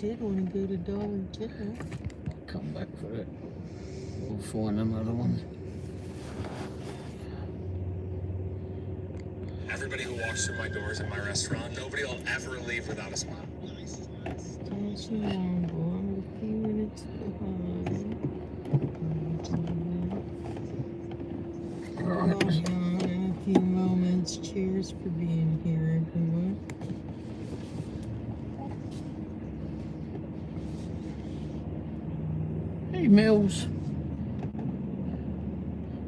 did want to go to Dollar General. I'll come back for it. We'll find another one. Everybody who walks through my doors in my restaurant, nobody will ever leave without a smile. Station Womble. I'm a few minutes behind. Hold on in a few moments. Cheers for being here, everyone. Hey, Mills.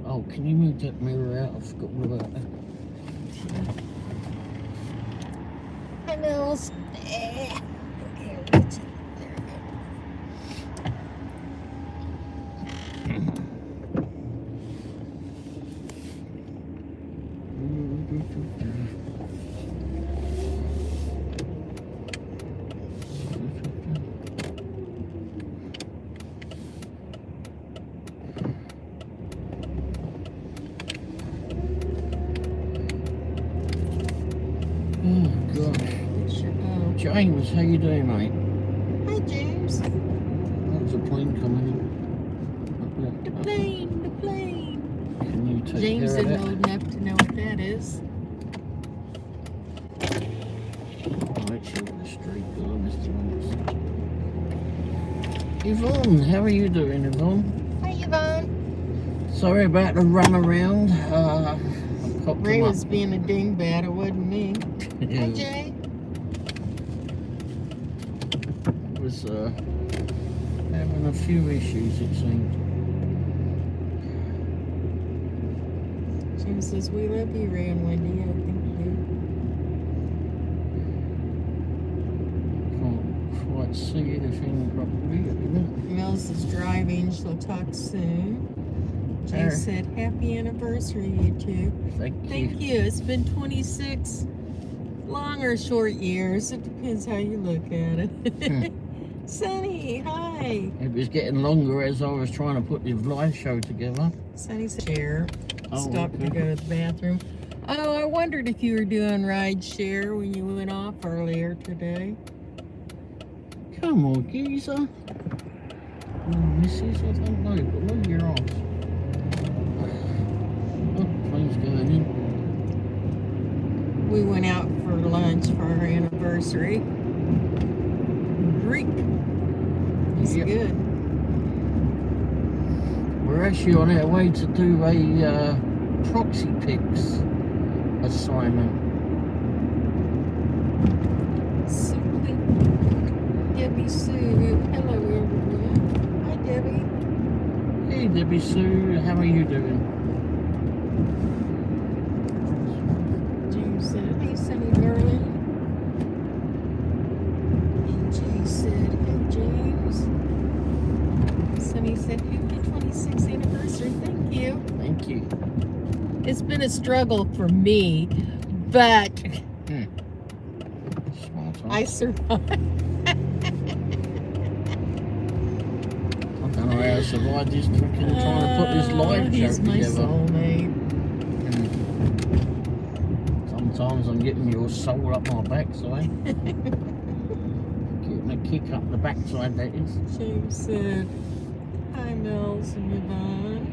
Oh, can you move that mirror out? I forgot all about that. Hi, Mills. James, how you doing, mate? Hi, James. There's a plane coming in. The plane. Can you take James care of isn't that? old enough to know what that is. Make sure the street girl, Mr. Yvonne, how are you doing, Yvonne? Hi, Yvonne. Sorry about the run around. Ray was being a dingbat, it wasn't me. Hi, Jay. Was having a few issues, it seemed. James says, we love you, Ray and Wendy. I think we do. Can't quite see anything properly. Mills is driving. She'll talk soon. James said, happy anniversary, you two. Thank you. It's been 26 long or short years. It depends how you look at it. Sunny, hi. It was getting longer as I was trying to put the live show together. Sunny's chair. Stopped to go to the bathroom. Oh, I wondered if you were doing ride share when you went off earlier today. Come on, geezer. Oh, missus, I don't know, but look your arms. Oh, the plane's going in. We went out for lunch for our anniversary. Greek. It's good. We're actually on our way to do a proxy pics assignment. Simply Debbie Sue. Hello, everyone. Hi, Debbie. Hey, Debbie Sue. How are you doing? James said, hey, Sunny darling. And Jay said, hey, James. Sunny said, happy 26th anniversary. Thank you. Thank you. It's been a struggle for me, but I survived. I don't know how I survived this freaking trying to put this live show He's my together. soulmate. Sometimes I'm getting your soul up my backside. Getting a kick up the backside, that is. James said, hi, Mills and Yvonne.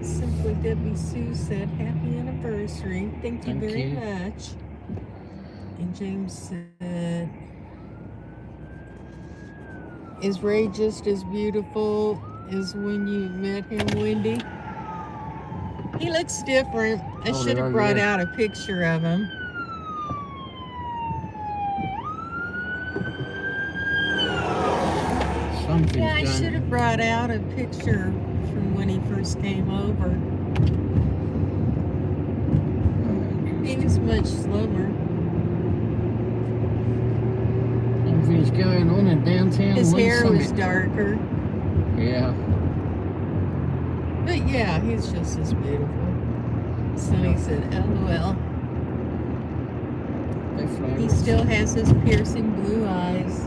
Simply Debbie Sue said, happy anniversary. Thank you very much. And James said, is Ray just as beautiful as when you met him, Wendy? He looks different. I should have brought out a picture of him. Yeah, I should have brought out a picture from when he first came over. He was much slimmer. Something's going on in downtown. His hair was darker. Yeah. But yeah, he's just as beautiful. Sonny said, LOL. He still has his piercing blue eyes.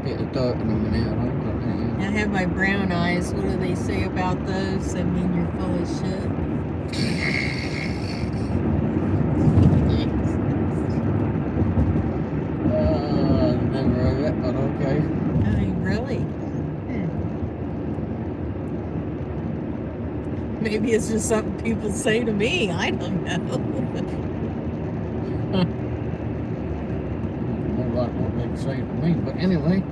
Get the dirt in them now, I have my brown eyes. What do they say about those? I mean, you're full of shit. maybe it's just something people say to me. I don't know. More like what they'd say to me, but anyway.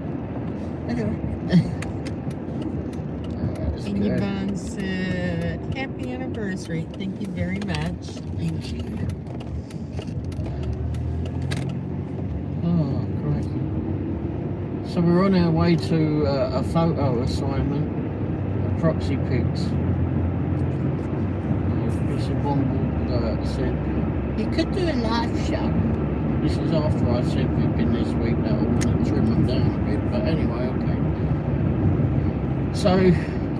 And Yvonne said, happy anniversary. Thank you very much. Thank you. Oh, crikey. So we're on our way to a photo assignment, a proxy pics. Mr. Womble said, you could do a live show. This is after I said we've been this week that I want to trim them down a bit, but anyway, okay. So,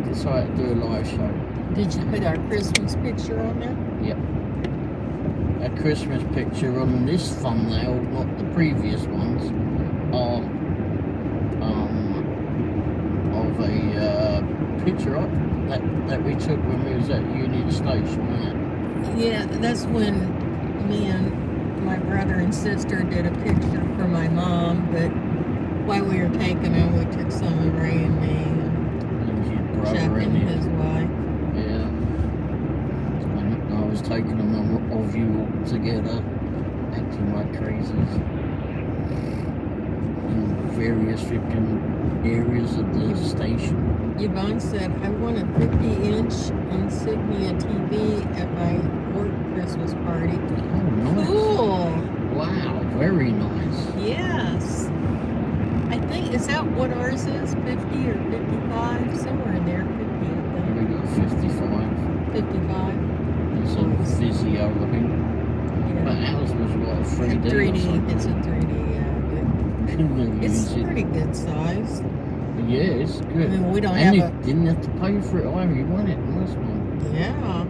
decided to do a live show. Did you put our Christmas picture on there? Yep. A Christmas picture on this thumbnail, not the previous ones, are of a picture that we took when we was at Union Station, wasn't it? Yeah, that's when me and my brother and sister did a picture for my mom, but while we were taking them, we took some of Ray and me And his and brother Chuck and his wife. Yeah. And I was taking them of you all together, acting like crazies. In various flipping areas of the station. Yvonne said, I want a 50-inch insignia TV at my work Christmas party. Oh, nice. Cool. Wow, very nice. Yes. I think, is that what ours is? 50 or 55? Somewhere in there. 50, I We think. got 55. 55. It's a physio, I think. But Yeah. ours was what, 3D or 3D. something? It's a 3D, yeah. Couldn't It's use it. pretty good size. Yeah, it's I good. mean, we don't And have you a... didn't have to pay for it either. You won it. Nice one. Yeah.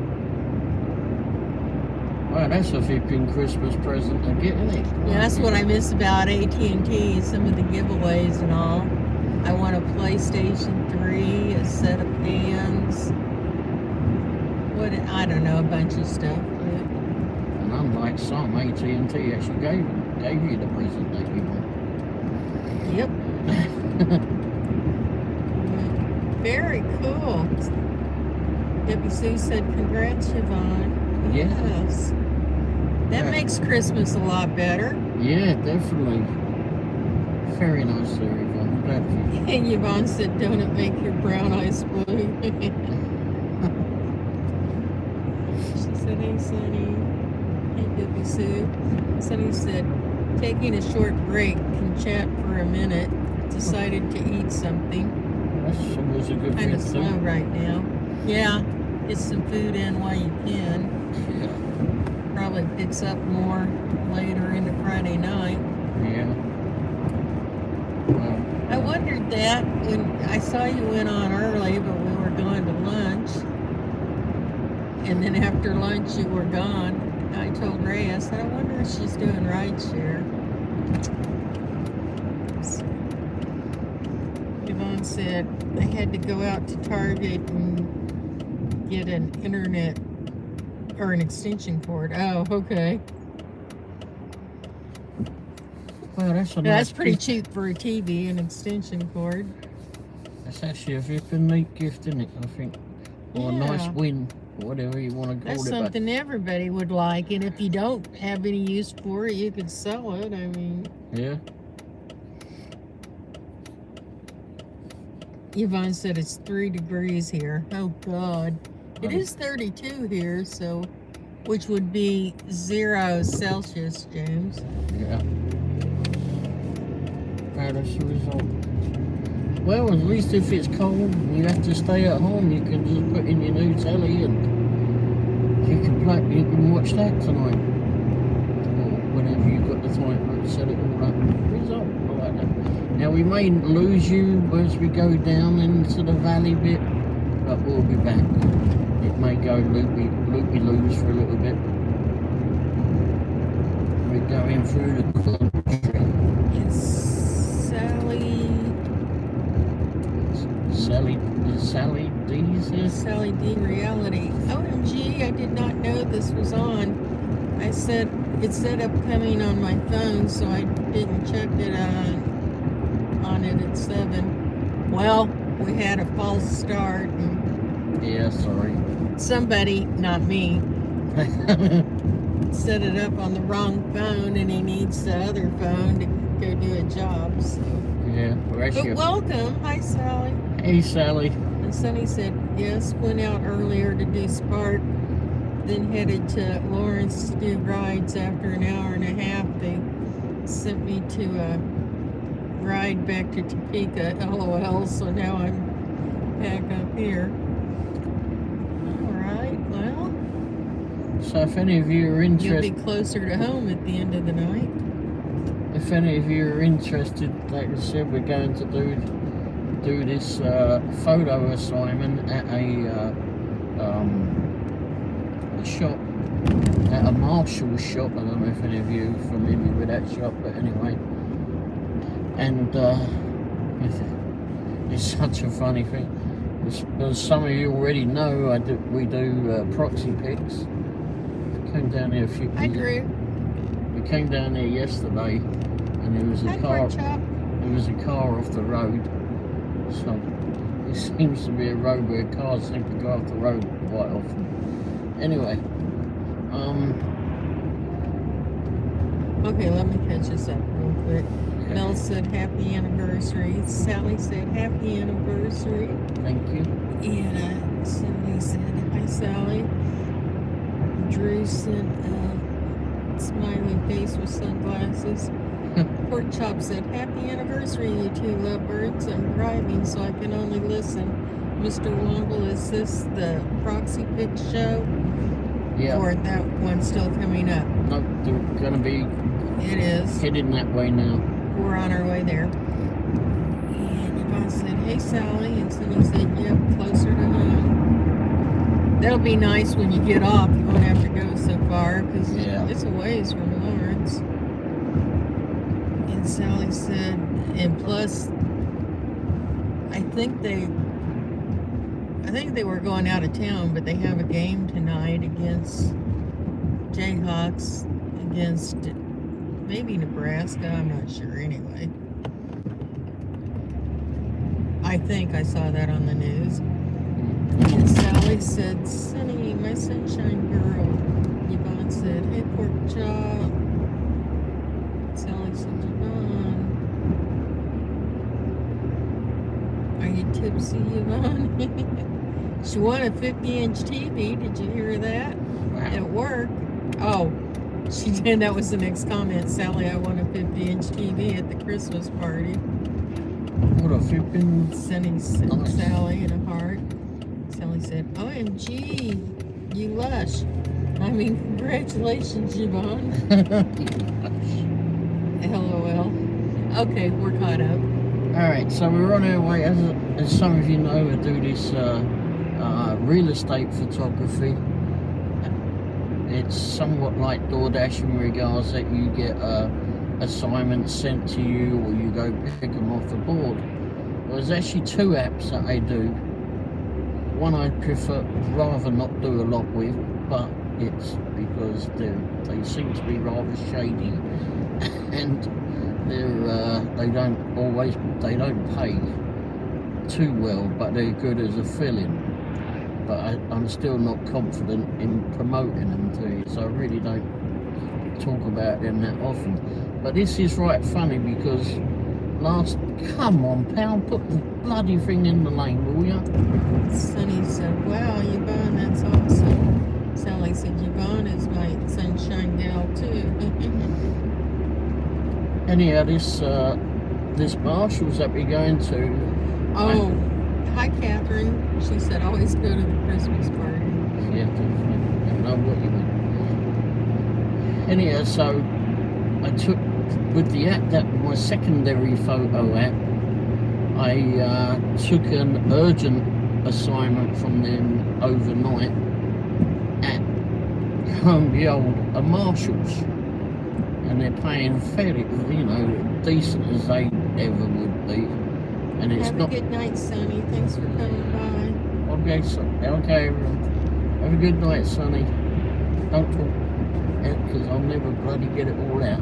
Wow, that's a flipping Christmas present to get, isn't it? Yeah, that's what I miss about AT&T, some of the giveaways and all. I want a PlayStation 3, a set of pans, I don't know, a bunch of stuff. And unlike some, AT&T actually gave you the present that you want. Yep. Very cool. Debbie Sue said, congrats, Yvonne. Yeah. Yes. That Yeah. makes Christmas a lot better. Yeah, definitely. Very nice there, Yvonne. I'm glad for you. And Yvonne said, don't it make your brown eyes blue? She said, hey, Sonny. Hey, Debbie Sue. Sonny said, taking a short break, can chat for a minute. Decided to eat something. That's always a good Kind thing of to slow do. right now. Yeah, get some food in while you can. Yeah. Probably picks up more later into Friday night. Yeah. Well, I wondered that when I saw you went on early, but we were going to lunch. And then after lunch, you were gone. I told Ray, I said, I wonder if she's doing rideshare. Yvonne said, I had to go out to Target and get an internet or an extension cord. Oh, okay. well, that's a Yeah, nice that's pretty gift. cheap for a TV, an extension cord. That's actually a flipping neat gift, isn't it? I think. Or a nice Yeah. win, or whatever you want to call That's it. but- something everybody would like, and if you don't have any use for it, you could sell it. I mean, Yeah. Yvonne said it's 3 degrees here. Oh God, it is 32 here, so which would be 0 Celsius, James. Yeah. Well, that's the result. Well, at least if it's cold and you have to stay at home, you can just put in your new telly and you can watch that tonight. Or whenever you've got the time to set it all up. Result. I like that. Now we may lose you as we go down into the valley bit, but we'll be back. It may go loopy-loos for a little bit. We're going through the country. It's Sally D's here. Sally D Reality. OMG, I did not know this was on. It said upcoming on my phone, so I didn't check it on it at 7. Well, we had a false start. And Yeah, sorry. Somebody, not me, set it up on the wrong phone, and he needs the other phone to go do a job. So. Yeah, we're But actually. welcome. Hi, Sally. Hey, Sally. And Sonny said, yes, went out earlier to do Spark, then headed to Lawrence to do rides. After an hour and a half, they sent me to a ride back to Topeka, LOL, so now I'm back up here. Alright, well, So if any of you are you'll interested, be closer to home at the end of the night. if any of you are interested, like I said, we're going to do this photo assignment at a shop, at a Marshall shop. I don't know if any of you are familiar with that shop, but anyway. And it's such a funny thing. As some of you already know, we do proxy pics. Came down there a few. Hi, Drew. We came down there yesterday, and there was a Hi, car. Pork Chop. There was a car off the road. So it seems to be a road where cars seem to go off the road quite often. Anyway, Okay, let me catch this up real quick. yeah, Mel said happy anniversary. Sally said happy anniversary. thank you. And Cindy said hi, Sally. Drew sent a smiley face with sunglasses. Pork Chop said happy anniversary, you two lovebirds. I'm driving, so I can only listen. Mr. Womble, is this the proxy pic show? Yeah. Or that one still coming up? No, they're gonna be It is. heading that way now. We're on our way there. And Yvonne said, hey, Sally. And Cindy said, yep, closer to home. That'll be nice when you get off. You won't have to go so far because Yeah. it's a ways from Lawrence. And Sally said, and plus, I think they were going out of town, but they have a game tonight against Jayhawks, against maybe Nebraska. I'm not sure anyway. I think I saw that on the news. And Sally said, Sunny, my sunshine girl. Yvonne said, hey, Pork Chop. Sally said, Yvonne. Are you tipsy, Yvonne? She won a 50-inch TV. Did you hear that? Wow. At work. Oh, she did. That was the next comment. Sally, I won a 50-inch TV at the Christmas party. What a flipping. Sunny sent Nice. Sally in a heart. Sally said, OMG, you lush. I mean, congratulations, Yvonne. LOL. Okay, we're caught up. Alright, so we're on our way. As some of you know, we do this real estate photography. It's somewhat like DoorDash in regards that you get assignments sent to you, or you go pick them off the board. Well, there's actually two apps that I do. One I rather not do a lot with, but it's because they seem to be rather shady, and they don't pay too well, but they're good as a fill-in. But I'm still not confident in promoting them to you, so I really don't talk about them that often. But this is right funny because come on, pal, put the bloody thing in the lane, will ya? Sunny said, wow, Yvonne, that's awesome. Sally said, Yvonne is my sunshine gal, too. Anyhow, this Marshall's that we're going to. Oh, hi, Catherine. She said, always go to the Christmas party. Yeah, definitely. I know what you mean. Anyhow, so I took, with the app, that my secondary photo app, I took an urgent assignment from them overnight at a Marshall's, and they're paying fairly, decent as they ever would be, and it's Have not. a good night, Sonny. Thanks for coming by. Okay, everyone. Have a good night, Sonny. Don't talk, because I'll never bloody get it all out.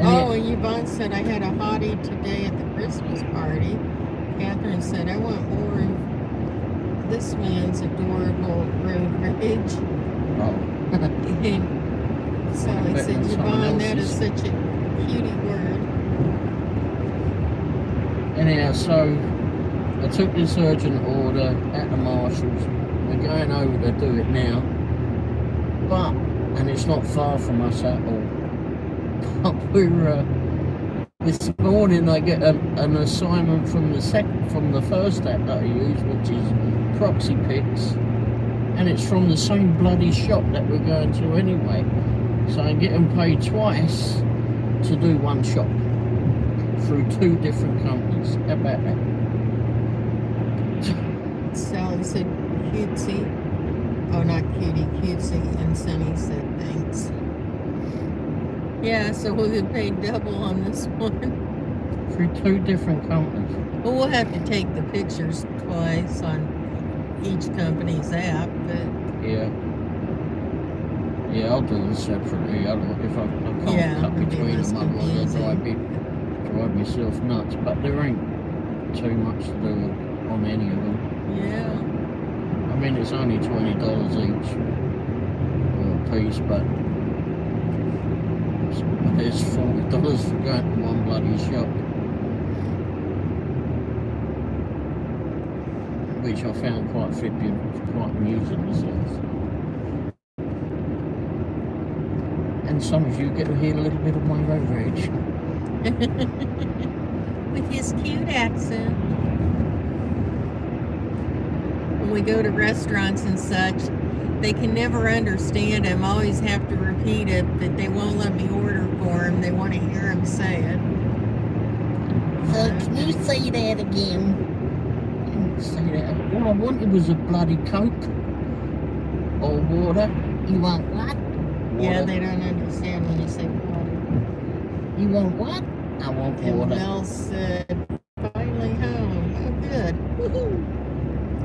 Oh, and Yvonne said, I had a hottie today at the Christmas party. Catherine said, I want more of this one's adorable road rage. Oh. And Sally Better said, than someone Yvonne, that is else's. such a cutie word. Anyhow, so I took this urgent order at the Marshalls. We're going over to do it now. But, and it's not far from us at all. But we're, this morning I get an assignment from the first app that I use, which is Proxy Picks. And it's from the same bloody shop that we're going to anyway. So I'm getting paid twice to do one shop through 2 different companies. How about that? Sally said, cutesy. Oh, not cutie, cutesy. And Sunny said, thanks. Yeah, so we'll get paid double on this one. Through 2 different companies. Well, we'll have to take the pictures twice on each company's app, but Yeah. Yeah, I'll do them separately. If I can't cut it'd be between less them, otherwise I'll drive myself nuts. But there ain't too much to do on any of them. yeah. I mean, it's only $20 each or a piece, but there's $40 for going to one bloody shop, which I found quite flipping, quite amusing myself. And some of you get to hear a little bit of my road rage. With his cute accent. When we go to restaurants and such, they can never understand him. Always have to repeat it, but they won't let me order for him. They want to hear him say it. So can you say that again? I didn't say that. All I wanted was a bloody Coke or water. You want what? Water. Yeah, they don't understand when you say water. You want what? I want And water. Mel said, finally home. Oh, good. Woohoo.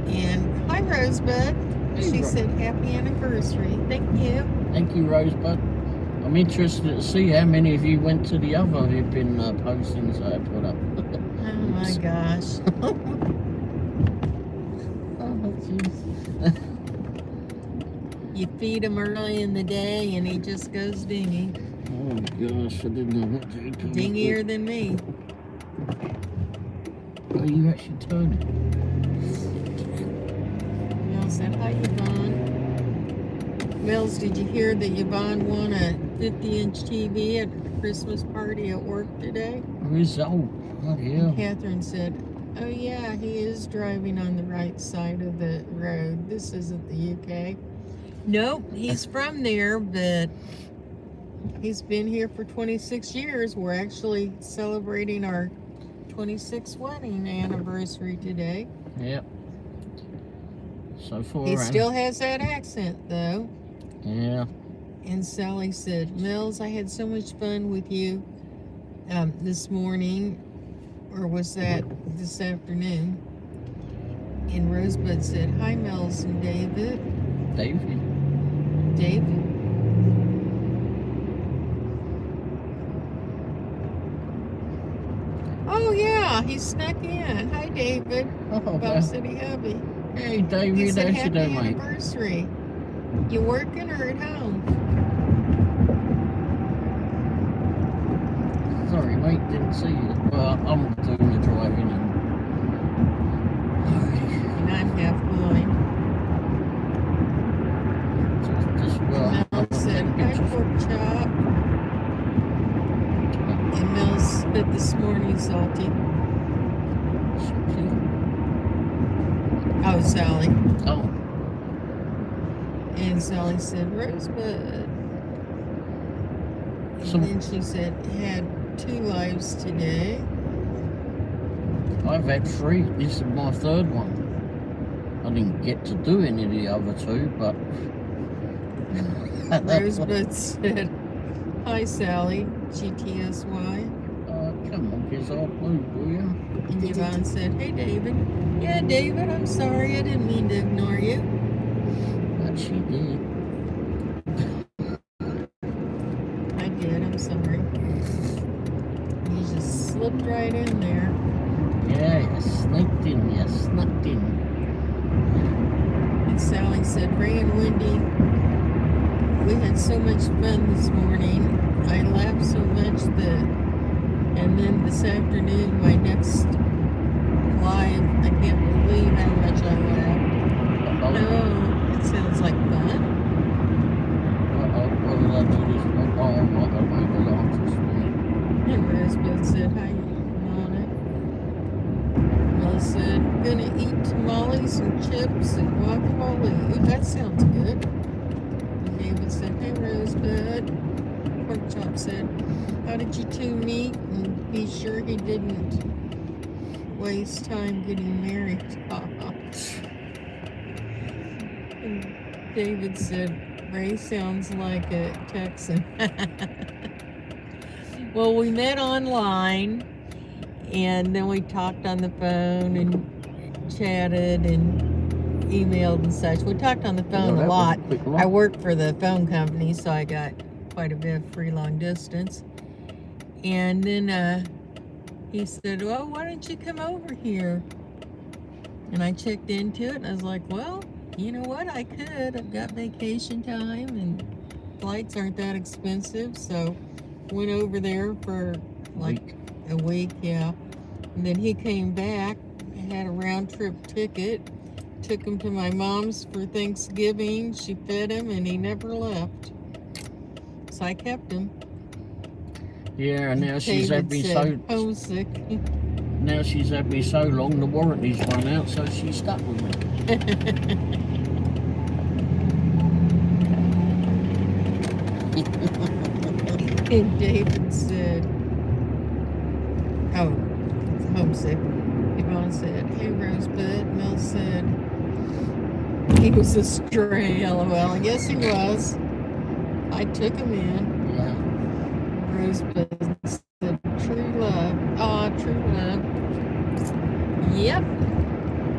And hi, Rosebud. Hey, She said, happy anniversary. Thank you. Thank you, Rosebud. I'm interested to see how many of you went to the other Vippin postings I put up. Oh, my gosh. Oh, jeez. You feed him early in the day, and he just goes dingy. Oh, gosh, I didn't know what to do. Dingier than me. Oh, you actually turned it. Mel said, hi, Yvonne. Mills, did you hear that Yvonne won a 50-inch TV at a Christmas party at work today? Oh, he's old. Bloody hell. Catherine said, oh yeah, he is driving on the right side of the road. This isn't the UK. Nope, he's from there, but he's been here for 26 years. We're actually celebrating our 26th wedding anniversary today. Yep. So far, He still has that accent, though. Yeah. And Sally said, Mills, I had so much fun with you this morning, or was that this afternoon? And Rosebud said, hi, Mills and David. David. David. Oh, yeah, he snuck in. Hi, David. Oh, Bob well. City Hubby. Hey, He David, said, how's you happy doing, mate? anniversary. You working or at home? Sorry, mate, didn't see you. Well, I'm doing the driving and... And I'm half blind. well, Mel said, hi, pork chop. And Mel spit this morning salty. Oh, Sally. Oh, And Sally said, Rosebud. And So- then she said, had 2 lives today. I've had 3. This is my 3rd one. I didn't get to do any of the other 2, but... Rosebud said, hi, Sally. GTSY. Come on, kids, all blue, will you? And Yvonne said, hey, David. Yeah, David, I'm sorry. I didn't mean to ignore you. But she did. I did. I'm sorry. You just slipped right in there. Yeah, you sneaked in, you snuck in. And Sally said, Ray and Wendy, we had so much fun this morning. I laughed so much that, and then this afternoon, my next live, I can't believe how much I laughed. Uh-oh. No, it sounds like fun. Uh-oh, what did I do this one? Oh, I got my alarm just went. And Rosebud said, hi, Mona. Mel said, gonna eat tamales and chips and guacamole. Ooh, that sounds good. And David said, hey, Rosebud. Pork Chop said, how did you two meet? And be sure he didn't waste time getting married. And David said, Ray sounds like a Texan. Well, we met online, and then we talked on the phone and chatted and emailed and such. We talked on the phone a lot. I work for the phone company, so I got quite a bit of free long distance. And then he said, well, why don't you come over here? And I checked into it, and I was like, well, you know what? I could. I've got vacation time, and flights aren't that expensive, so went over there for like a week, yeah. And then he came back, had a round trip ticket, took him to my mom's for Thanksgiving. She fed him, and he never left. So I kept him. Yeah, and now she's had me so homesick. Now she's had me so long, the warranty's run out, so she's stuck with me. And David said, oh, homesick. Yvonne said, hey, Rosebud. Mel said, he was a stray, LOL. I guess he was. I took him in. Yeah. Rosebud said, true love. Ah, true love. Yep.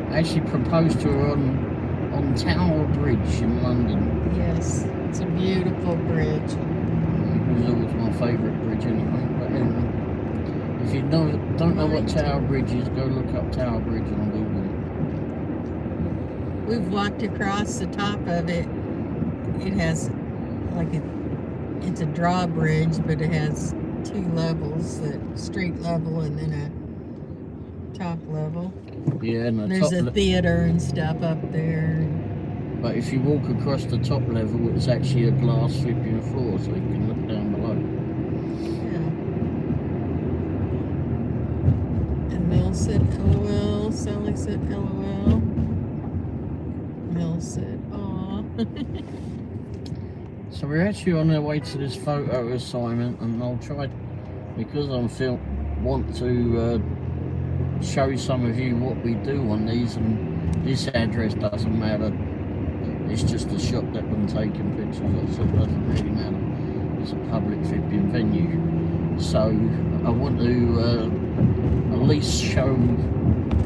I actually proposed to her on Tower Bridge in London. Yes, it's a beautiful bridge. It was always my favourite bridge anyway. But anyway, if you don't know what Tower Bridge is, go look up Tower Bridge on Google. We've walked across the top of it. It has it's a drawbridge, but it has two levels, the street level and then a top level. Yeah, and there's a theater and stuff up there. But if you walk across the top level, it's actually a glass sweeping floor, so you can look down below. Yeah. And Mel said LOL. Sally said LOL. Mel said aw. So we're actually on our way to this photo assignment, and I'll try, because I want to show some of you what we do on these, and this address doesn't matter. It's just a shop that I'm taking pictures of, so it doesn't really matter. It's a public flipping venue. So I want to at least show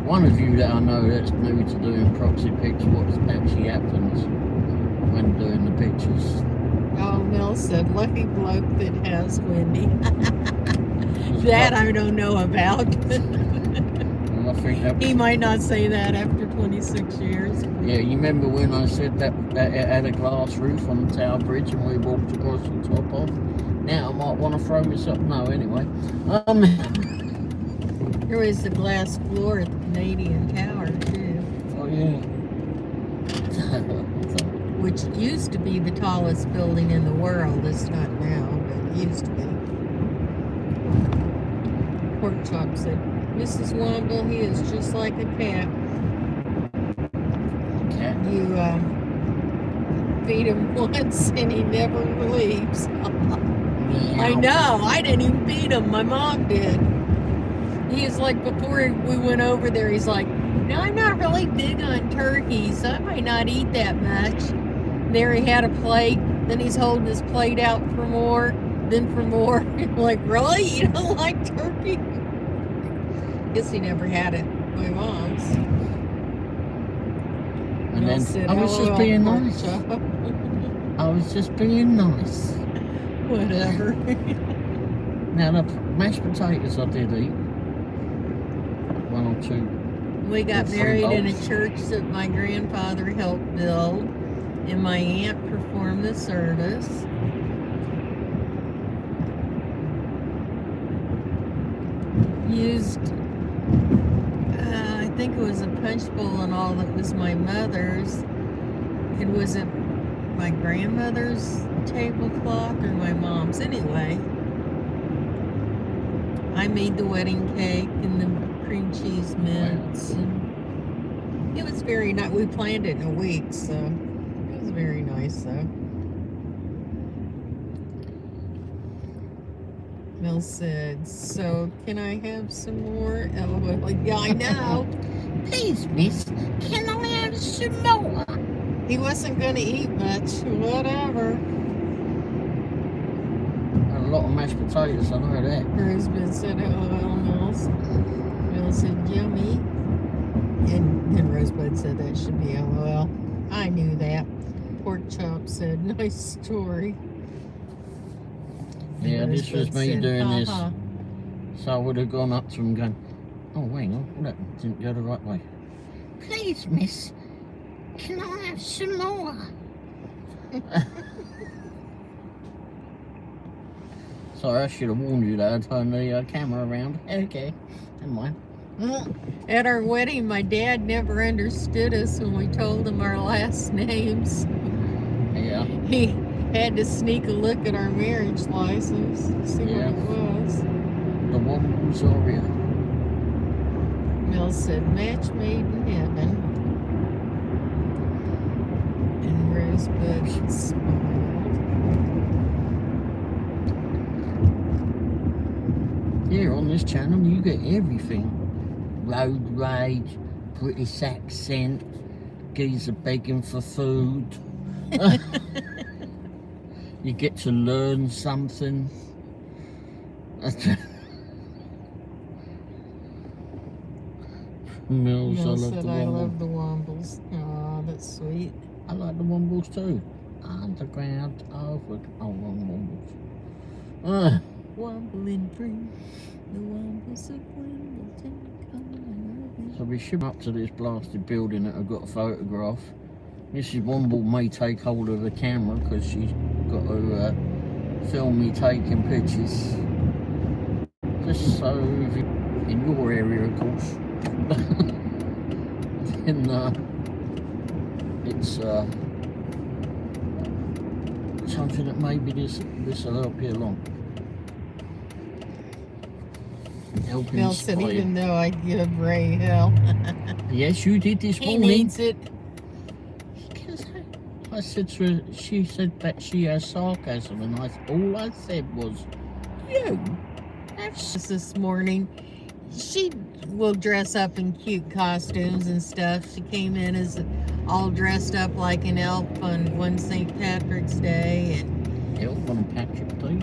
one of you that I know that's new to doing proxy pics what actually happens when doing the pictures. Oh, Mel said, lucky bloke that has Wendy. That I don't know about. I think he might not say that after 26 years. Yeah, you remember when I said that it had a glass roof on the Tower Bridge and we walked across the top of? Now I might want to throw myself. No, anyway. There was the glass floor at the Canadian Tower, too. Oh, yeah. Which used to be the tallest building in the world. It's not now, but it used to be. Pork Chop said, Mrs. Womble, he is just like a cat. Cat? You feed him once and he never leaves. I know. I didn't even feed him. My mom did. He's like, before we went over there, he's like, no, I'm not really big on turkey, so I might not eat that much. There he had a plate. Then he's holding his plate out for more. Then for more. Like, really? You don't like turkey? Guess he never had it. My mom's. And then I was just being nice. I was just being nice. Whatever. Now the mashed potatoes I did eat. One or two. We got With married in a Womble. church that my grandfather helped build, and my aunt performed the service. Used, I think it was a punch bowl and all that was my mother's. It was at my grandmother's tablecloth or my mom's. Anyway, I made the wedding cake and the cream cheese mints. And it was very nice. We planned it in a week, so it was very nice, though. Mel said, so can I have some more? LOL. Like, yeah, I know. Please, miss, can I have some more? He wasn't going to eat much. Whatever. A lot of mashed potatoes, I know that. Her husband said, LOL, Mills. Mel said, yummy. And Rosebud said that should be LOL. I knew that. Pork Chop said, nice story. Yeah, this was Rosebud me said, doing this. "Ha-ha." So I would have gone up to him going, oh, hang on, that didn't go the right way. Please, miss, can I have some more? Sorry, I should have warned you that I'd turn the camera around. Okay, never mind. At our wedding, my dad never understood us when we told him our last names. Yeah. He had to sneak a look at our marriage license to see Yeah. what it was. The Womble's Aria. Mel said, match made in heaven. And Rosebud smiled. Here on this channel, you get everything. Road rage, British accent, geezer begging for food. You get to learn something. Mills, I Mel love said, the I Womble. love the Wombles. Aw, that's sweet. I like the Wombles too. Underground, over, wrong Wombles. Wombling free. The Wombles of Wimbledon come. So we ship up to this blasted building that I've got a photograph. Mrs. Womble may take hold of the camera because she's got to film me taking pictures. Just so in your area, of course. Then it's something that maybe this will help you along. Help Mel said, inspire. even though I give Ray hell, Yes, you did this he morning. needs it. I said to her, she said that she has sarcasm, and all I said was, you have This morning, she will dress up in cute costumes and stuff. She came in as all dressed up like an elf on one St. Patrick's Day, and help on Patrick Day.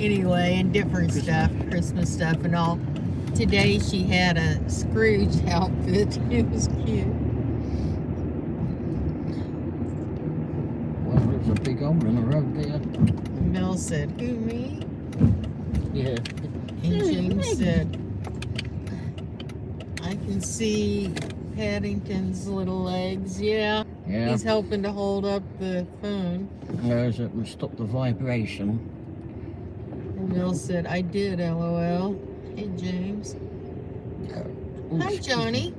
anyway, and different stuff, Christmas stuff and all. Today she had a Scrooge outfit. It was cute. Well, there's a big hole in the road there. Mel said, who, me? Yeah. And James said, I can see Paddington's little legs. Yeah, Yeah. he's helping to hold up the phone. There's it will stop the vibration. And Mel said, I did, LOL. Hey, James. Oh, Hi, excuse Johnny. me.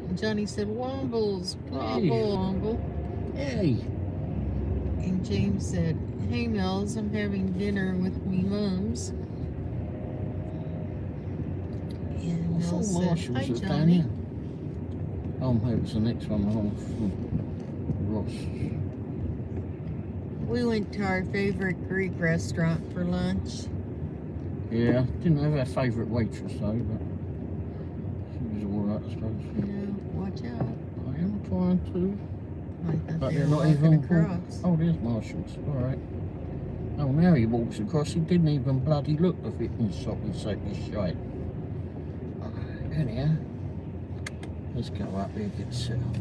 And Johnny said, Wombles, Hey. Womble. Hey. And James said, hey, Mills, I'm having dinner with me mums. And I Mel thought said, Marshall hi, was down Johnny. here. Oh, maybe it's the next one along Ross. We went to our favorite Greek restaurant for lunch. Yeah, didn't have our favourite waitress though, but she was alright, I suppose. Yeah, watch out. I am trying to. I thought But they they're were not walking even. across. Oh, there's Marshall's. Alright. Oh, now he walks across. He didn't even bloody look the fitting soppy shite. Anyhow, let's go up here and get set up.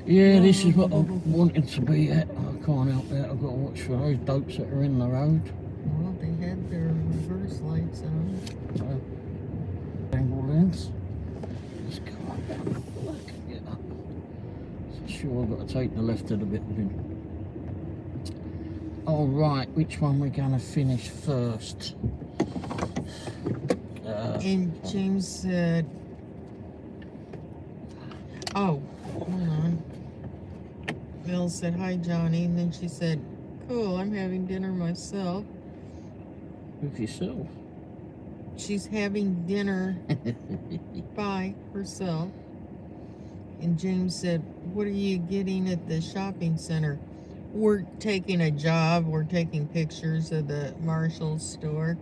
Yeah, this is what I'm wanting to be at. I can't help that. I've got to watch for those dopes that are in the road. Well, they had their reverse lights on. friends. Let's go up. Look, get up. So sure, I've got to take the left a little bit. All right, which one we're going to finish first? And James said, oh, hold on. Mel said, hi, Johnny. And then she said, cool, I'm having dinner myself. With yourself? She's having dinner by herself. And James said, what are you getting at the shopping center? We're taking a job. We're taking pictures of the Marshall store.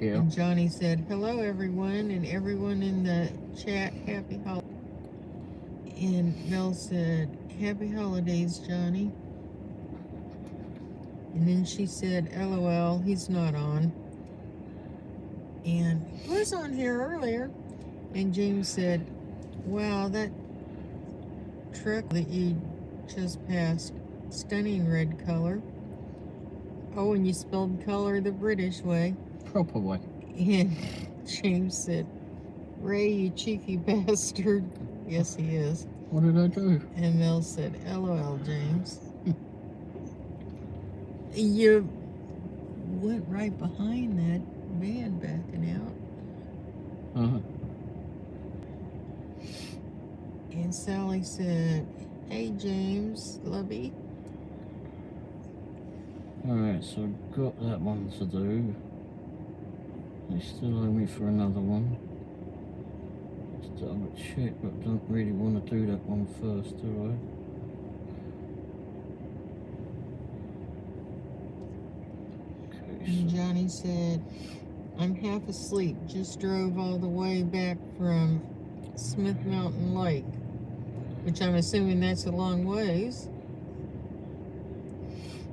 Yeah. And Johnny said, hello, everyone. And everyone in the chat, happy holidays. And Mel said, happy holidays, Johnny. And then she said, LOL, he's not on. And he was on here earlier. And James said, wow, that truck that you just passed, stunning red color. Oh, and you spelled color the British way. Proper way. And James said, Ray, you cheeky bastard. Yes, he is. What did I do? And Mel said, LOL, James. You went right behind that van backing out. Uh-huh. And Sally said, hey, James, lovey. Alright, so I've got that one to do. They still owe me for another one. Just double check, but don't really want to do that one first, do I? Okay, And Johnny said, I'm half asleep. Just drove all the way back from Smith Mountain Lake, which I'm assuming that's a long ways.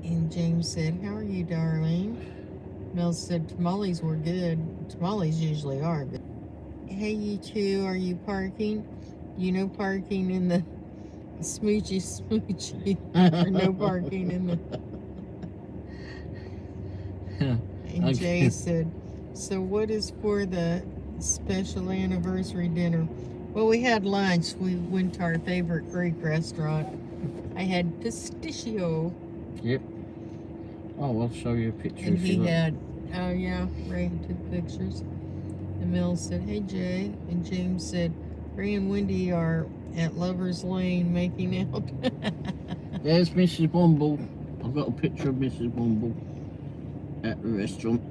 And James said, how are you, darling? Mel said, tamales were good. Tamales usually are good. Hey, you two, are you parking? You know, parking in the smoochy or no parking in the... And Jay said, so what is for the special anniversary dinner? Well, we had lunch. We went to our favorite Greek restaurant. I had pistachio. Yep. Oh, I'll show you a picture And if he you like. had, oh yeah, Ray took pictures. And Mel said, hey, Jay. And James said, Ray and Wendy are at Lover's Lane making out. There's Mrs. Womble. I've got a picture of Mrs. Womble at the restaurant.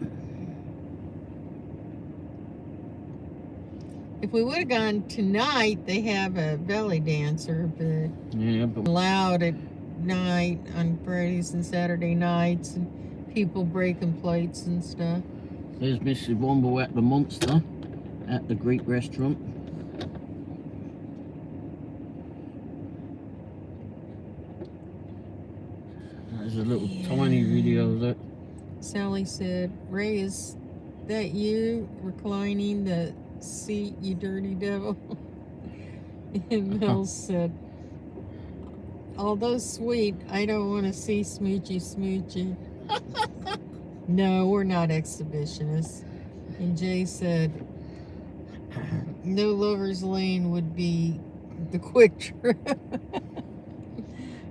If we would have gone tonight, they have a belly dancer, but Yeah, but loud at night on Fridays and Saturday nights, and people breaking plates and stuff. there's Mrs. Womble at the Monster at the Greek restaurant. There's a little tiny video of that. Sally said, Ray, is that you reclining the seat, you dirty devil? And Mel said, although sweet, I don't want to see smoochy. No, we're not exhibitionists. And Jay said, no, Lover's Lane would be the quick trip.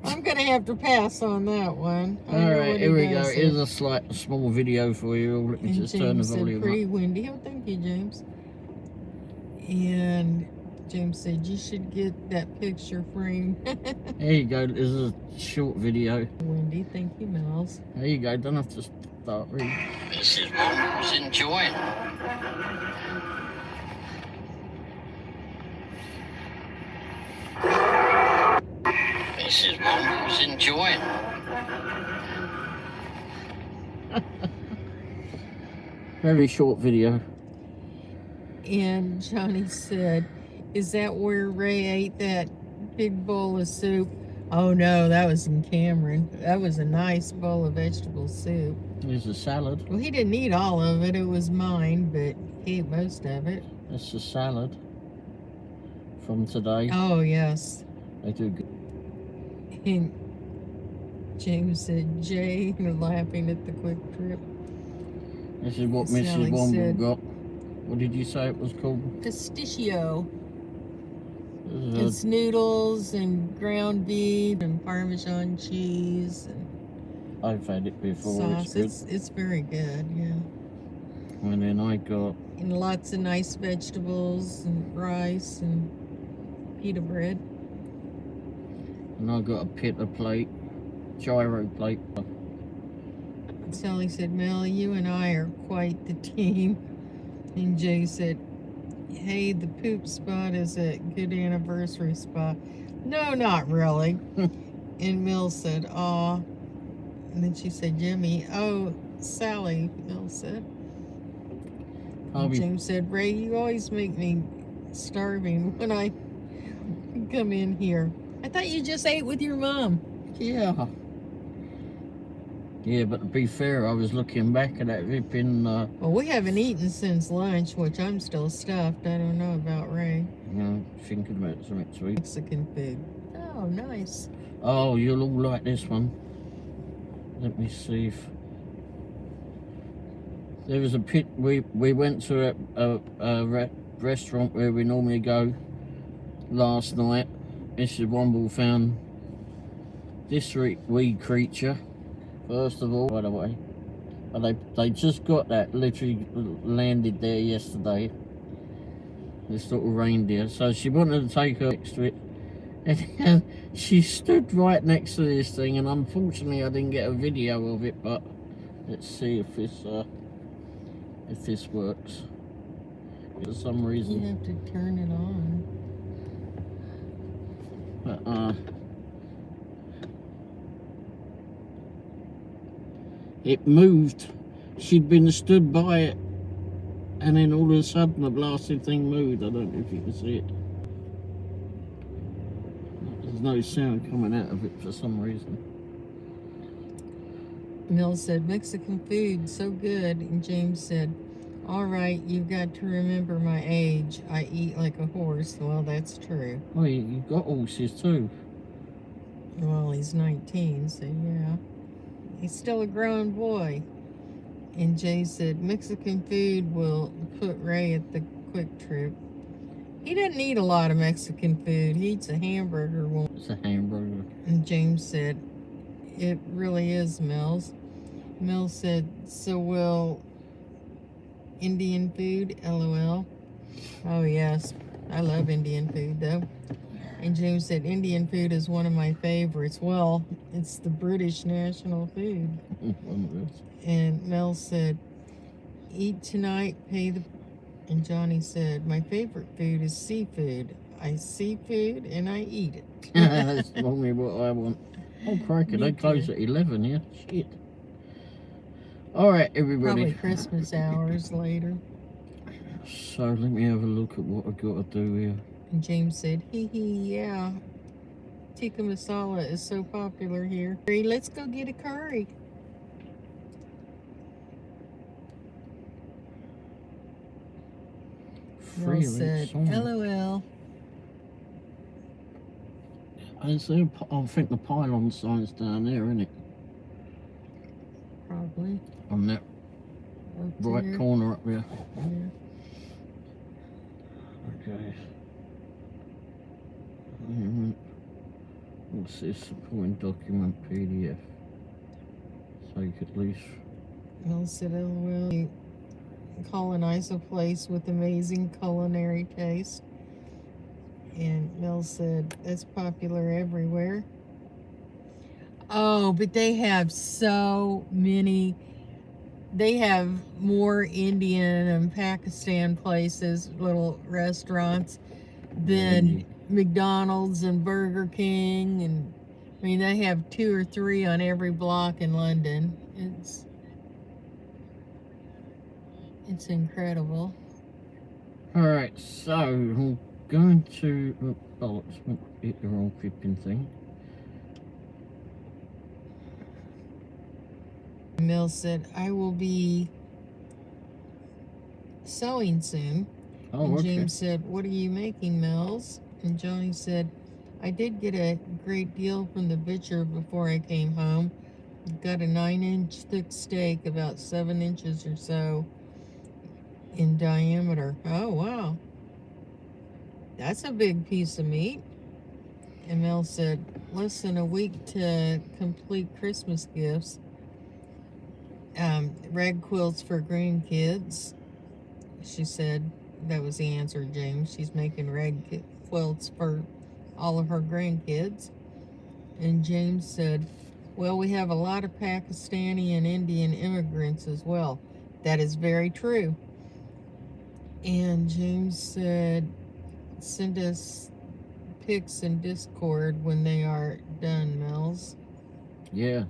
I'm going to have to pass on that one. Alright, here we go. Here's a small video for you. Let me And just turn the James said, volume pretty up. windy. Oh, thank you, James. And James said, you should get that picture framed. There you go. This is a short video. Windy, thank you, Miles. There you go. Don't have to start reading. Mrs. Womble's enjoying. Mrs. Womble's enjoying. Very short video. And Johnny said, is that where Ray ate that big bowl of soup? Oh no, that was in Cameron. That was a nice bowl of vegetable soup. There's a salad. Well, he didn't eat all of it. It was mine, but he ate most of it. That's the salad from today. Oh, yes. They do good. And James said, Jay, you're laughing at the quick trip. This is what Sally Mrs. Womble said, got. What did you say it was called? Pistachio. It's noodles and ground beef and Parmesan cheese and I've had it before. sauce. It's good. It's very good, yeah. And then I got And lots of nice vegetables and rice and pita bread. and I got a pita plate, gyro plate. Sally said, Mel, you and I are quite the team. And Jay said, hey, the poop spot is a good anniversary spot. No, not really. And Mel said, aw. And then she said, Jimmy. Oh, Sally, Mel said. And James said, Ray, you always make me starving when I come in here. I thought you just ate with your mom. Yeah. Yeah, but to be fair, I was looking back at that ripping. Well, we haven't eaten since lunch, which I'm still stuffed. I don't know about Ray. Yeah, thinking about something sweet. Mexican food. Oh, nice. Oh, you'll all like this one. Let me see if there was a pit. We went to a restaurant where we normally go last night. Mrs. Womble found this wee creature. First of all, by the way, they just got that, literally landed there yesterday. This little reindeer. So she wanted to take her next to it, and she stood right next to this thing. And unfortunately, I didn't get a video of it. But let's see if this works. For some reason, you have to turn it on. But it moved. She'd been stood by it, and then all of a sudden the blasted thing moved. I don't know if you can see it. There's no sound coming out of it for some reason. Mel said, Mexican food, so good. And James said, all right, you've got to remember my age. I eat like a horse. Well, that's true. Oh, you've got horses too. Well, he's 19, so yeah. He's still a grown boy. And Jay said, Mexican food will put Ray at the Quick Trip. He doesn't eat a lot of Mexican food. He eats a hamburger once. It's a hamburger. And James said, it really is, Mel's. Mel said, so will Indian food, LOL. Oh, yes. I love Indian food, though. And James said, Indian food is one of my favorites. Well, it's the British national food. And Mel said, eat tonight, pay the... And Johnny said, my favorite food is seafood. I see food and I eat it. That's normally what I want. Oh, crikey, they close at 11 here. Shit. All right, everybody. Probably Christmas hours later. So let me have a look at what I've got to do here. And James said, hee hee, yeah. Tikka masala is so popular here. Let's go get a curry. Mel said, LOL. I think the pylon sign's down there, isn't it? Probably. On that right corner up there. Yeah. Okay. What's this? Supporting document PDF. So you could at least... Mel said, LOL. Colonize a place with amazing culinary taste. And Mel said, that's popular everywhere. Oh, but they have so many. They have more Indian and Pakistan places, little restaurants, than McDonald's and Burger King. And I mean, they have 2 or 3 on every block in London. It's incredible. All right, so I'm going to... Oh, let's hit the wrong flipping thing. Mel said, I will be sewing soon. Oh, and okay. James said, what are you making, Mel's? And Johnny said, I did get a great deal from the butcher before I came home. Got a 9-inch thick steak, about 7 inches or so. in diameter. Oh, wow. That's a big piece of meat. And Mel said, less than a week to complete Christmas gifts. Rag quilts for grandkids. She said that was the answer, James. She's making rag quilts for all of her grandkids. And James said, well, we have a lot of Pakistani and Indian immigrants as well. That is very true. And James said, send us pics in Discord when they are done, Mel's. Yeah.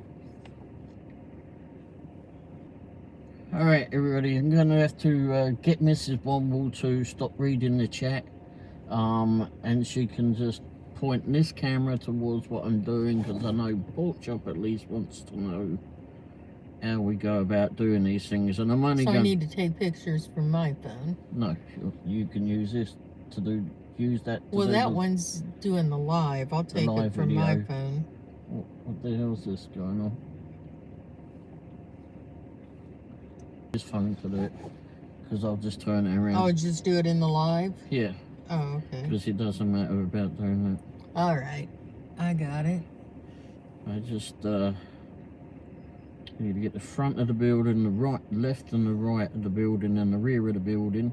Alright, everybody, I'm going to have to get Mrs. Womble to stop reading the chat. And she can just point this camera towards what I'm doing, because I know Pork Chop at least wants to know how we go about doing these things. And I'm only So going... I need to take pictures from my phone. No, you can use this to do... Use that to well, do that the, one's doing the live. I'll take live it from video. my phone. What the hell's this going on? His phone to do it, because I'll just turn it around. Oh, just do it in the live? Yeah. Oh, okay. Because it doesn't matter about doing that. All right. I got it. I just need to get the front of the building, the right, left and the right of the building, and the rear of the building.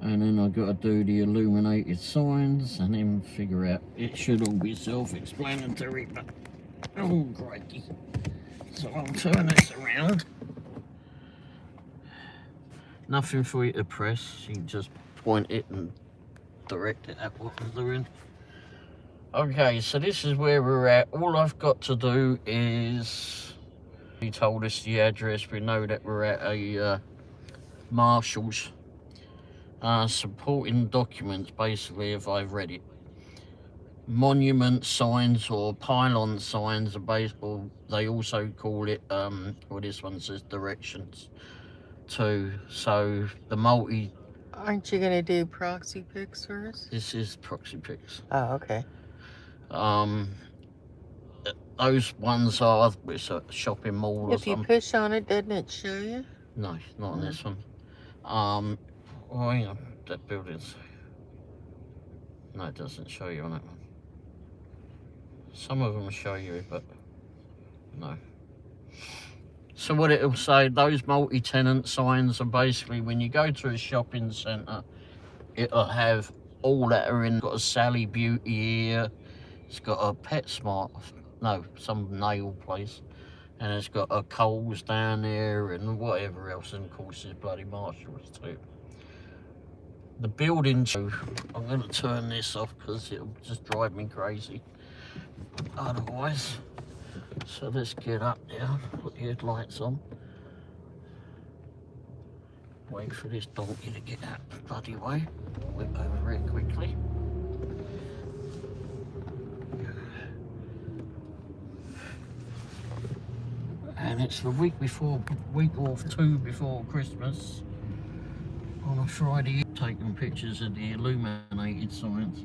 And then I've got to do the illuminated signs, and then figure out, it should all be self-explanatory, but oh crikey. So I'll turn this around. Nothing for you to press, you just point it and direct it at what we're doing. Okay, so this is where we're at. All I've got to do is, he told us the address, we know that we're at a Marshall's. Supporting documents, basically, if I've read it. Monument signs or pylon signs are or they also call it, well, this one says directions too. So the multi... Aren't you going to do proxy pics first? This is proxy pics. Oh, okay. Those ones are, it's a shopping mall or If you something. push on it, doesn't it show you? No, not on this one. Oh, hang on, that building's... No, it doesn't show you on that one. Some of them show you, but no. So what it'll say, those multi-tenant signs are basically when you go to a shopping centre, it'll have all that are in. It's got a Sally Beauty here, it's got a PetSmart, no, some nail place, and it's got a Coles down there and whatever else, and of course there's bloody Marshalls too. The building, I'm going to turn this off because it'll just drive me crazy otherwise. So let's get up now, put the headlights on. Wait for this donkey to get out the bloody way. Whip over it quickly. And it's the week or two before Christmas. On a Friday, taking pictures of the illuminated signs.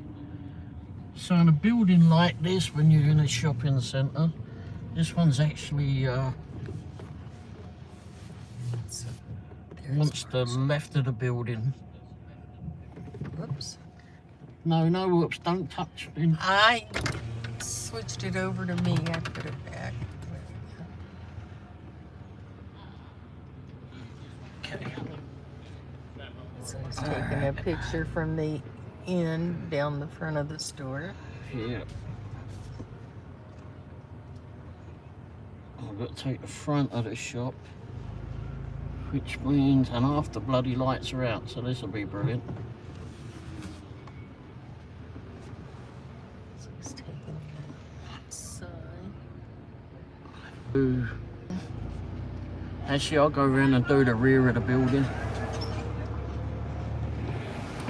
So in a building like this, when you're in a shopping centre, this one's actually once the left of the building. Whoops. No, whoops, don't touch me. I switched it over to me. I put it back. Okay. So I was taking a picture from the end down the front of the store. Yeah. I've got to take the front of the shop, which means, and half the bloody lights are out, so this will be brilliant. So I was taking that side. Actually, I'll go around and do the rear of the building.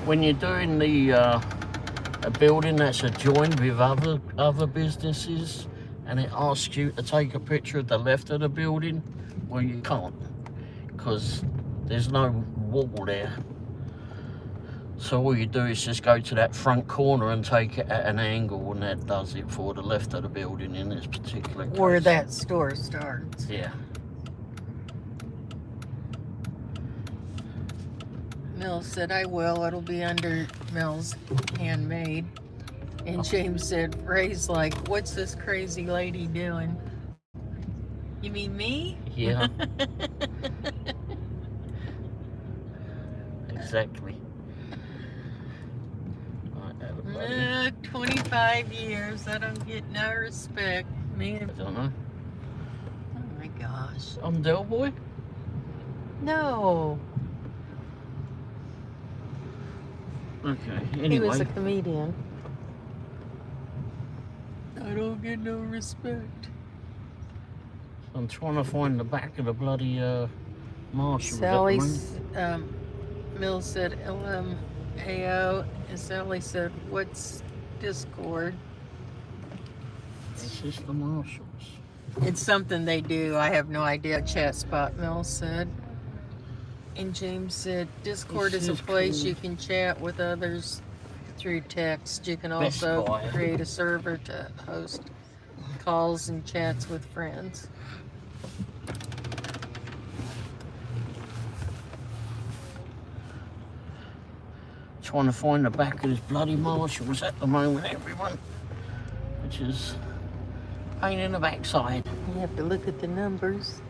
When you're doing a building that's adjoined with other businesses, and it asks you to take a picture of the left of the building, well, you can't, because there's no wall there. So all you do is just go to that front corner and take it at an angle, and that does it for the left of the building in this particular case. Where that store starts. Yeah. Mills said, I will. It'll be under Mills handmade. And James said, Ray's like, what's this crazy lady doing? You mean me? Yeah. Exactly. Right, 25 years. I don't get no respect. Me. I don't know. Oh my gosh. I'm Del Boy? No. Okay, He anyway. was a comedian. I don't get no respect. I'm trying to find the back of the bloody Marshall. Sally's, Mills said LMAO, and Sally said, what's Discord? It's just the Marshalls. It's something they do. I have no idea. Chat spot, Mills said. And James said, Discord is a place you can chat with others through text. You can also create a server to host calls and chats with friends. Trying to find the back of this bloody Marshalls at the moment, everyone. Which is pain in the backside. You have to look at the numbers.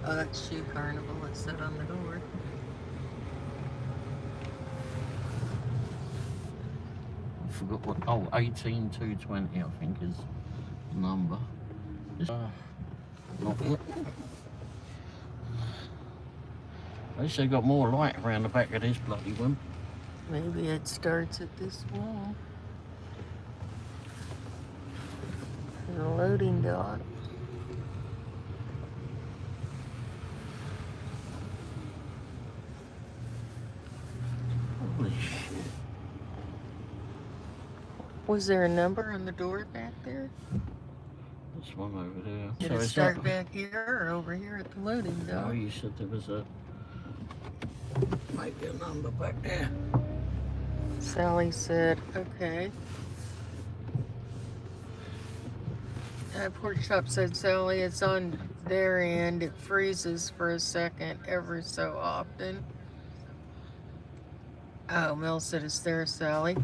Oh, that's Shoe Carnival. It said on the door. I forgot what. Oh, 18220, I think is the number. Not yet. At least they got more light around the back of this bloody one. Maybe it starts at this wall. The loading dock. Holy shit. Was there a number on the door back there? This one over there. Did it start back here or over here at the loading dock? Oh, you said there was maybe a number back there. Sally said, okay. Pork Chop said, Sally, it's on their end. It freezes for a second every so often. Oh, Mel said it's there, Sally.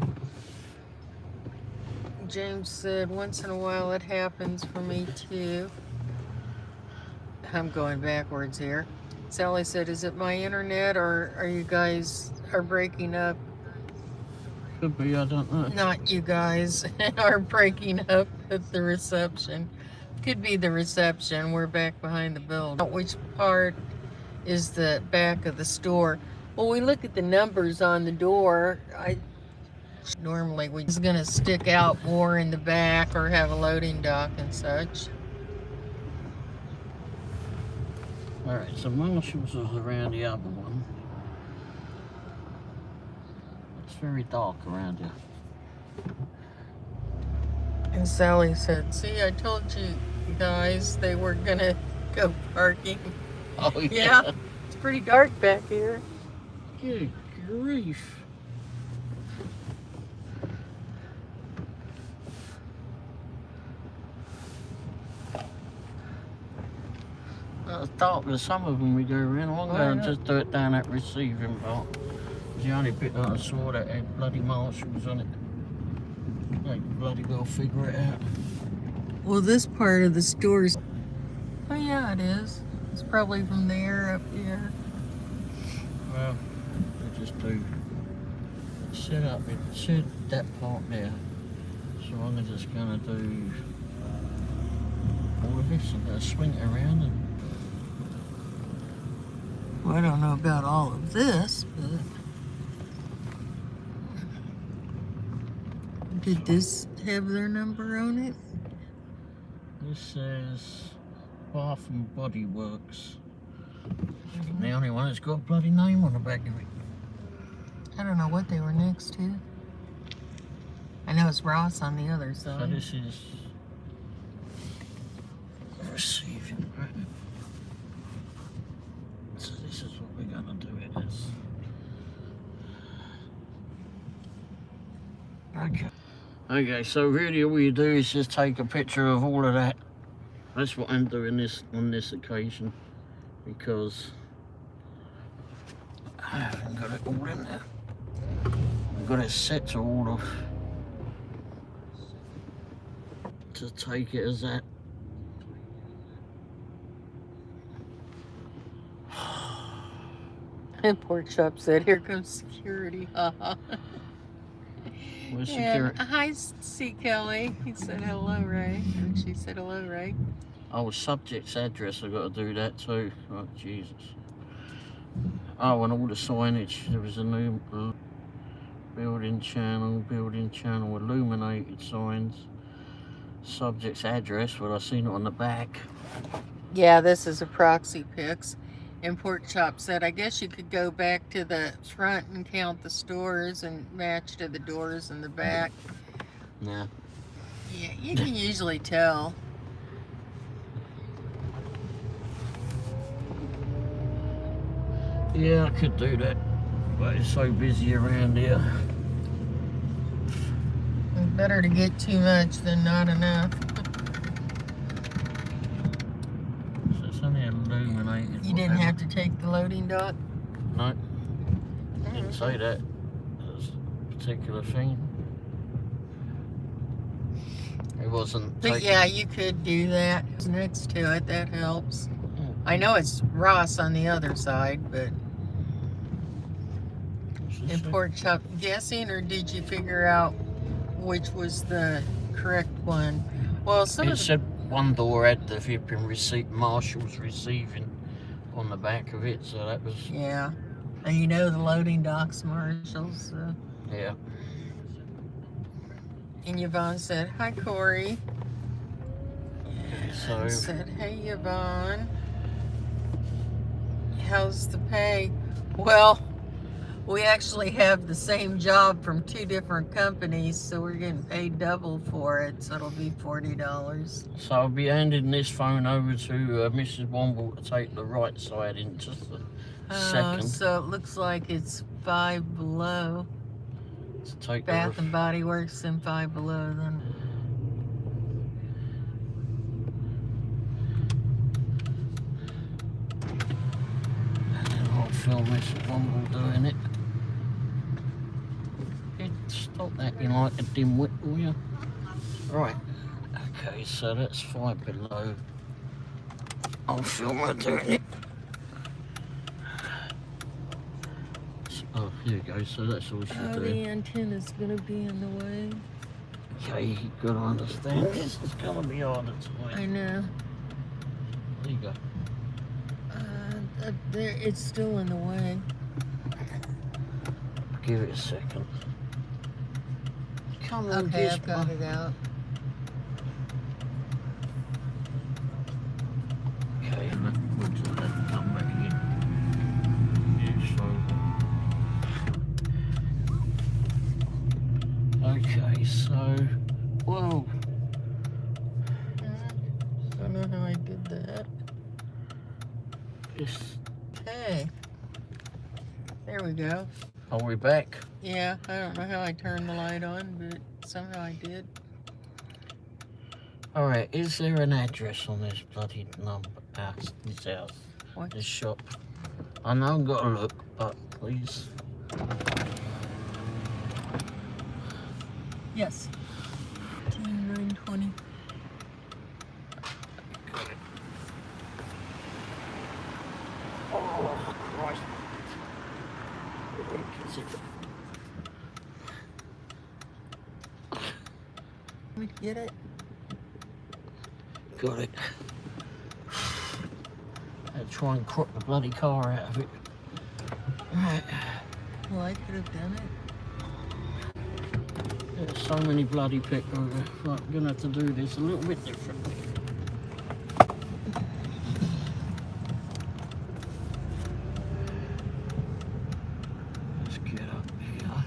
James said, once in a while it happens for me too. I'm going backwards here. Sally said, is it my internet or are you guys breaking up? Could be, I don't know. Not you guys are breaking up at the reception. Could be the reception. We're back behind the building. Which part is the back of the store? Well, we look at the numbers on the door. Normally we're gonna stick out more in the back or have a loading dock and such. Alright, so Marshall's is around the other one. It's very dark around here. And Sally said, see, I told you guys they were gonna go parking. Oh Yeah, it's pretty dark back here. Good grief. I thought that some of them we go around. I'm going to just do it down that receiving part. The only bit that I saw that had bloody Marshalls on it. They can bloody well figure it out. Well, this part of the store's... Oh yeah, it is. It's probably from there up here. Well, they just do set up it, set that part there. So I'm just going to do all of this. I'm going to swing it around and... Well, I don't know about all of this, but... Did this have their number on it? This says Bath and Body Works. The only one that's got a bloody name on the back of it. I don't know what they were next to. I know it's Ross on the other side. So this is receiving. So this is what we're gonna do it as. Okay. Okay, so really all you do is just take a picture of all of that. That's what I'm doing on this occasion, because I haven't got it all in there. I've got it set to order to take it as that. And Pork Chop said, "Here comes security." Where's And security? hi, C. Kelly. He said hello, Ray. And she said hello, Ray. Oh, subject's address, I've got to do that too. Oh, Jesus. Oh, and all the signage. There was a new building channel, illuminated signs. Subject's address, well, I seen it on the back. Yeah, this is a proxy pics. And Pork Chop said, I guess you could go back to the front and count the stores and match to the doors in the back. Nah. Yeah, you can usually tell. Yeah, I could do that, but it's so busy around here. It's better to get too much than not enough. So it's only illuminated. You didn't have to take the loading dock? No. Didn't say that. That's a particular thing. It wasn't. But yeah, you could do that. It's next to it. That helps. I know it's Ross on the other side, but... And Pork Chop guessing, or did you figure out which was the correct one? Well, some it of the... said one door had the flipping receipt, Marshall's receiving on the back of it, so that was... Yeah. And you know the loading docks, Marshalls. Yeah. And Yvonne said, hi, Corey. So... And said, hey, Yvonne. How's the pay? Well... We actually have the same job from 2 different companies, so we're getting paid double for it, so it'll be $40. So I'll be handing this phone over to Mrs. Womble to take the right side in just a second. So it looks like it's Five Below. To take Bath and Body Works and Five Below then. And then I'll film Mrs. Womble doing it. Stop acting like a dimwit, will you? Right. Okay, so that's Five Below. I'll film her doing it. Oh, here we go. So that's all she's doing. The antenna's gonna be in the way. Okay, you've got to understand this is gonna be harder tonight. I know. There you go. It's still in the way. Give it a second. Come on, Okay, I've got it out. Okay, looks like that come back in. Okay, so, whoa. I don't know how I did that. Just, Hey. There we go. are we back? Yeah, I don't know how I turned the light on, but somehow I did. Alright, is there an address on this bloody number house, this house, What? this shop? I know I've got to look, but please. Yes. 10920. Got it. Oh, Christ. Let me get it. Got it. I'd try and crop the bloody car out of it. Right. Well, I could have done it. There's so many bloody people. Right, I'm gonna have to do this a little bit differently. Let's get up here.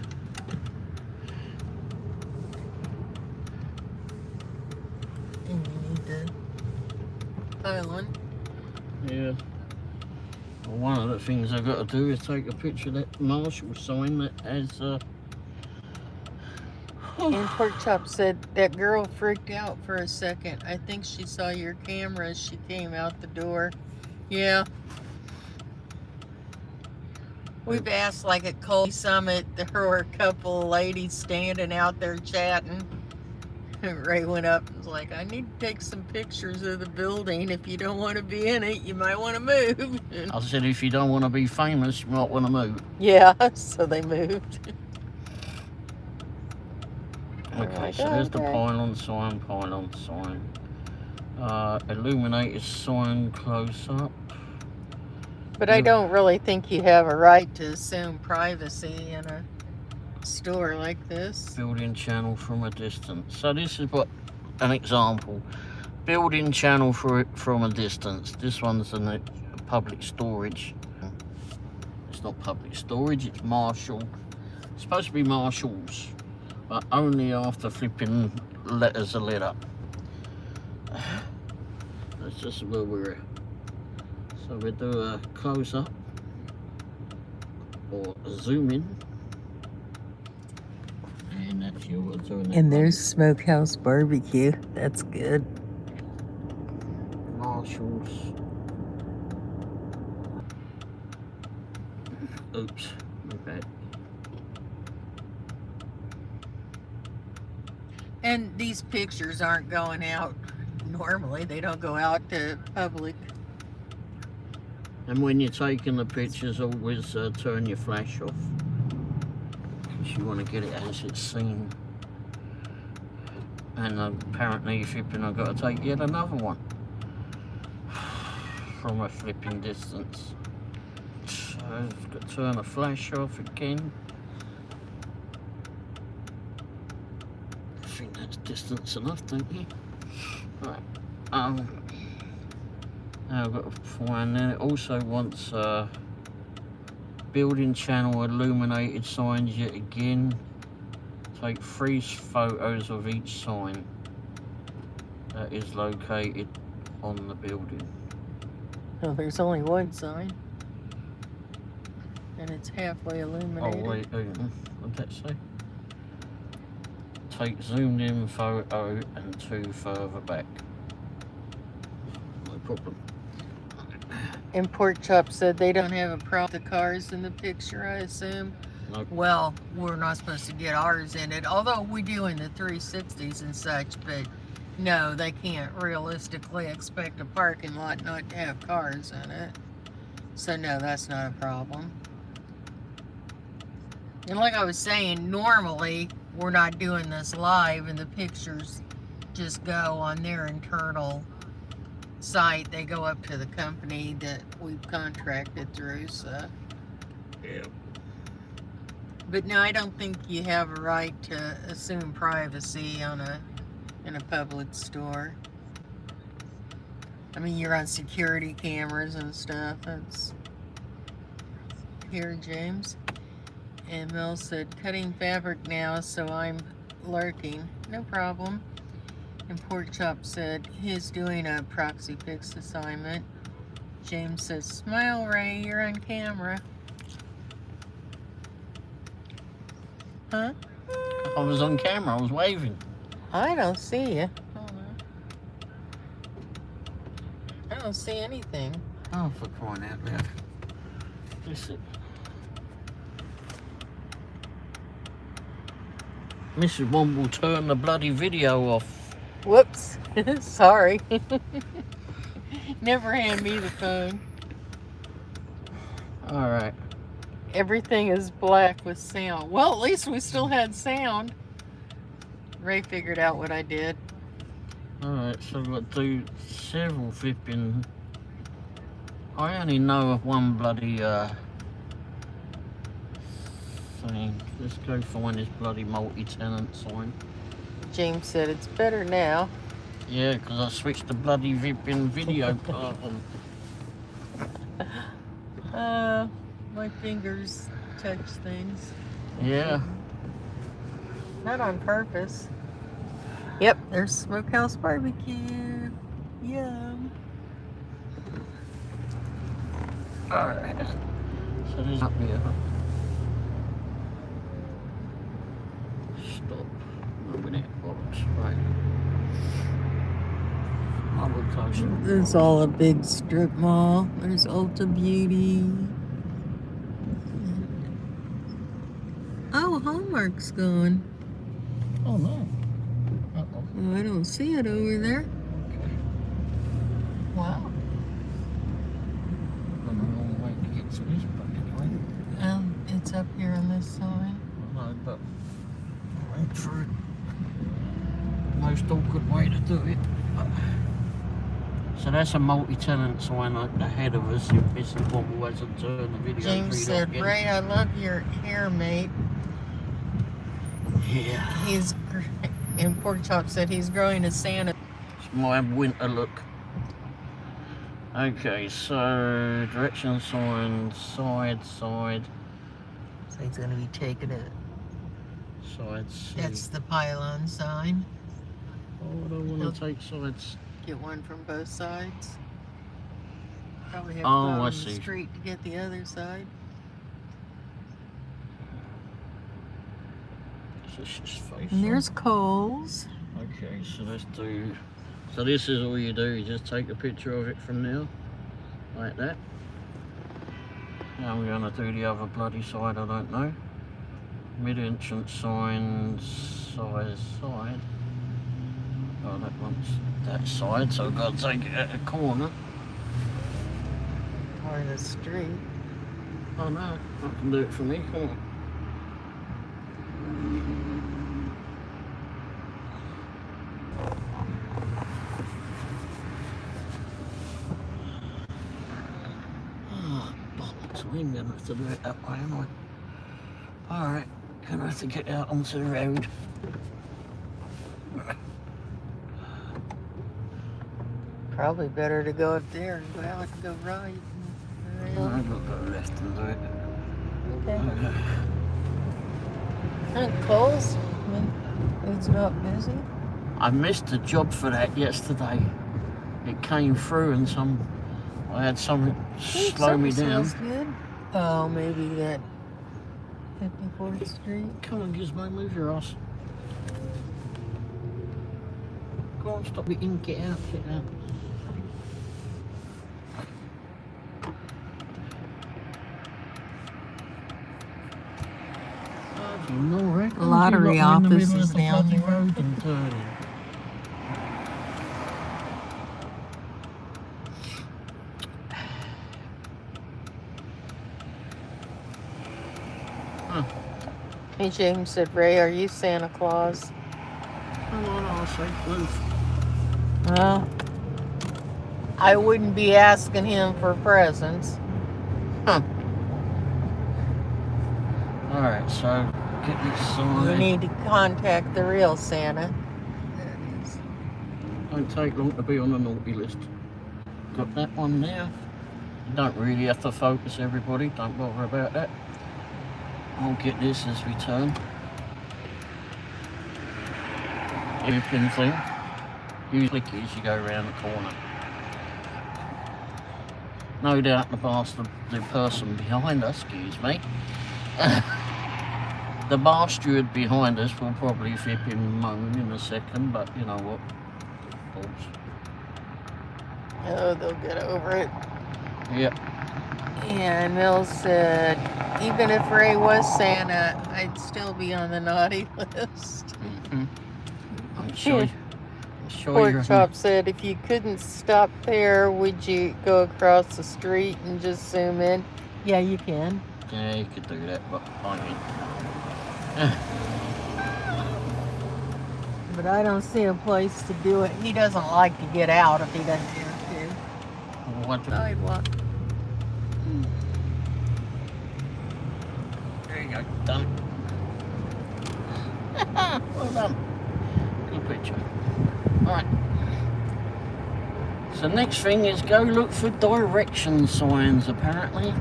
And you need to pile on. Yeah. Well, one of the things I've got to do is take a picture of that Marshall sign that has And Pork Chop said that girl freaked out for a second. I think she saw your camera as she came out the door. Yeah. We've asked, like at Cold Summit, there were a couple of ladies standing out there chatting. Ray went up and was like, I need to take some pictures of the building. If you don't want to be in it, you might want to move. I said, if you don't want to be famous, you might want to move. Yeah, so they moved. Okay, so there's the pylon sign, illuminated sign close up. But I don't really think you have a right to assume privacy in a store like this. Building channel from a distance. So this is what an example. Building channel from a distance. This one's a public storage. It's not public storage, it's Marshall. It's supposed to be Marshall's, but only after flipping letters are lit up. That's just where we're at. So we do a close up or a zoom in. And that's you doing that. And there's Smokehouse Barbecue. That's good. Marshalls. Oops, my bad. And these pictures aren't going out normally. They don't go out to public. And when you're taking the pictures, always turn your flash off, because you want to get it as it's seen. And apparently flipping, I've got to take yet another one from a flipping distance. So I've got to turn the flash off again. I think that's distance enough, don't you? Right. Now I've got to find that. It also wants building channel illuminated signs yet again. Take 3 photos of each sign that is located on the building. Oh, there's only one sign. And it's halfway illuminated. Oh wait, what did that say? Take zoomed in photo and 2 further back. No problem. And Pork Chop said they don't have a problem with the cars in the picture, I assume. Nope. Well, we're not supposed to get ours in it, although we do in the 360s and such, but no, they can't realistically expect a parking lot not to have cars in it. So no, that's not a problem. And like I was saying, normally we're not doing this live and the pictures just go on their internal site. They go up to the company that we've contracted through, so. Yeah. But no, I don't think you have a right to assume privacy in a public store. I mean, you're on security cameras and stuff. That's here, James. And Mel said, cutting fabric now, so I'm lurking. No problem. And Pork Chop said he's doing a proxy fix assignment. James says, smile, Ray, you're on camera. Huh? I was on camera, I was waving. I don't see you. I don't see anything. Oh, for crying out loud. Listen. Mrs. Womble, turn the bloody video off. Whoops. Sorry. Never hand me the phone. Alright. Everything is black with sound. Well, at least we still had sound. Ray figured out what I did. Alright, so I've got to do several flipping. I only know of one bloody thing. Let's go find this bloody multi-tenant sign. James said it's better now. Yeah, because I switched the bloody flipping video part on. My fingers touch things. Yeah. Not on purpose. Yep, there's Smokehouse Barbecue. Yum. Alright. So there's up here. Stop. Moving it box. Right. I will close it. There's all a big strip mall. There's Ulta Beauty. Oh, Hallmark's gone. Oh no. Uh-oh. Oh, I don't see it over there. Okay. Wow. I don't know the only way to get to this, but anyway. It's up here on this side. I know, but I went through most awkward way to do it. So that's a multi-tenant sign ahead of us if Mr. Womble hasn't turned the video James feed said, off yet. Ray, I love your hair, mate. Yeah. And Pork Chop said he's growing a Santa. It's my winter look. Okay, so direction sign, side. So he's going to be taking it. Sides. That's the pylon sign. Oh, I don't want to take sides. Get one from both sides. Probably have to Oh, go I on see. the street to get the other side. So it's just face And there's on. Coles. Okay, so let's do. So this is all you do. You just take a picture of it from now, like that. Now I'm going to do the other bloody side. I don't know. Mid-entrance sign, side. Oh, that one's that side, so I've got to take it at a corner. Or the street. Oh no, I can do it from here, can't I? Oh, bollocks, I ain't gonna have to do it that way, am I? Alright, gonna have to get out onto the road. Probably better to go up there and go out and go right. I've got to go left and do it. Okay. And Coles, it's not busy. I missed a job for that yesterday. It came through and I had something slow me down. Smells good. Oh, maybe that 54th Street. Come on, Gizmo, move your ass. Go on, stop it in, get out. Lottery office is down here. Road and turning. Huh. Hey, James said, Ray, are you Santa Claus? Come on, I'll say move. Well, I wouldn't be asking him for presents. Huh. Alright, so get this You side. need to contact the real Santa. Don't take long to be on the naughty list. Got that one there. You don't really have to focus, everybody. Don't bother about that. I'll get this as we turn. Pin thing. Use clicky as you go around the corner. No doubt the person behind us, excuse me, the bar steward behind us will probably flip him and moan in a second, but you know what? Balls. Oh, they'll get over it. Yep. And Mills said, even if Ray was Santa, I'd still be on the naughty list. Mm-hmm. I'm sure. Pork Chop said, if you couldn't stop there, would you go across the street and just zoom in? Yeah, you can. Yeah, you could do that, but I ain't. But I don't see a place to do it. He doesn't like to get out if he doesn't have to. What the? Sidewalk. There you go, done. Well done. Good picture. Alright. So next thing is go look for direction signs, apparently.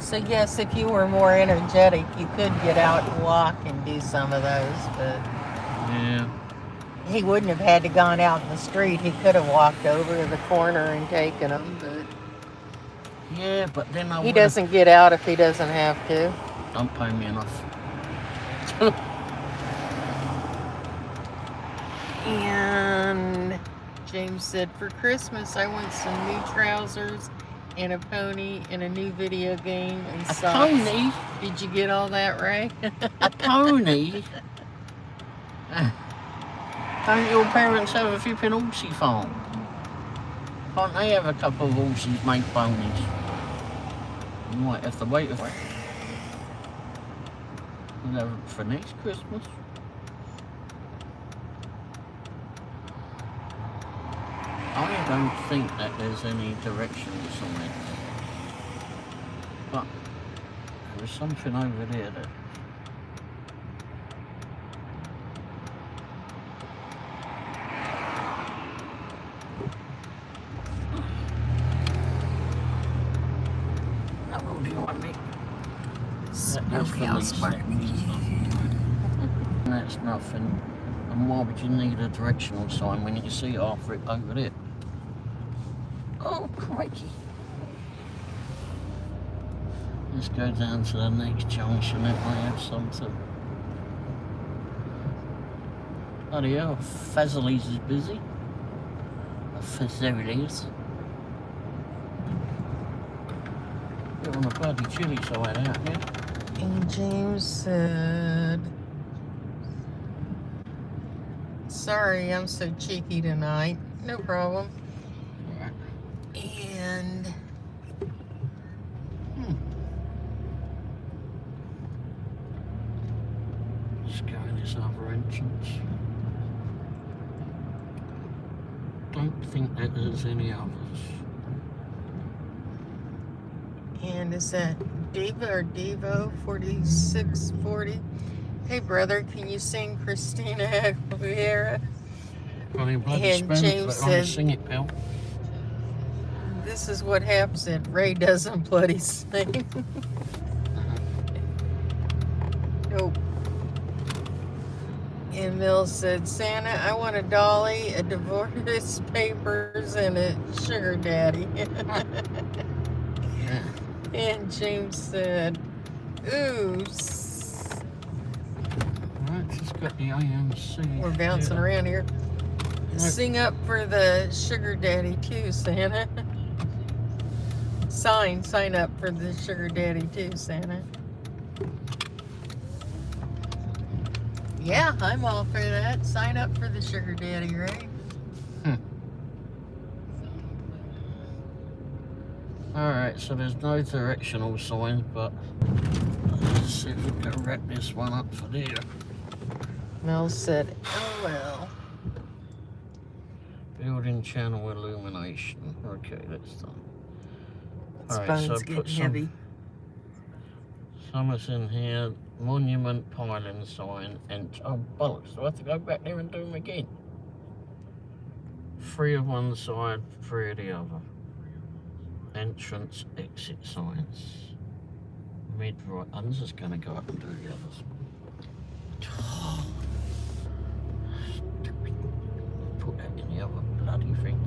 So yes, if you were more energetic, you could get out and walk and do some of those, but Yeah. he wouldn't have had to gone out in the street. He could have walked over to the corner and taken them, but Yeah, but then I he doesn't get out if he doesn't have to. Don't pay me enough. And James said, for Christmas, I want some new trousers and a pony and a new video game and A socks. pony? Did you get all that right? A pony? Don't your parents have a flipping horsey farm? Can't they have a couple of horses make ponies? You might have to wait for it. We'll have it for next Christmas. I don't think that there's any directional signs. But there was something over there that... That's nothing. And why would you need a directional sign when you can see after it over there? Oh, crikey. Let's go down to the next junction. It might have something. Bloody hell, Fazoli's is busy. Fazoli's. You're on a bloody chilly side out here. And James said, sorry, I'm so cheeky tonight. No problem. Right. And Let's go in this other entrance. Don't think that there's any others. And is that Diva or Devo 4640? Hey brother, can you sing Christina Aguilera? Well, in bloody And Spanish, James but only said- sing it, pal. This is what happens if Ray doesn't bloody sing. Nope. And Mills said, Santa, I want a dolly, a divorce papers, and a sugar daddy. Yeah. And James said, ooh, Right, just got the AMC. we're bouncing there. around here. Nope. Sing up for the sugar daddy too, Santa. Sign up for the sugar daddy too, Santa. Yeah, I'm all for that. Sign up for the sugar daddy, right? Alright, so there's no directional signs, but let's see if we can wrap this one up for there. Mel said, oh well. Building channel illumination. Okay, that's done. This Alright, phone's so getting put heavy. Something's in here. Monument piling sign and oh bollocks, do I have to go back there and do them again? 3 of one side, 3 of the other. Entrance, exit signs. Mid right. I'm just gonna go up and do the others. Put that in the other bloody thing.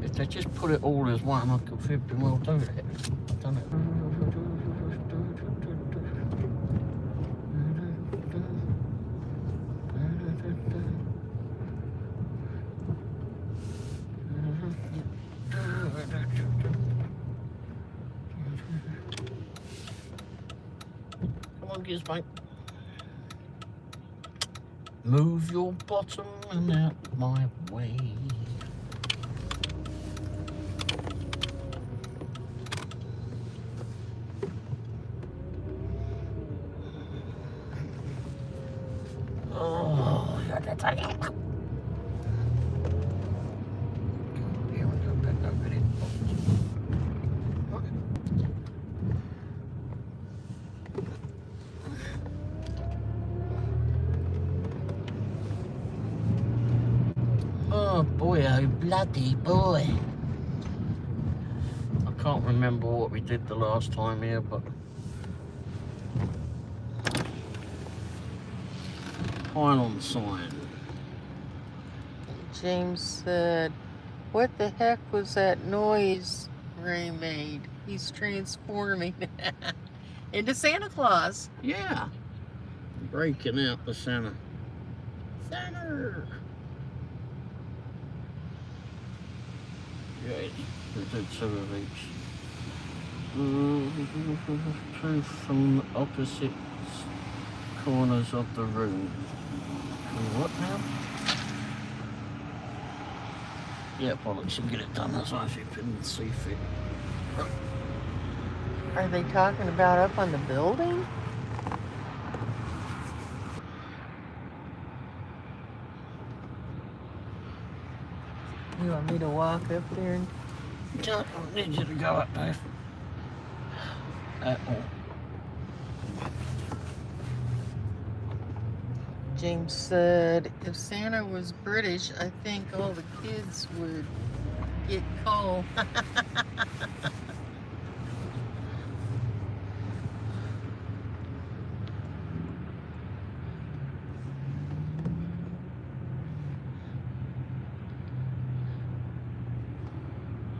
If they just put it all as one, I could flipping well do that. I've done it. Come on, Gizmo. Move your bottom and out my way. Oh, you're the tiger. Here we go, back over there. Oh boy, oh bloody boy. I can't remember what we did the last time here, but pylon sign. James said, what the heck was that noise Ray made? He's transforming into Santa Claus. Yeah. Breaking out the Santa. Santa! Yeah, we'll do 2 of each. 2 from opposite corners of the room. What now? Yeah, bollocks, and get it done as I can see fit. Are they talking about up on the building? You want me to walk up there? I don't need you to go up there. At all. James said, if Santa was British, I think all the kids would get coal.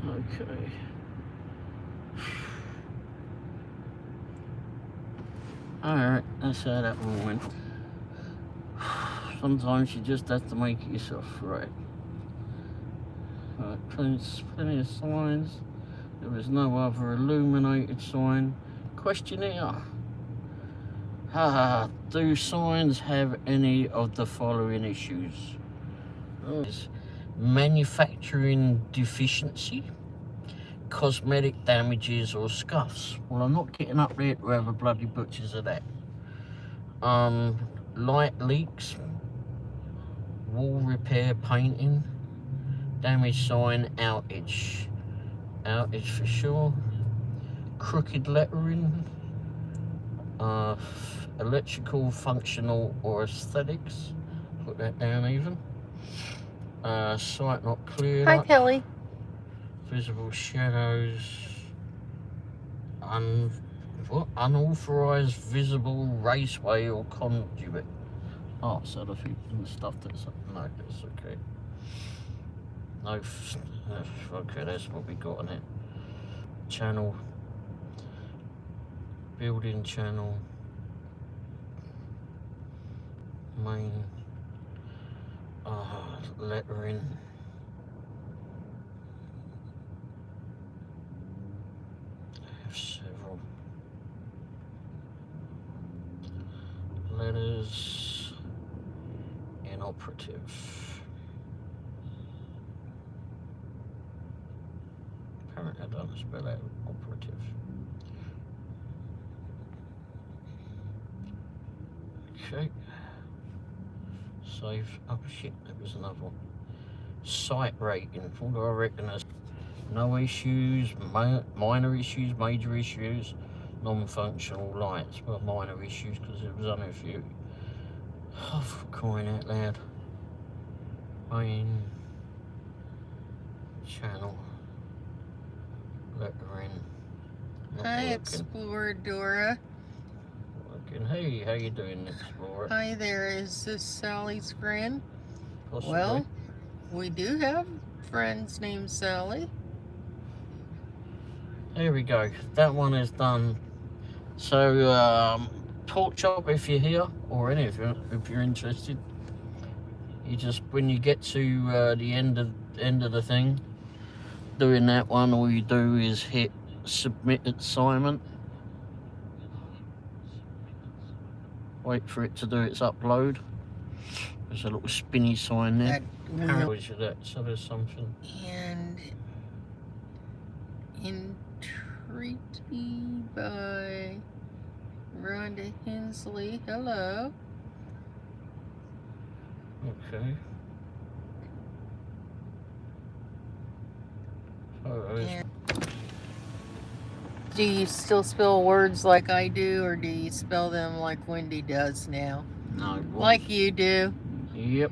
Okay. Alright, that's how that one went. Sometimes you just have to make it yourself right. Plenty of signs. There was no other illuminated sign. Questionnaire. Do signs have any of the following issues? Manufacturing deficiency, cosmetic damages or scuffs. Well, I'm not getting up there to have a bloody butchers of that. Light leaks, wall repair, painting, damage sign, outage for sure, crooked lettering, electrical, functional or aesthetics, put that down even. Sight not clear. Hi, Kelly. Visible shadows. Unauthorized visible raceway or conduit. Oh, so the stuff that's no, that's okay. No, okay, that's what we got on it. Channel, building channel, main, lettering. Several letters inoperative. Apparently I don't spell out operative. Okay. Save. Oh shit, that was another one. Site rating. What do I reckon? That's no issues, minor issues, major issues, non-functional lights. Well, minor issues because it was only a few. Oh, for crying out loud. Main channel lettering. Hi, Explorer Dora. Working. Hey, how you doing, Explorer? Hi there. Is this Sally's friend? Possibly. Well, we do have friends named Sally. There we go. That one is done. So, pork chop if you're here, or any of you, if you're interested. You just, when you get to the end of the thing, doing that one, all you do is hit submit assignment. Wait for it to do its upload. There's a little spinny sign there. So there's something. And entreaty by Rhonda Hensley. Hello. Okay. And do you still spell words like I do, or do you spell them like Wendy does now? No. Like you do? Yep.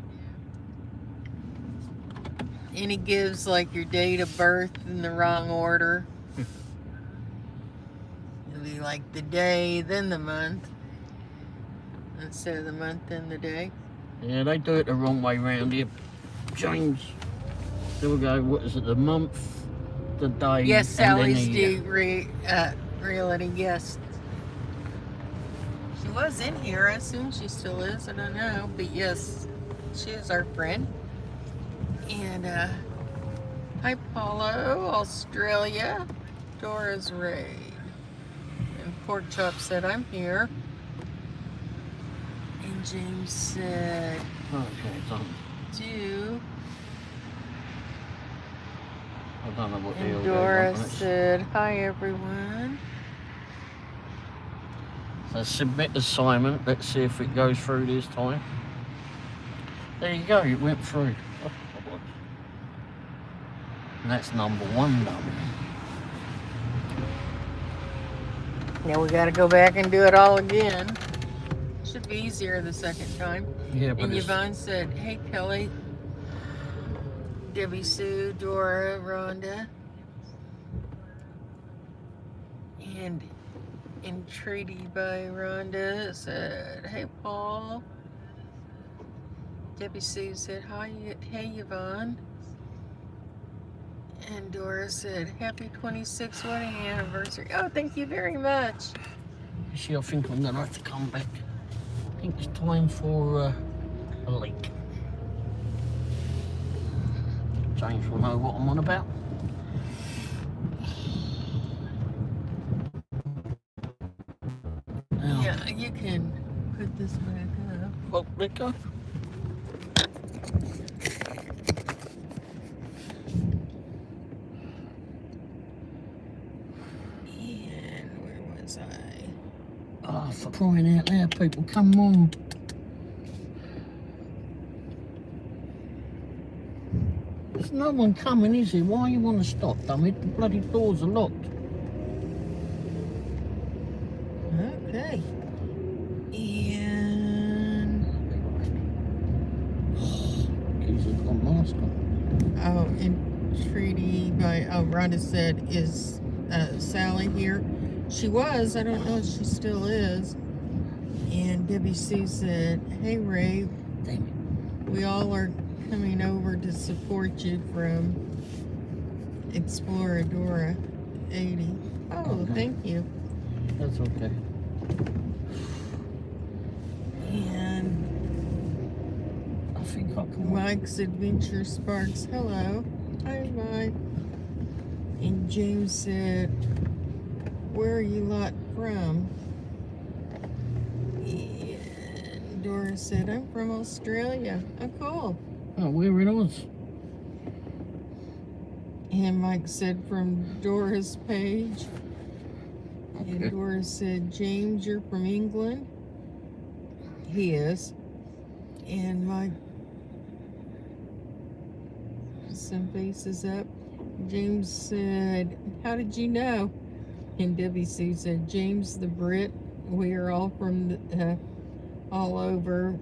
And he gives like your date of birth in the wrong order. It'll be like the day, then the month, instead of the month, then the day. Yeah, they do it the wrong way round here. James. There we go. What is it? The month, the day. Yes, Sally's and then reality. Yes. She was in here. I assume she still is. I don't know. But yes, she is our friend. And Hi, Paulo, Australia. Dora's Raid. And Pork Chop said, I'm here. And James said, Okay, done. do. I don't know what the hell And they Dora want. said, hi, everyone. So submit assignment. Let's see if it goes through this time. There you go, it went through. And that's number 1 done. Now we got to go back and do it all again. Should be easier the second time. Yeah, but And it's... Yvonne said, hey, Kelly, Debbie Sue, Dora, Rhonda, and Entreaty by Rhonda said, hey, Paul. Debbie Sue said, hi, hey, Yvonne. And Dora said, happy 26th wedding anniversary. Oh, thank you very much. See, I think I'm going to have to come back. I think it's time for a leak. James will know what I'm on about. Now, Yeah, you can put this back up. well, there you go. And where was I? Oh, for crying out loud, people, come on. There's no one coming, is there? Why you want to stop, dummy? The bloody doors are locked. Okay. And Kids have got mask on. oh, entreaty by Rhonda said, is Sally here? She was. I don't know if she still is. And Debbie Sue said, hey, Ray, Damn it. we all are coming over to support you from Exploradora 80. Oh, Okay. thank you. That's okay. And I think I can... Mike's Adventure Sparks, hello. Hi, Mike. And James said, where are you lot from? And Dora said, I'm from Australia. Oh, cool. Oh, we're in Oz. And Mike said, from Dora's page. Okay. And Dora said, James, you're from England? He is. And Mike, some faces up. James said, how did you know? And Debbie Sue said, James the Brit, we are all from the, all over.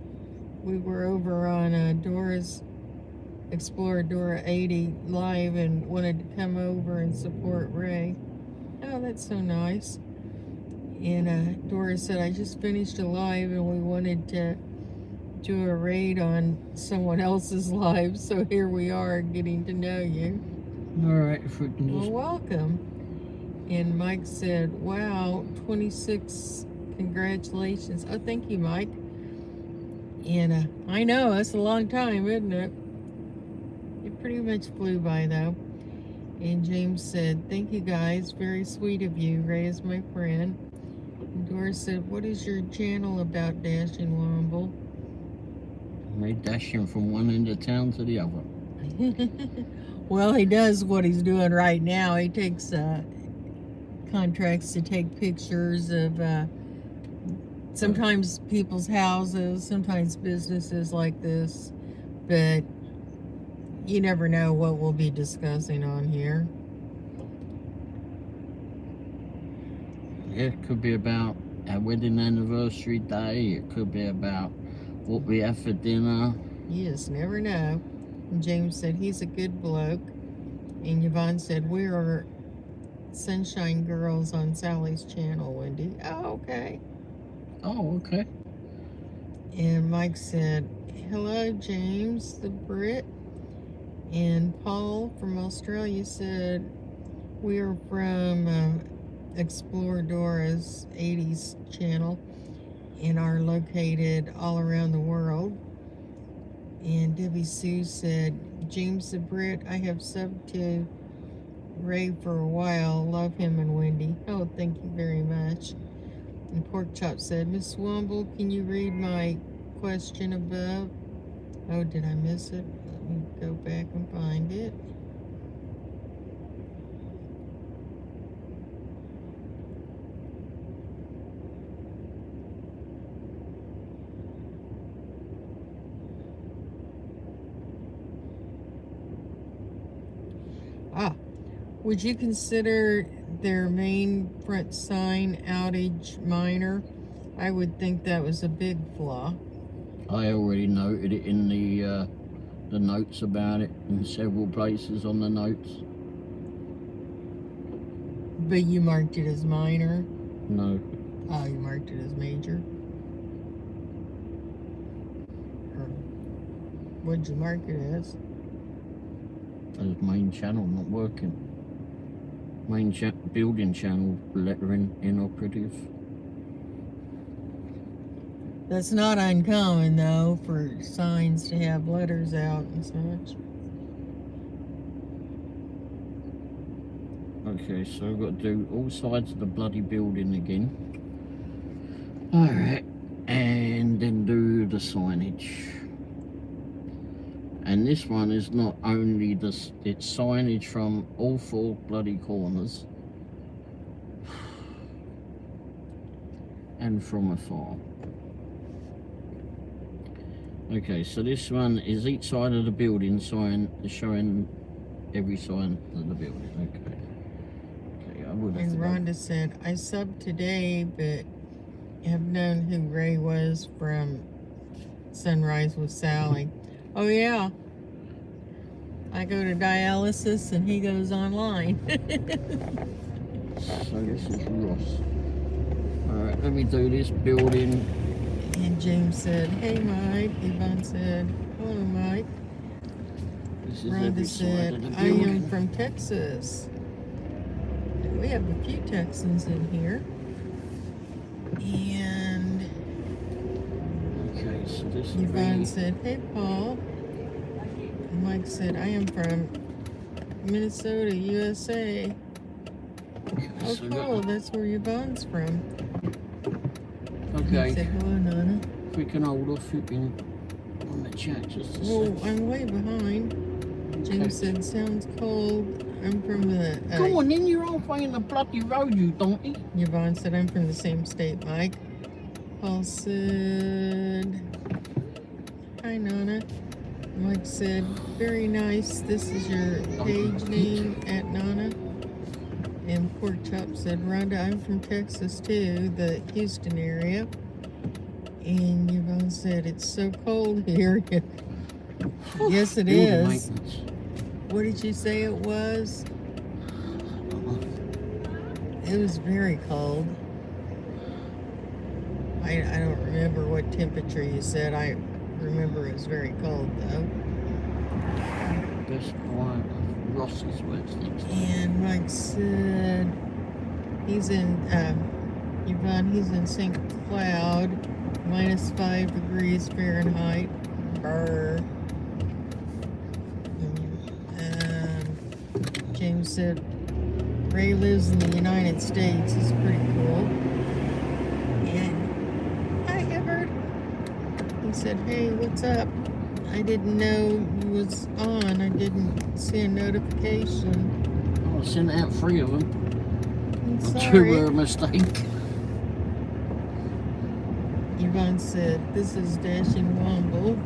We were over on Dora's Exploradora 80 live and wanted to come over and support Ray. Oh, that's so nice. And Dora said, I just finished a live and we wanted to do a raid on someone else's live, so here we are getting to know you. All right, if we can just... Well, welcome. And Mike said, wow, 26, congratulations. Oh, thank you, Mike. And I know, that's a long time, isn't it? It pretty much flew by, though. And James said, thank you, guys. Very sweet of you. Ray is my friend. And Doris said, what is your channel about, Dashing Womble? They dash him from one end of town to the other. Well, he does what he's doing right now. He takes contracts to take pictures of sometimes people's houses, sometimes businesses like this, but you never know what we'll be discussing on here. Yeah, it could be about our wedding anniversary day. It could be about what we have for dinner. You just never know. And James said he's a good bloke. And Yvonne said we are Sunshine Girls on Sally's channel, Wendy. Oh, okay. Oh, okay. And Mike said, hello, James the Brit. And Paul from Australia said, we are from Exploradora's 80s channel and are located all around the world. And Debbie Sue said, James the Brit, I have subbed to Ray for a while. Love him and Wendy. Oh, thank you very much. And Pork Chop said, Miss Womble, can you read my question above? Oh, did I miss it? Let me go back and find it. Would you consider their main front sign outage minor? I would think that was a big flaw. I already noted it in the notes about it in several places on the notes. But you marked it as minor? No. Oh, you marked it as major? Or what'd you mark it as? As main channel not working. Main building channel lettering inoperative. That's not uncommon though for signs to have letters out and such. Okay, so I've got to do all sides of the bloody building again. Alright, and then do the signage. And this one is not only it's signage from all four bloody corners and from afar. Okay, so this one is each side of the building sign showing every sign of the building. Okay. Okay, I would have And to Rhonda said, I subbed today, but have known who Ray was from Sunrise with Sally. Oh yeah. I go to dialysis and he goes online. So this is Ross. Alright, let me do this building. And James said, hey Mike. Yvonne said, hello Mike. This is Rhonda every side said, of the I building. am from Texas. We have a few Texans in here. And Okay, so this will Yvonne be... said, hey Paul. And Mike said, I am from Minnesota, USA. Okay, Oh, so cool. That's where Yvonne's from. Okay, He said, hello, Nana. if we can hold off flipping on the chat just a Well, sec. I'm way behind. James Okay. said, sounds cold. I'm from the... Go on then, you're halfway in the bloody road, you donkey. Yvonne said, I'm from the same state, Mike. Paul said, hi, Nana. Mike said, very nice. This is your page name at Nana. And Pork Chop said, Rhonda, I'm from Texas too, the Houston area. And Yvonne said, it's so cold here. Yes, it Building is. maintenance. What did you say it was? It was very cold. I don't remember what temperature you said. I remember it was very cold though. Best one of Ross's words next time. And Mike said he's in Yvonne, he's in St. Cloud, -5 degrees Fahrenheit. Brr. James said Ray lives in the United States. It's pretty cool. And hi, Hibbert. He said, hey, what's up? I didn't know you was on. I didn't see a notification. I sent out 3 of them. I'm Two sorry. were a mistake. Yvonne said, this is Dashing Womble.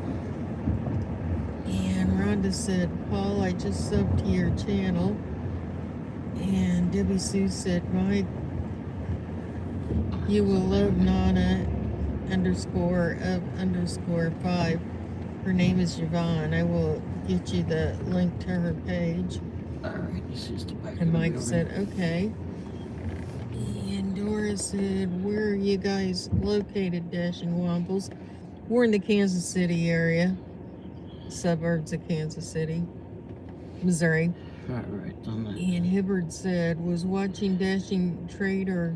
And Rhonda said, Paul, I just subbed to your channel. And Debbie Sue said, Mike, you will love Nana _of_5. Her name is Yvonne. I will get you the link to her page. Alright, this is the back And of the Mike building. said, okay. And Dora said, where are you guys located, Dashing Wombles? We're in the Kansas City area. Suburbs of Kansas City, Missouri. Alright, done that. And Hibbard said, was watching Dashing Trader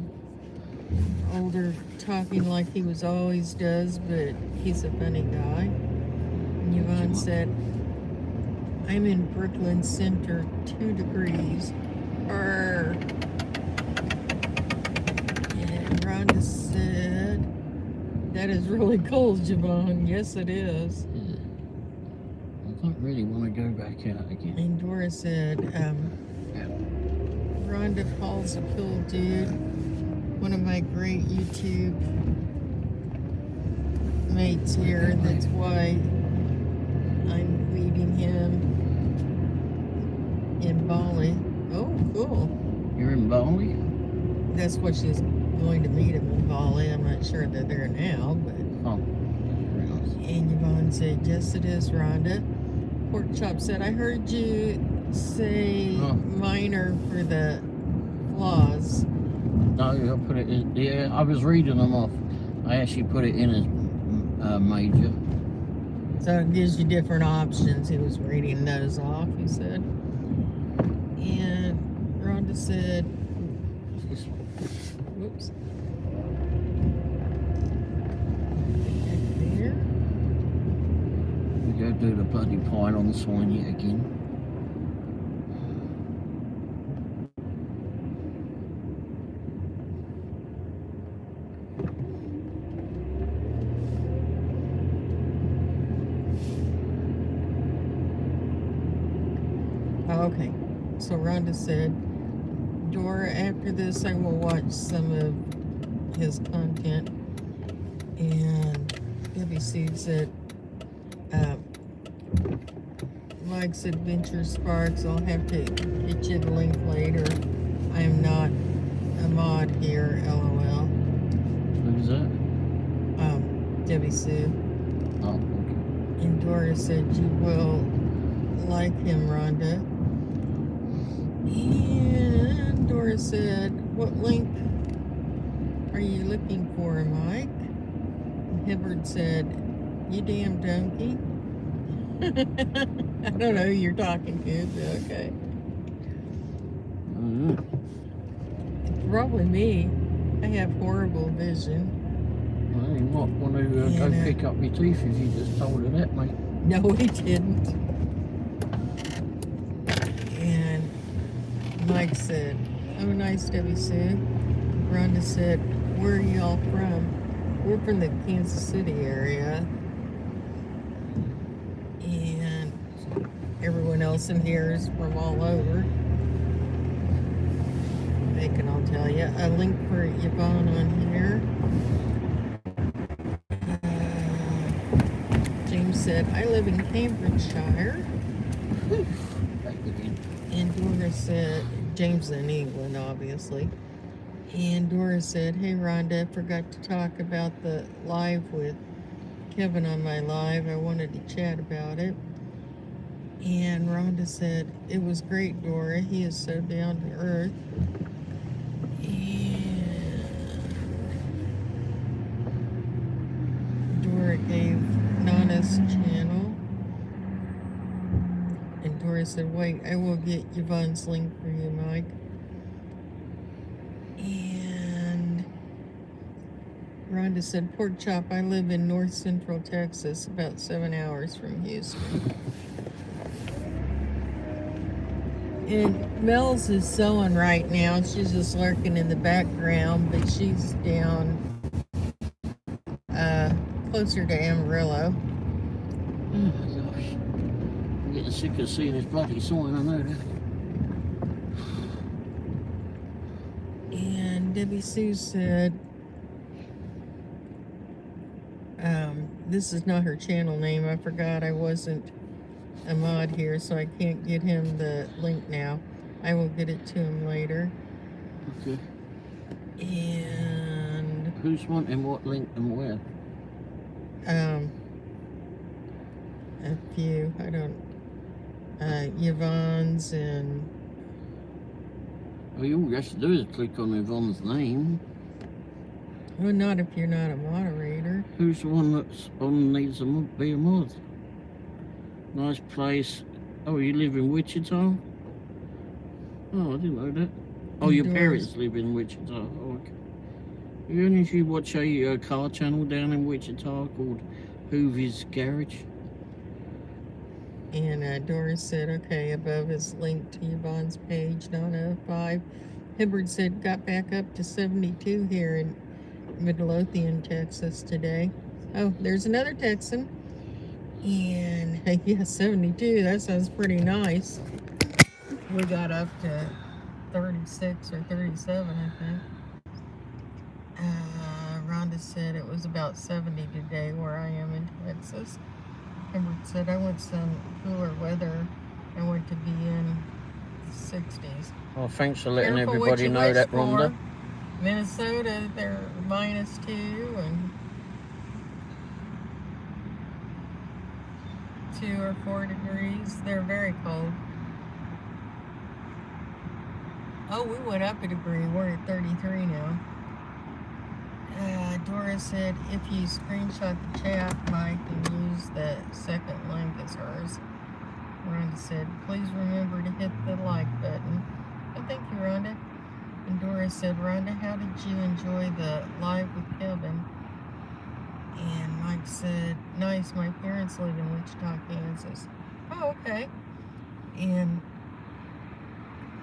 older talking like he was always does, but he's a funny guy. And Yvonne said, I'm in Brooklyn Center, 2 degrees. And Rhonda said, that is really cold, Yvonne. Yes, it is. Yeah. I don't really want to go back out again. And Dora said, Rhonda Paul's a cool dude. One of my great YouTube mates here. That's why I'm meeting him in Bali. Oh, cool. You're in Bali? That's what she's going to meet him in Bali. I'm not sure that they're now, but. Oh, very nice. And Yvonne said, yes, it is, Rhonda. Pork Chop said, I heard you say minor for the flaws. No, I put it in, yeah, I was reading them off. I actually put it in as major. So it gives you different options. He was reading those off, he said. And Rhonda said, whoops. There. We go do the bloody pile on the sign yet again. Okay, so Rhonda said, Dora, after this I will watch some of his content. And Debbie Sue said, Mike's Adventure Sparks, I'll have to get you the link later. I am not a mod here, LOL. Who's that? Debbie Sue. Oh, okay. And Dora said, you will like him, Rhonda. And Dora said, what link are you looking for, Mike? And Hibbard said, you damn donkey. I don't know who you're talking to, but okay. Probably me. I have horrible vision. Well, you might want to go pick up your teeth if you just told her that, mate. No, he didn't. And Mike said, oh, nice, Debbie Sue. Rhonda said, where are y'all from? We're from the Kansas City area. And everyone else in here is from all over. They can all tell you. A link for Yvonne on here. James said, I live in Cambridgeshire. And Dora said, James in England, obviously. And Dora said, hey, Rhonda, I forgot to talk about the live with Kevin on my live. I wanted to chat about it. And Rhonda said, it was great, Dora. He is so down to earth. And Dora gave Nana's channel. And Dora said, wait, I will get Yvonne's link for you, Mike. And Rhonda said, Pork Chop, I live in north central Texas, about 7 hours from Houston. And Mel's is sewing right now. She's just lurking in the background, but she's down closer to Amarillo. Oh my gosh. I'm getting sick of seeing this bloody sign, I know that. And Debbie Sue said, this is not her channel name. I forgot I wasn't a mod here, so I can't get him the link now. I will get it to him later. Okay. And who's wanting what link and where? A few. I don't. Yvonne's and. Well, all you have to do is click on Yvonne's name. Well, not if you're not a moderator. Who's the one that's on needs to be a mod? Nice place. Oh, you live in Wichita? Oh, I didn't know that. Oh, your parents live in Wichita. Oh, okay. You usually watch a car channel down in Wichita called Hoovy's Garage? And Doris said, okay, above is linked to Yvonne's page, 905. Hibbard said, got back up to 72 here in Midlothian, Texas today. Oh, there's another Texan. And yeah, 72, that sounds pretty nice. We got up to 36 or 37, I think. Rhonda said it was about 70 today where I am in Texas. Edward said I want some cooler weather. I want to be in the 60s. Well, thanks for letting Careful everybody know that, Rhonda. Minnesota, they're -2 and 2 or 4 degrees. They're very cold. Oh, we went up a degree. We're at 33 now. Dora said, if you screenshot the chat, Mike, and use the second link as hers. Rhonda said, please remember to hit the like button. Oh, thank you, Rhonda. And Dora said, Rhonda, how did you enjoy the live with Kevin? And Mike said, nice, my parents live in Wichita, Kansas. Oh, okay. And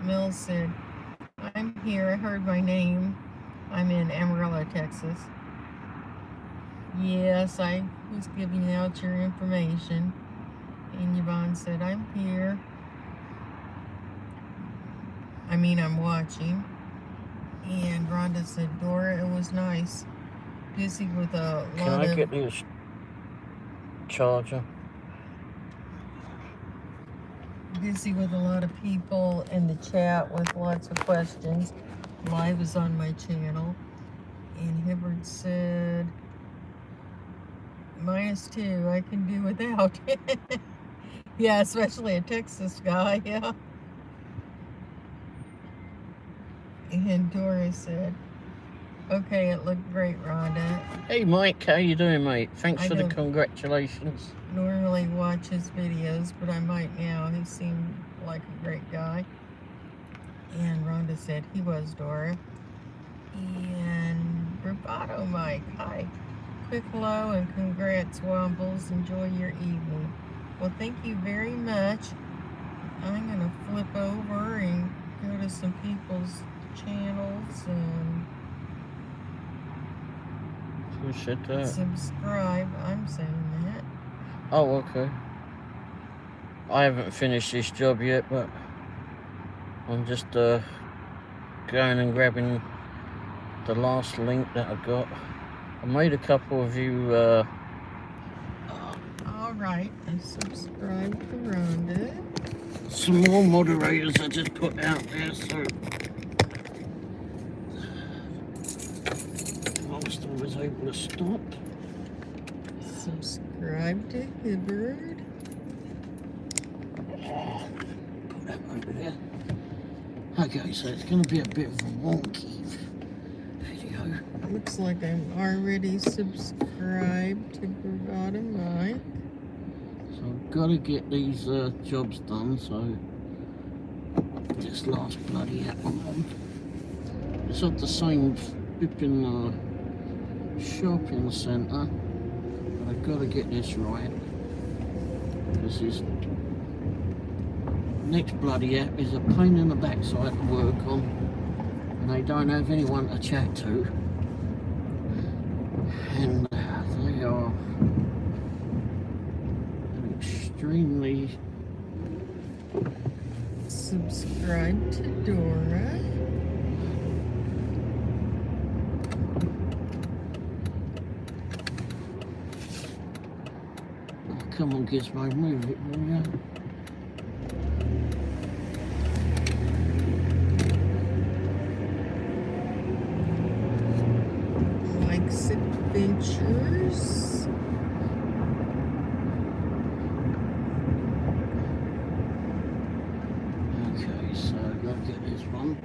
Mel said, I'm here, I heard my name. I'm in Amarillo, Texas. Yes, I was giving out your information. And Yvonne said, I'm here. I mean, I'm watching. And Rhonda said, Dora, it was nice. Busy with a lot of... Can I get this charger? Busy with a lot of people in the chat with lots of questions. Live is on my channel. And Hibbard said, -2, I can do without. Yeah, especially a Texas guy, yeah. And Dora said, okay, it looked great, Rhonda. Hey, Mike, how you doing, mate? Thanks I for the don't congratulations. normally watch his videos, but I might now. He seemed like a great guy. And Rhonda said he was, Dora. And Bravado Mike, hi. Quick hello and congrats, Wombles. Enjoy your evening. Well, thank you very much. I'm going to flip over and go to some people's channels and Who said that? subscribe. I'm saying that. Oh, okay. I haven't finished this job yet, but I'm just going and grabbing the last link that I got. I made a couple of you Alright, I subscribed to Rhonda. some more moderators I just put out there, so whilst I was able to stop. Subscribe to Hibbard. Put that over there. Okay, so it's going to be a bit of a wonky video. Looks like I'm already subscribed to Bravado Mike. So I've got to get these jobs done, so this last bloody app I'm on. It's at the same flipping shopping centre, but I've got to get this right. This is next bloody app is a pain in the backside to work on, and they don't have anyone to chat to, and they are extremely. Subscribe to Dora. Oh, come on, Gizmo, move it, will ya? Mike's Adventures. Okay, so I've got to get this one.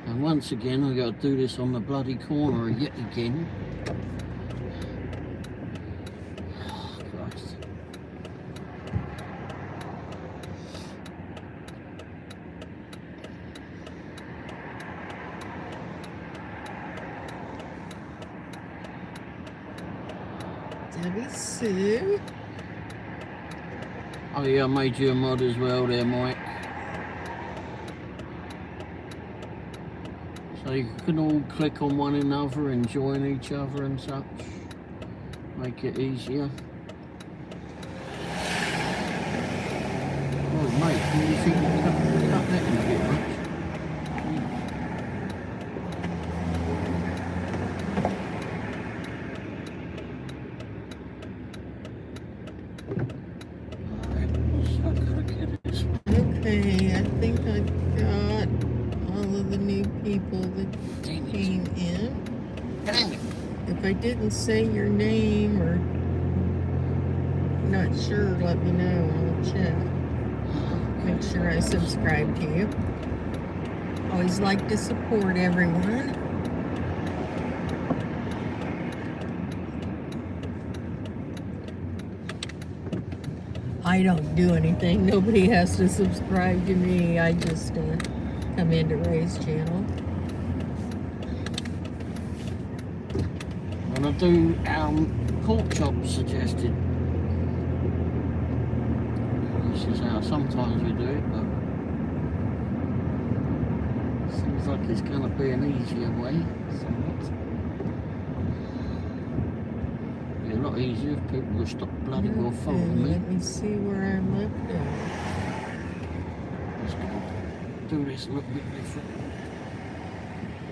And once again, I've got to do this on the bloody corner yet again. Oh, Christ. Debbie Sue. Oh yeah, I made you a mod as well there, Mike. So you can all click on one another and join each other and such. Make it easier. Oh mate, do you think you cut that in a bit much? Okay, I think I got all of the new people that came in. If I didn't say your name or not sure, let me know. I'll check. Make sure I subscribe to you. Always like to support everyone. I don't do anything. Nobody has to subscribe to me. I just come into Ray's channel. I'm gonna do pork chops suggested. This is how sometimes we do it, but seems like it's gonna be an easier way. Somewhat. Be a lot easier if people will stop bloody well following me. Let me see where I'm left off. Just gonna do this a little bit different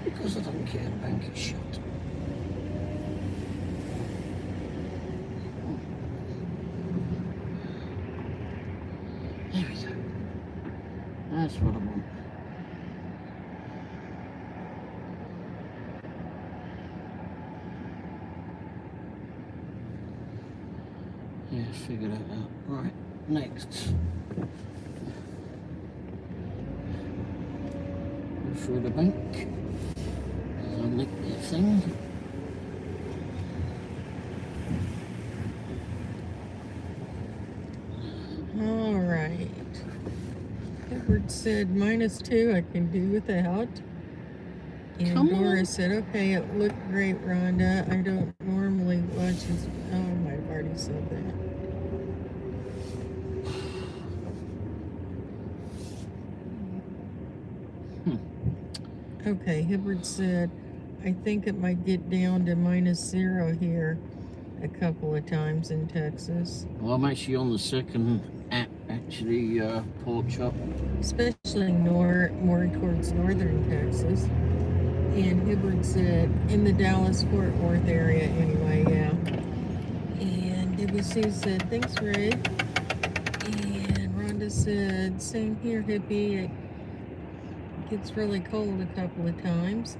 because I don't care. The bank is shut. There we go. That's what I want. Yeah, figure that out. Right, next. Go through the bank. I'll nick that thing. All right. Edward said -2 I can do without. And Come Dora on. said, okay, it looked great, Rhonda. I don't normally watch his... Oh, I've already said that. Okay, Hibbard said, I think it might get down to -0 here a couple of times in Texas. Well, I'm actually on the second app, actually, pork chop. Especially more towards northern Texas. And Hibbard said, in the Dallas-Fort Worth area anyway, yeah. And WC said, thanks, Ray. And Rhonda said, same here, hippie. It gets really cold a couple of times.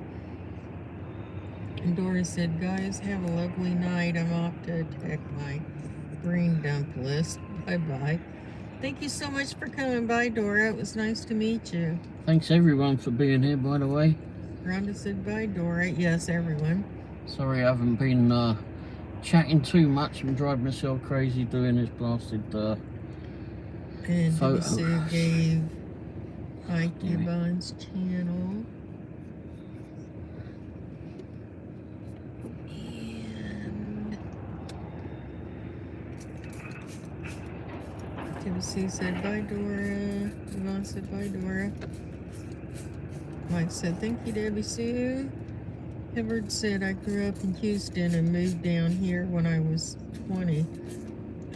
And Dora said, guys, have a lovely night. I'm off to attack my brain dump list. Bye-bye. Thank you so much for coming by, Dora. It was nice to meet you. Thanks everyone for being here, by the way. Rhonda said, bye, Dora. Yes, everyone. Sorry I haven't been chatting too much. I'm driving myself crazy doing this blasted And photo. Sue gave Ike Gibbon's channel. And Timothy said, bye, Dora. Yvonne said, bye, Dora. Mike said, thank you, Debbie Sue. Hibbard said, I grew up in Houston and moved down here when I was 20.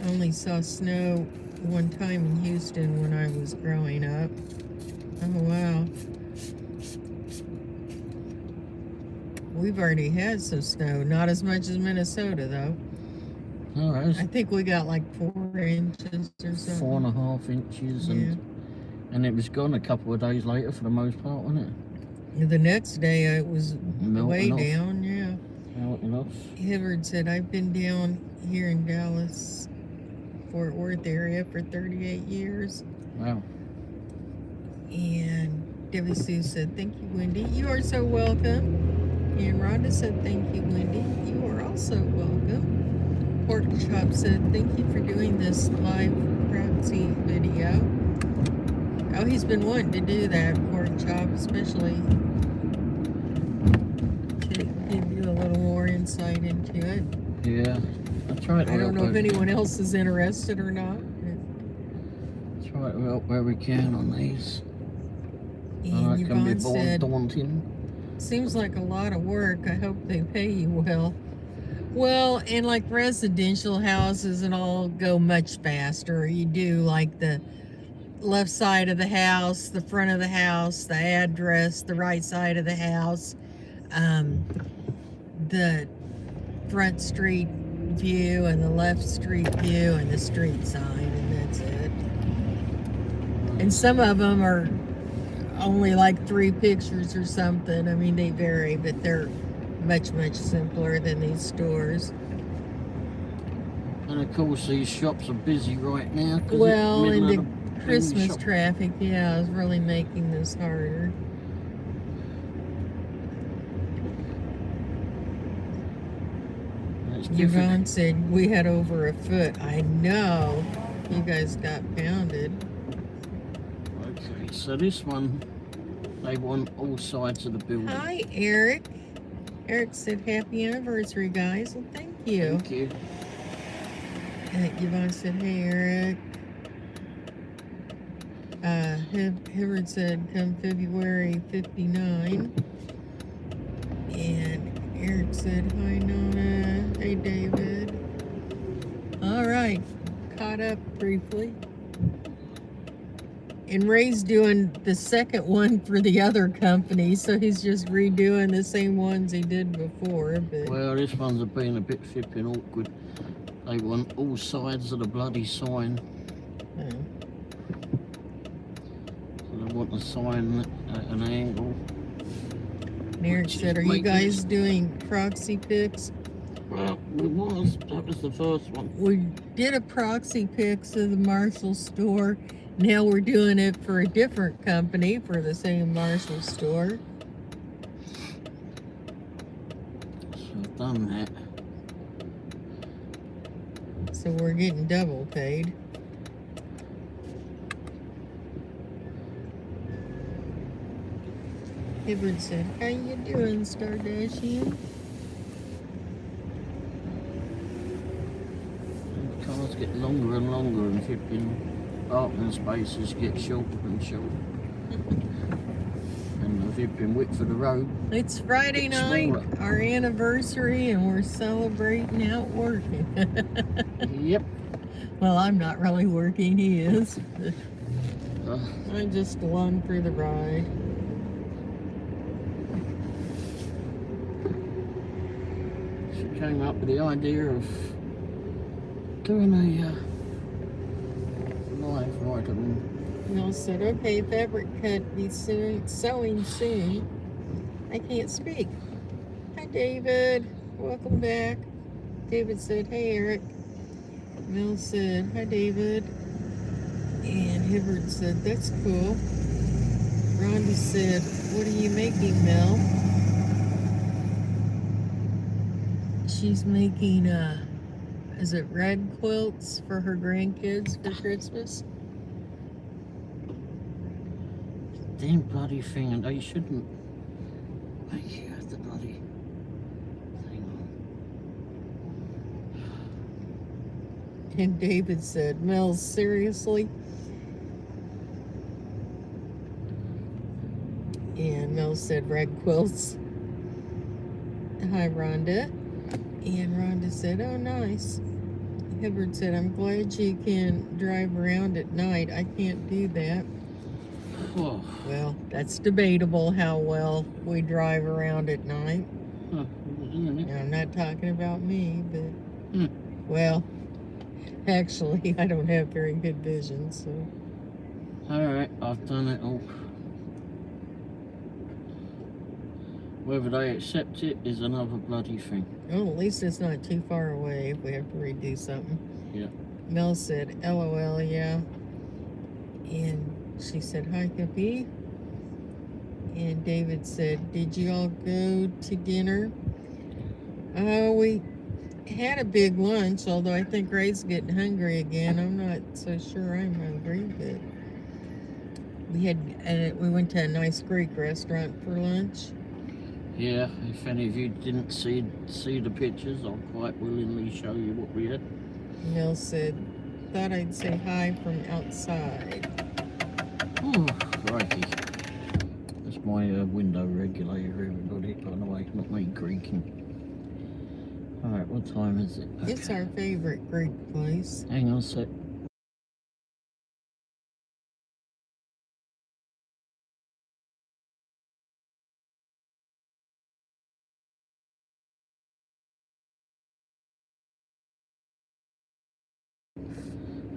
I only saw snow one time in Houston when I was growing up. Oh, wow. We've already had some snow. Not as much as Minnesota, though. All right. I think we got like 4 inches or something. 4.5 inches, and it was gone a couple of days later for the most part, wasn't it? The next day it was Melting way off. down, yeah. Melting off. Hibbard said, I've been down here in Dallas, Fort Worth area for 38 years. Wow. And Debbie Sue said, thank you, Wendy. You are so welcome. And Rhonda said, thank you, Wendy. You are also welcome. Pork Chop said, thank you for doing this live Crabsy video. Oh, he's been wanting to do that, Pork Chop, especially to give you a little more insight into it. Yeah. I try to I don't help know if where we anyone can. else is interested or not. Try to help where we can on these. I know And it can be Yvonne said, daunting. seems like a lot of work. I hope they pay you well. Well, and like residential houses and all go much faster. You do like the left side of the house, the front of the house, the address, the right side of the house, the front street view and the left street view and the street sign, and that's it. And some of them are only like 3 pictures or something. I mean, they vary, but they're much, much simpler than these stores. And of course these shops are busy right now. Well, it's and middle the of Christmas shop. traffic, yeah, is really making this harder. It's Yvonne different. said we had over a foot. I know. You guys got pounded. Okay, so this one, they want all sides of the building. Hi, Eric. Eric said happy anniversary, guys. Well, thank you. Thank you. And Yvonne said, hey, Eric. Hibbard said, come February 59. And Eric said, hi, Nona. Hey, David. All right. Caught up briefly. And Ray's doing the second one for the other company, so he's just redoing the same ones he did before. But Well, this one's been a bit flipping awkward. They want all sides of the bloody sign. oh. So they want the sign at an angle. And Eric said, are you guys doing proxy pics? Well, that was the first one. We did a proxy pics of the Marshall store. Now we're doing it for a different company for the same Marshall store. So I've done that. So we're getting double paid. Hibbard said, how you doing, Stardashian? And the cars get longer and longer and flipping parking spaces get shorter and shorter. And the flipping width of the road. It's Friday night, smaller. our anniversary, and we're celebrating out working. Yep. Well, I'm not really working, he is. Uh, I'm just along for the ride. she came up with the idea of doing a live right on. Mel said, okay, fabric cut be soon, sewing soon. I can't speak. Hi, David. Welcome back. David said, hey, Eric. Mel said, hi, David. And Hibbard said, that's cool. Rhonda said, what are you making, Mel? She's making, is it red quilts for her grandkids for Christmas? Damn bloody thing, and they shouldn't make you have the bloody thing on. And David said, Mel, seriously? And Mel said, red quilts. Hi, Rhonda. And Rhonda said, oh, nice. Hibbard said, I'm glad you can drive around at night. I can't do that. Oh, Well, that's debatable how well we drive around at night. huh, isn't it? Now, I'm not talking about me, but, well, actually, I don't have very good vision, so. Alright, I've done it all. Whether they accept it is another bloody thing. Oh, at least it's not too far away if we have to redo something. Yeah. Mel said, LOL, yeah. And she said, hi, Hippie. And David said, did you all go to dinner? We had a big lunch, although I think Ray's getting hungry again. I'm not so sure I'm hungry, but we went to a nice Greek restaurant for lunch. Yeah, if any of you didn't see the pictures, I'll quite willingly show you what we had. Mel said, thought I'd say hi from outside. Oh, crikey. That's my window regulator, everybody, by the way, not me creaking. Alright, what time is it? Okay. It's our favorite Greek place. Hang on a sec.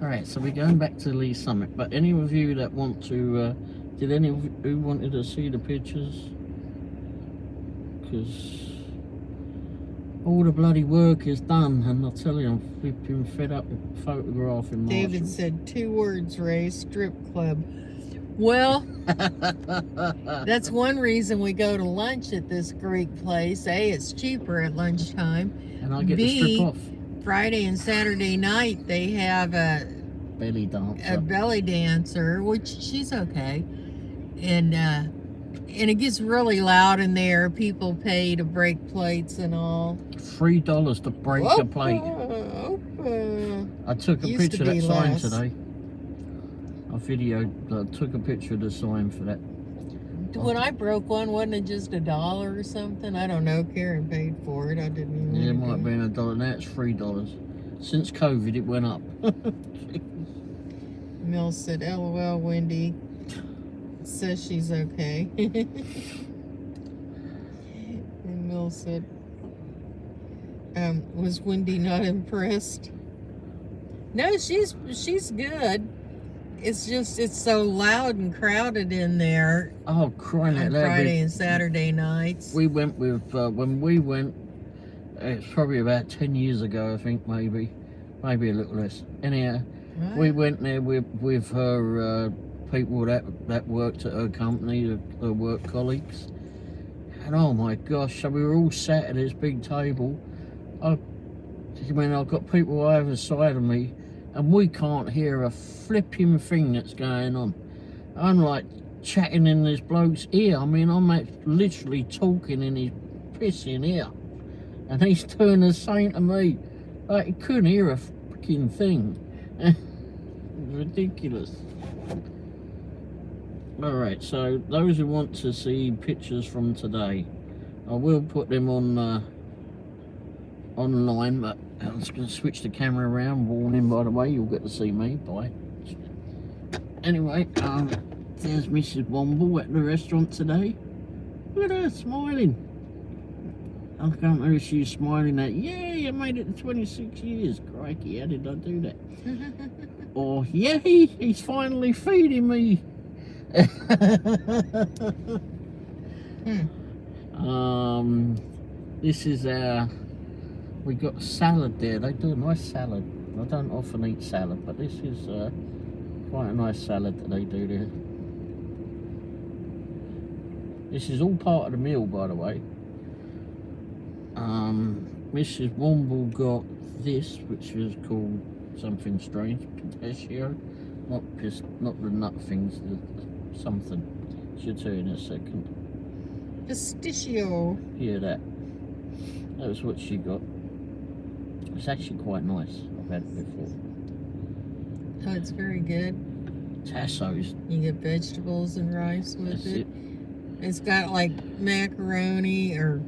Alright, so we're going back to Lee Summit, but any of you that want to, did any of you wanted to see the pictures? Because all the bloody work is done, and I'll tell you, I'm flipping fed up with photographing David Marshall. said 2 words, Ray, strip club. Well, that's one reason we go to lunch at this Greek place. A, it's cheaper at lunchtime. And I get B, to strip off. Friday and Saturday night they have a Belly dancer. a belly dancer, which she's okay, and it gets really loud in there. People pay to break plates and all. $3 to break a plate. I took a Used to picture of that be sign less. today. I took a picture of the sign for that. When I broke one, wasn't it just $1 or something? I don't know. Karen paid for it. I didn't even. Yeah, it might know. have been $1. Now it's $3. Since COVID, it went up. Mel said, "LOL, Wendy." Says she's okay. And Mel said, "Was Wendy not impressed?" No, she's good. It's just it's so loud and crowded in there Oh, crying out on loud. Friday and Saturday nights. We went with, when we went, it's probably about 10 years ago, I think, maybe a little less. Anyhow, Right. we went there with her people that worked at her company, her work colleagues. And oh my gosh, so we were all sat at this big table. I've got people either side of me, and we can't hear a flipping thing that's going on. I'm like chatting in this bloke's ear. I mean, I'm literally talking in his pissing ear. And he's doing the same to me. Like, he couldn't hear a fucking thing. Ridiculous. Alright, so those who want to see pictures from today, I will put them on online, but I'm just going to switch the camera around. Warning, by the way, you'll get to see me. Bye. Anyway, there's Mrs. Womble at the restaurant today. Look at her smiling. I can't know if she's smiling at, yay, I made it to 26 years. Crikey, how did I do that? Or, yay, he's finally feeding me. This is our, we got salad there. They do a nice salad. I don't often eat salad, but this is quite a nice salad that they do there. This is all part of the meal, by the way. Mrs. Womble got this, which is called something strange, pistachio. Not the nut things, something. She'll tell you in a second. Pistachio. Hear that? That was what she got. It's actually quite nice. I've had it before. Oh, it's very good. Tassos. You get vegetables and rice with That's it. It's got like macaroni, or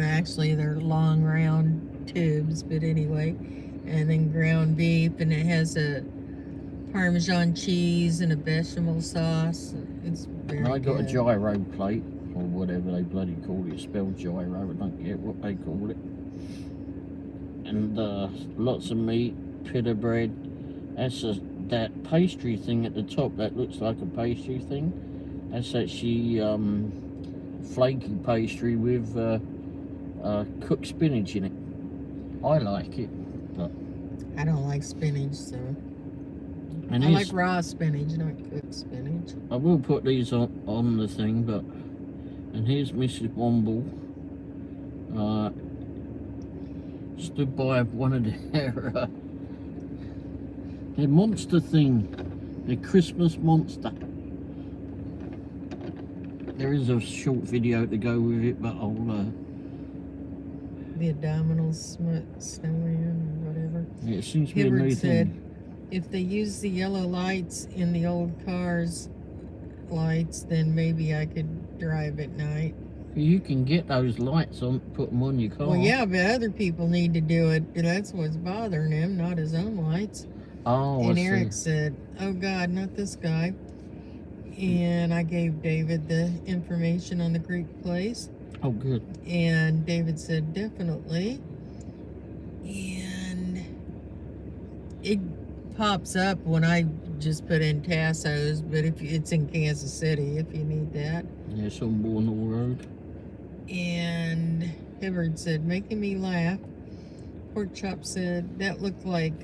actually they're long round tubes, but anyway, and then ground beef, and it has a Parmesan cheese and a bechamel sauce. It's very And I got good. a gyro plate, or whatever they bloody call it. It's spelled gyro, I don't get what they call it. And lots of meat, pita bread. That's that pastry thing at the top that looks like a pastry thing. That's actually flaky pastry with cooked spinach in it. I like it, but I don't like spinach, so and I like raw spinach, not cooked spinach. I will put these on the thing, but and here's Mrs. Womble. Stood by one of their monster thing, their Christmas monster. There is a short video to go with it, but I'll The abdominal snowing or whatever. yeah, it seems to be a new Hibbard said thing. if they use the yellow lights in the old cars lights, then maybe I could drive at night. You can get those lights on, put them on your car. Well, yeah, but other people need to do it. That's what's bothering him, not his own lights. Oh, And I Eric see. said, oh God, not this guy. And I gave David the information on the Greek place. Oh, good. And David said, definitely. And it pops up when I just put in Tasso's, but if it's in Kansas City, if you need that. Yeah, it's on Bournall Road. And Hibbard said, making me laugh. Pork Chop said, that looked like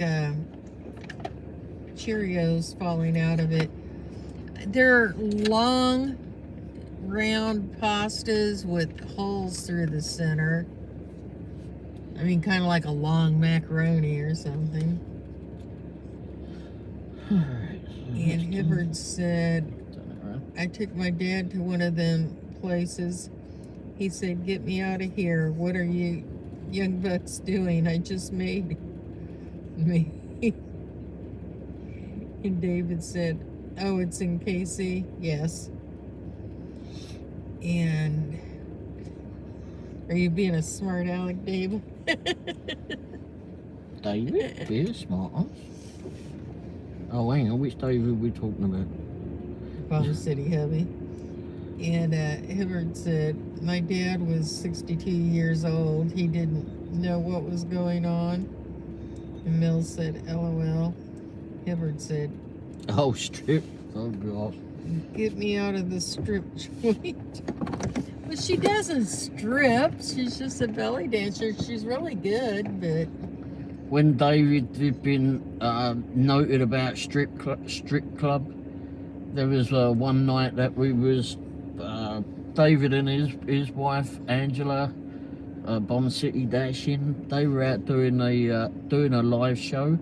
Cheerios falling out of it. They're long, round pastas with holes through the center. I mean, kind of like a long macaroni or something. Alright. And Hibbard said, I took my dad to one of them places. He said, get me out of here. What are you young bucks doing? I just made me. And David said, oh, it's in KC? Yes. And are you being a smart aleck, David? David? Be a smart ass. Oh, hang on. Which David are we talking about? Palm City Hubby. And Hibbard said, my dad was 62 years old. He didn't know what was going on. And Mills said, LOL. Hibbard said, Oh, strip. Oh, God. get me out of the strip joint. Well, she doesn't strip. She's just a belly dancer. She's really good, but... When David had been noted about strip club, there was one night that we was David and his wife Angela, Bomb City Dashing. They were out doing a live show.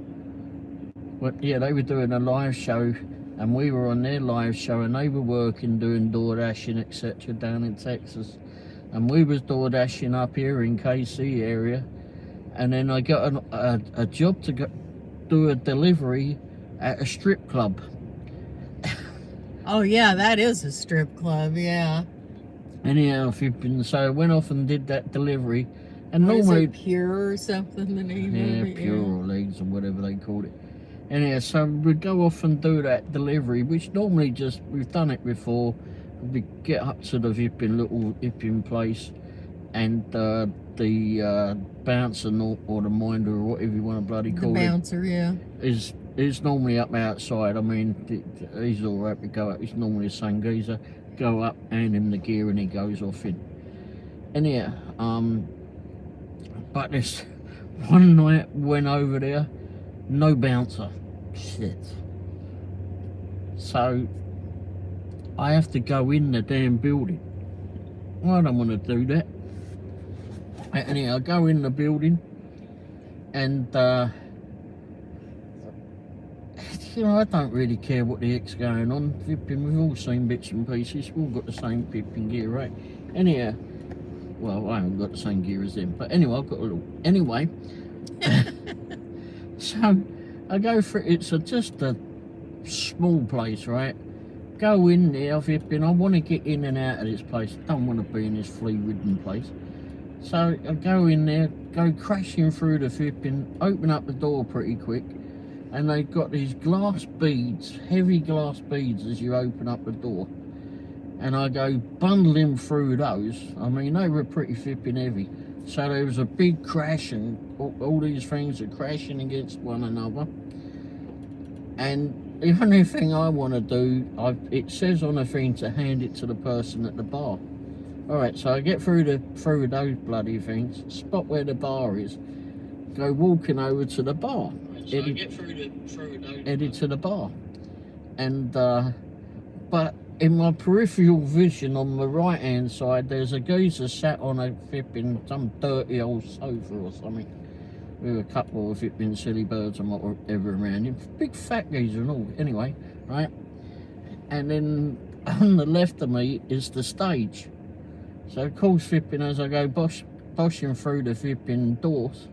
Well, yeah, they were doing a live show, and we were on their live show, and they were working doing door dashing, etc. down in Texas, and we was door dashing up here in KC area. And then I got a job to do a delivery at a strip club. Oh, yeah, that is a strip club, yeah. Anyhow, so I went off and did that delivery. And What normally... is it, Pure or something, the name Yeah, of it? Pure or Legs or whatever they called it. Anyhow, so we'd go off and do that delivery, which normally just, we've done it before. We get up to the little hipping place, and the bouncer or the minder or whatever you want to bloody call The bouncer, yeah. is normally up outside. I mean, he's all right to go up. He's normally a sun geezer. Go up, hand him the gear, and he goes off in. Anyhow, but this one night went over there, no bouncer. Shit. So I have to go in the damn building. I don't want to do that. Anyhow, I go in the building, and you know, I don't really care what the heck's going on. We've all seen bits and pieces. We've all got the same pipping gear, right? Anyhow, well, I haven't got the same gear as them, but anyway, I've got a little. Anyway, so I go for it. It's just a small place, right? Go in there. I want to get in and out of this place. I don't want to be in this flea-ridden place. So I go in there, go crashing through the flipping, open up the door pretty quick, and they've got these glass beads, heavy glass beads as you open up the door. And I go bundling through those. I mean, they were pretty flipping heavy. So there was a big crash, and all these things are crashing against one another. And the only thing I want to do, it says on the thing to hand it to the person at the bar. Alright, so I get through those bloody things, spot where the bar is, go walking over to the bar. So I get headed to the bar. And, but in my peripheral vision on the right hand side, there's a geezer sat on a flipping, some dirty old sofa or something, with a couple of flipping silly birds and whatever around him. Big fat geezer and all, anyway, right? And then on the left of me is the stage. So of course, flipping as I go boshing through the flipping doors,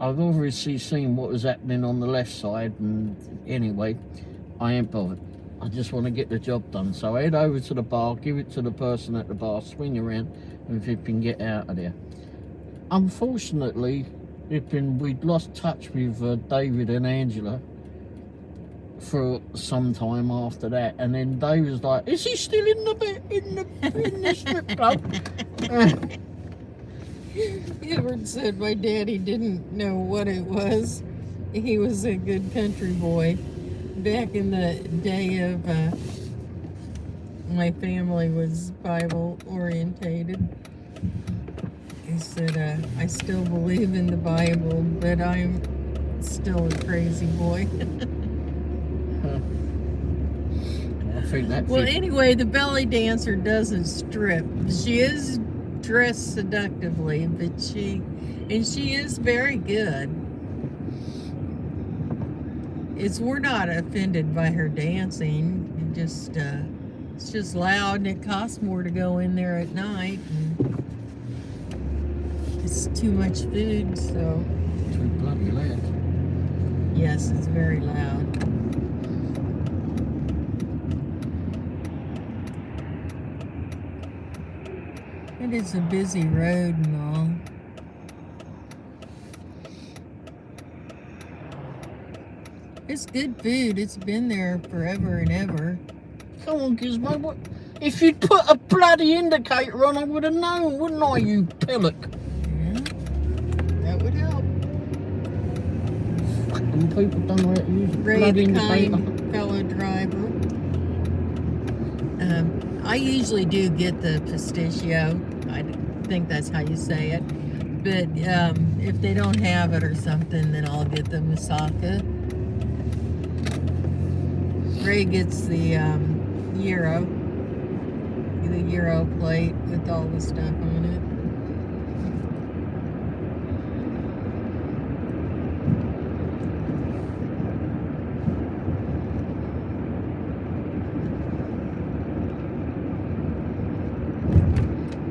I've obviously seen what was happening on the left side, and anyway, I ain't bothered. I just want to get the job done. So I head over to the bar, give it to the person at the bar, swing around, and flipping get out of there. Unfortunately, we'd lost touch with David and Angela for some time after that, and then Dave was like, "Is he still in the strip club?" Edward said my daddy didn't know what it was. He was a good country boy. Back in the day of my family was Bible orientated. He said, I still believe in the Bible, but I'm still a crazy boy. I think that Well, anyway, the belly dancer doesn't strip. She is dressed seductively, but she is very good. We're not offended by her dancing. It's just loud, and it costs more to go in there at night. And it's too much food, so. Too bloody loud. Yes, it's very loud. It is a busy road and all. It's good food. It's been there forever and ever. Come on, Gizmo. What? If you'd put a bloody indicator on, I would have known, wouldn't I, you pillock? Yeah, that would help. Fucking people don't know how to use a Ray, bloody the indicator. kind fellow driver. I usually do get the pistachio. I think that's how you say it. But if they don't have it or something, then I'll get the moussaka. Ray gets the gyro plate with all the stuff on it.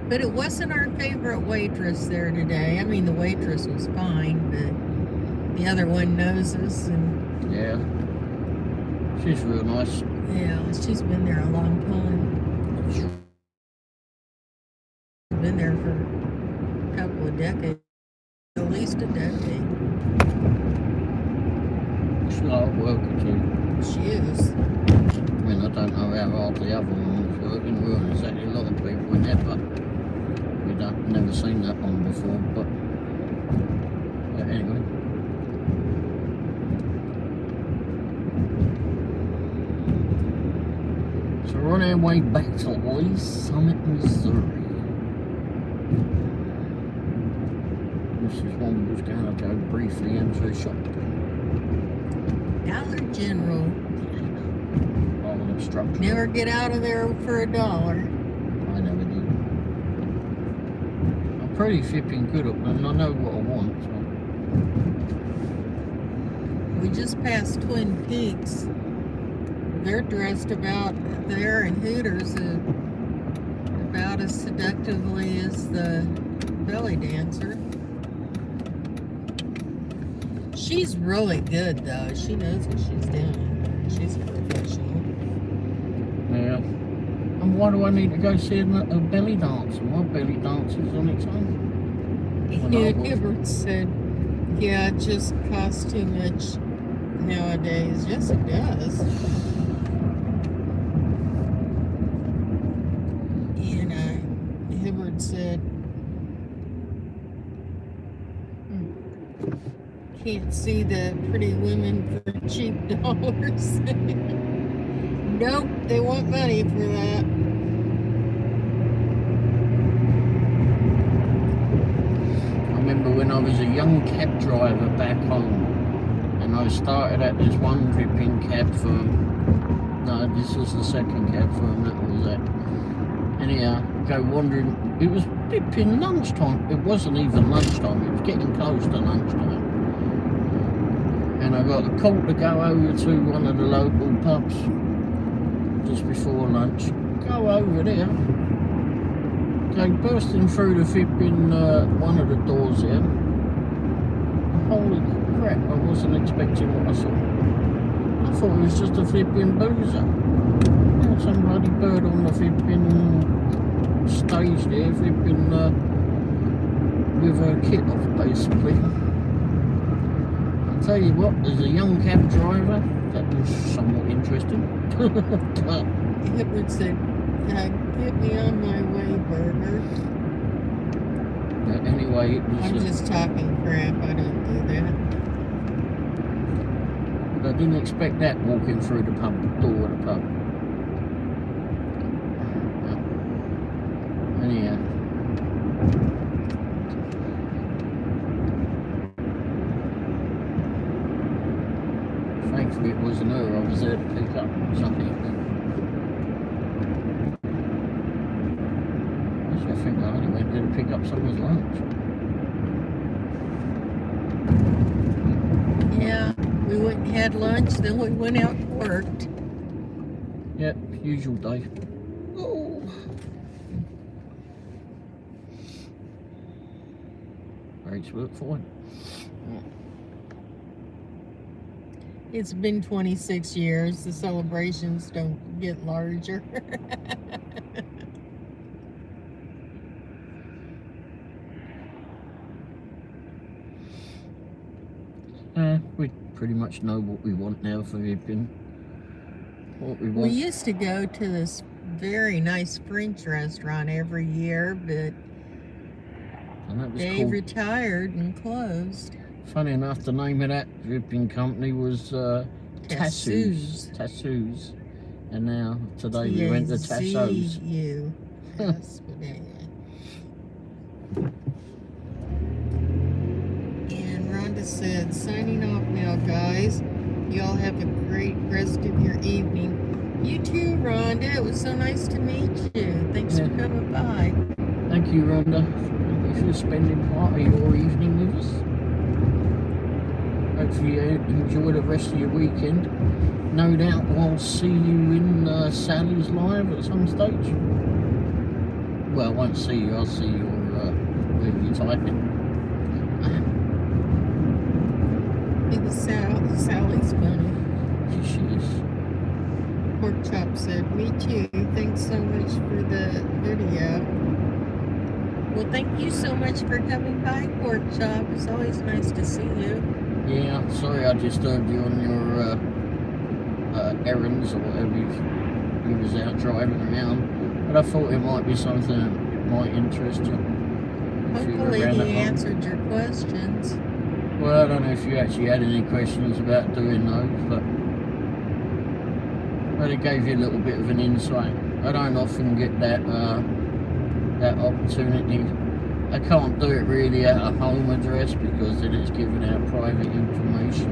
But it wasn't our favorite waitress there today. I mean, the waitress was fine, but the other one knows us, and Yeah. She's real nice. yeah, she's been there a long time. Been there for a couple of decades, at least a decade. She's a hard worker too. She is. I mean, I don't know how hard the other one was working. We're exactly a lot of people in there, but never seen that one before. But anyway. So we're on our way back to Lee Summit, Missouri. Mrs. Womble was going to go briefly into a shop. Dollar General. All the structure. Never get out of there for $1. I never did. I'm pretty flipping good at them. I know what I want. So. We just passed Twin Peaks. They're dressed about there in Hooters about as seductively as the belly dancer. She's really good, though. She knows what she's doing. She's a professional. Yeah. And why do I need to go see a belly dance? My belly dance is on its own. Hibbert said, yeah, it just costs too much nowadays. Yes, it does. And Hibbert said, can't see the pretty women for cheap dollars. Nope, they want money for that. I remember when I was a young cab driver back home, and I started at this one dripping cab firm. No, this was the second cab firm that was at. Anyhow, go wandering. It was flipping lunchtime. It wasn't even lunchtime. It was getting close to lunchtime. And I got a call to go over to one of the local pubs. just before lunch. Go over there. Go bursting through the flipping one of the doors there. Holy crap, I wasn't expecting what I saw. I thought it was just a flipping boozer. There some bloody bird on the flipping stage there, flipping with her kit off basically. I'll tell you what, as a young cab driver, that was somewhat interesting. Edward said, get me on my way, burger. But anyway, it was... I'm just talking crap, I don't do that. I didn't expect that walking through the pub, door of the pub. Anyhow. Thankfully it wasn't her, I was there to pick up something. Actually, I think I only went there to pick up someone's lunch. Yeah, we went and had lunch, then we went out and worked. Yep, usual day. Oh. Brakes work fine. It's been 26 years. The celebrations don't get larger. We pretty much know what we want now for Vippin. What we want. We used to go to this very nice French restaurant every year, but And that was they called, retired and closed. funny enough, the name of that Vippin company was Tassoos. Tassoos. And now, today we went to Tassoos. T-A-Z-U. Yes, but anyway. And Rhonda said, signing off now, guys. Y'all have a great rest of your evening. You too, Rhonda. It was so nice to meet you. Thanks for coming by. Thank you, Rhonda, for spending part of your evening with us. Hopefully you enjoy the rest of your weekend. No doubt I'll see you in Sally's live at some stage. Well, I won't see you, I'll see you wherever you're typing. It was Sally's funny. She is. Pork Chop said, me too. Thanks so much for the video. Well, thank you so much for coming by, Pork Chop. It's always nice to see you. Yeah, sorry I disturbed you on your errands or whatever you was out driving around. But I thought it might be something that might interest you. Hopefully he answered your questions. Well, I don't know if you actually had any questions about doing those, but it gave you a little bit of an insight. I don't often get that that opportunity. I can't do it really at a home address because then it's giving out private information,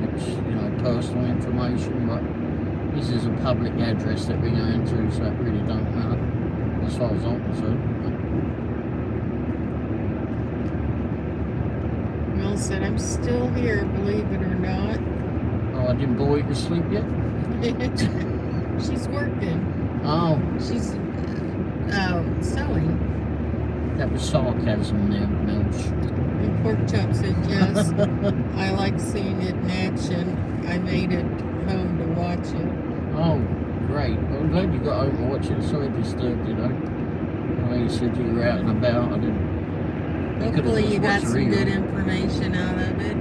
which, you know, personal information, but this is a public address that we're going to, so it really don't matter as far as I'm concerned. Mel said, I'm still here, believe it or not. Oh, I didn't bore you to sleep yet? She's working. Oh. She's sewing. That was sarcasm there, Milch. And Pork Chop said, yes, I like seeing it in action. I made it home to watch it. Oh, great. Well, I'm glad you got home to watch it. Sorry I disturbed you, though. Well, you said you were out and about. I didn't. Hopefully you got some good information out of it.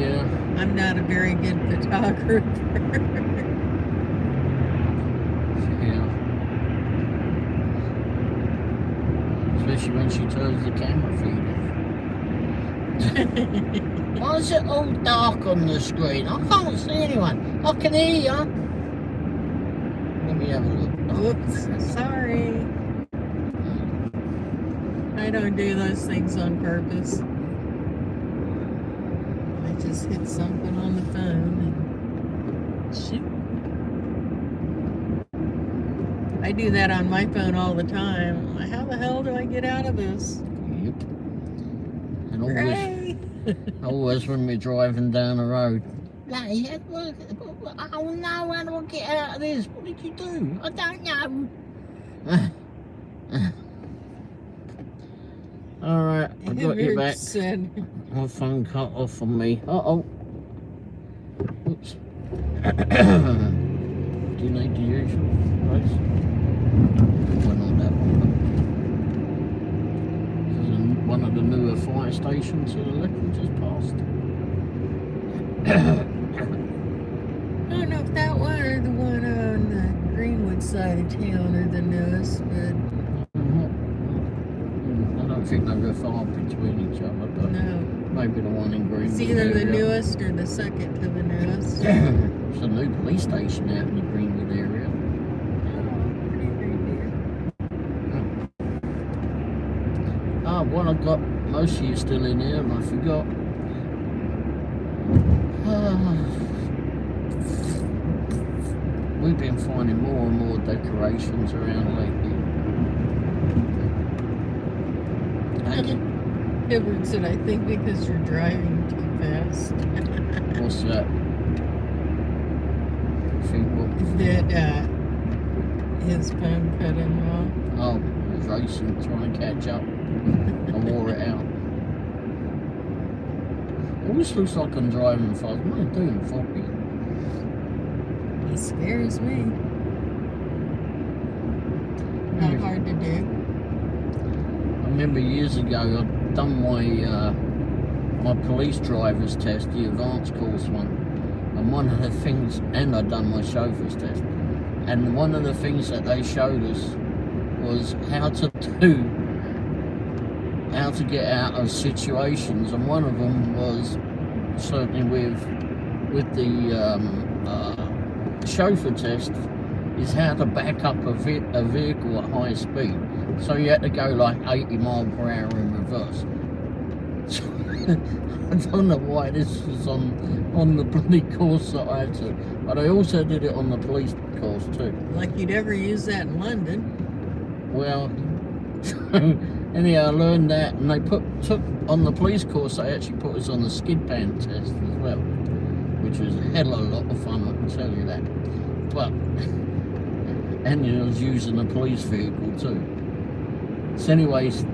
Yeah. I'm not a very good photographer. Yeah. Especially when she turns the camera feed off. Why is it all dark on the screen? I can't see anyone. I can hear you. Let me have a look. Oops, sorry. I don't do those things on purpose. I just hit something on the phone and shoot. I do that on my phone all the time. How the hell do I get out of this? Yep. And always when we're driving down the road, Like, oh no, how do I get out of this? What did you do? I don't know. Alright, I got you back. My phone cut off on me. Uh-oh. Oops. Do you need the usual place? Well, not that one, but this is one of the newer fire stations to the left we just passed. I don't know if that one or the one on the Greenwood side of town are the newest, but I don't think they're very far between each other, but no. maybe the one in Greenwood. It's either the newest or the second to the newest. There's a new police station out in the Greenwood area. Ah, well, I've got most of you still in here, and I forgot. We've been finding more and more decorations around lately. Edward said, I think because you're driving too fast. What's that? That his phone cut him off. Oh, he's racing, trying to catch up. I wore it out. Always looks like I'm driving fast. What am I doing, Foppy? He scares me. Not hard to do. I remember years ago I'd done my police driver's test, the advanced course one, and one of the things, and I'd done my chauffeur's test, and one of the things that they showed us was how to get out of situations, and one of them was certainly with the chauffeur test is how to back up a vehicle at high speed. So you had to go like 80 miles per hour in reverse. So, I don't know why this was on the bloody course that I had to, but I also did it on the police course too. Like you'd ever use that in London. Well, anyhow, I learned that, and they took on the police course. They actually put us on the skid pan test as well, which was a hell of a lot of fun, I can tell you that. But and I was using a police vehicle too. So, anyways,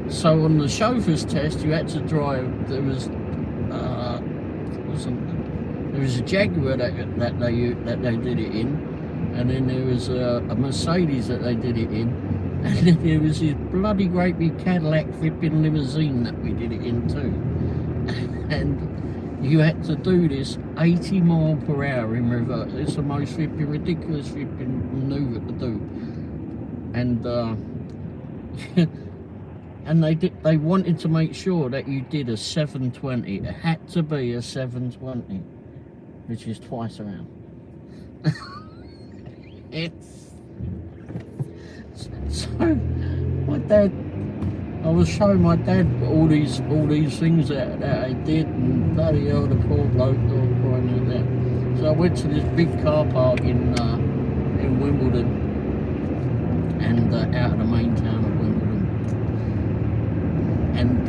so on the chauffeur's test, you had to drive. There was a Jaguar that they did it in. And then there was a Mercedes that they did it in, and then there was this bloody great big Cadillac flipping limousine that we did it in too. And you had to do this 80 miles per hour in reverse. It's the most flipping ridiculous flipping manoeuvre to do. And and they wanted to make sure that you did a 720. It had to be a 720, which is twice around. So my dad, I was showing my dad all these things that I did, and bloody hell, the poor bloke all crying out there. So I went to this big car park in Wimbledon, and out of the main town of Wimbledon, and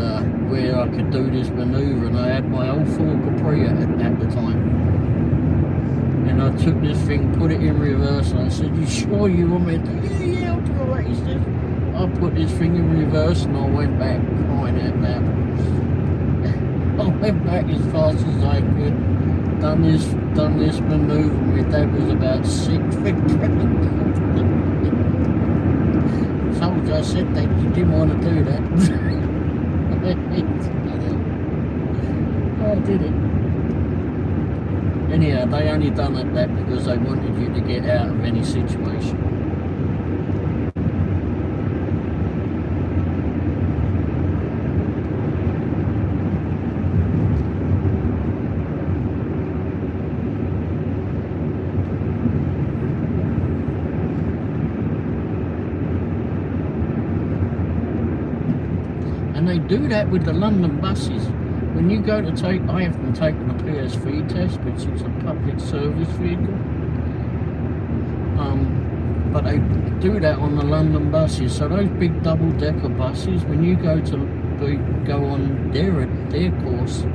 where I could do this manoeuvre, and I had my old Ford Capri at the time. And I took this thing, put it in reverse, and I said, "You sure you want me to do?" "Yeah, I'll do it." He said, I put this thing in reverse, and I went back crying out loud. I went back as fast as I could, done this manoeuvre. My dad was about 6 feet. Told you, I said that you didn't want to do that. I did it. Anyhow, they only done that because they wanted you to get out of any situation. And they do that with the London buses. When you go to I haven't taken a PSV test, which is a public service vehicle. But they do that on the London buses. So those big double-decker buses, when you go on their course,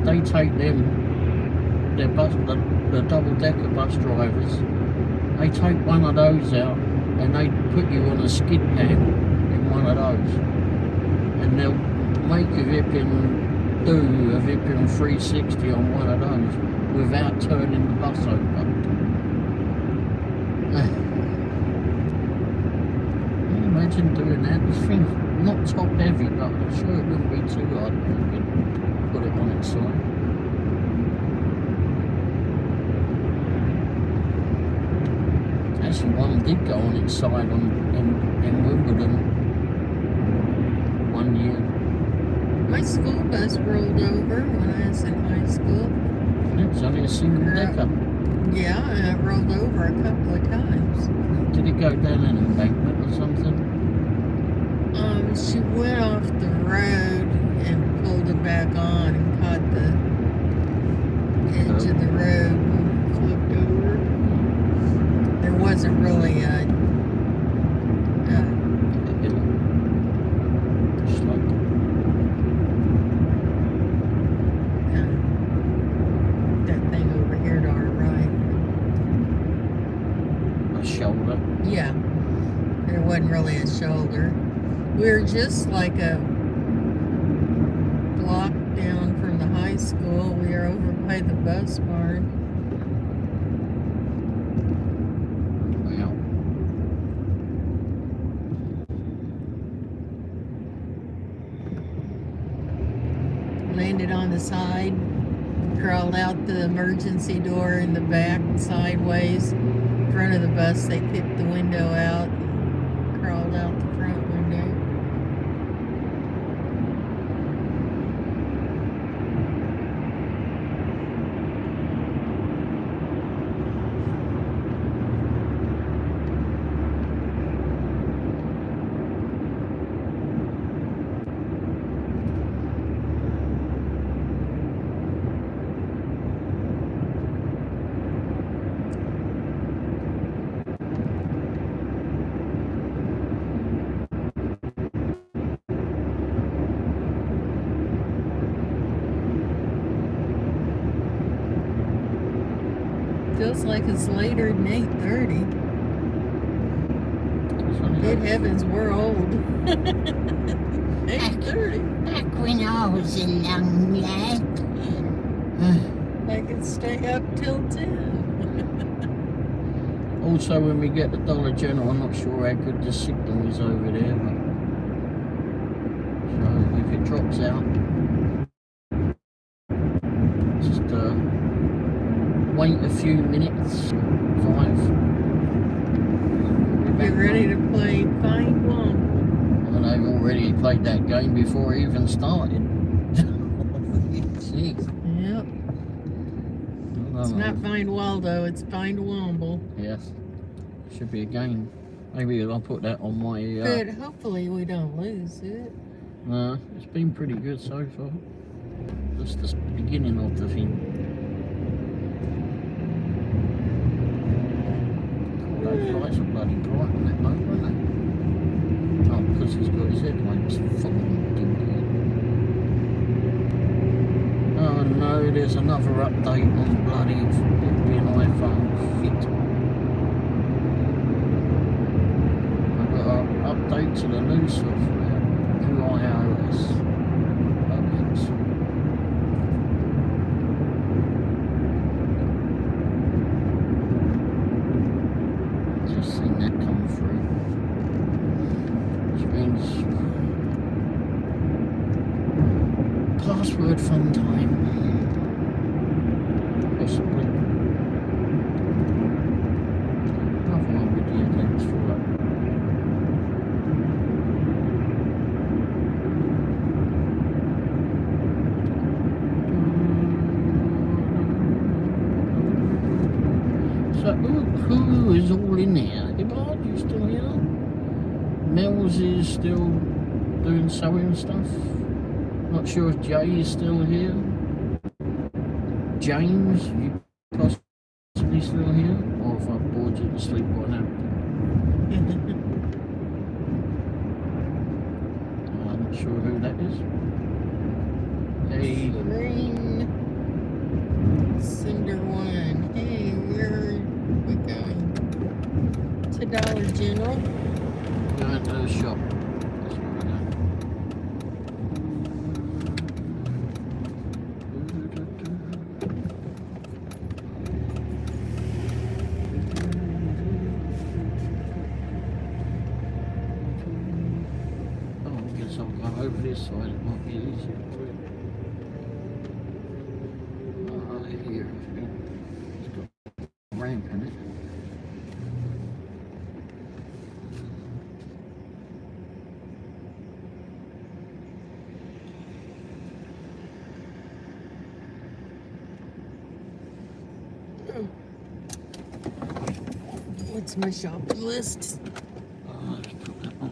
they take them, their bus, the double-decker bus drivers, they take one of those out and they put you on a skid pan in one of those, and they'll make a Vippin 360 on one of those without turning the bus over. Can you imagine doing that? This thing's not top heavy, but I'm sure it wouldn't be too hard if you could put it on its side. Actually, one did go on its side in Wimbledon one year. My school bus rolled over when I was in high school. It's only a single decker. Yeah, and it rolled over a couple of times. Did it go down an embankment or something? She went off the road and pulled it back on and caught the edge of the road and flipped over. There wasn't really a that thing over here to our right. A shoulder. Yeah, there wasn't really a shoulder. We were just like a block down from the high school. We were over by the bus barn. Wow. Landed on the side, crawled out the emergency door in the back sideways. In front of the bus, they kicked the window out and crawled out the front window. Feels like it's later than 8:30. Good heavens, we're old. 8:30. Back when I was a young lad. I could stay up till 10. Also, when we get to Dollar General, I'm not sure how good the signal is over there. But so if it drops out, just wait a few minutes, 5. Get ready to play Find Womble. And I've already played that game before it even started. Jeez. Yep. It's not Find Waldo, it's Find Womble. Yes. Should be a game. Maybe I'll put that on my... But hopefully we don't lose it. No, it's been pretty good so far. Just the beginning of the thing. Those lights are bloody bright on that boat, aren't they? Oh, because he's got his headlights full of dinky. Oh no, there's another update on bloody being iPhone shit. I've got an update to the new software, new iOS. Just seen that come through. Which means password fun time. Possibly. Another one with the links for that. So who is all in here? Ibard, you still here? Mills is still doing sewing stuff. Not sure if Jay is still here. James, you possibly still here? Or if I've bored you to sleep by now. I'm not sure who that is. Hey. Green. Womble. Going to the shop. That's where we're going. Oh, I guess I'll go over this side. It might be easier. Here. It's got a ramp in it. What's my shopping list? Let's put that on.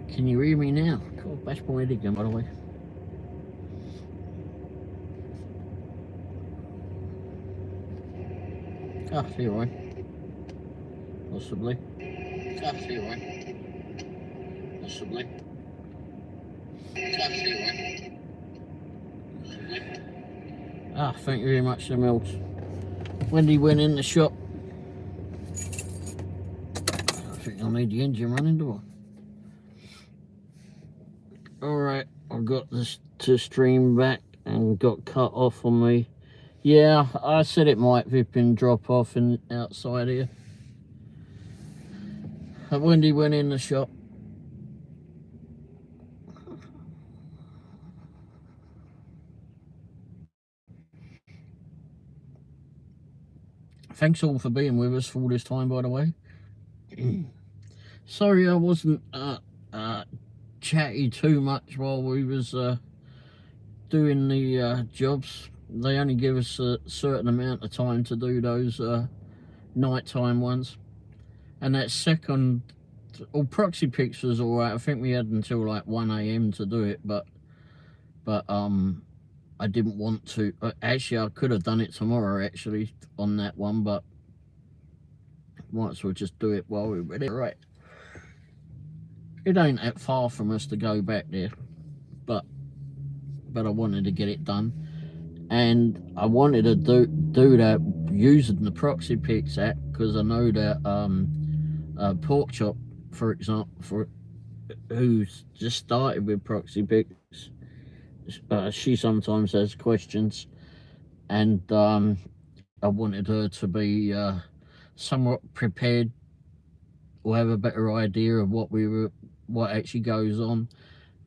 Can you hear me now? Cool, bash my head again, by the way. Ah, see you right. Possibly. Ah, see you right. Possibly. Ah, see you right. Possibly. Ah, thank you very much, Sir Mills. Wendy went in the shop. I think I'll need the engine running, do I? Alright, I got this to stream back and got cut off on me. Yeah, I said it might vip and drop off in outside here. Wendy went in the shop. Thanks all for being with us for all this time, by the way. Sorry I wasn't chatty too much while we was doing the jobs. They only give us a certain amount of time to do those nighttime ones. And that second, proxy pics was alright. I think we had until like 1 AM to do it, but I didn't want to. Actually, I could have done it tomorrow actually on that one, but might as well just do it while we were there. Right. It ain't that far from us to go back there, but I wanted to get it done, and I wanted to do that using the proxy pics app, because I know that Pork Chop, for example, who's just started with proxy pics, she sometimes has questions, and I wanted her to be somewhat prepared or have a better idea of what actually goes on.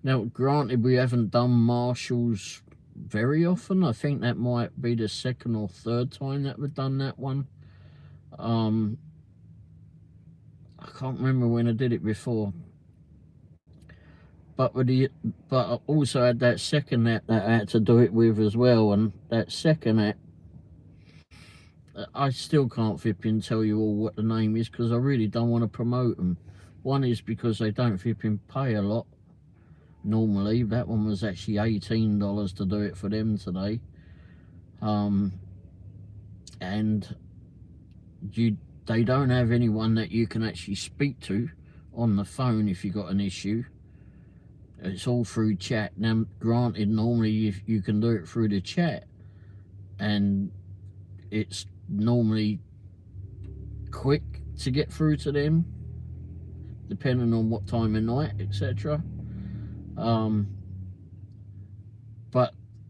Now, granted, we haven't done marshals very often. I think that might be the second or third time that we've done that one. I can't remember when I did it before. But I also had that second app that I had to do it with as well, and that second app, I still can't flipping tell you all what the name is, because I really don't want to promote them. One is because they don't flipping pay a lot normally. That one was actually $18 to do it for them today. And they don't have anyone that you can actually speak to on the phone if you got an issue. It's all through chat. Now, granted, normally if you can do it through the chat, and it's normally quick to get through to them, depending on what time of night, etc. But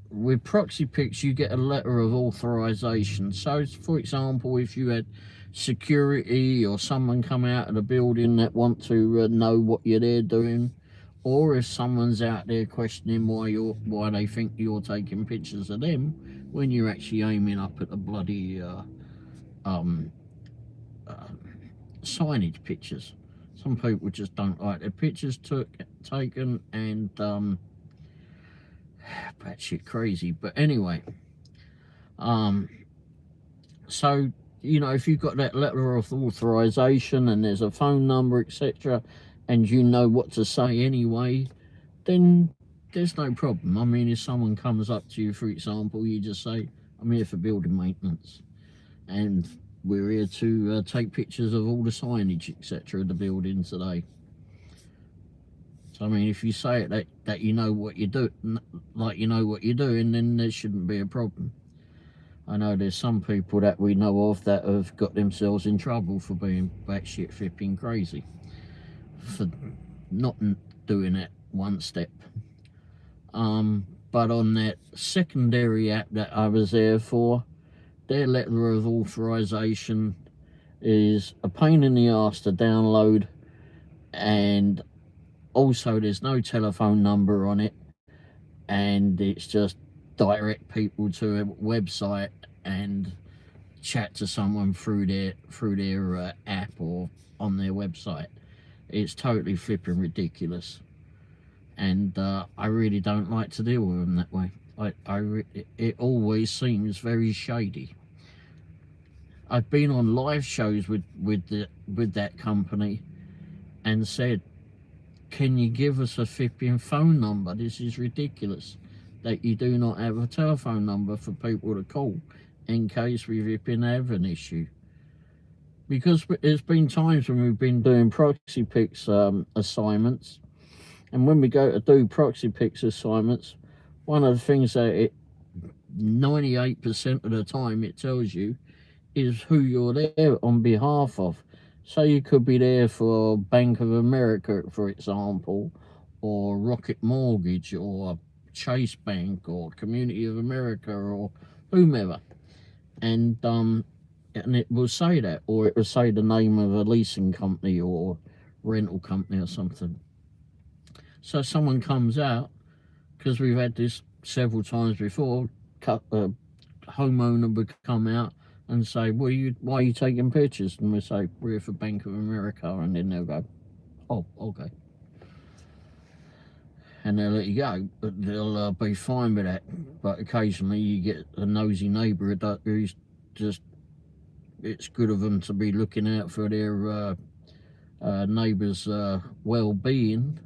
with proxy pics, you get a letter of authorization. So, for example, if you had security or someone come out of the building that want to know what you're there doing, or if someone's out there questioning why they think you're taking pictures of them when you're actually aiming up at the bloody signage pictures. Some people just don't like their pictures taken, and batshit crazy. But anyway, so you know, if you've got that letter of authorization and there's a phone number, etc., and you know what to say anyway, then there's no problem. I mean, if someone comes up to you, for example, you just say, I'm here for building maintenance, and we're here to take pictures of all the signage, etc., of the building today. So, I mean, if you say it that you know what you do, like you know what you're doing, then there shouldn't be a problem. I know there's some people that we know of that have got themselves in trouble for being batshit flipping crazy, for not doing that one step. But on that secondary app that I was there for, their letter of authorization is a pain in the arse to download, and also there's no telephone number on it, and it's just direct people to a website and chat to someone through their app or on their website. It's totally flipping ridiculous, and I really don't like to deal with them that way. It always seems very shady. I've been on live shows with that company and said, can you give us a flipping phone number? This is ridiculous that you do not have a telephone number for people to call in case we flipping have an issue. Because there's been times when we've been doing proxy pics assignments, and when we go to do proxy pics assignments, one of the things that 98% of the time it tells you is who you're there on behalf of. So you could be there for Bank of America, for example, or Rocket Mortgage, or Chase Bank, or Community of America, or whomever. And it will say that, or it will say the name of a leasing company or rental company or something. So someone comes out, because we've had this several times before, a homeowner would come out and say, why are you taking pictures? And we say, we're here for Bank of America. And then they'll go, oh, okay. And they'll let you go, but they'll be fine with that. But occasionally you get a nosy neighbour who's just, it's good of them to be looking out for their neighbours' well-being,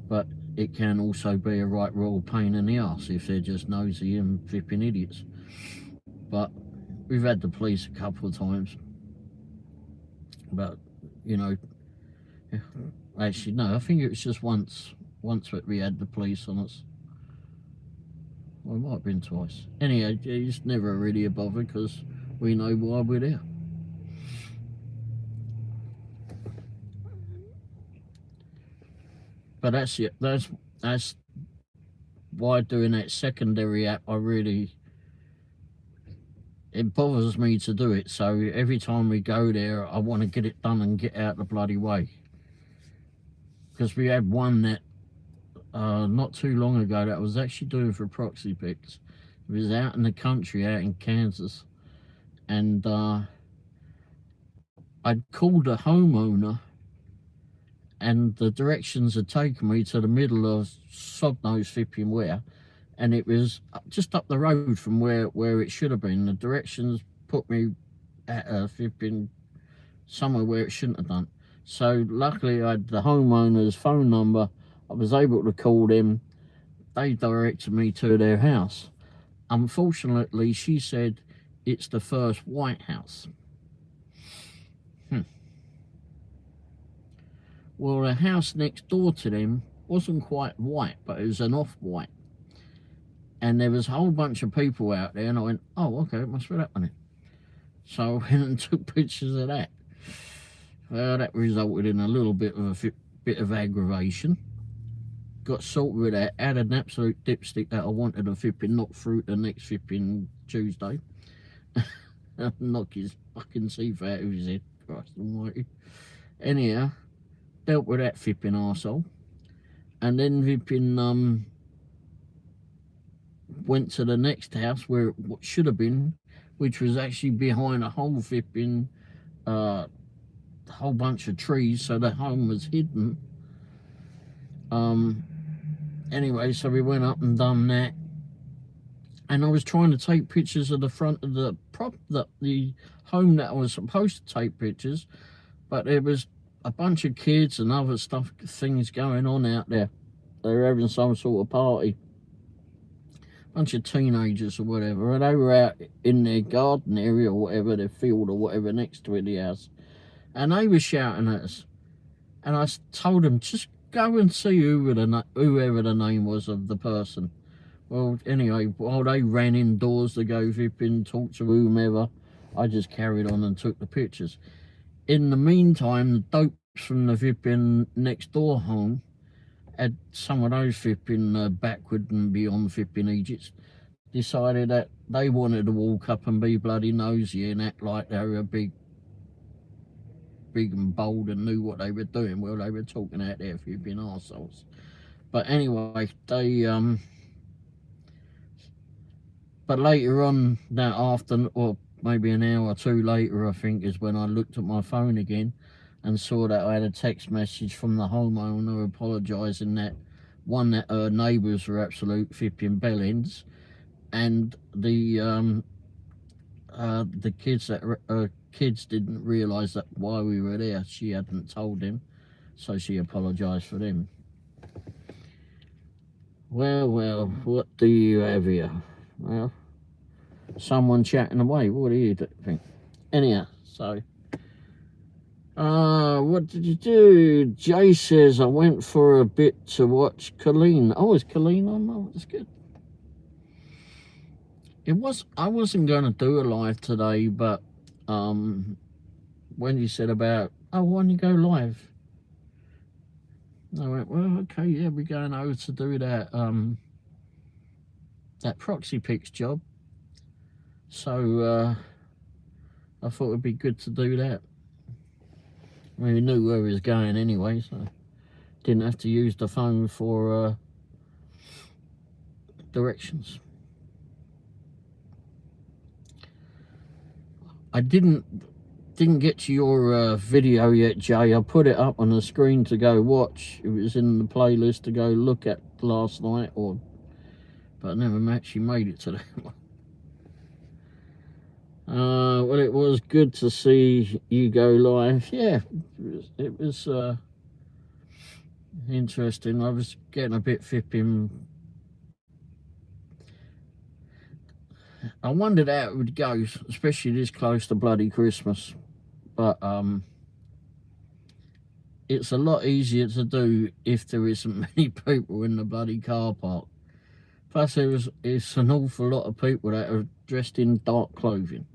but it can also be a right royal pain in the arse if they're just nosy and flipping idiots. But we've had the police a couple of times, but you know, actually no, I think it was just once that we had the police on us. Well, it might have been twice. Anyway, it's never really a bother because we know why we're there. But that's it. That's why doing that secondary app, it bothers me to do it. So every time we go there, I want to get it done and get out the bloody way. Because we had one that not too long ago that I was actually doing for proxy pics. It was out in the country, out in Kansas, and I'd called a homeowner, and the directions had taken me to the middle of sod knows flipping where, and it was just up the road from where it should have been. The directions put me at flipping somewhere where it shouldn't have done. So luckily I had the homeowner's phone number. I was able to call them. They directed me to their house. Unfortunately, she said it's the first white house. Well, the house next door to them wasn't quite white, but it was an off-white. And there was a whole bunch of people out there, and I went, oh, okay, it must be that one. So I went and took pictures of that. Well, that resulted in a little bit of bit of aggravation. Got sorted with that. Had an absolute dipstick that I wanted to flipping knock through the next flipping Tuesday. Knock his fucking teeth out of his head. Christ almighty. Anyhow, dealt with that flipping arsehole. And then flipping went to the next house where it should have been, which was actually behind a whole flipping whole bunch of trees, so the home was hidden. Anyway, so we went up and done that, and I was trying to take pictures of the front of the the home that I was supposed to take pictures, but there was a bunch of kids and other things going on out there. They were having some sort of party, bunch of teenagers or whatever, and they were out in their garden area or whatever, their field or whatever next to the house, and they were shouting at us, and I told them, just go and see whoever the name was of the person. Well, anyway, while they ran indoors to go flipping talk to whomever, I just carried on and took the pictures. In the meantime, the dopes from the flipping next door home had some of those flipping backward and beyond flipping Egypts decided that they wanted to walk up and be bloody nosy and act like they were big and bold and knew what they were doing. Well, they were talking out there flipping arseholes. But anyway, they but later on that afternoon, or maybe an hour or two later, I think, is when I looked at my phone again and saw that I had a text message from the homeowner apologising that one, that her neighbours were absolute flipping bellends, and the kids that kids didn't realise that while we were there she hadn't told them, so she apologised for them. Well, what do you have here? Well, someone chatting away. What do you think? Anyhow, so what did you do? Jay says I went for a bit to watch Colleen. Oh, is Colleen on? Oh, that's good. I wasn't going to do a live today, but when you said about, oh, why don't you go live? I went, well, okay, yeah, we're going over to do that that proxy pics job. So I thought it'd be good to do that. I mean, we knew where we was going anyway, so didn't have to use the phone for directions. I didn't get to your video yet, Jay. I put it up on the screen to go watch. It was in the playlist to go look at last night, but I never actually made it to that one. Well, it was good to see you go live. Yeah, it was interesting. I was getting a bit flipping. I wondered how it would go, especially this close to bloody Christmas. But it's a lot easier to do if there isn't many people in the bloody car park. Plus, it's an awful lot of people that are dressed in dark clothing.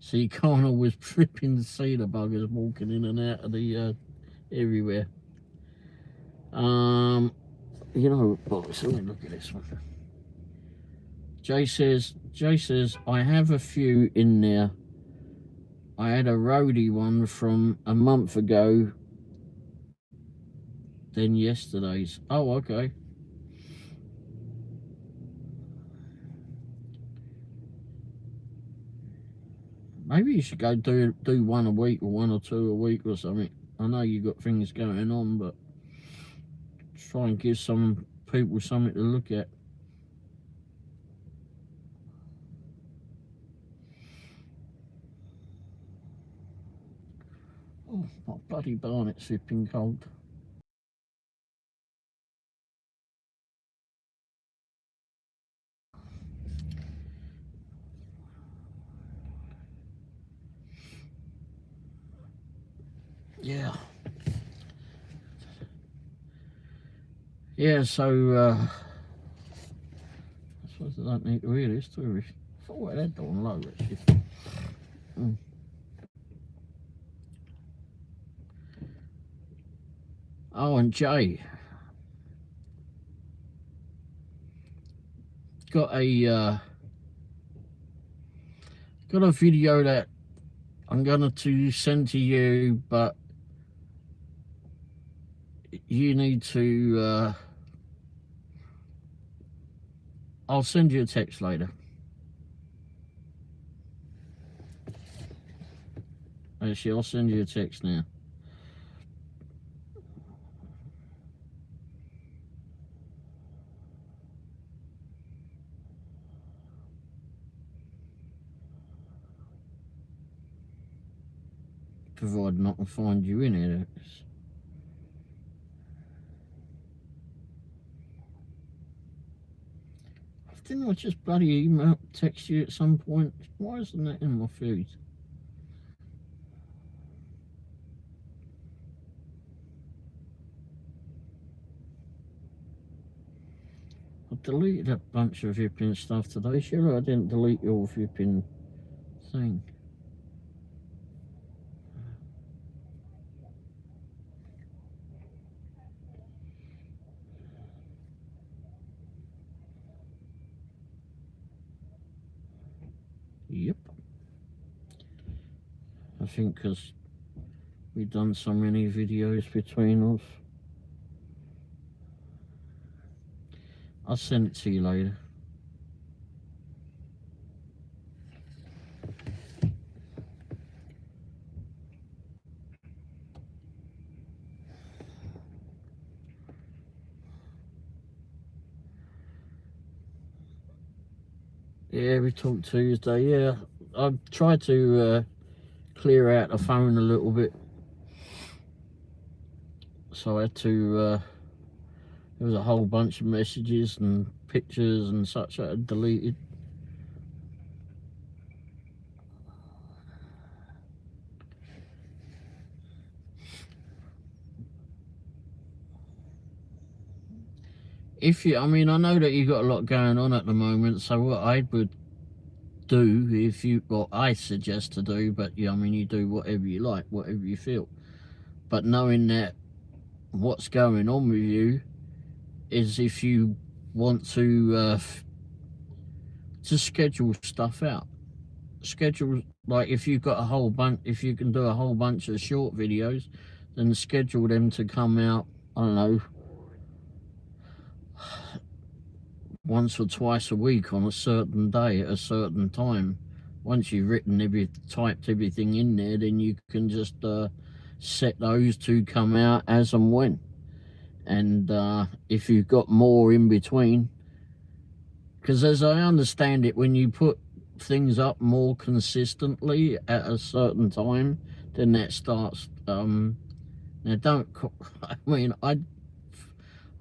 So you can't always flipping see the buggers walking in and out of the everywhere. You know, boys, let me look at this one. Jay says, I have a few in there. I had a roadie one from a month ago, then yesterday's. Oh, okay. Maybe you should go do one a week or one or two a week or something. I know you got things going on, but try and give some people something to look at. Oh, my bloody barnet's flipping cold. Yeah. Yeah, so I suppose I don't need to hear this, do we? I thought I had that on low, actually. Oh, and Jay got a video that I'm going to send to you, but you need to I'll send you a text later. Actually, I'll send you a text now. Providing I can find you in it. Didn't I just bloody email, text you at some point? Why isn't that in my feed? I deleted a bunch of flipping stuff today. Sure, I didn't delete your flipping thing. Yep. I think because we've done so many videos between us. I'll send it to you later. Yeah, we talked Tuesday. Yeah, I've tried to clear out the phone a little bit, so I had to there was a whole bunch of messages and pictures and such that I deleted. If you, I mean, I know that you've got a lot going on at the moment, so what I would do, if you, what I suggest to do, but yeah, I mean, you do whatever you like, whatever you feel. But knowing that what's going on with you is, if you want to schedule stuff out, schedule, like if you've got a whole bunch, if you can do a whole bunch of short videos, then schedule them to come out, I don't know, once or twice a week on a certain day at a certain time. Once you've typed everything in there, then you can just set those to come out as and when. And if you've got more in between, because as I understand it, when you put things up more consistently at a certain time, then that starts now don't, I mean,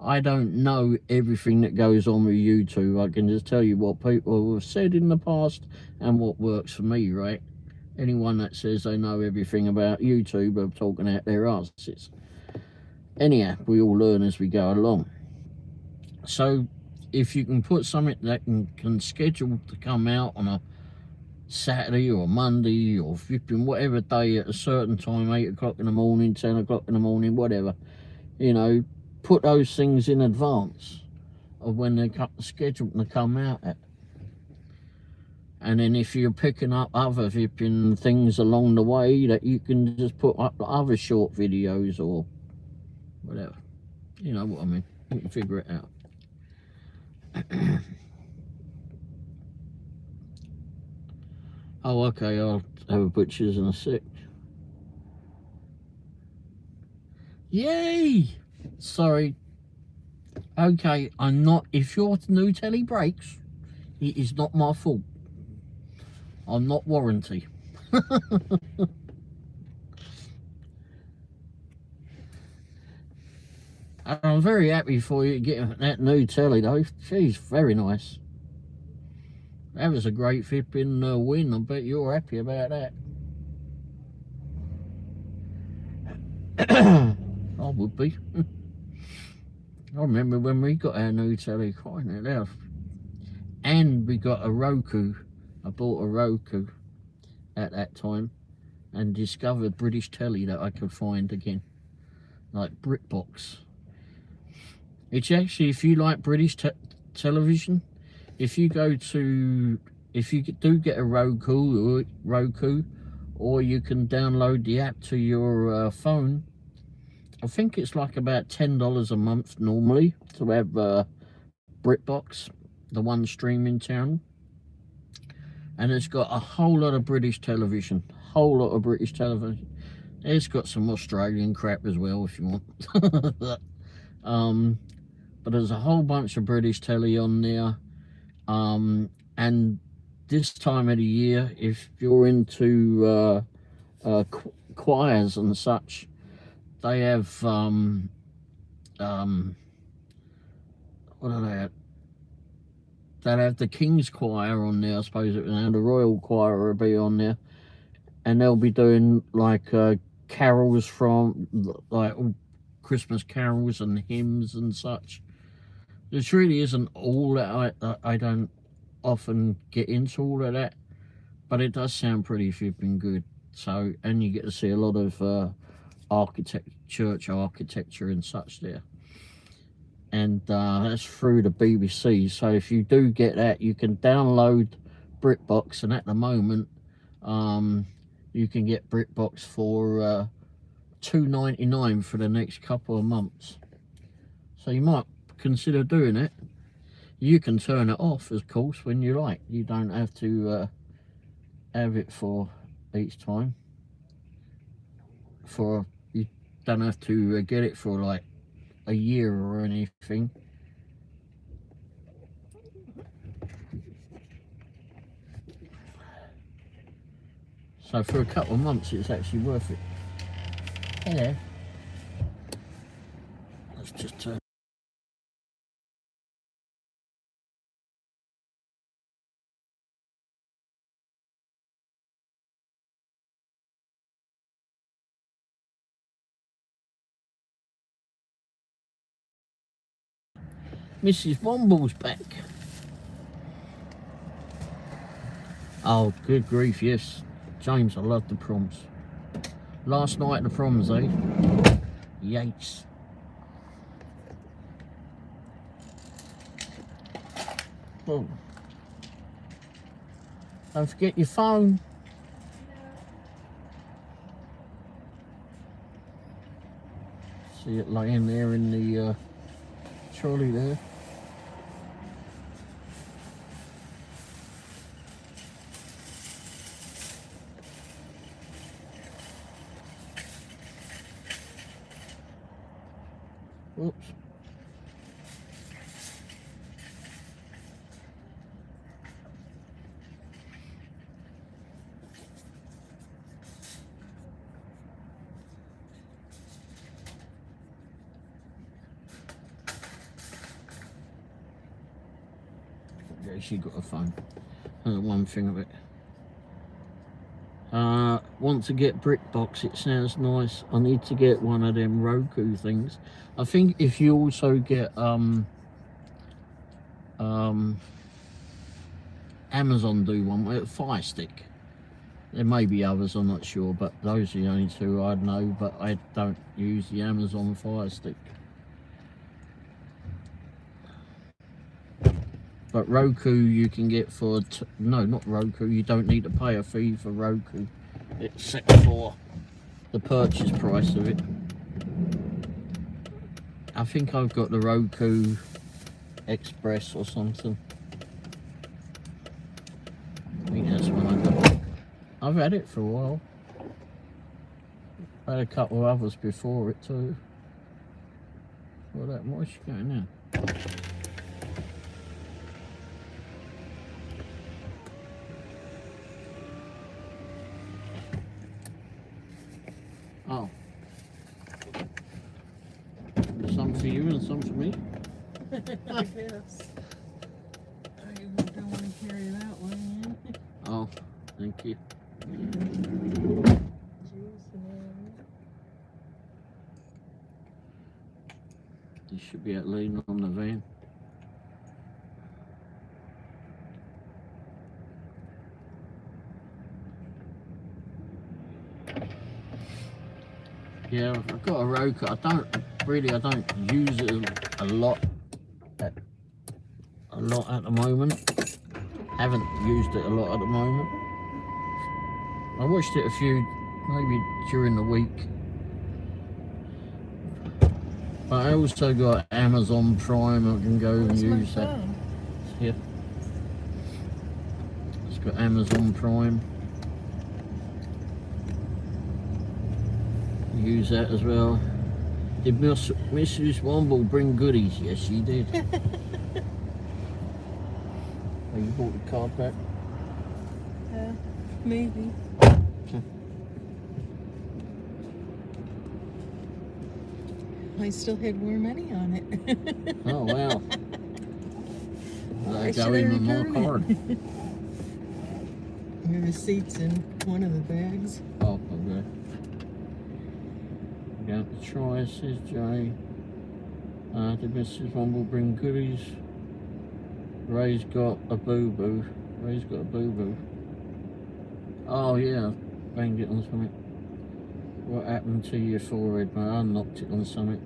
I don't know everything that goes on with YouTube. I can just tell you what people have said in the past and what works for me, right? Anyone that says they know everything about YouTube are talking out their asses. Anyhow, we all learn as we go along. So if you can put something that can schedule to come out on a Saturday or Monday or flipping whatever day at a certain time, 8 o'clock in the morning, 10 o'clock in the morning, whatever, you know, put those things in advance of when they're scheduled to come out at. And then if you're picking up other flipping things along the way, that you can just put up other short videos or whatever. You know what I mean? You can figure it out. Oh, okay, I'll have a butcher's in a sec. Yay! Sorry. Okay, I'm not, if your new telly breaks, it is not my fault. I'm not warranty. I'm very happy for you getting that new telly though. She's very nice. That was a great flipping win. I bet you're happy about that. I would be. I remember when we got our new telly, crying out loud. And we got a Roku. I bought a Roku at that time and discovered British telly that I could find again. like BritBox. It's actually, if you like British television, if you do get a Roku, or you can download the app to your phone. I think it's like about $10 a month normally to have BritBox, the one streaming channel, and it's got a whole lot of British television. It's got some Australian crap as well if you want. But there's a whole bunch of British telly on there. And this time of the year, if you're into choirs and such, they have what are they? They'll have the King's Choir on there, I suppose, and the Royal Choir will be on there, and they'll be doing like carols from like Christmas carols and hymns and such. This really isn't all that I don't often get into all of that, but it does sound pretty flipping good. So, and you get to see a lot of church architecture and such there, and that's through the BBC. So if you do get that, you can download BritBox, and at the moment you can get BritBox for $2.99 for the next couple of months. So you might consider doing it. You can turn it off, of course, when you like. You don't have to have it for each time. You don't have to get it for like a year or anything. So for a couple of months, it's actually worth it. Yeah. Let's just turn. Mrs. Womble's back. Oh, good grief, yes. James, I love the proms. Last night at the proms, eh? Yates. Oh. Don't forget your phone. See it laying there in the trolley there. Oops. Yeah, she got a phone. One thing of it. Want to get BritBox, it sounds nice. I need to get one of them Roku things. I think if you also get Amazon do one with a Fire Stick. There may be others, I'm not sure, but those are the only two I know, but I don't use the Amazon Fire Stick. But Roku you can get for, no, not Roku, you don't need to pay a fee for Roku. It's set for the purchase price of it. I think I've got the Roku Express or something. I think that's when I got it. I've had it for a while. I had a couple of others before it too. Where's she going now? Oh. Some for you and some for me? I guess. I don't want to carry that one. Oh, thank you. You should be at leaning on the van. Yeah, I've got a Roku. I don't use it a lot at the moment. Haven't used it a lot at the moment. I watched it a few, maybe during the week. But I also got Amazon Prime. I can go and use that. Yeah. It's got Amazon Prime. Use that as well. Did Mrs. Womble bring goodies? Yes, she did. Oh, you bought the card back? Maybe. I still had more money on it. Oh, wow. I go in with more card. The receipt's in one of the bags. Oh, okay. Got to try, says Jay. Did Mrs. Womble bring goodies? Ray's got a boo-boo. Ray's got a boo-boo. Oh, yeah. Banged it on something. What happened to your forehead, mate? I knocked it on something.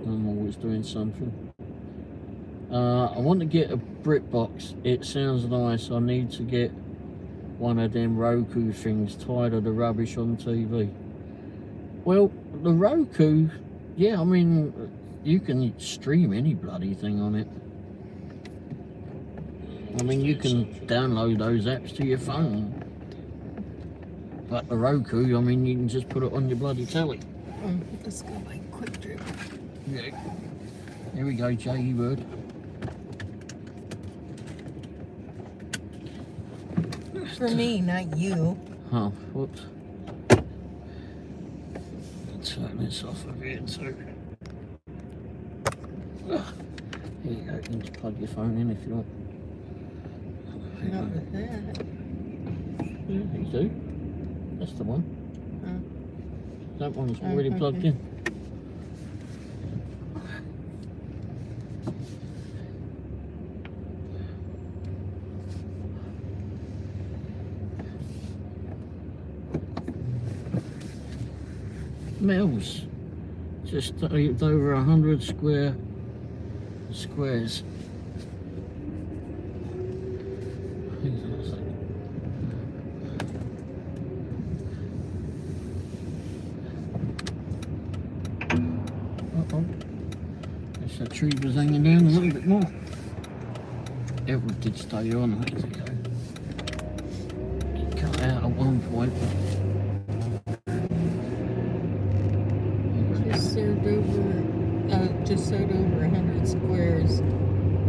I'm always doing something. I want to get a BritBox. It sounds nice. I need to get one of them Roku things. Tired of the rubbish on TV. Well, the Roku, yeah, I mean, you can stream any bloody thing on it. I mean, you can download those apps to your phone. But the Roku, I mean, you can just put it on your bloody telly. Let's go by Quick Trip. Yeah. Here we go, J.E. Bird. For me, not you. Oh, whoops. Turn this off a bit too. Here you go, you can just plug your phone in if you want. Not with that. Yeah, you do. That's the one. That one's already plugged in. Mills, just over 100 squares. Guess that tree was hanging down a little bit more. It did stay on, I think. It cut out at one point. Just sewed over 100 squares.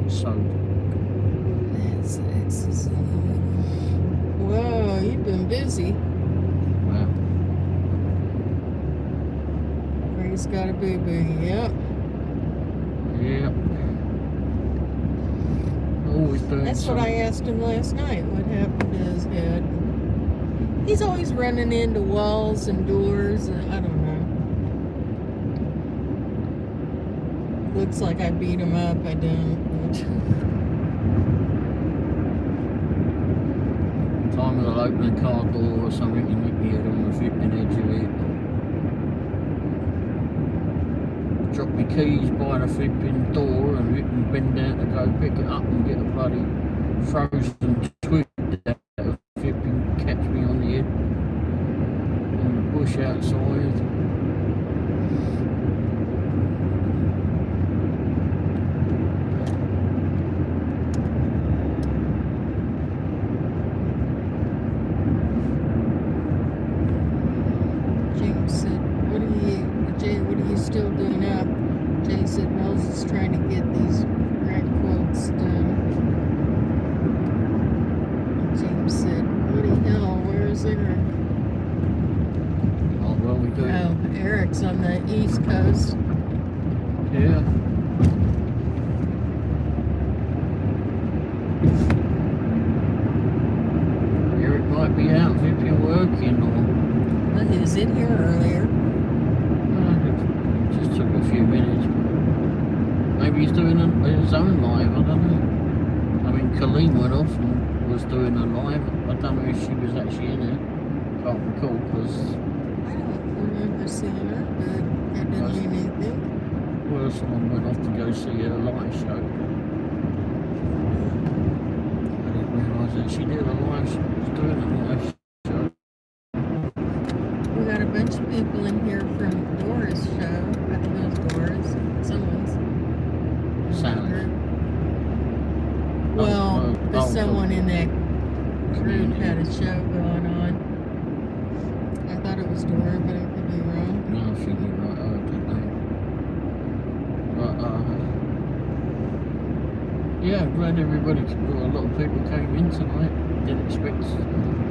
So. That's whoa, you've been busy. Wow. Ray's got a boo-boo, yep. Yep. Always doing That's something. what I asked him last night. What happened to his head? He's always running into walls and doors, and I don't know. Looks like I beat him up. I don't. Time I'll open a car door or something and hit me head on the flipping edge of it. Drop my keys by the flipping door and bend down to go pick it up and get a bloody frozen twig that flipping catch me on the head. And the bush outside. Still doing up. Jay said Mills is trying to get these grant quotes done. James said, bloody hell, where is Eric? Oh, well, we do. Oh, Eric's on the East Coast. Yeah. Eric might be out if you're working or. Well, he was in here earlier. Just took a few minutes. Maybe he's doing his own live, I don't know. I mean, Colleen went off and was doing a live. I don't know if she was actually in it. Can't recall because. I don't remember seeing her, but that didn't mean anything. Well, someone went off to go see a live show. I didn't realise that she did a live show. Was doing a live show. We got a bunch of people in here from Dora's show. I think it was Dora's. Someone's. Sally. Well, Oh, someone in that group community. had a show going on. I thought it was Dora, but I could be wrong. No, I think you're right. I don't know. But, yeah, I'm glad everybody, a lot of people came in tonight. Didn't expect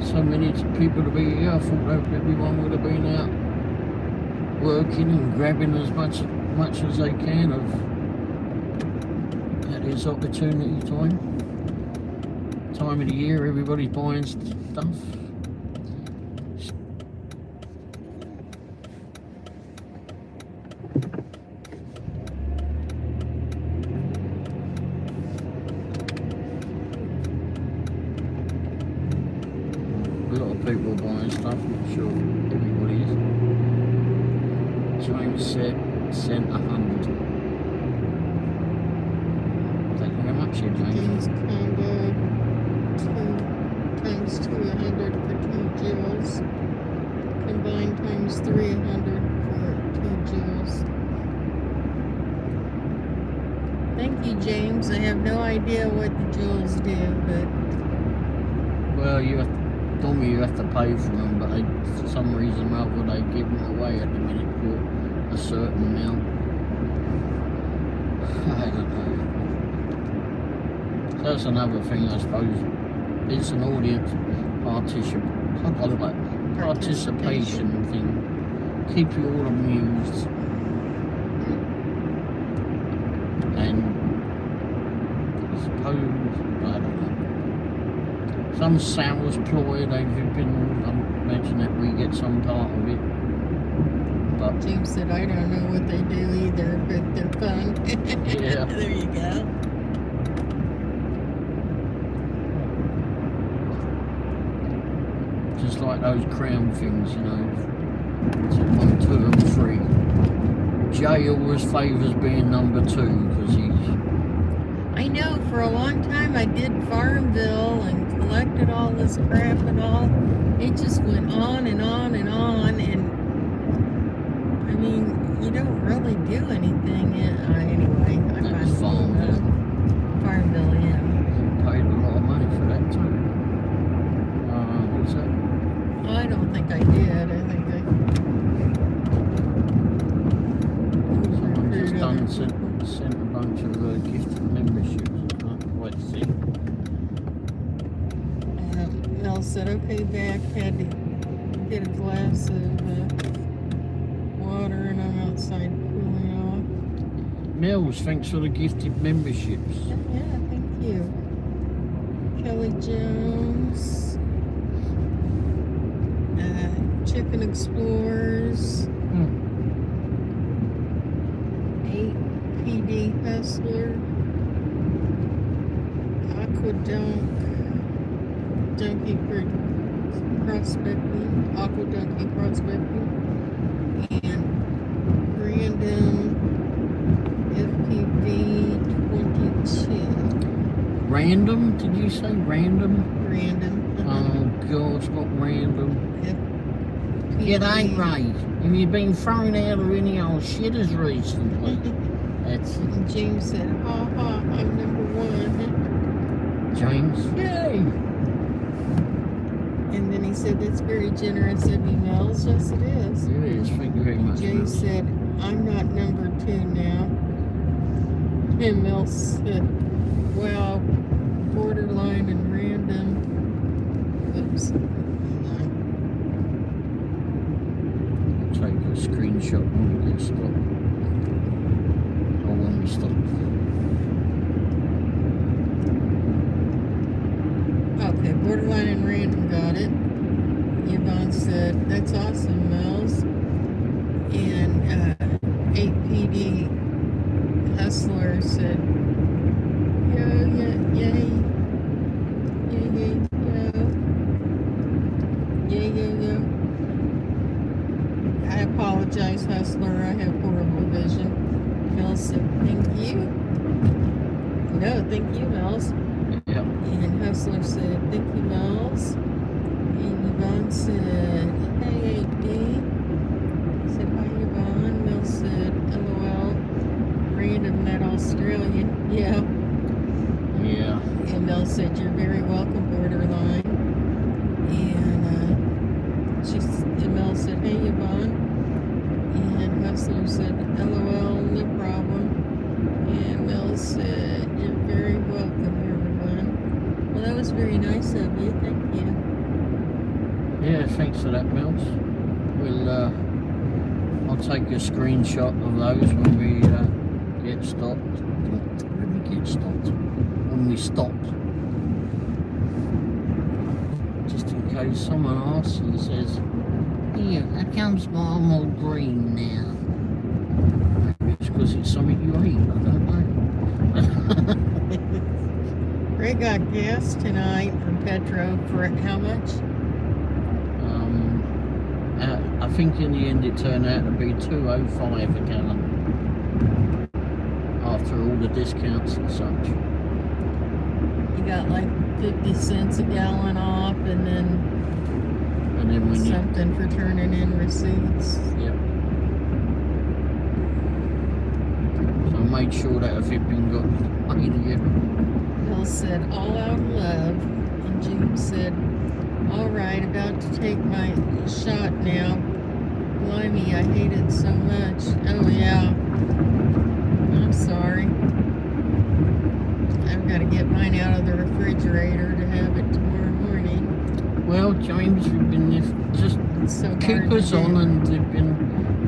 so many people to be here. I thought everyone would have been out working and grabbing as much as they can of that is opportunity time of the year. Everybody's buying stuff. A lot of people buying stuff. Not sure everybody is. James sent 100. Thank you very much, here, James. James combo 2 times 2 100 for 2 joules. Combined times 3 100 for 2 joules. Thank you, James. I have no idea what the joules do, but Well, told me you have to pay for them, but for some reason or other they give them away at the minute for a certain amount. I don't know. That's another thing, I suppose. It's an audience participation thing. Keep you all amused. And I suppose, I don't know. Some sales ploy, they've been, I imagine that we get some part of it. But James said, I don't know what they do either, but they're fun. Yeah. There you go. just like those crown things, you know. It's 1, 2 and 3. Jay always favours being number 2 because he's... I know, for a long time I did Farmville and collected all this crap and all. It just went on and on and on, and I mean, you don't really do anything. Anyway, I That was found Farmville. Farmville, yeah. Paid a lot of money for that too. What's that? I don't think I did. I think Someone just recruited sent a bunch of gifted memberships. I can't quite see. Mel said, okay, back, had to get a glass of water, and I'm outside cooling off. Nels, thanks for the gifted memberships. Yeah, thank you. Kelly Jones. Chicken Explorers. 8 PD Hustler. Aquadunk. Donkey Prospecting. Aquadonkey Prospecting. And Random FPV 22. Random? Did you say random? Random. Oh God, it's not random. FPV. It ain't right. Have you been thrown out of any old shitters recently? That's And James said, ha ha, I'm number 1. James. Yay! And then he said, that's very generous of you, Mel's. Yes, it is. It is. Thank you very much. Jay Mel. said, I'm not number 2 now. And Mel said, wow, borderline and random. Oops. I'll take a screenshot when we get stopped. Or when we stop. Okay, borderline and random got it. Yvonne said, that's awesome, Mel's. And 8PD Hustler said, yo, yay. Yay, yo. Yay, yo. I No, thank you, Mills. Yeah. And Hustler said, thank you, Mills. And Yvonne said, hey, AD. Said, hi, Yvonne. Mills said, LOL. Random that Australian. Yeah. Yeah. And Mills said, you're very welcome, borderline. And Mills said, hey, Yvonne. And Hustler said, LOL, no problem. And Mills said, you're very welcome, everyone. Well, that was very nice of you. Thank you. Yeah, thanks for that, Mills. We'll, I'll take a screenshot of those when we get stopped. When we stop. Just in case someone asks and says, here, how comes mine all green now? Maybe it's because it's something you eat, I don't know. Ray got gas tonight from Petro for how much? I think in the end it turned out to be $2.05 a gallon. After all the discounts and such. You got like 50 cents a gallon off and then when something for turning in receipts. Yep. So I made sure that if it'd been got paid again. Bill said, all out love. And Jim said, all right, about to take my shot now. Blimey, I hate it so much. Oh, yeah. I'm sorry. I've got to get mine out of the refrigerator to have it tomorrow morning. Well, James, you've been just So keep us on and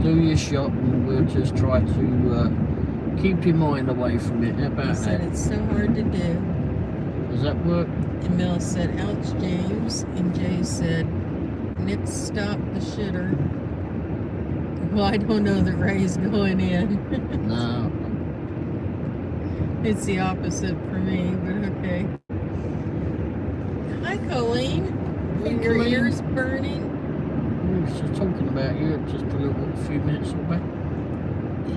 do your shot, and we'll just try to keep your mind away from it. How about He said that? it's so hard to do. Does that work? And Mel said, ouch, James. And Jay said, Nick, stop the shitter. Well, I don't know that Ray's going in. No. It's the opposite for me, but okay. Hi, Colleen. Hey, Are your Colleen. ears burning? We were just talking about you just a few minutes back.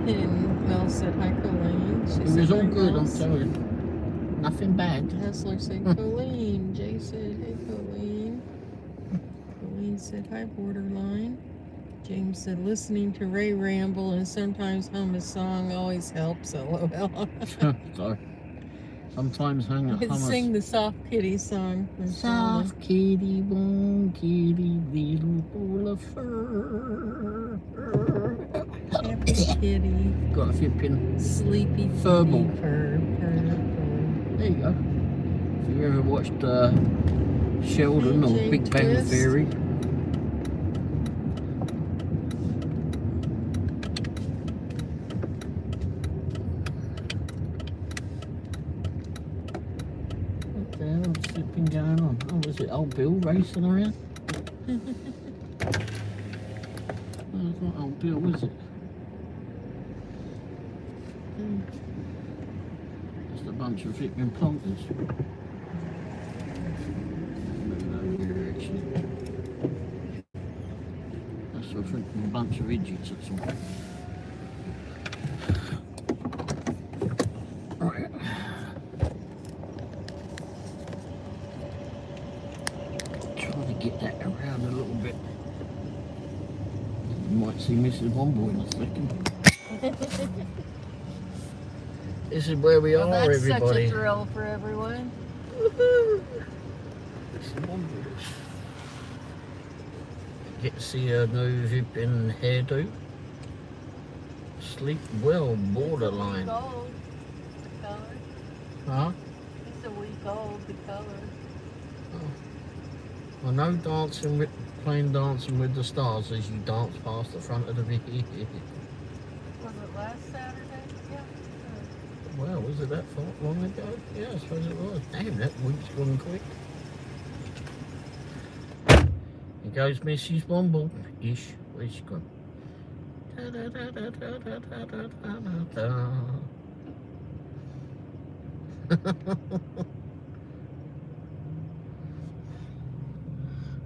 And Mel said, hi, Colleen. She It said, was all "Hi, good, Mel." I'm telling you. Nothing bad. Hustler said, Colleen. Jay said, hey, Colleen. Colleen said, hi, borderline. James said, listening to Ray ramble and sometimes hum a song always helps, LOL. Sorry. Sometimes Sing the soft kitty song. From soft kitty, bone kitty, little ball of fur. Happy kitty. Got a few pin. Sleepy Furball. Purr, purr. There you go. If you ever watched Sheldon or PJ Big Bang Twist. Theory. What the hell has been going on? Oh, was it old Bill racing around? No, it's not old Bill, is it? Just a bunch of flipping plonkers. That's a freaking bunch of idiots, that's all. Right. Trying to get that around a little bit. You might see Mrs. Womble in a second. This is where we are, That's everybody. such a thrill for everyone. Get to see her new zipping hairdo. Sleep well, borderline. It's a week old, the color. Huh? It's a week old, the color. I know playing Dancing with the Stars as you dance past the front of the vehicle. Was it last Saturday? Yeah. Well, was it that long ago? Yeah, I suppose it was. Damn, that week's gone quick. Here goes Mrs. Womble. Ish. Where's she gone?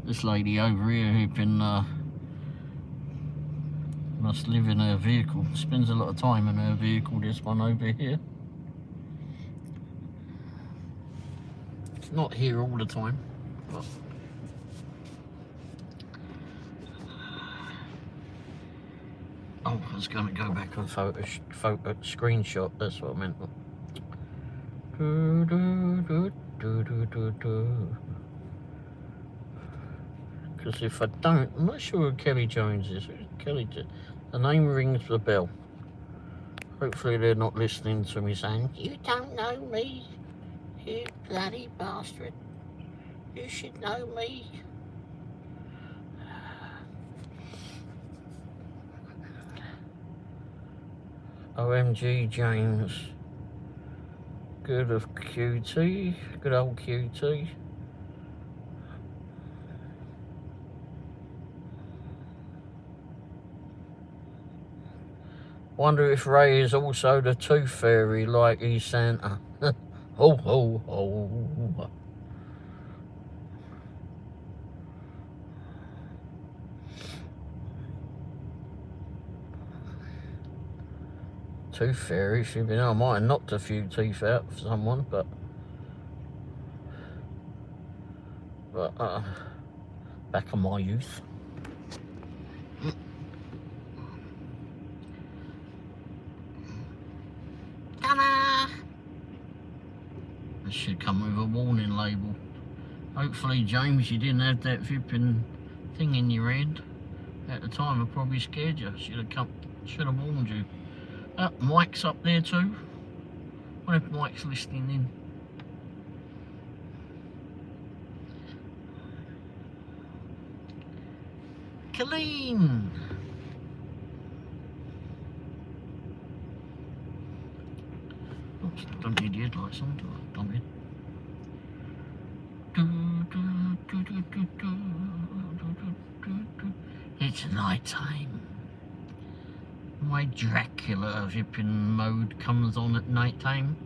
This lady over here who been must live in her vehicle. Spends a lot of time in her vehicle, this one over here. It's not here all the time, but oh, I was going to go back and photo screenshot. That's what I meant. Because if I don't, I'm not sure who Kelly Jones is. Who's Kelly? The name rings the bell. Hopefully they're not listening to me saying, "You don't know me, you bloody bastard. You should know me." OMG James. Good of QT. Good old QT. Wonder if Ray is also the Tooth Fairy like he's Santa. Ho ho ho. Tooth Fairy should be. I might have knocked a few teeth out for someone, but back in my youth. This should come with a warning label. Hopefully, James, you didn't have that flipping thing in your head. At the time, I probably scared you. Should have warned you. Mike's up there too. I wonder if Mike's listening in. Colleen! Oops, don't need the headlights on, do I? Don't need. It's night time. My Dracula flipping mode comes on at night time.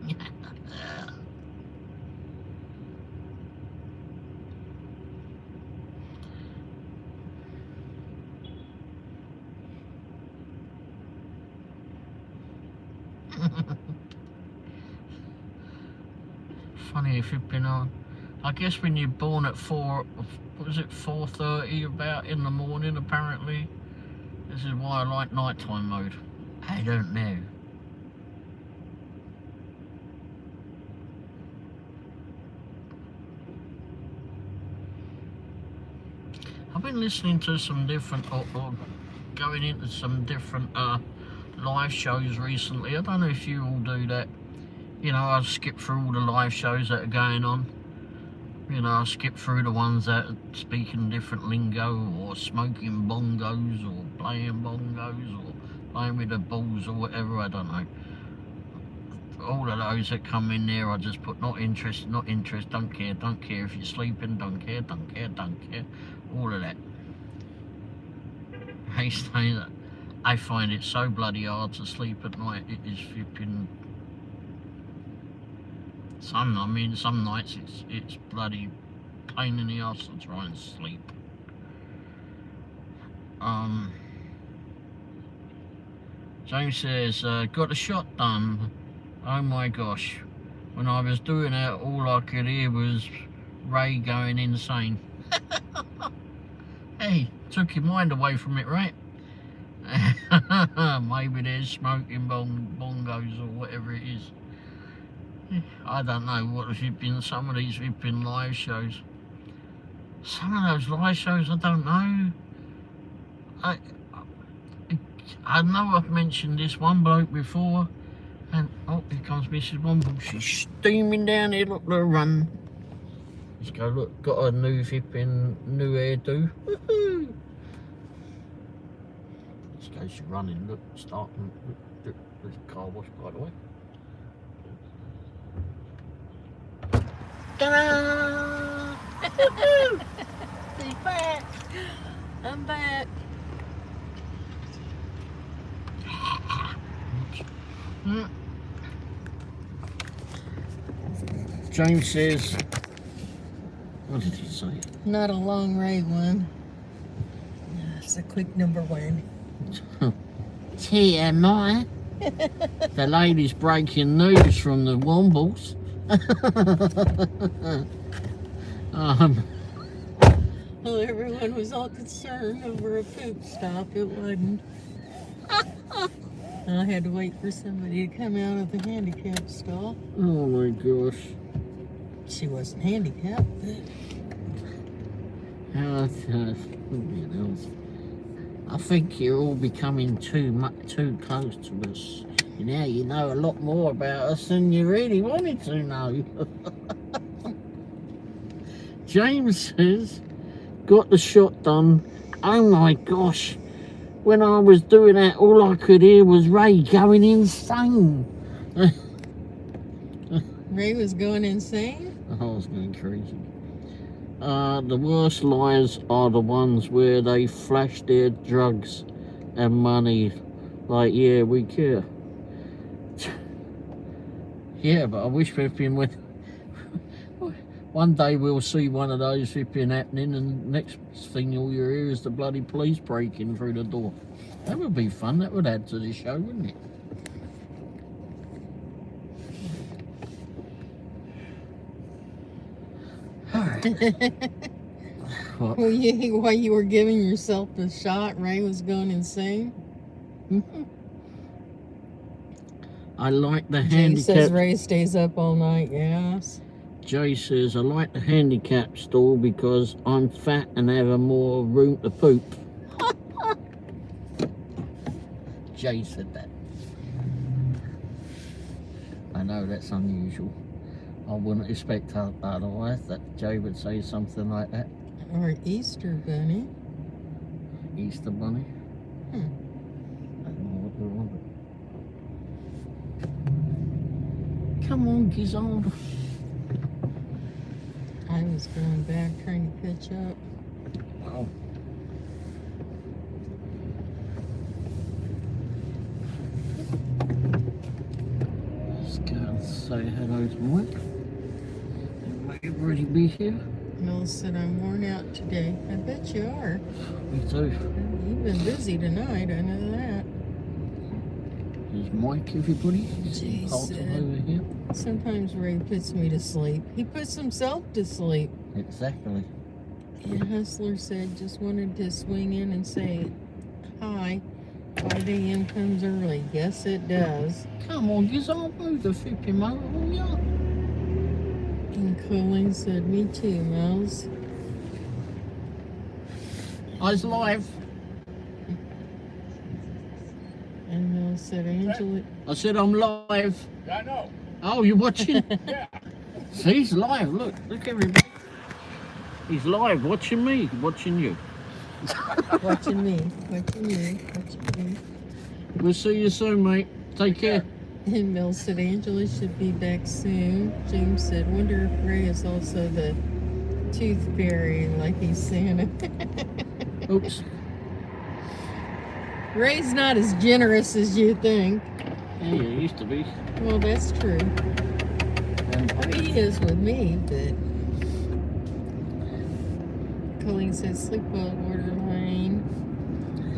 Funny if you've been on. I guess when you're born at 4:30 about in the morning apparently. This is why I like nighttime mode. I don't know. I've been listening to some different, or going into some different live shows recently. I don't know if you all do that. You know, I skip through all the live shows that are going on. You know, I skip through the ones that are speaking different lingo, or smoking bongos, or playing bongos, or playing with the balls, or whatever, I don't know. All of those that come in there, I just put not interested, don't care if you're sleeping, don't care. All of that. I say that I find it so bloody hard to sleep at night. It is flipping. Some nights it's bloody pain in the ass to try and sleep. James says, got a shot done. Oh my gosh. When I was doing it, all I could hear was Ray going insane. Hey, took your mind away from it, right? Maybe there's smoking bongos or whatever it is. I don't know what have been some of these flipping live shows. Some of those live shows, I don't know. I know I've mentioned this one bloke before, and oh, here comes Mrs. Womble. She's steaming down here. Look, the run. Let's go. Look, got a new flipping new hairdo. Woohoo! Let's go. She's running. Look, starting. Look, there's a car wash by the way. Ta-da! He's back. I'm back. James says, what did he say? Not a long Ray one. It's a quick number one. TMI. The latest breaking news from the Wombles. Well, everyone was all concerned over a poop stop. It wasn't. I had to wait for somebody to come out of the handicap stall. Oh my gosh. She wasn't handicapped, but I think you're all becoming too close to us. Now you know a lot more about us than you really wanted to know. James says, got the shot done. Oh my gosh. When I was doing that, all I could hear was Ray going insane. Ray was going insane? I was going crazy. The worst lies are the ones where they flash their drugs and money. Like, yeah, we care. Yeah, but I wish flipping with. One day we'll see one of those flipping happening, and next thing all you hear is the bloody police breaking through the door. That would be fun. That would add to the show, wouldn't it? What? Well, while you were giving yourself the shot, Ray was going insane. I like the Jay handicap. says Ray stays up all night. Yes. Jay says I like the handicap stall because I'm fat and have more room to poop. Jay said that. I know that's unusual. I wouldn't expect otherwise that Jay would say something like that. Or Easter Bunny. Easter Bunny? I don't know what we wanted. Come on, Gizzard. I was going back trying to catch up. Wow. Let's go and say hello to Mike. You might already be here. Mel said, I'm worn out today. I bet you are. Me too. You've been busy tonight, I know that. There's Mike, everybody. Jay Alton said, over here. sometimes Ray puts me to sleep. He puts himself to sleep. Exactly. And Hustler said, just wanted to swing in and say hi. 5 a.m. comes early. Yes, it does. Come on, Gizzard, move the flipping motor, will ya? And Colleen said, me too, Mouse. I was live. And Mel said, Angela. I said I'm live. Yeah, I know. Oh, you're watching? Yeah. See, he's live. Look everybody. He's live, watching me, watching you. Watching me. Watching you. Watching me. We'll see you soon, mate. Take care. And Mel said, Angela should be back soon. James said, wonder if Ray is also the tooth fairy like he's Santa. Oops. Ray's not as generous as you think. Yeah, he used to be. Well, that's true. I mean, he is with me, but Colleen said, sleep well, Borderline.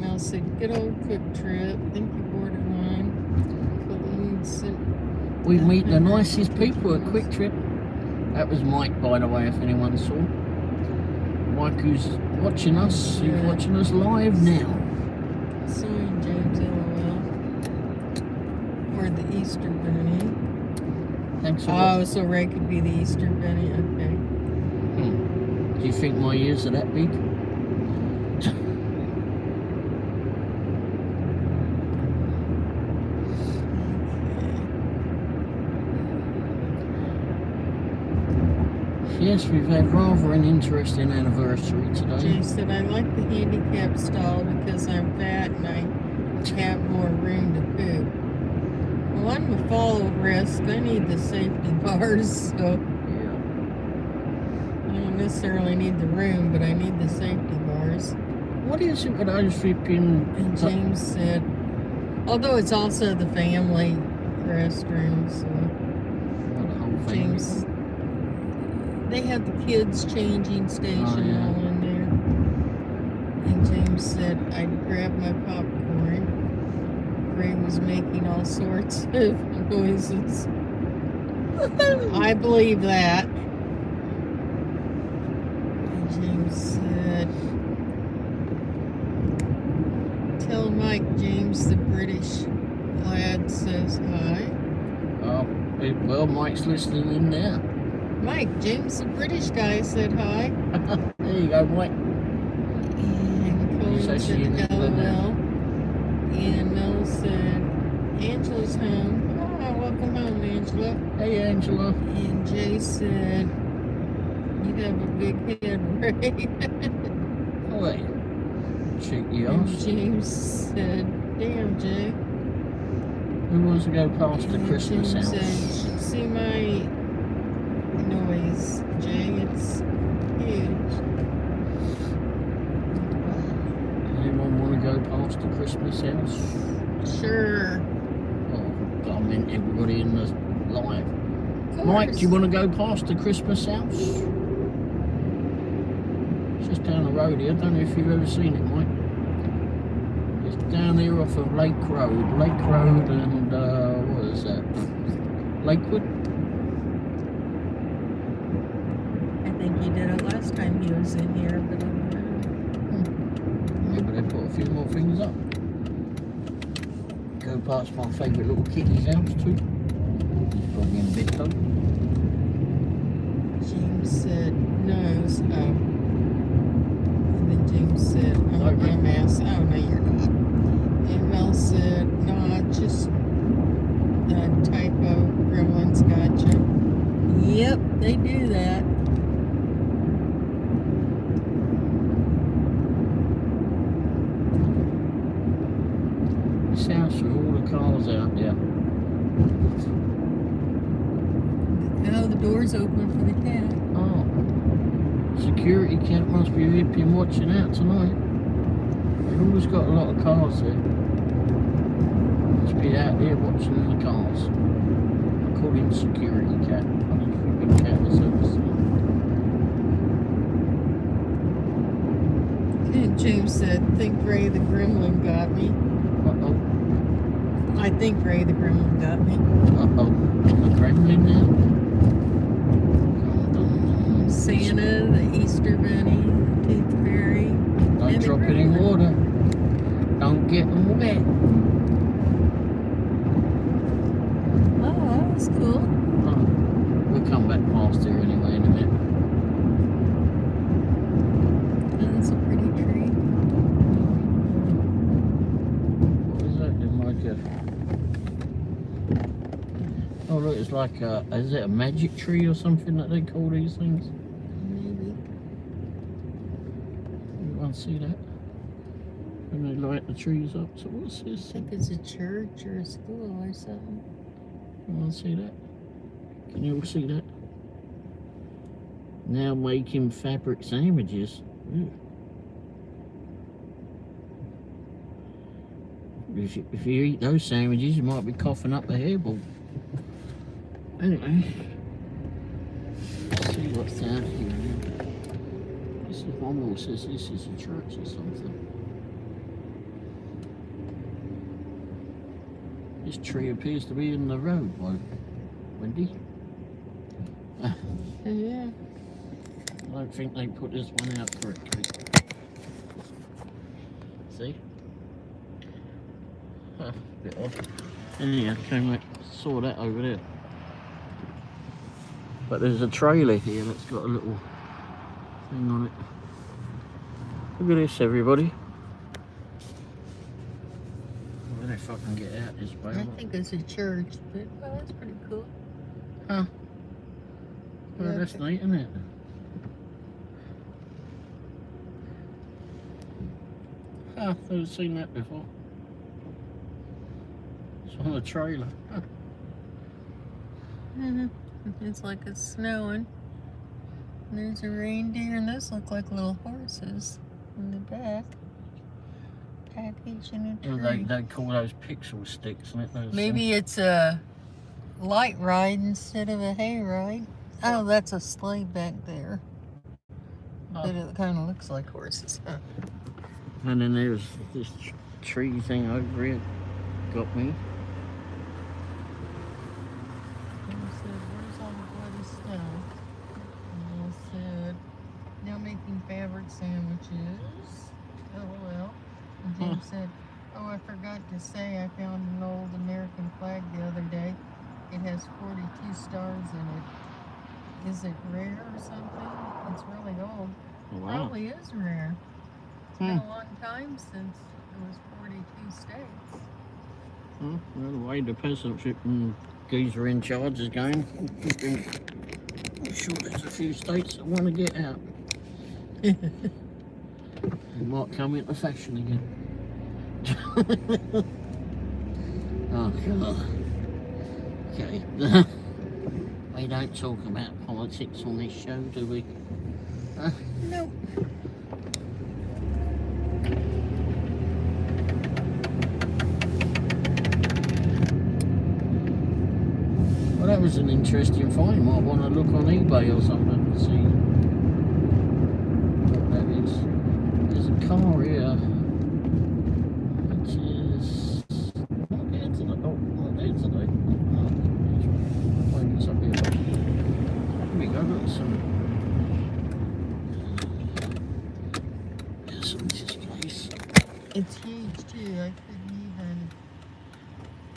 Mel said, good old quick trip. Thank you, Borderline. Colleen said, We meet the nicest people at Quick Trip. That was Mike, by the way, if anyone saw. Mike, who's watching us, who's watching us live now. sorry, James, LOL. Or the Easter Bunny. Thanks for Oh, so Ray could be the Easter Bunny. Okay. Do you think my ears are that big? Yes, we've had rather an interesting anniversary today. Jay said, I like the handicap stall because I'm fat and I have more room to poop. Well, I'm a fall risk. I need the safety bars, so Yeah. I don't necessarily need the room, but I need the safety bars. What is it with those flipping... And James said, although it's also the family restroom, so Well, the whole thing. James, they have the kids changing station yeah. all in there. And James said, I'd grab my popcorn. Ray was making all sorts of noises. I believe that. And James said, tell Mike James the British lad says hi. Oh, well, Mike's listening in now. Mike, James the British guy said hi. There you go, Mike. And Colleen said LOL. And Mel said, Angela's home. Ah, welcome home, Angela. Hey, Angela. And Jay said, you have a big head, Ray. Oh, wait. Cheeky And ass. James said, damn, Jay. Who wants to go past the Christmas James house? said, you should see my noise, Jay. It's huge. Anyone want to go past the Christmas house? Sure. Oh, I meant everybody in the live. Of course. Mike, do you want to go past the Christmas house? It's just down the road here. I don't know if you've ever seen it, Mike. It's down there off of Lake Road. Lake Road and, what is that? Lakewood? I think he did it last time he was in here, but I don't know. Maybe they put a few more things up. Go past my favourite little kitty's house too. He's probably in bed though. James said, nose up. And then James said, oh, Like me. MS. Oh, no, you're not. And Mel said, no, just a typo. Gremlins gotcha. Yep, they do that. This house with all the cars out there. Oh, the door's open for the cat. Oh. Security cat must be ripping watching out tonight. They've always got a lot of cars there. Must be out there watching the cars. I call him security cat. Funny freaking cat is ever seen. And James said, think Ray the Gremlin got me. Uh-oh. I think Ray the Gremlin got me. Uh-oh. The gremlin now? Santa, the Easter Bunny, the Tooth Fairy. Don't and the drop it in Gremlin. water. Don't get them wet. Oh, that was cool. Oh, we'll come back past here anyway in a minute. That's a pretty tree. What is that? It's like a... Oh look, it's like a... Is it a magic tree or something that they call these things? Maybe. Anyone see that? When they light the trees up. So what's I this? think it's a church or a school or something. Anyone see that? Can you all see that? Now making fabric sandwiches. Ooh. If you eat those sandwiches, you might be coughing up a hairball. Anyway, let's see what's down here. This is Womble says this is a church or something. This tree appears to be in the road, Wendy. Yeah. I don't think they put this one out correctly. See? Huh, bit off. Anyhow, saw that over there. But there's a trailer here that's got a little thing on it. Look at this, everybody. I don't know if I can get out this way. I think it's a church, but well, that's pretty cool. Huh. Well, Yeah, that's okay. neat, isn't it? Huh, I've never seen that before. It's on a trailer. Huh. It's like it's snowing. And there's a reindeer, and those look like little horses in the back. Package in a Well, tree. they call those pixel sticks, isn't it? Those Maybe it's a light ride instead of a hay ride. Oh, that's a sleigh back there. Oh. But it kind of looks like horses, huh? And then there's this tree thing over here. Got me. Where's Jews. LOL. And James said, oh, I forgot to say I found an old American flag the other day. It has 42 stars in it. Is it rare or something? It's really old. Oh, wow. Probably is rare. It's been a long time since it was 42 states. Well, the way the peasantship and geezer in charge is going, I'm sure there's a few states that want to get out. It might come into fashion again. Oh, God. Okay. We don't talk about politics on this show, do we? Nope. Well, that was an interesting find. Might want to look on eBay or something to see what that is. There's a car here, which is not there today. Oh, not there today. Find this up here. Here we go. Look, there's some displays. It's huge too. I couldn't even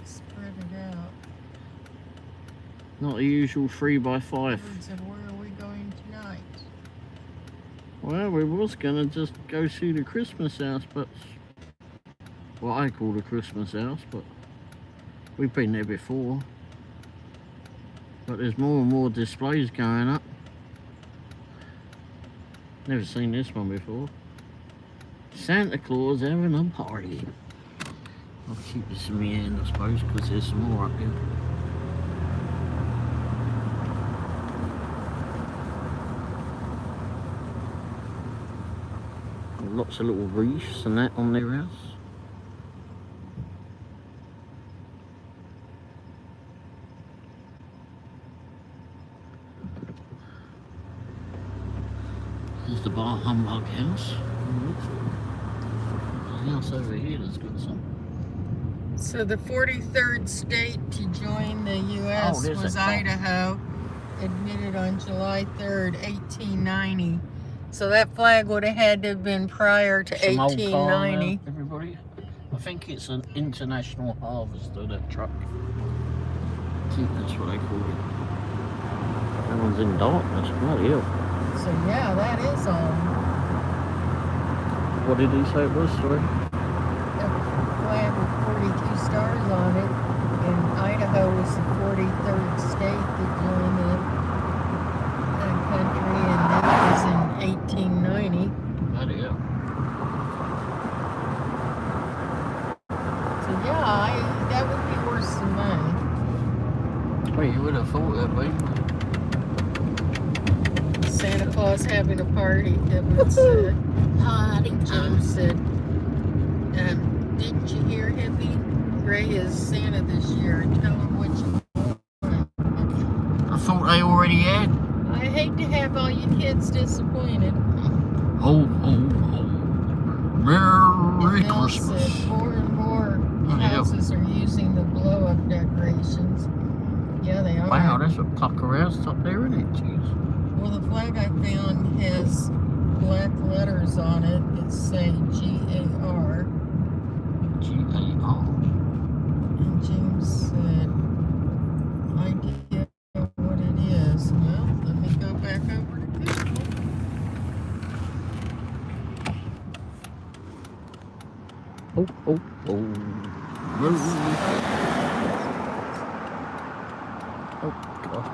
spread it out. Not the usual 3x5. Birds, and where are we going tonight? Well, we was gonna just go see the Christmas house, but what I call the Christmas house, but we've been there before. But there's more and more displays going up. Never seen this one before. Santa Claus having a party. I'll keep this in my hand, I suppose, because there's some more up here. Lots of little reefs and that on their house. There's the Bar Humbug house. The house over here that's got some. So the 43rd state to join the U.S. was Idaho, admitted on July 3rd, 1890. So that flag would have had to have been prior to Some 1890. Old car, everybody. I think it's an international harvester, that truck. I think that's what they call it. That one's in darkness, bloody hell. So yeah, that is on. What did he say it was, sorry? A flag with 42 stars on it, and Idaho was the 43rd state that joined the country, and that was in 1890. Bloody hell. So yeah, that would be worth some money. Well, you would have thought that'd be. Santa Claus having a party, Kevin said. Party, James said, didn't you hear Hippie? Gray is Santa this year. Tell him what you want. I thought they already had. I hate to have all you kids disappointed. Oh. Merry Mel Christmas. said more and more houses are using the blow-up decorations. Yeah, they are. Wow, that's a pucker house up there, isn't it? Jeez. Well, the flag I found has black letters on it that say G-A-R. G-A-R. And James said, idea what it is. Well, let me go back over to Google. Oh. Oh,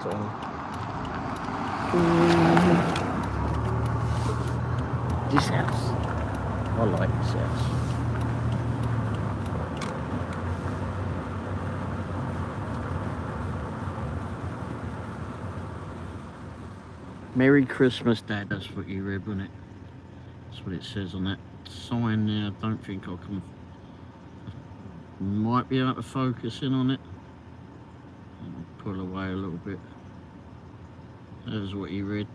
God. This house. I like this house. Merry Christmas, Dad. That's what you read, wasn't it? That's what it says on that sign there. I don't think I can. Might be able to focus in on it. Pull away a little bit. That is what he read.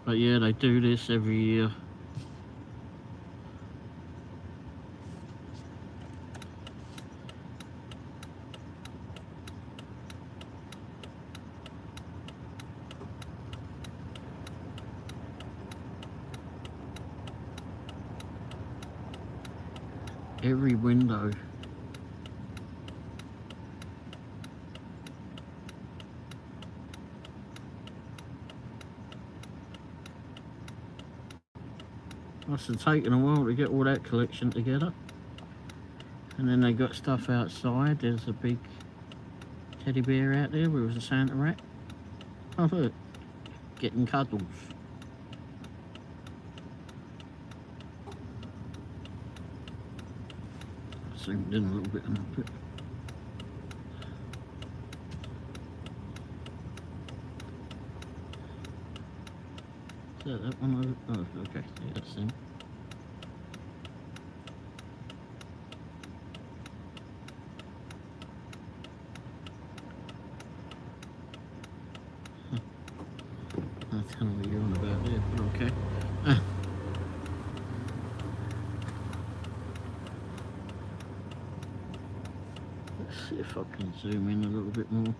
But yeah, they do this every year. every window. Must have taken a while to get all that collection together. And then they got stuff outside. There's a big teddy bear out there with a Santa rat. Oh look, getting cuddles. Zoomed in a little bit and a bit. Is that one? Oh, okay, yeah, that's him. I don't know what you're on about there, but okay. Let's see if I can zoom in a little bit more.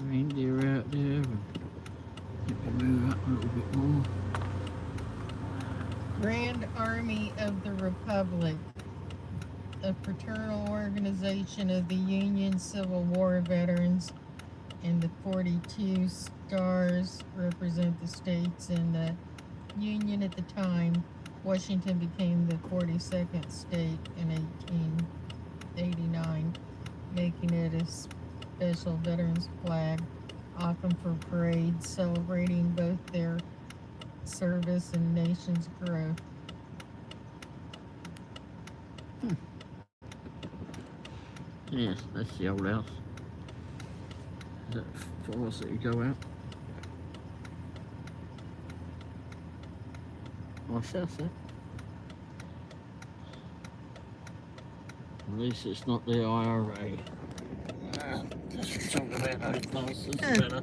Reindeer out there. Let me move up a little bit more. Grand Army of the Republic, a fraternal organization of the Union Civil War veterans, and the 42 stars represent the states in the Union at the time. Washington became the 42nd state in 1889, making it a special veterans flag, often for parades celebrating both their service and nation's growth. Yes, that's the old house. Is that for us that you go out? Nice house, eh? At least it's not the IRA. Let's talk about those nice, this is better.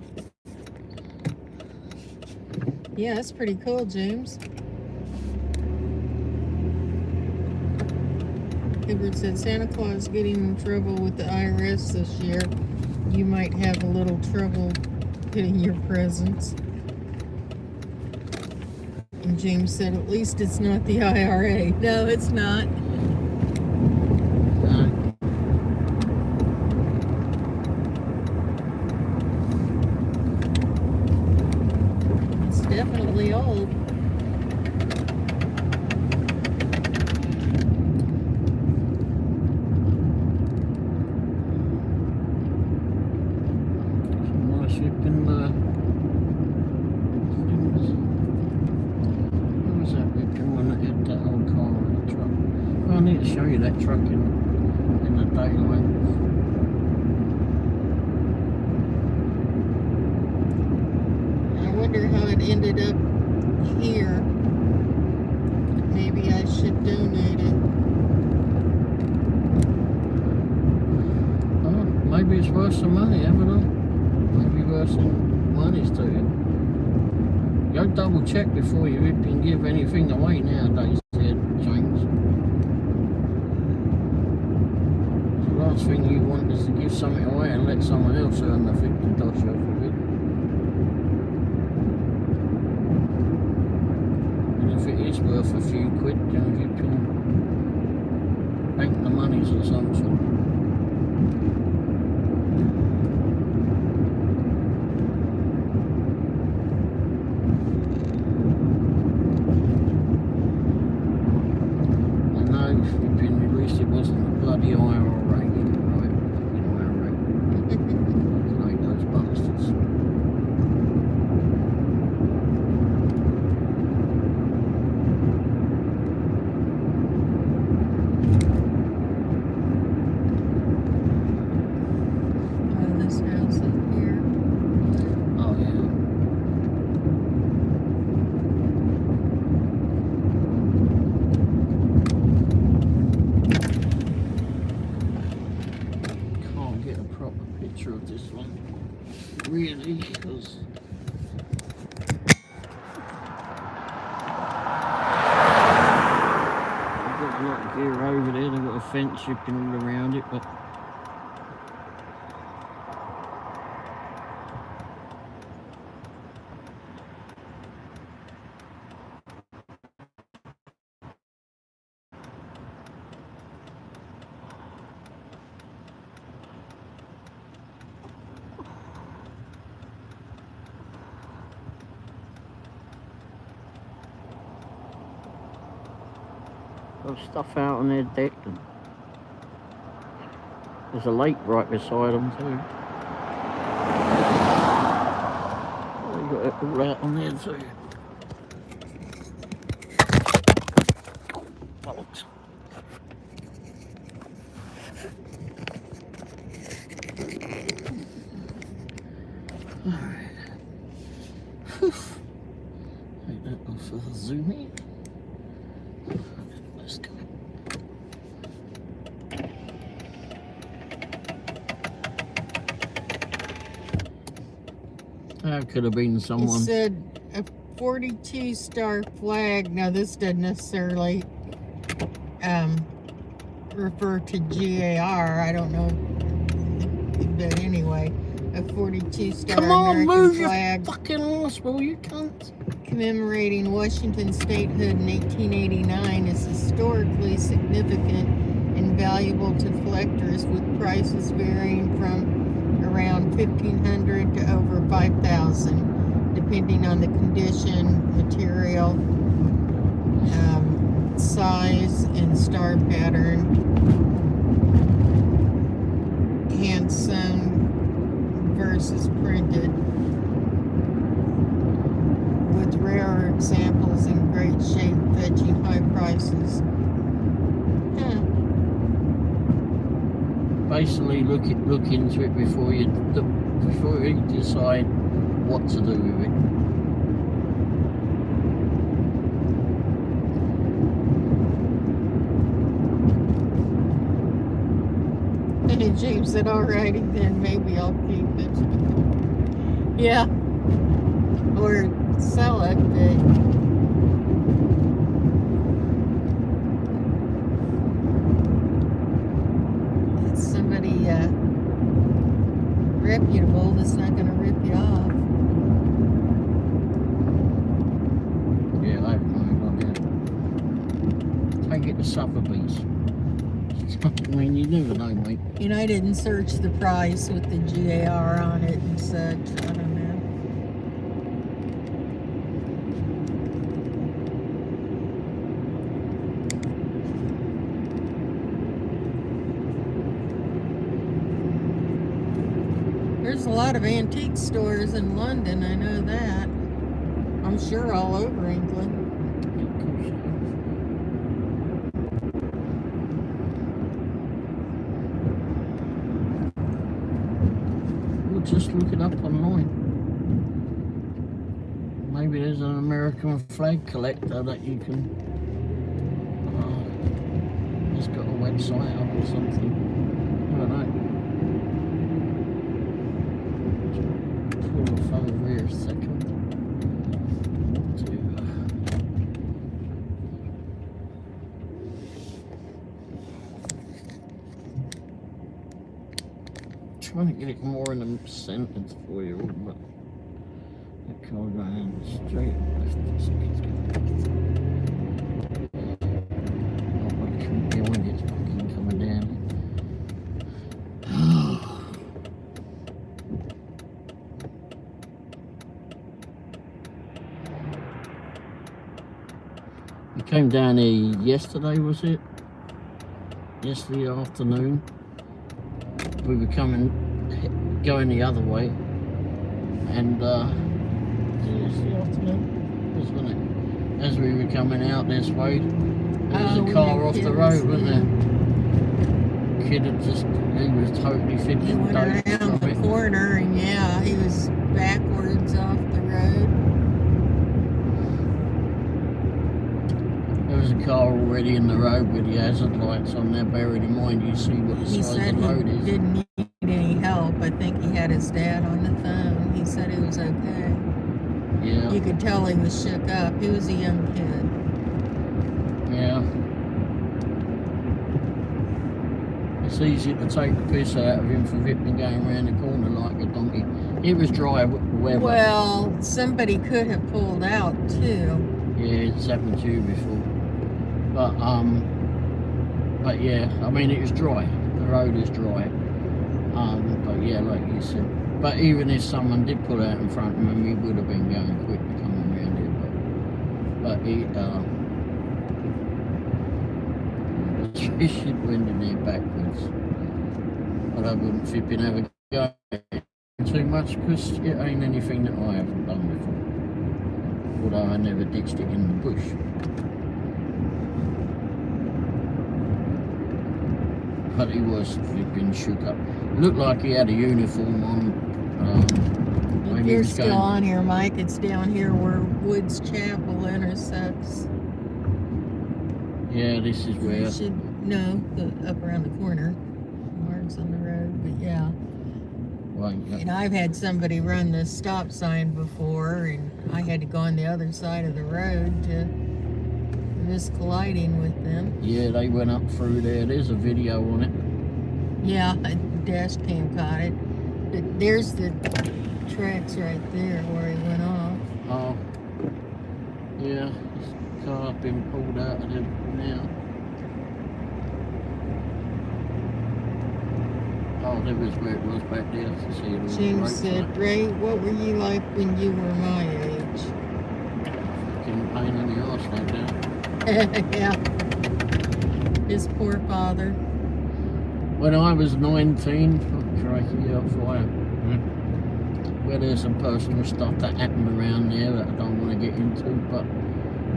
Yeah, that's pretty cool, James. Edward said Santa Claus getting in trouble with the IRS this year. You might have a little trouble getting your presents. And James said, at least it's not the IRA. No, it's not. It's definitely old. Show you that truck in the daylight. I wonder how it ended up here. Maybe I should donate it. Oh, maybe it's worth some money, haven't I? Maybe worth some monies to you. Go double check before you can give anything away nowadays, James. The last thing you want is to give something away and let someone else earn the $50 off of it. And if it is worth a few quid, then you can bank the monies or something. I know you've been released, it wasn't a bloody IRA. Of this one, really, because I've got a lot of gear over there. They've got a fence shipping all around it, but Got stuff out on their deck. And there's a lake right beside them too. They got it all out on there too. Bollocks. Alright. Take that off for the zoom in. Let's go. That could have been someone. It said a 42 star flag. Now this doesn't necessarily refer to GAR. I don't know, but anyway, a 42 star Come on, American move flag your fucking ass, will you cunt? commemorating Washington statehood in 1889 is historically significant and valuable to collectors, with prices varying from around $1,500 to over $5,000, depending on the condition, material, size, and star pattern. Hand sewn versus printed, with rarer examples in great shape fetching high prices. Basically, look into it before you decide what to do with it. And James said, "Alrighty then, maybe I'll keep it." Yeah, or sell it, but it's somebody reputable that's not going to rip you off. Yeah, I have no idea. Take it to Sotheby's. I mean, you never know, mate. And I didn't search the price with the GAR on it and such. I don't know. There's a lot of antique stores in London, I know that. I'm sure all over England. Just look it up online. Maybe there's an American flag collector that you can. It's got a website up or something. I don't know. Pull off over here a second. Trying to get it more in the sentence for you, but that car going straight left. Oh, I can't get when it's fucking coming down. You came down here yesterday, was it? Yesterday afternoon. We were going the other way, and yesterday afternoon, wasn't it? As we were coming out this way, there was a car off the road, wasn't there? Kid had he was totally fit. He went around the corner, and yeah, he was backwards off the road. There was a car already in the road with the hazard lights on there. Bearing in mind, you see what the size of the road is. He didn't need any help. I think he had his dad on the phone. He said he was okay. Yeah. You could tell he was shook up. He was a young kid. Yeah. It's easy to take the piss out of him for ripping going around the corner like a donkey. It was dry weather. Well, somebody could have pulled out too. Yeah, it's happened to you before. But yeah, I mean, it was dry. The road is dry. But yeah, like you said. But even if someone did pull out in front of him, he would have been going quick to come around here. But he, Especially when they're backwards. But I wouldn't flipping have a go too much because it ain't anything that I haven't done before. Although I never ditched it in the bush. But he was flipping shook up. Looked like he had a uniform on. If you're still on here, Mike, it's down here where Woods Chapel intersects. Yeah, this is where. You should know up around the corner. Marks on the road, but yeah. Right, yeah. And I've had somebody run the stop sign before, and I had to go on the other side of the road to risk colliding with them. Yeah, they went up through there. There's a video on it. Yeah, a dash cam caught it. But there's the tracks right there where he went off. Oh, yeah, this car been pulled out of there now. Oh, that was where it was back there. To see it James said, Ray, what were you like when you were my age? Fucking pain in the arse like that. Yeah. His poor father. When I was 19, oh, crikey, yeah, fire. Well, there's some personal stuff that happened around there that I don't want to get into,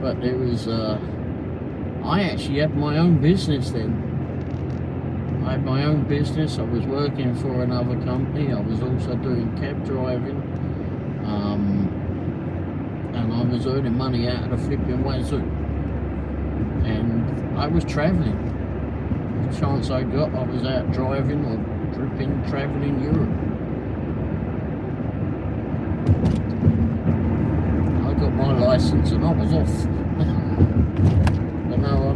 but there was, I actually had my own business then. I had my own business. I was working for another company. I was also doing cab driving, and I was earning money out of the flipping wazoo. And I was travelling. The chance I got, I was out driving or travelling Europe. I got my license and I was off. But no, I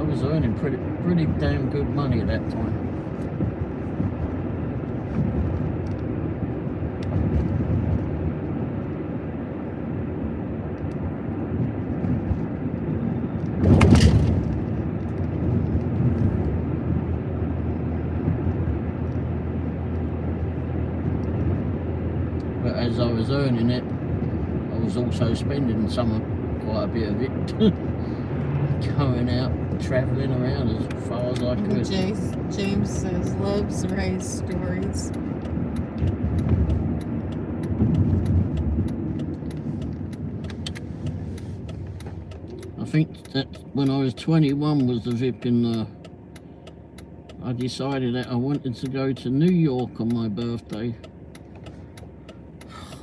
was earning pretty damn good money at that time. But as I was earning it, I was also spending quite a bit of it. Going out, travelling around as far as I could. James says, loves Ray's stories. I think that when I was 21 was the vipping, I decided that I wanted to go to New York on my birthday.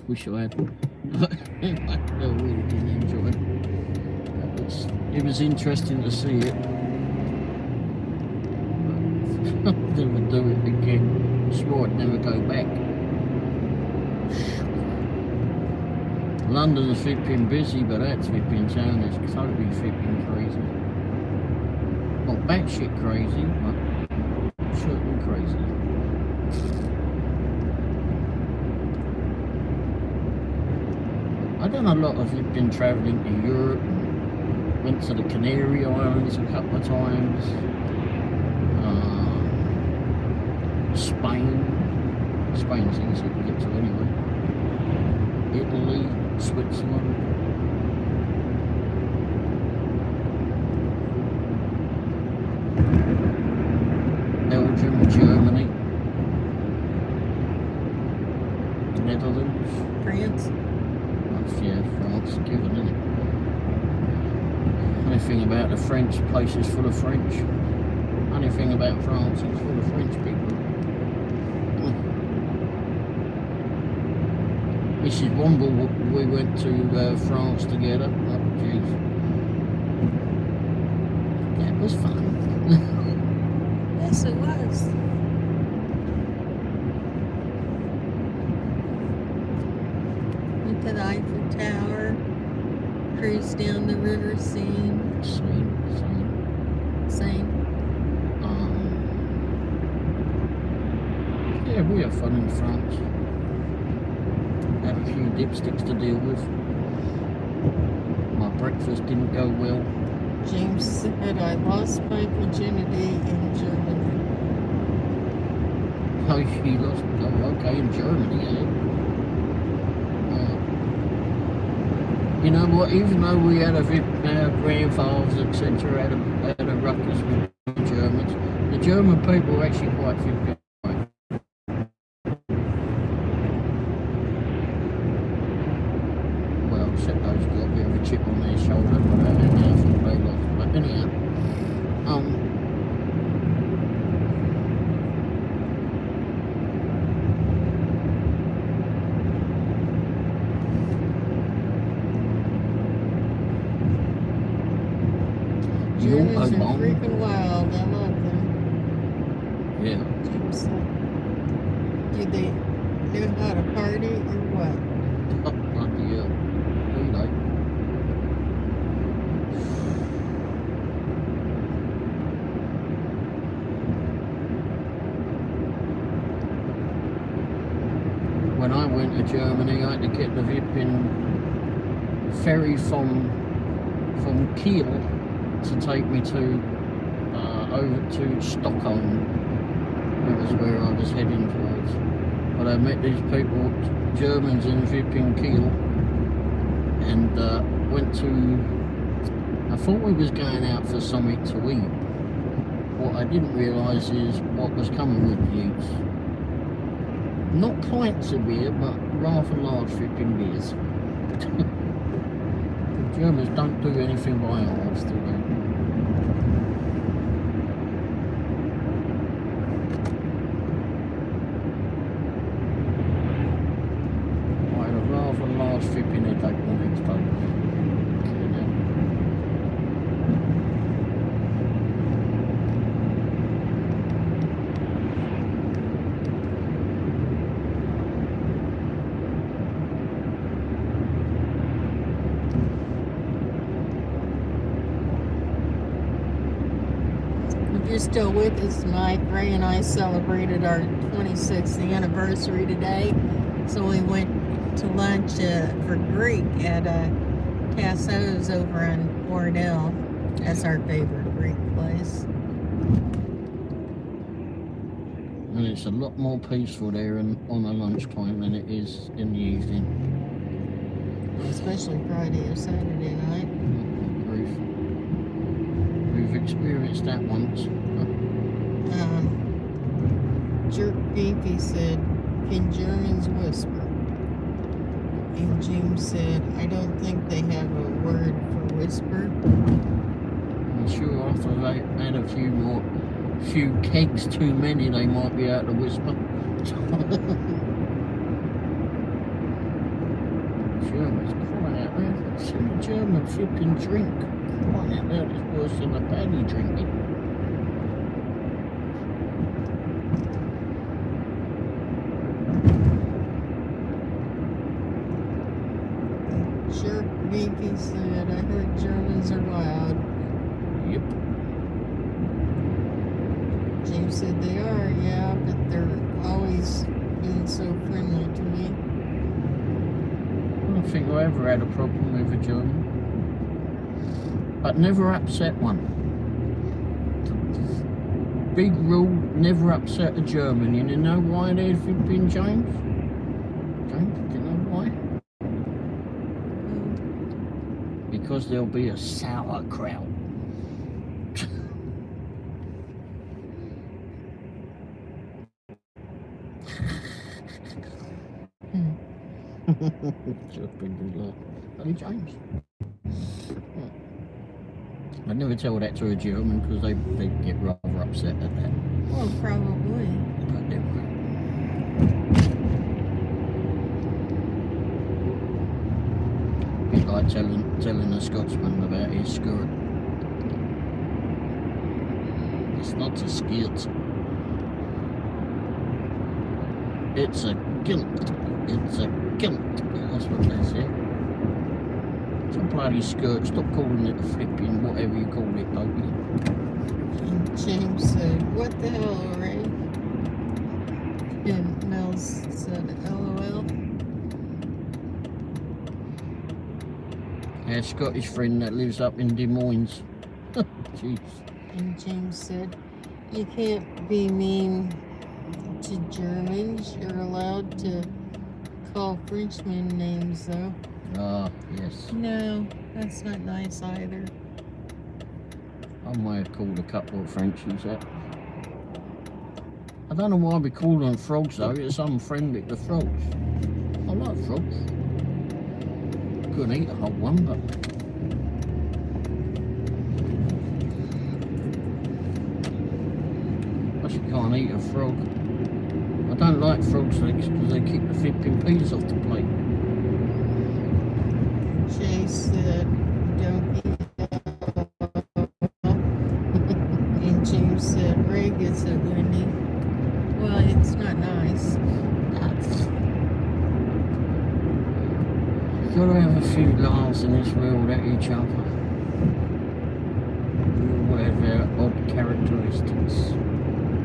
Wish I had. I really didn't enjoy it. It was interesting to see it. But never do it again. Swore I'd never go back. London's flipping busy, but that flipping town is totally flipping crazy. Not batshit crazy, but certainly crazy. I've done a lot of flipping travelling to Europe. Went to the Canary Islands a couple of times. Spain. Spain's easy to get to anyway. Italy, Switzerland. Belgium, Germany. Netherlands. France. Yeah, France, given, isn't it? Only thing about the French, place is full of French. Only thing about France, it's full of French people. Mrs. Womble, we went to France together. Oh, jeez. That was fun. Yes, it was. Went to the Eiffel Tower. Cruised down the river Seine. Same. Yeah, we have fun in France. Had a few dipsticks to deal with. My breakfast didn't go well. James said, I lost my virginity in Germany. Oh, she lost. Oh, okay, in Germany, eh? You know what? Even though we had our grandfathers, etc., had a ruckus with the Germans, the German people were actually quite fit. Well, except those got a bit of a chip on their shoulder, but I don't know if they lost. But anyhow, Germans are freaking wild. I love them. Yeah. James said, do they know how to party or what? Bloody hell. Do they? When I went to Germany, I had to get the flipping ferry from Kiel to take me to over to Stockholm. That was where I was heading towards. But I met these people, Germans in flipping Kiel, and went to. I thought we was going out for something to eat. What I didn't realise is what was coming with the eats. Not pints of beer, but rather large flipping beers. The Germans don't do anything by halves, do they? I had a rather large flipping headache the next day. If you're still with us, Mike, Ray and I celebrated our 26th anniversary today. So we went to lunch for Greek at Tasso's over on Ornell. That's our favorite Greek place. And it's a lot more peaceful there on a lunchtime than it is in the evening. Especially Friday or Saturday night. We've experienced that once. Jerk Beefy said, can Germans whisper? And James said, I don't think they have a word for whisper. I'm sure after they had a few kegs too many, they might be able to whisper. Germans crying out there. See a German flipping drink. Crying out there, it's worse than a paddy drinking. Jerk Beefy said, I heard Germans are loud. Yep. James said they are, yeah, but they're always being so friendly to me. I don't think I ever had a problem with a German. But never upset one. Big rule, never upset a German. You know why they've been, James? James, do you know why? Because there'll be a sauerkraut. Just been good luck. Hey, James. I'd never tell that to a German because they get rather upset at that. Well, probably. But they were. Bit like telling a Scotsman about his skirt. It's not a skirt. It's a kilt. It's a kilt. That's what they say. It's a bloody skirt. Stop calling it a flipping whatever you call it, don't you? And James said, what the hell, Ray? And Mills said, LOL. Our Scottish friend that lives up in Des Moines. Jeez. And James said, you can't be mean to Germans. You're allowed to call Frenchmen names, though. Ah, yes. No, that's not nice either. I may have called a couple of Frenchies that. I don't know why we call them frogs though, it's unfriendly to frogs. I like frogs. Couldn't eat a whole one, but you can't eat a frog. I don't like frog's legs because they keep the flipping peas off the plate. Jay said, don't eat and James said, Ray gets it, Wendy. Well, it's not nice. You've got to have a few laughs in this world at each other. We all have our odd characteristics.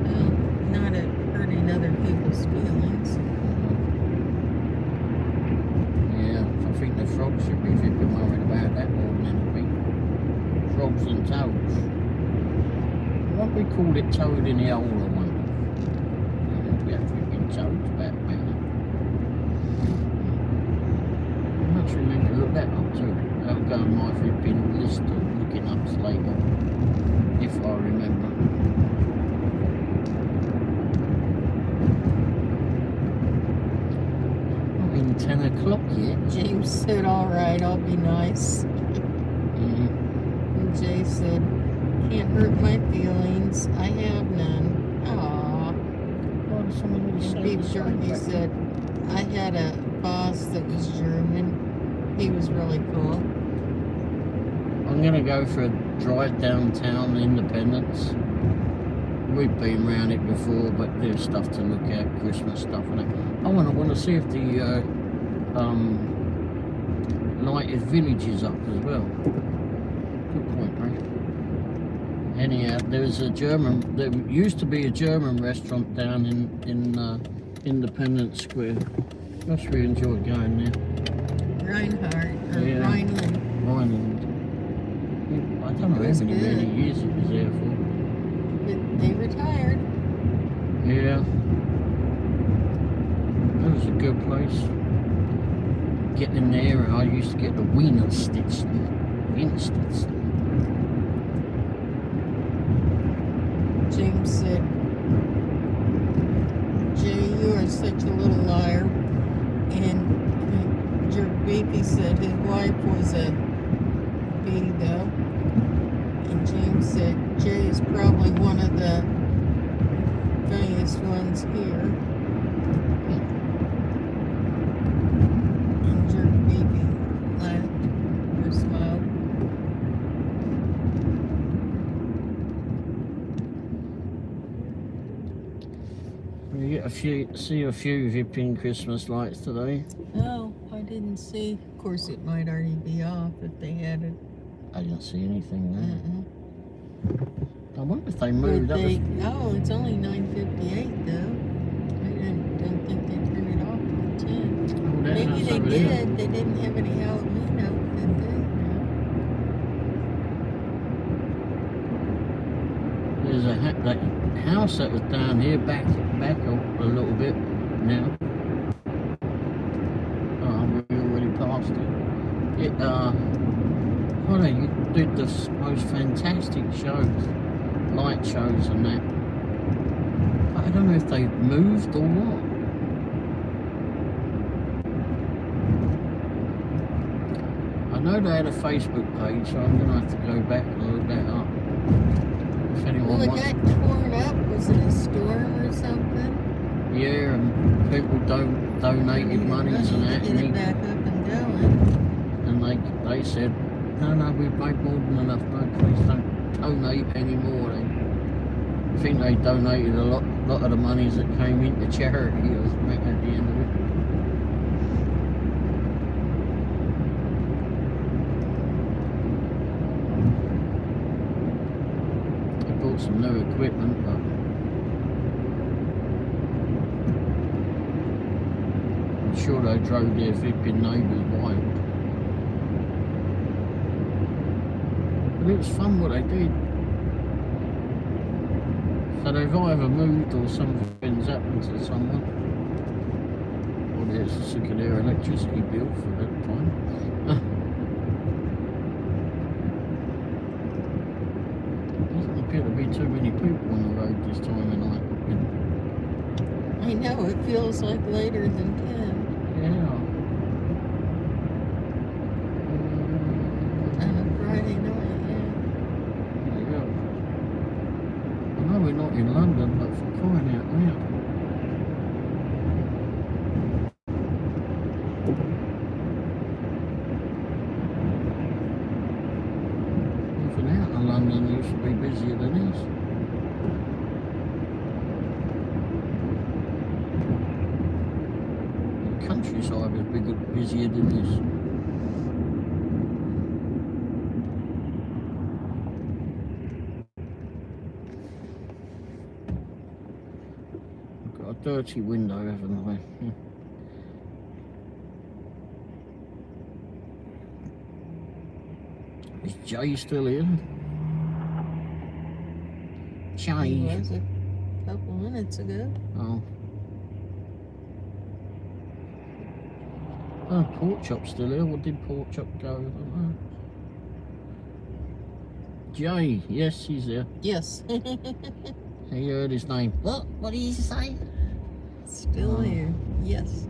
Well, not at hurting other people's feelings. Yeah, I think the frogs should be flipping worried about that more than anything. Frogs and toads. Why do we call it toad in the hole, I wonder? We have flipping toads back there. I must remember to look that up too. I'll go on my flipping list of looking up later, if I remember. Not in 10 o'clock yet. James said, all right, I'll be nice. And Jay said, can't hurt my feelings. I have none. Aww. Why does somebody say Beef this Jerky like that? said, I had a boss that was German. He was really cool. I'm going to go for a drive downtown Independence. We've been around it before, but there's stuff to look at, Christmas stuff and that. I want to see if the lighted village is up as well. Good point, right? Anyhow, there used to be a German restaurant down in Independence Square. Gosh, we enjoyed going there. Reinhardt, or Yeah. Rhineland. Rhineland. I don't know how many years it was there for. But they retired. Yeah. That was a good place. Getting there, I used to get the Wiener Schnitzel. James said, Jay, you are such a little liar. And Jerk Beefy said his wife was a bee, though. And James said, Jay's probably one of the funniest ones here. And Jerk Beefy laughed or smiled. We get see a few vipping Christmas lights today. Oh, I didn't see. Of course, it might already be off if they had it. I didn't see anything there. Uh-uh. I wonder if they moved up. Oh, it's only 9:58 though. I don't think they turned it off at 10. Oh, that Maybe house they over did. there. They didn't have any Halloween out, did they? There's that house that was down here back a little bit now. Oh, we already passed it. They did the most fantastic shows, light shows and that. I don't know if they moved or what. I know they had a Facebook page, so I'm going to have to go back and look that up. If anyone Well, it wants. got torn up. Was it a storm or something? Yeah, and people donated monies and that, Get it back up and going. and they said, no, we've made more than enough. No, please don't donate anymore. I think they donated a lot of the monies that came into charity or something at the end of it. They bought some new equipment, but I'm sure they drove their flipping neighbours wild. But it was fun what they did. So they've either moved or something's happened to someone. Or There's sick of their electricity bill for that time. Doesn't appear to be too many people on the road this time of night. I know, it feels like later than 10 Yeah. on a Friday night, yeah. Yeah. I know we're not in London, but for crying out loud. Even out of London used to be busier than this. The countryside was busier than this. Got a dirty window, haven't I? Is Jay still here? He Jay. was a couple minutes ago. Oh. Oh, Pork Chop's still here. What did Pork Chop go? I don't know. Jay, yes, he's there. Yes. He heard his name. What? What did he say? Still here. Yes.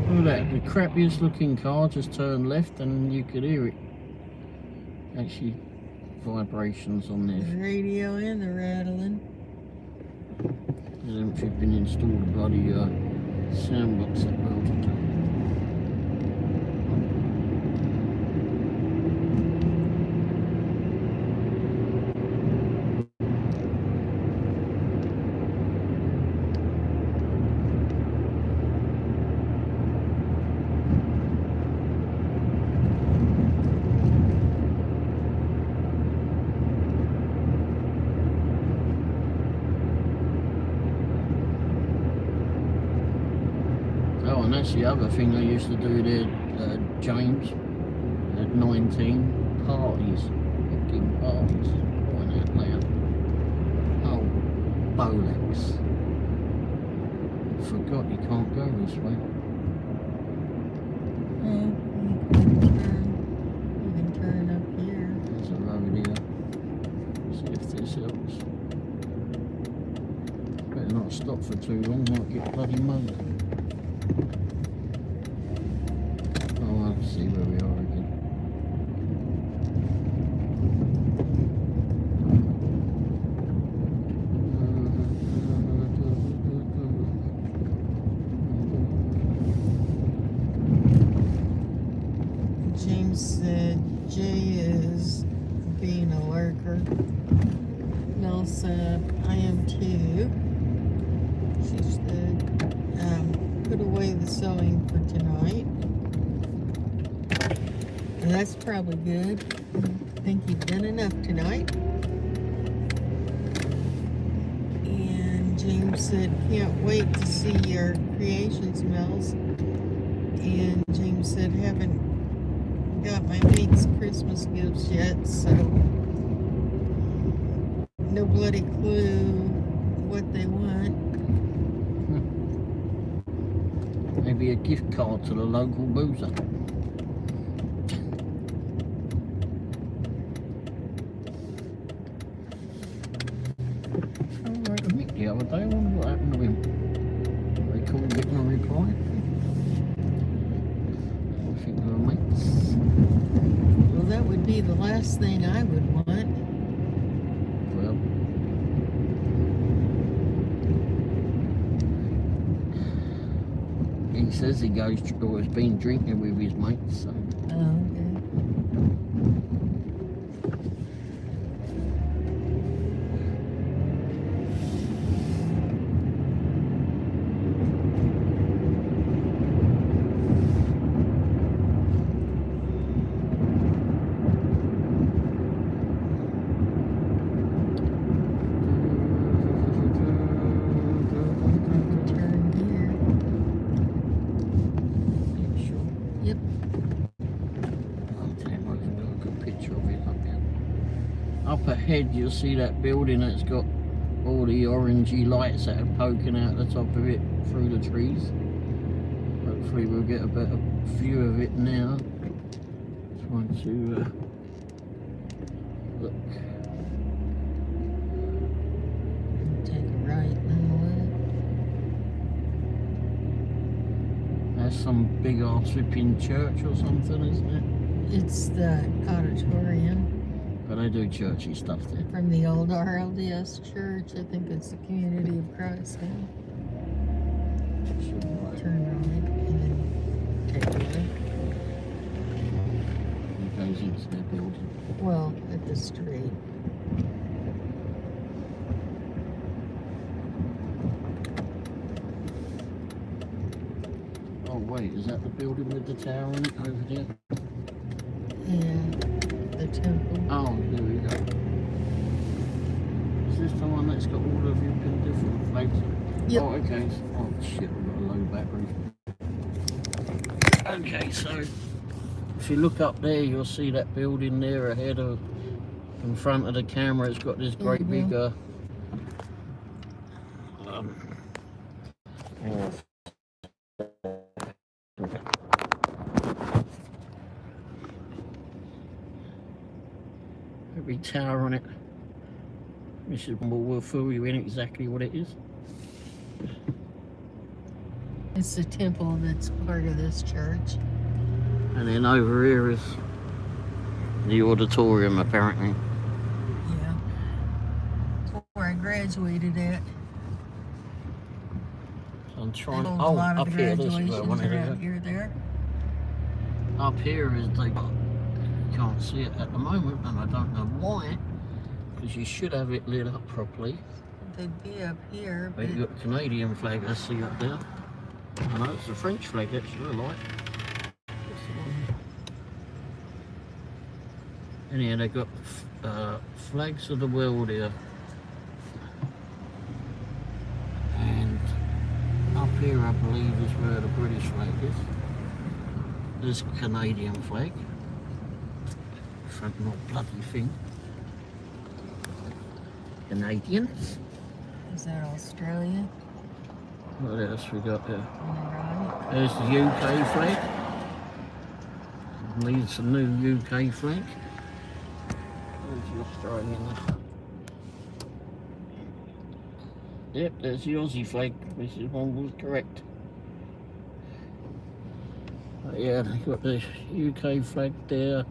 Look at that. The crappiest looking car just turned left and you could hear it. Actually, vibrations on The there. radio and the rattling. They haven't been installed a bloody sound box that well to do. Oh, and that's the other thing I used to do there, James, at 19, parties, fucking parties, going out loud. Oh, Bolex. Forgot you can't go this way. Oh, you can turn up here. There's a road here. See if this helps. Better not stop for too long, might get bloody mugged. Oh, I'll see where we are again. James said Jay is being a lurker. Mel said, I am too. She said, put away the sewing for tonight. And that's probably good. I think you've done enough tonight. And James said, can't wait to see your creations, Mel's. And James said, haven't got my mate's Christmas gifts yet, so no bloody clue what they want. Maybe a gift card to the local boozer. I wrote a Mick the other day. I wonder what happened to him. They called getting a reply. I think they were mates. Well, that would be the last thing I would want. Well, he says he goes or has been drinking with his mates. So. Oh, okay. Turn here. Sure. Yep. Oh damn, I can do a good picture of it up there. Up ahead you'll see that building that's got all the orangey lights that are poking out the top of it through the trees. hopefully we'll get a better view of it now. Trying to look. Take a right now. That's some big old flipping church or something, isn't it? It's the auditorium But they do churchy stuff there. from the old RLDS church. I think it's the Community of Christ now. Turn right and then take a left. It goes into their building. Well, at the street. Oh wait, is that the building with the tower in it over there? Yeah, the temple. Oh, there we go. Is this the one that's got all of your different flags? Yep. Oh, okay. Oh shit, we've got a low battery. Okay, so if you look up there, you'll see that building there ahead of, in front of the camera. It's got this great big big tower on it. Mrs. Womble will fill you in exactly what it is. It's the temple that's part of this church. And then over here is the auditorium, apparently. Yeah. That's where I graduated at. So I'm trying. A Oh, lot of up the here, this is where I graduations wanted are to out go. here there. Up here is the. Can't see it at the moment, and I don't know why. Because you should have it lit up properly. They'd be up here, But but you've got the Canadian flag I see up there. I know it's the French flag actually, I like. That's the one. And yeah, they've got flags of the world here. And up here I believe is where the British flag is. There's a Canadian flag. Front no bloody thing. Canadians. is that Australia? What else we got there? On the right. There's the UK flag. Needs a new UK flag. There's the Australian. Yep, there's the Aussie flag. Mrs. Womble was correct. But yeah, they've got the UK flag there.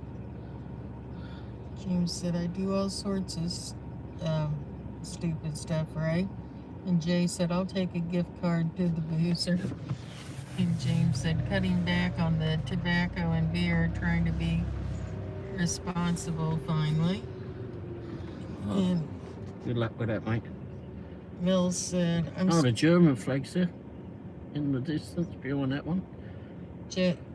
James said, I do all sorts of stupid stuff, right? And Jay said, I'll take a gift card to the boozer. And James said, cutting back on the tobacco and beer, trying to be responsible finally. Oh, And good luck with that, mate. Mills said, Oh, the German flag's there in the distance beyond that one.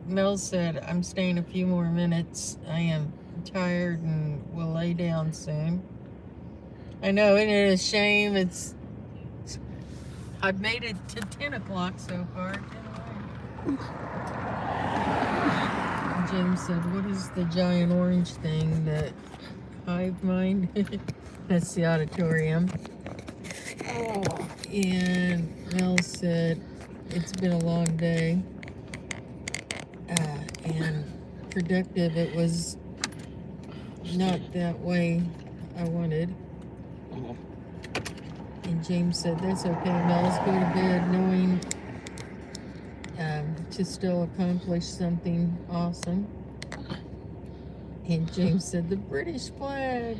Mills said, I'm staying a few more minutes. I am tired and will lay down soon. I know, isn't it a shame? I've made it to 10 o'clock so far. And James said, what is the giant orange thing? The hive mind? That's the auditorium. And Mel said, it's been a long day. And productive. It was not that way I wanted. And James said, that's okay, Mel's go to bed knowing to still accomplish something awesome. And James said, the British flag.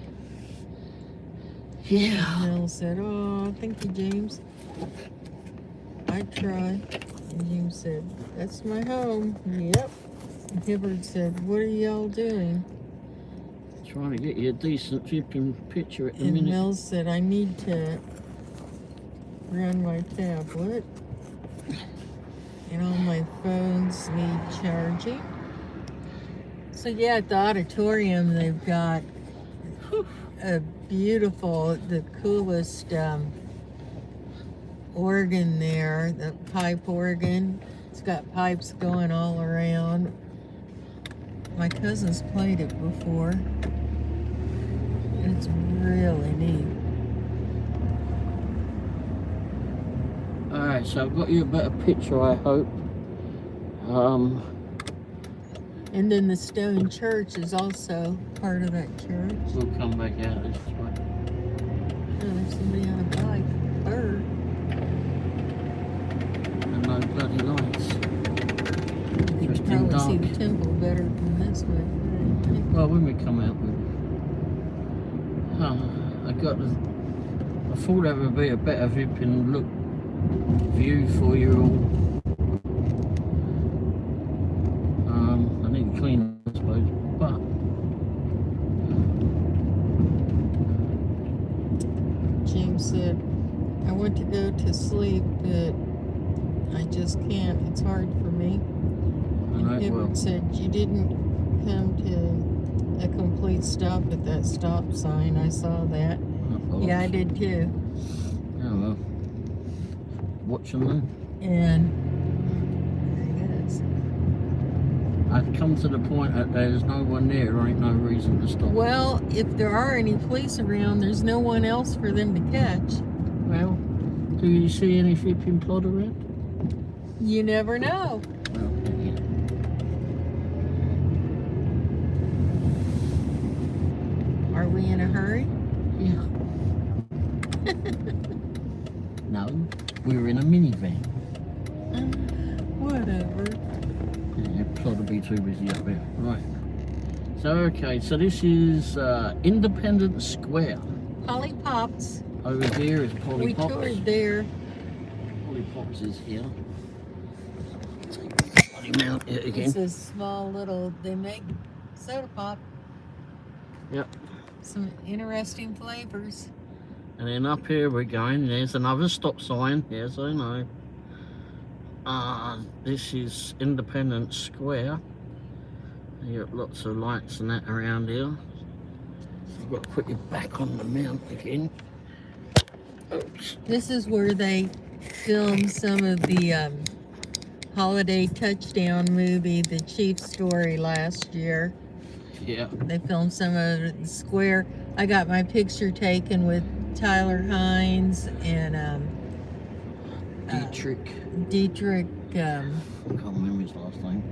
Yeah. And Mel said, oh, thank you, James. I try. And James said, that's my home. Yep. And Hibbard said, what are y'all doing? Trying to get you a decent flipping picture at the And minute. Mel said, I need to run my tablet. And all my phones need charging. So yeah, at the auditorium, they've got a beautiful, the coolest organ there, the pipe organ. It's got pipes going all around. My cousin's played it before. It's really neat. Alright, so I've got you a better picture, I hope. And then the stone church is also part of that church. We'll come back out this way. Oh, there's somebody on a bike. Bird. And no bloody lights. You Just can in probably see dark. the temple better from this way. Well, when we come out, I thought that would be a better view for you all. I need to clean, I suppose, but James said, I want to go to sleep, but I just can't. It's hard for me. And Edward said, you didn't come to a complete stop at that stop sign. I saw that. Yeah, I did too. Oh well. Watching them. And there it is. I've come to the point that there's no one there. There ain't no reason to stop. Well, if there are any police around, there's no one else for them to catch. Well, do you see any flipping plot around? You never know. Well, yeah. Are we in a hurry? Yeah. No, we were in a minivan. Whatever. Yeah, plot will be too busy up there. Right. So, okay, so this is Independence Square. Polly Pops. Over here is Polly We Pops. toured there. Polly Pops is here. Bloody mount it again. It's a small little, they make soda pop. Yep. Some interesting flavors. And then up here we're going, there's another stop sign, yes I know. This is Independence Square. You got lots of lights and that around here. I've got to put you back on the mount again. Oops. This is where they filmed some of the holiday touchdown movie, The Chief's Story, last year. Yeah. They filmed some of it at the square. I got my picture taken with Tyler Hines and Dietrich. I can't remember his last name.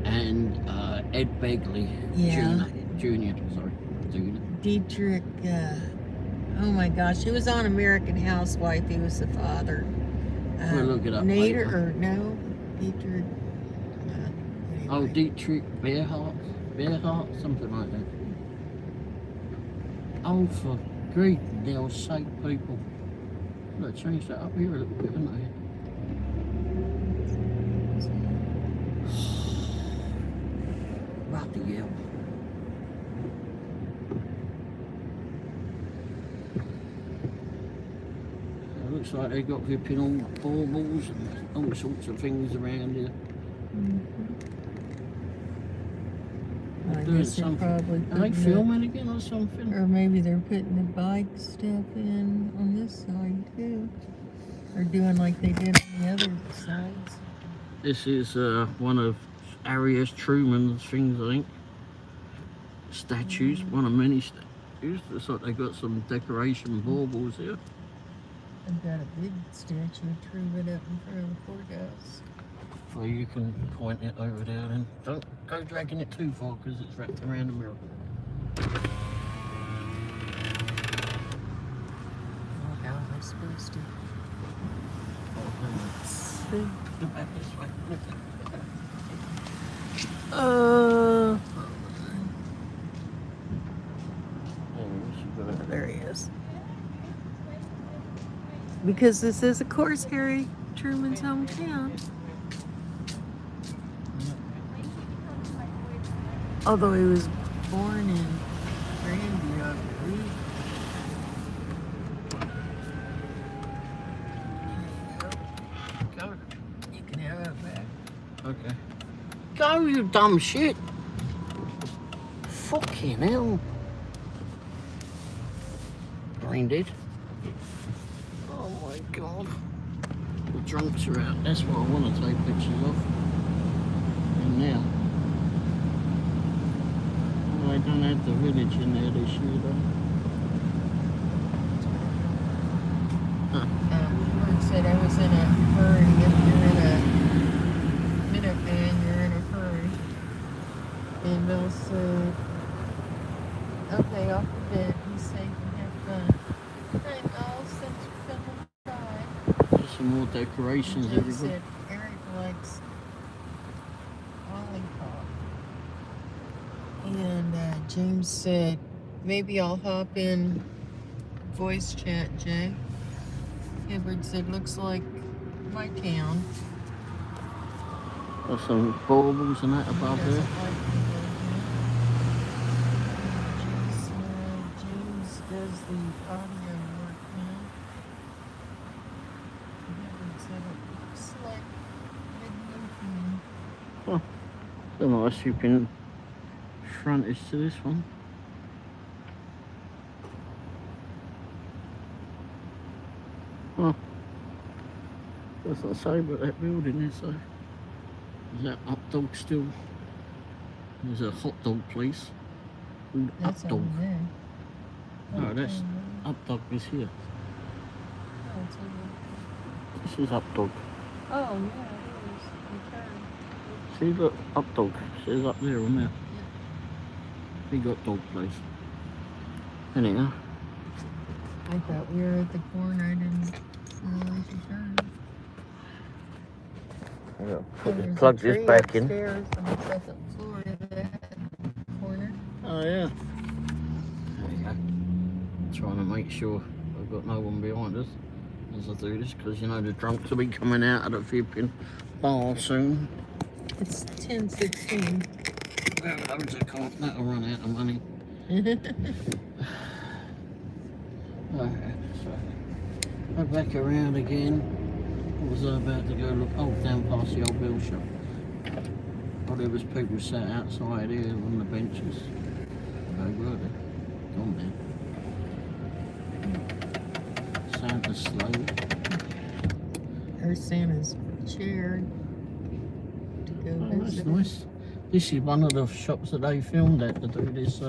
And Ed Begley Jr. Dietrich. Oh my gosh, he was on American Housewife. He was the father. We'll look it up Nader later. or no? Dietrich. Anyway. Oh, Dietrich Bearhart, something like that. Oh, for great deal's sake, people. Look, change that up here a little bit, haven't I? Bloody hell. It looks like they got flipping all baubles and all sorts of things around here. I Doing guess they're something. probably Are they putting filming again or something? or maybe they're putting the bike stuff in on this side too. Or doing like they did on the other sides. This is one of Harry S. Truman's things, I think. Statues, one of many statues. Looks like they got some decoration baubles here. They've got a big statue of Truman up in front of the courthouse. Well, you can point it over there and don't go dragging it too far because it's wrapped around the mirror. Oh, how am I supposed to? See? Go back this way. There he is. Because this is, of course, Harry Truman's hometown. Although he was born in Grandview, I believe. Go. You can have it back. Okay. Go, you dumb shit. Fucking hell. Brain dead. Oh my god. The drunks are out. That's what I want to take pictures of. And now. Well, they don't have the village in there this year though. Like I said, I was in a hurry. If you're in a Mel said, okay, off the bed, be safe and have fun. Hi, Mel, thanks for coming by. Just some more decorations, Jay everybody. said Eric likes lollipop. And James said, maybe I'll hop in voice chat, Jay. Hibbard said, looks like my town. Got some baubles and that above He doesn't there. like people here. James does the audio work now. Hibbard said it looks like Midlothian. Oh, a nice looking frontage to this one. Oh, doesn't say what that building is though. Is that hot dog still? There's a hot dog place called That's Up Dog. over there. No, that's Up Dog is here. Oh, it's over there. This is Up Dog. Oh, yeah, it is. You turn. See, look, Up Dog. Says up there on there. Big hot dog place. Anyhow. I thought we were at the corner. I didn't realize you turned. I'm gonna There's plug a tree this back in. upstairs on the second floor of that corner. Oh yeah. There you go. Trying to make sure I've got no one behind us as I do this, because you know the drunks will be coming out of the flipping bar soon. It's 10:16. Well, loads of can't. That'll run out of money. Okay, so go back around again. What was I about to go look? Oh, down past the old bill shop. Oh, there was people sat outside here on the benches. They were there. Gone now. Santa's sleigh. There's Santa's chair to go Oh, that's visit. nice. This is one of the shops that they filmed at to do this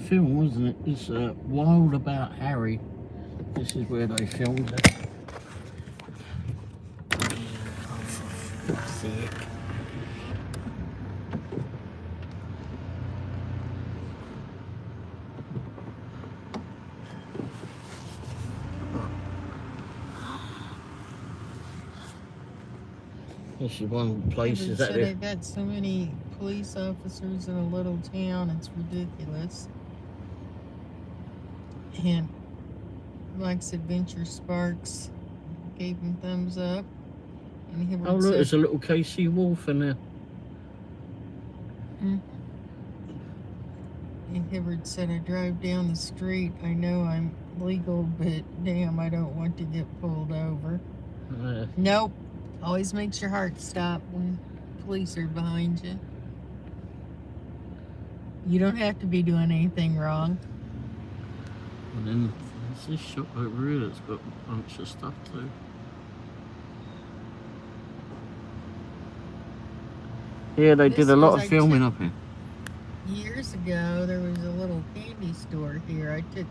film, wasn't it? This Wild About Harry. This is where they filmed it. Sick. This is one of the places that they've got so many police officers in a little town, it's ridiculous. And Mike's Adventure Sparks gave him thumbs up. And Hibbert oh look, said, there's a little KC Wolf in there. And Hibbert said, I drive down the street. I know I'm legal, but damn, I don't want to get pulled over. Nope. Always makes your heart stop when police are behind you. You don't have to be doing anything wrong. And then there's this shop over here that's got a bunch of stuff too. Yeah, they did a lot of filming up here. Years ago, there was a little candy store here. I took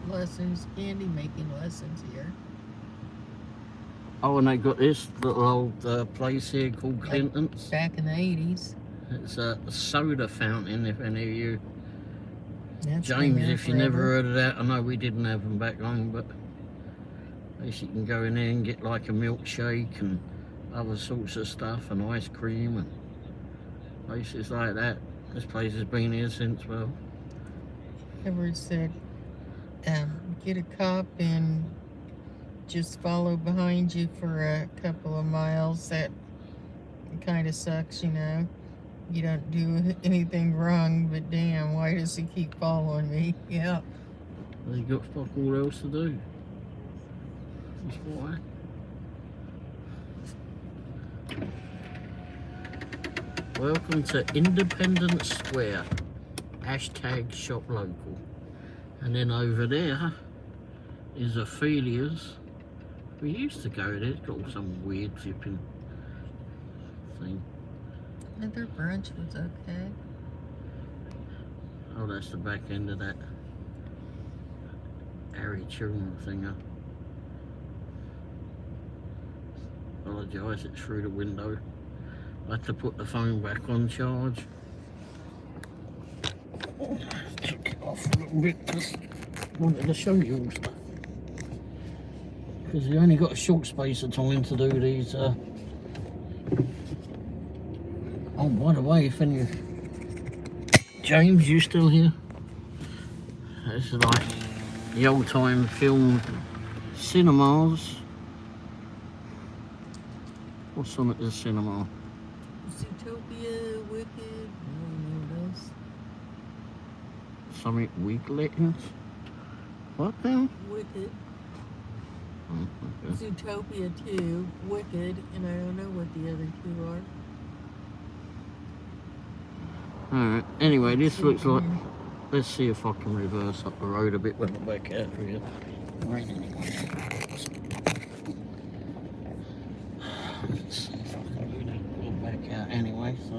lessons, candy making lessons here. Oh, and they got this little old place here called Clinton's. Back in the 80s. It's a soda fountain, if any of you. That's James, if you never heard of that, I know we didn't have them back home, but basically you can go in there and get like a milkshake and other sorts of stuff and ice cream and places like that. This place has been here since, well. Edward said, get a cop and just follow behind you for a couple of miles. That kind of sucks, you know. You don't do anything wrong, but damn, why does he keep following me? Yeah. They got fuck all else to do. That's why. Welcome to Independence Square. Hashtag shop local. And then over there is Ophelia's. We used to go there. It's got some weird flipping thing. And their brunch was okay. Oh, that's the back end of that Harry Children thinger. Apologise, it's through the window. I had to put the phone back on charge. Took it off a little bit, just wanted to show you all stuff. Because you only got a short space of time to do these. Oh, by the way, if any... James, you still here? This is like the old time film cinemas. What's on at the cinema? Zootopia, Wicked, I don't know those. Something Weaklings? What now? Wicked. Oh, okay. Zootopia 2, Wicked, and I don't know what the other two are. Alright, anyway, this looks like... Let's see if I can reverse up the road a bit when I'm back out here. Right, anyway. Let's see if I can do that. Go back out anyway, so...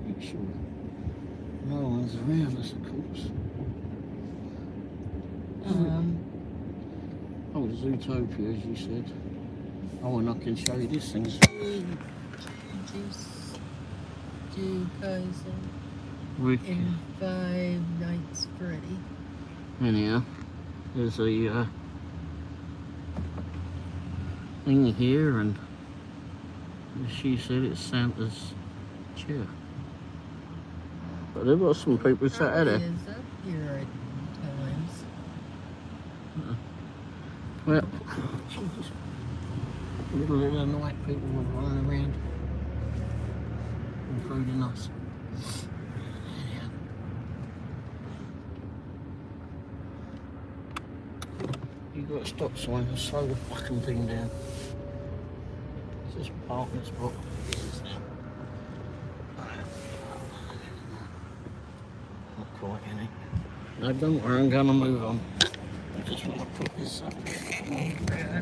Make sure no one's around us, of course. Oh, Zootopia, as you said. Oh, and I can show you this thing. Kaiser and Five Nights Freddy. Anyhow, there's a thing here, and as she said, it's Santa's chair. But there was some people sat at it. Is up here at times. Well, Jesus. Middle of the night, people were running around, including us. Anyhow. You got a stop sign and slow the fucking thing down. It's just parking spot. Not quite, any. No, don't worry, I'm gonna move on. I just want to put this up.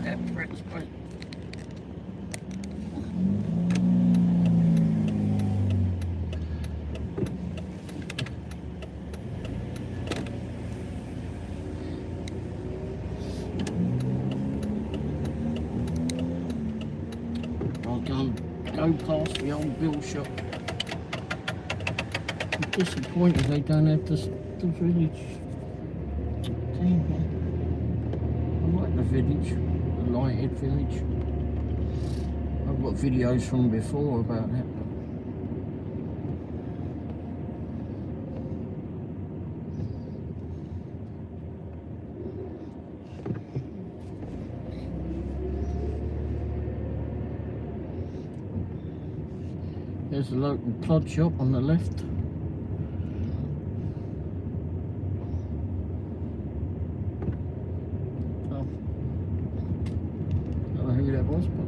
That bread's great. Go past the old bill shop. I'm disappointed they don't have the village. Damn, I like the village, the lighted village. I've got videos from before about that. There's a local plod shop on the left. So, I don't know who that was, but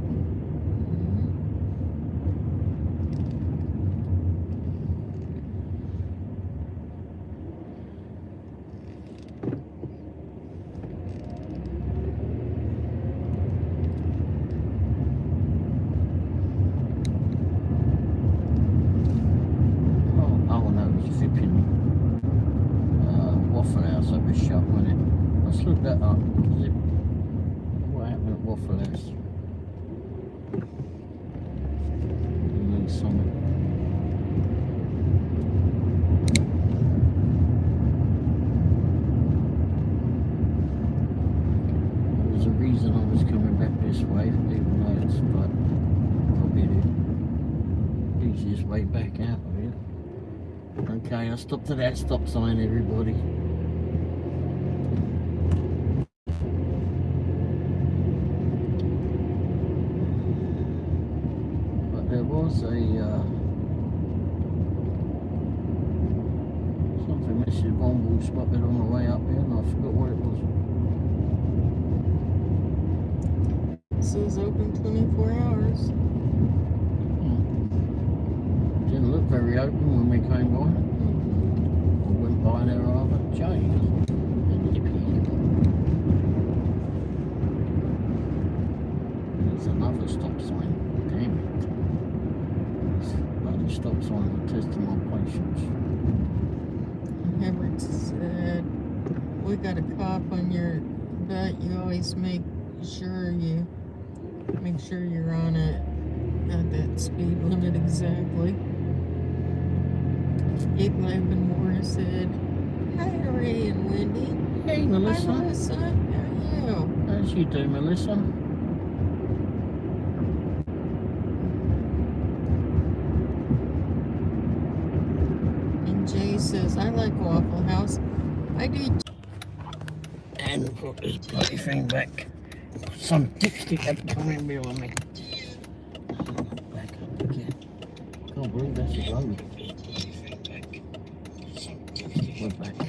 look that up. What happened at Waffle House? Summit. There's a reason I was coming back this way, even though it's like probably the easiest way back out of here. Okay, I stopped at that stop sign, everybody. Was a something Mrs. Womble spotted on the way up here, and I forgot what it was. It says open 24 hours. Didn't look very open when we came by. I went by there rather changed. There's another stop sign. Damn it. Bloody stop sign testing my patience. Hubbard said, we got a cop on your butt. You always make sure you're on it at that speed limit exactly. 811 Moore said, hi Ray and Wendy. Hey Melissa. Hi Melissa, how are you? How's you doing, Melissa? And Jay says, I like Waffle House. I do. And put this bloody thing back. Some dipstick had come in behind me. Back up again. Can't believe that's a road. We're back. I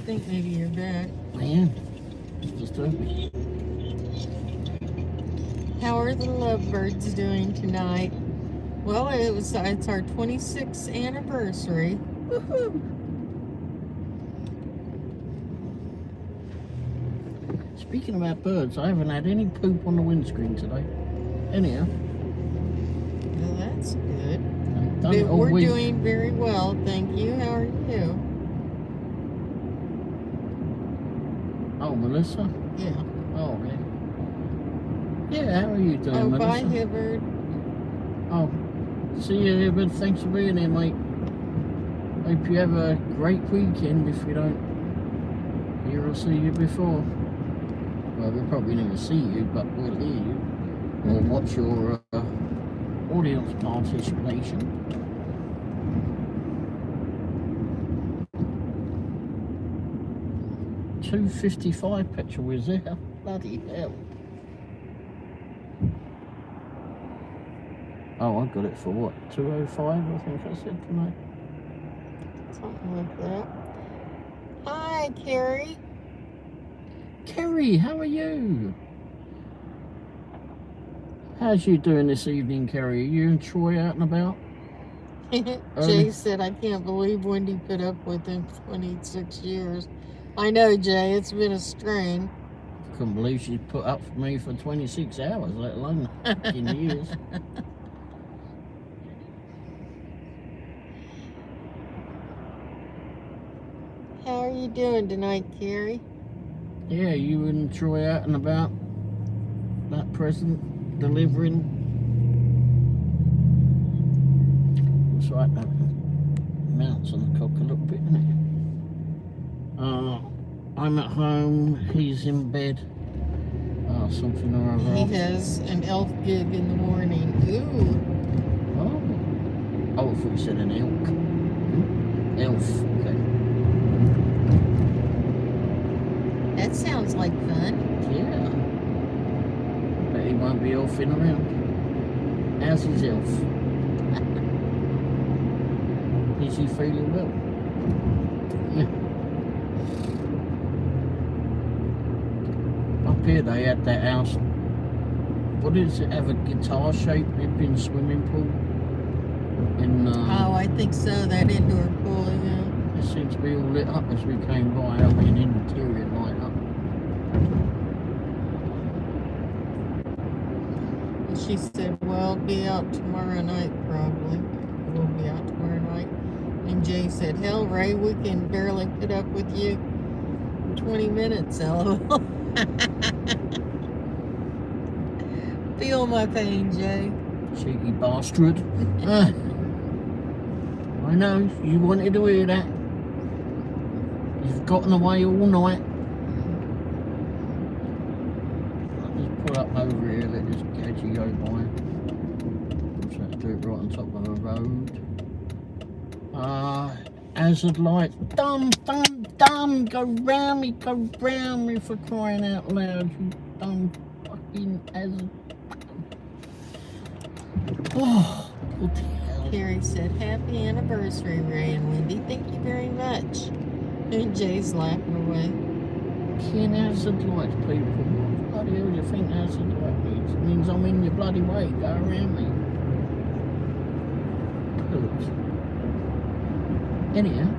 think maybe you're back. I am. It's disturbing. How are the lovebirds doing tonight? Well, it's our 26th anniversary. Woohoo! Speaking about birds, I haven't had any poop on the windscreen today. Anyhow. Well, that's good. I've done it all We're week. doing very well, thank you. How are you? Oh, Melissa? Yeah. Oh, yeah. Yeah, how are you doing, Oh, Melissa? bye, Hibbard. Oh, see you, Hibbard. Thanks for being here, mate. Hope you have a great weekend if we don't hear or see you before. Well, we'll probably never see you, but we'll hear you. Or watch your audience participation. $2.55 petrol is there? Bloody hell. Oh, I got it for what? $2.05, I think I said tonight. Something like that. Hi, Carrie. Kerry, how are you? How's you doing this evening, Kerry? Are you and Troy out and about? Jay said, I can't believe Wendy put up with him 26 years. I know, Jay, it's been a strain. Couldn't believe she's put up for me for 26 hours, let alone in years. How are you doing tonight, Carrie? Yeah, you and Troy out and about. That present delivering. Looks like that mounts on the cock a little bit, isn't it? I'm at home, he's in bed. Something or other. He has an elf gig in the morning. Ooh. Oh, I thought you said an elk. Elf, okay. That sounds like fun. Yeah. But he won't be elfing around. How's his elf? Is he feeling well? Yeah. Up here they had that house. What does it have? A guitar shaped in swimming pool? Oh, I think so. That indoor pool, yeah. It seemed to be all lit up as we came by. I mean, interior light up. And she said, well, be out tomorrow night, probably. We'll be out tomorrow night. And Jay said, hell, Ray, we can barely put up with you 20 minutes, LOL. Feel my pain, Jay. Cheeky bastard. I know, you wanted to hear that. You've gotten away all night. I'll just pull up over here, let this gadget go by. So I do it right on top of the road. Hazard lights. Dumb, go round me for crying out loud, you dumb fucking hazard. Oh, good hell. Carrie said, happy anniversary, Ray and Wendy. Thank you very much. And Jay's laughing away. Ken hazard lights, people. What bloody hell do you think hazard light means? It means I'm in your bloody way. Go around me. Pillows. Anyhow.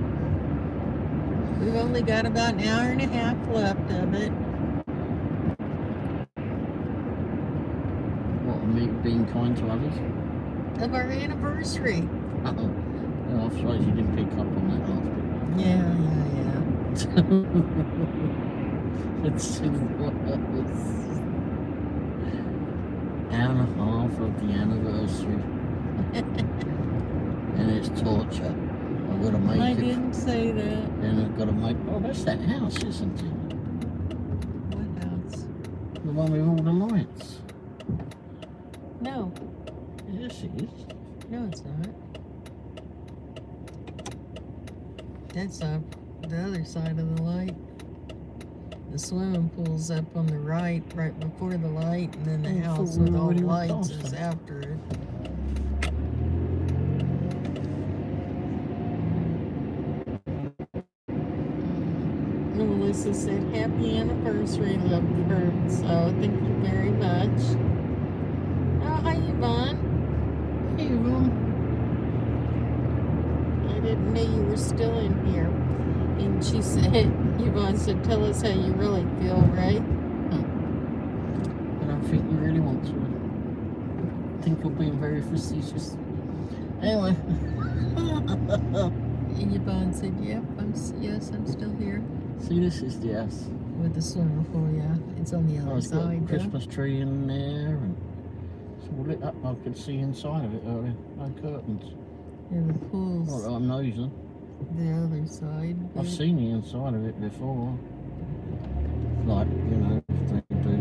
We've only got about an hour and a half left of it. What, me being kind to others? of our anniversary. Well, I suppose you didn't pick up on that last bit. Yeah. It's hour and a half of the anniversary. And it's torture. I've got to make I it. didn't say that. And I've got to make. Oh, that's that house, isn't it? What house? The one with all the lights. No. Yes, it is. No, it's not. That's up the other side of the light. The swimming pool's up on the right before the light, and then the house with all the lights is after it. Melissa said, happy anniversary, love her. So thank you very much. Oh, hi, Yvonne. Hey, Yvonne. I didn't know you were still in here. And she said, Yvonne said, tell us how you really feel, right? I don't think you really want to. I think you're being very facetious. Anyway. And Yvonne said, yep, yes, I'm still here. See, this is the house. With the swimming pool, yeah. It's on the other It's got a side. Christmas tree in there, and it's all lit up. I could see inside of it earlier. No curtains. And the pool's Not that I'm nosing. the other side. I've seen the inside of it before. Like, you know, they do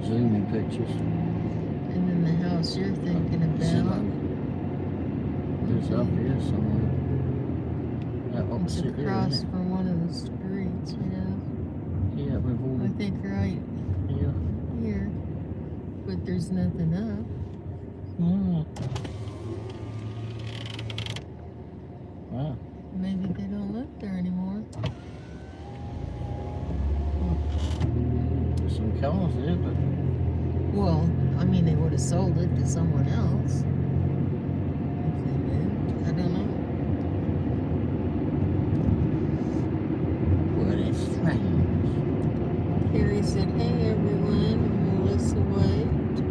zooming pictures. And then the house you're thinking It's about. It's up here somewhere. That It's opposite there, across isn't from one of the streets, yeah. it? Yeah, with all I think right here. here. But there's nothing up. Mm. Wow. Maybe they don't live there anymore. There's some cars there, but Well, I mean, they would have sold it to someone else. If they did. I don't know. well, it's strange. Carrie said, hey everyone. And Melissa waved.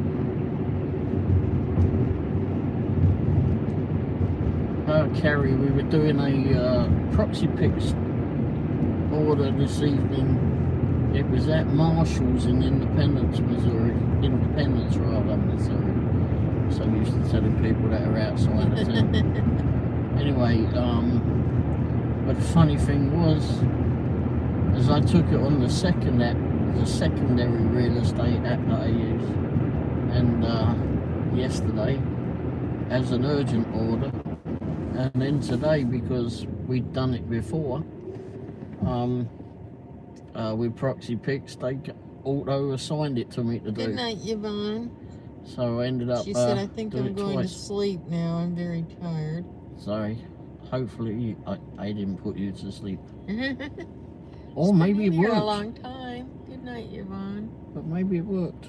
Carrie, we were doing a proxy picks order this evening. It was at Marshall's in Independence, Missouri. Independence, rather, Missouri. So I'm used to telling people that are outside of town. Anyway, but the funny thing was, as I took it on the secondary real estate app that I use, and yesterday as an urgent order, and then today, because we'd done it before, with proxy picks, they auto assigned it to me to do. Good night, Yvonne. So I ended up She said, I think doing I'm it going twice. to sleep now. I'm very tired. Sorry. Hopefully I didn't put you to sleep. Or She's maybe been it here a worked. long time. Good night, Yvonne. But maybe it worked.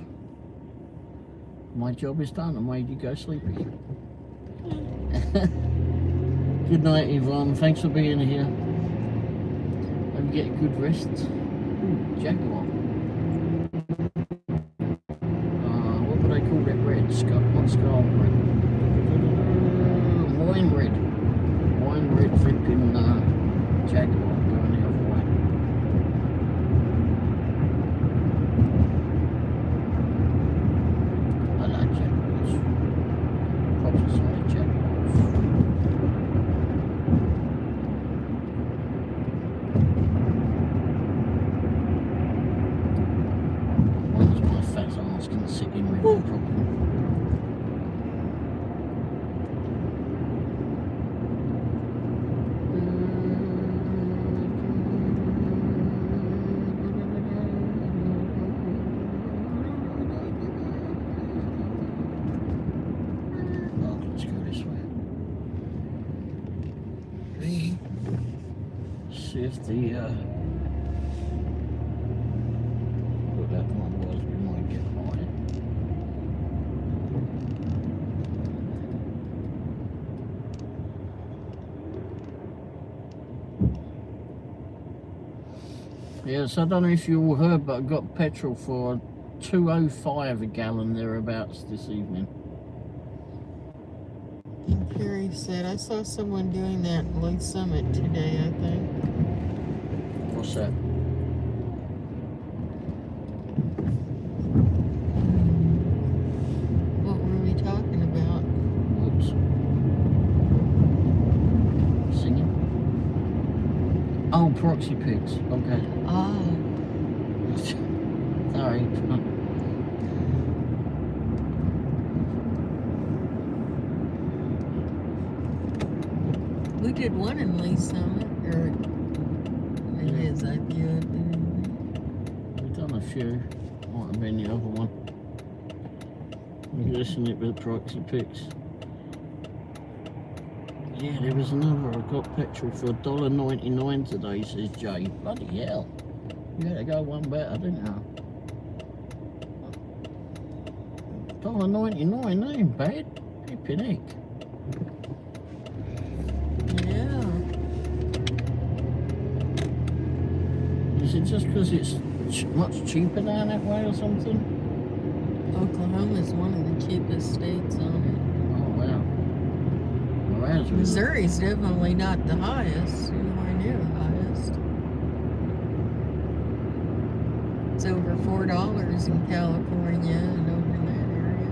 My job is done. I made you go sleepy. Good night, Yvonne. Thanks for being here. Hope you get a good rest. Ooh, Jaguar. What would they call that red? Not scarlet red. Wine red. Wine red flipping Jaguar going the other way. I like Jaguars. Proper side Jaguars. One's my fat ass can sit in with no problem. Oh, let's go this way. See if the what that one was, we might get high. Yes, I don't know if you all heard, but I got petrol for $2.05 a gallon thereabouts this evening. And Carrie said, I saw someone doing that in Lake Summit today, I think. What's that? What were we talking about? Whoops. Singing? Oh, proxy pigs. Okay. Ah, Sorry. we did one in Lake Summit, or it is, I view it. We've done a few. Might have been the other one. We're listening it with proxy pigs. Yeah, there was another. I got petrol for $1.99 today, says Jay. Bloody hell. You had to go one better, didn't you? $1.99, that ain't bad. Flippin' heck. Yeah. Is it just because it's much cheaper down that way or something? Oklahoma is one of the cheapest states on Oh, wow. Well, ours it. was- Missouri's definitely not the highest, anywhere near the highest. It's over $4 in California and over in that area.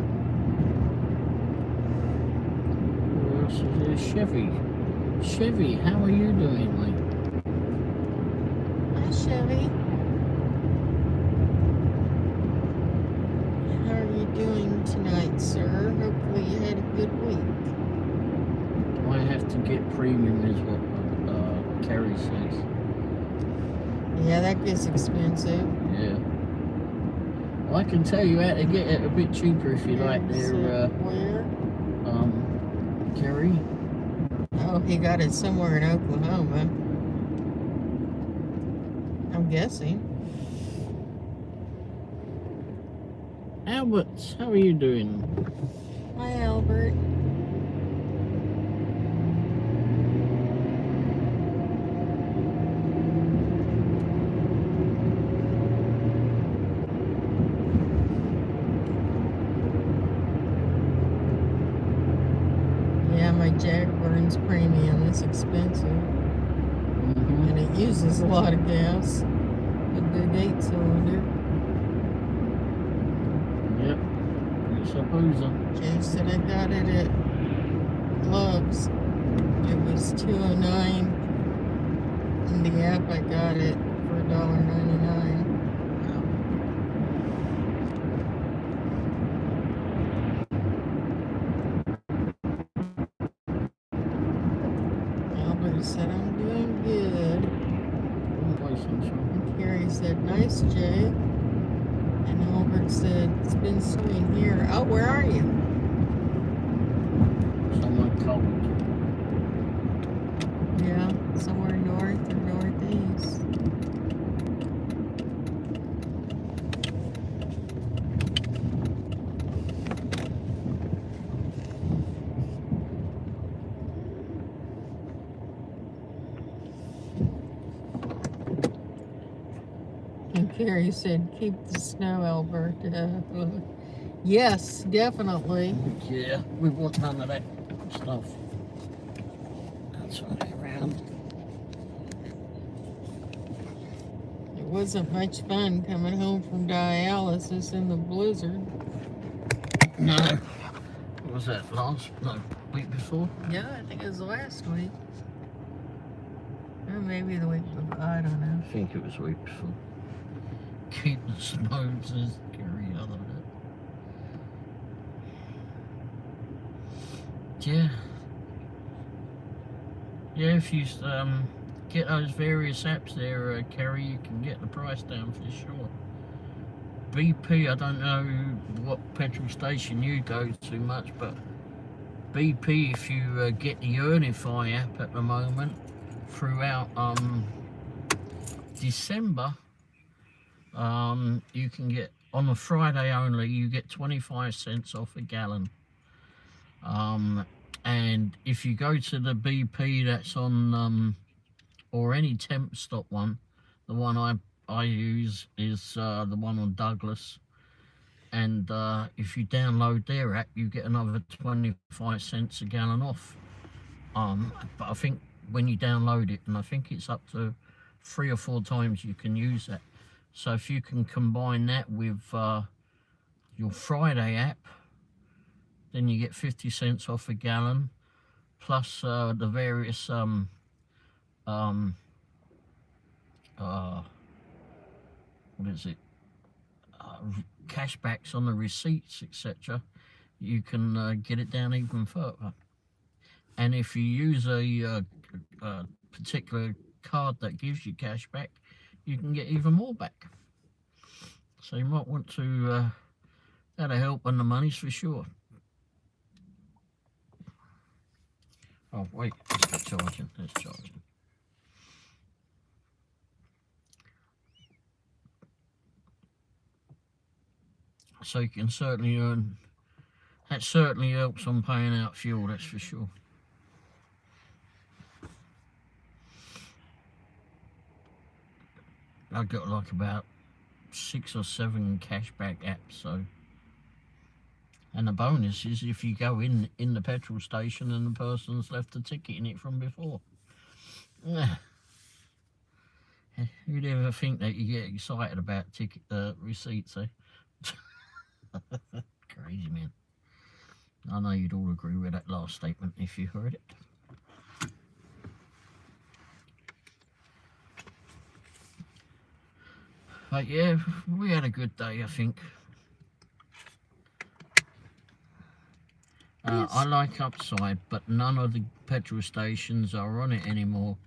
Who else is there? Chevy. Chevy, how are you doing, mate? Hi, Chevy. How are you doing tonight, sir? Hopefully you had a good week. I have to get premium, is what Carrie says. Yeah, that gets expensive. Yeah. Well, I can tell you how to get it a bit cheaper if you like there, Where? Carrie. Oh, he got it somewhere in Oklahoma. I'm guessing. Albert, how are you doing? Hi, Albert. Yeah, my Jack burns premium. It's expensive. And it uses a lot of gas. A big 8-cylinder. Yep. I suppose so. Jay said I got it at Love's. It was $2.09. In the app, I got it for $1.99. Albert said I'm doing good. And Carrie said, nice, Jay. And Albert said, it's been snowing here. Oh, where are you? Somewhere cold. Yeah, somewhere north or northeast. And Carrie said, keep the snow, Albert. Yes, definitely. Yeah, we want none of that stuff. That's right around. It wasn't much fun coming home from dialysis in the blizzard. No. What was that, week before? Yeah, I think it was last week. Or maybe the week before. I don't know. I think it was the week before. Keep the snow, says Gary, I don't know. Yeah. Yeah, if you get those various apps there, Kerry, you can get the price down for sure. BP, I don't know what petrol station you go to much, but BP, if you get the Earnify app at the moment, throughout December, you can get, on a Friday only, you get 25 cents off a gallon. And if you go to the BP that's on, or any temp stop one, the one I use is the one on Douglas. And if you download their app, you get another 25 cents a gallon off. But I think when you download it, and I think it's up to 3 or 4 times you can use that. So if you can combine that with your Friday app, then you get 50 cents off a gallon, plus the various what is it, cashbacks on the receipts, etc. You can get it down even further. And if you use a particular card that gives you cash back, you can get even more back. So you might want to, that'll help on the monies for sure. Oh wait, it's charging, it's charging. So you can certainly earn, that certainly helps on paying out fuel, that's for sure. I've got like about 6 or 7 cashback apps, so. And the bonus is if you go in the petrol station and the person's left a ticket in it from before. Who'd ever think that you get excited about ticket receipts, eh? Crazy, man. I know you'd all agree with that last statement if you heard it. But yeah, we had a good day, I think. I like Upside, but none of the petrol stations are on it anymore,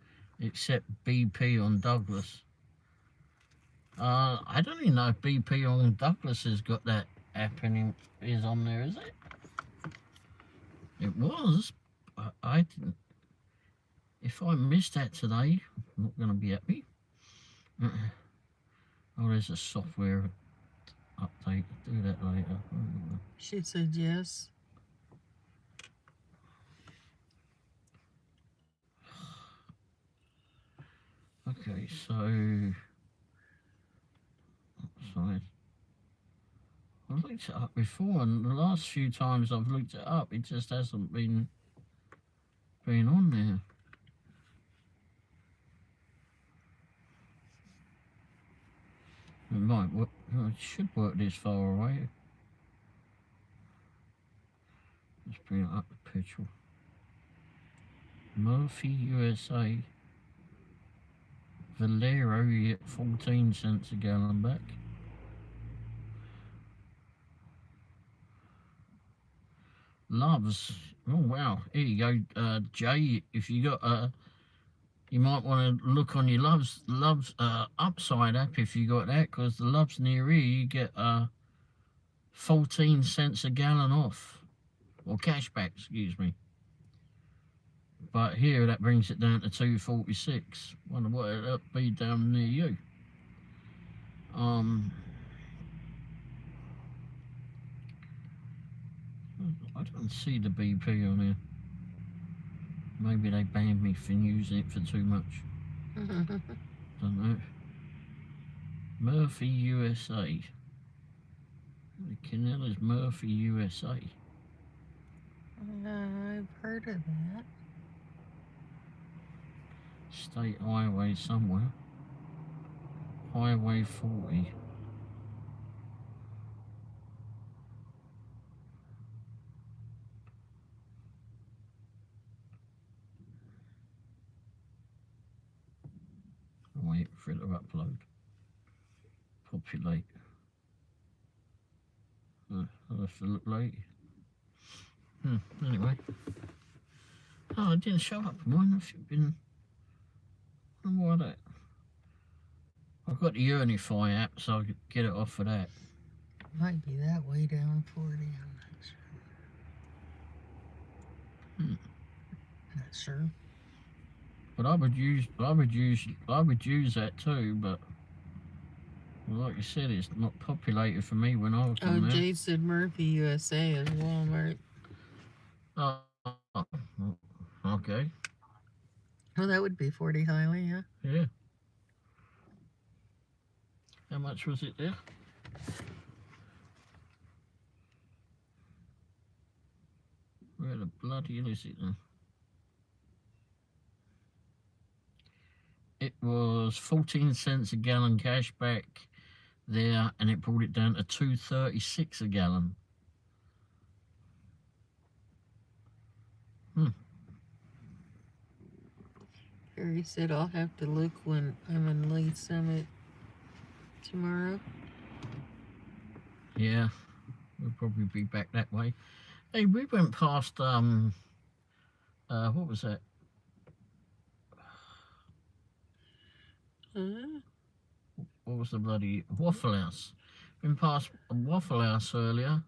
except BP on Douglas. I don't even know if BP on Douglas has got that app and is on there, is it? It was, but I didn't. If I missed that today, I'm not going to be happy. Oh, there's a software update. Do that later. She said yes. Okay, so sorry. I've looked it up before, and the last few times I've looked it up, it just hasn't been on there. It might work. It should work this far away. Let's bring it up the petrol. Murphy, USA. Valero, you get 14 cents a gallon back. Loves, oh wow, here you go, Jay. If you got you might want to look on your Loves Upside app if you got that, because the Loves near here you get 14 cents a gallon off, or cashback, excuse me. But here that brings it down to 2.46. Wonder what it'll be down near you. I don't see the BP on here. Maybe they banned me for using it for too much. Don't know. Murphy, USA. The canal is Murphy, USA. I've heard of that. State highway somewhere. Highway 40. Wait for it to upload. Populate. I'll have to look late. Anyway. Oh, it didn't show up. Mine have been. I don't know why that. I've got the Unify app, so I could get it off of that. Might be that way down 40. I'm not sure. But I would use that too, but like you said, it's not populated for me when I was on there. Jay said Murphy, USA is Walmart. Oh, okay. Oh, that would be 40 highway, yeah. Yeah. How much was it there? the bloody hell is it then? It was 14 cents a gallon cash back there, and it brought it down to $2.36 a gallon. Harry said I'll have to look when I'm in Lee Summit tomorrow. Yeah, we'll probably be back that way. Hey, we went past what was that? What was the bloody Waffle House? Been past a Waffle House earlier,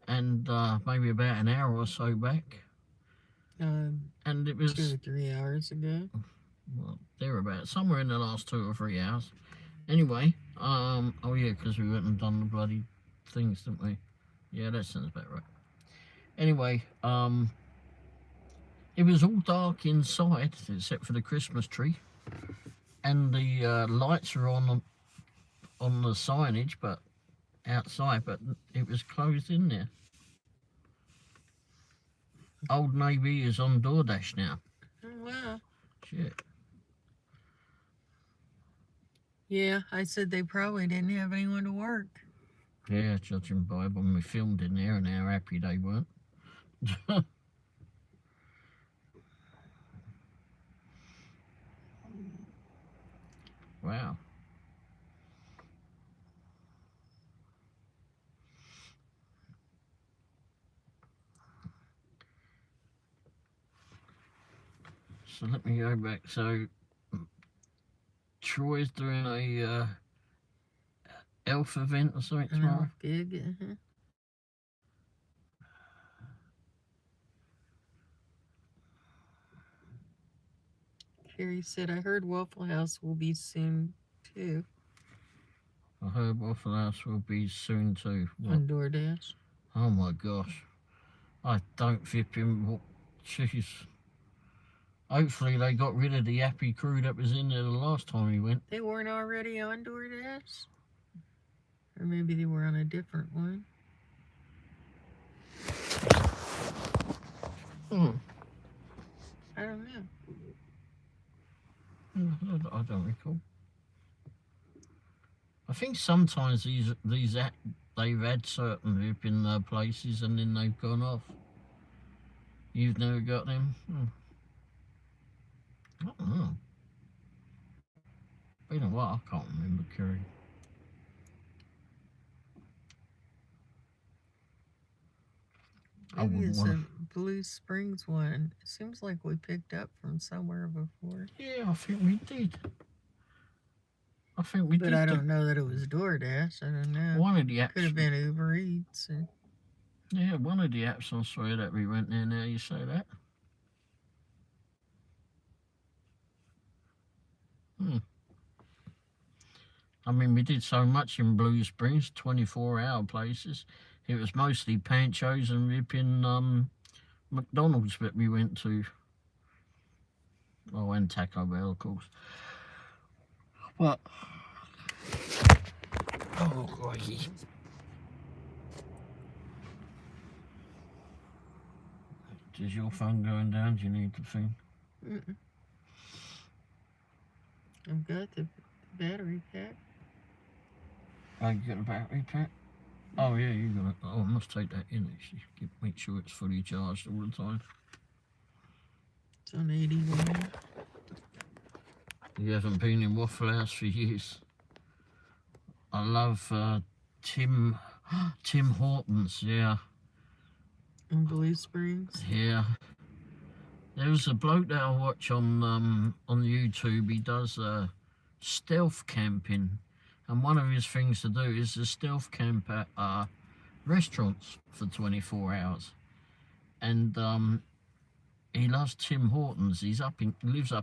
and maybe about an hour or so back. And it was 2 or 3 hours ago. Well, thereabouts, somewhere in the last 2 or 3 hours. Anyway, oh yeah, because we went and done the bloody things, didn't we? Yeah, that sounds about right. Anyway, it was all dark inside except for the Christmas tree, and the lights were on the signage, but outside, but it was closed in there. Old Navy is on DoorDash now. Oh, wow. Shit. Yeah, I said they probably didn't have anyone to work. Yeah, judging by when we filmed in there and how happy they weren't. Wow. So let me go back. So Troy's doing a elf event or something tomorrow. Elf gig. Carrie said, I heard Waffle House will be soon too. I heard Waffle House will be soon too. What? On DoorDash. Oh my gosh. I don't flip him. Jeez. Hopefully they got rid of the happy crew that was in there the last time we went. They weren't already on DoorDash? Or maybe they were on a different one. I don't know. I don't recall. I think sometimes they've had certain flipping places and then they've gone off. You've never got them? I don't know. Been a while, I can't remember, Kerry. Maybe it's a Blue Springs one. It seems like we picked up from somewhere before. Yeah, I think we did. But I don't know that it was DoorDash. I don't know. One of the apps. Could have been Uber Eats. Or... Yeah, one of the apps I swear that we went there now you say that. I mean, we did so much in Blue Springs, 24-hour places. It was mostly Pancho's and ripping McDonald's that we went to. Oh, and Taco Bell, of course. But, oh, crikey. Is your phone going down? Do you need the thing? I've got the battery pack. Oh, you got a battery pack? Oh, yeah, you got it. Oh, I must take that in, actually. Make sure it's fully charged all the time. It's on 81. You haven't been in Waffle House for years. I love Tim Hortons, yeah. In Blue Springs? Yeah. There was a bloke that I watch on YouTube. He does stealth camping. And one of his things to do is to stealth camp at restaurants for 24 hours. And he loves Tim Hortons. Lives up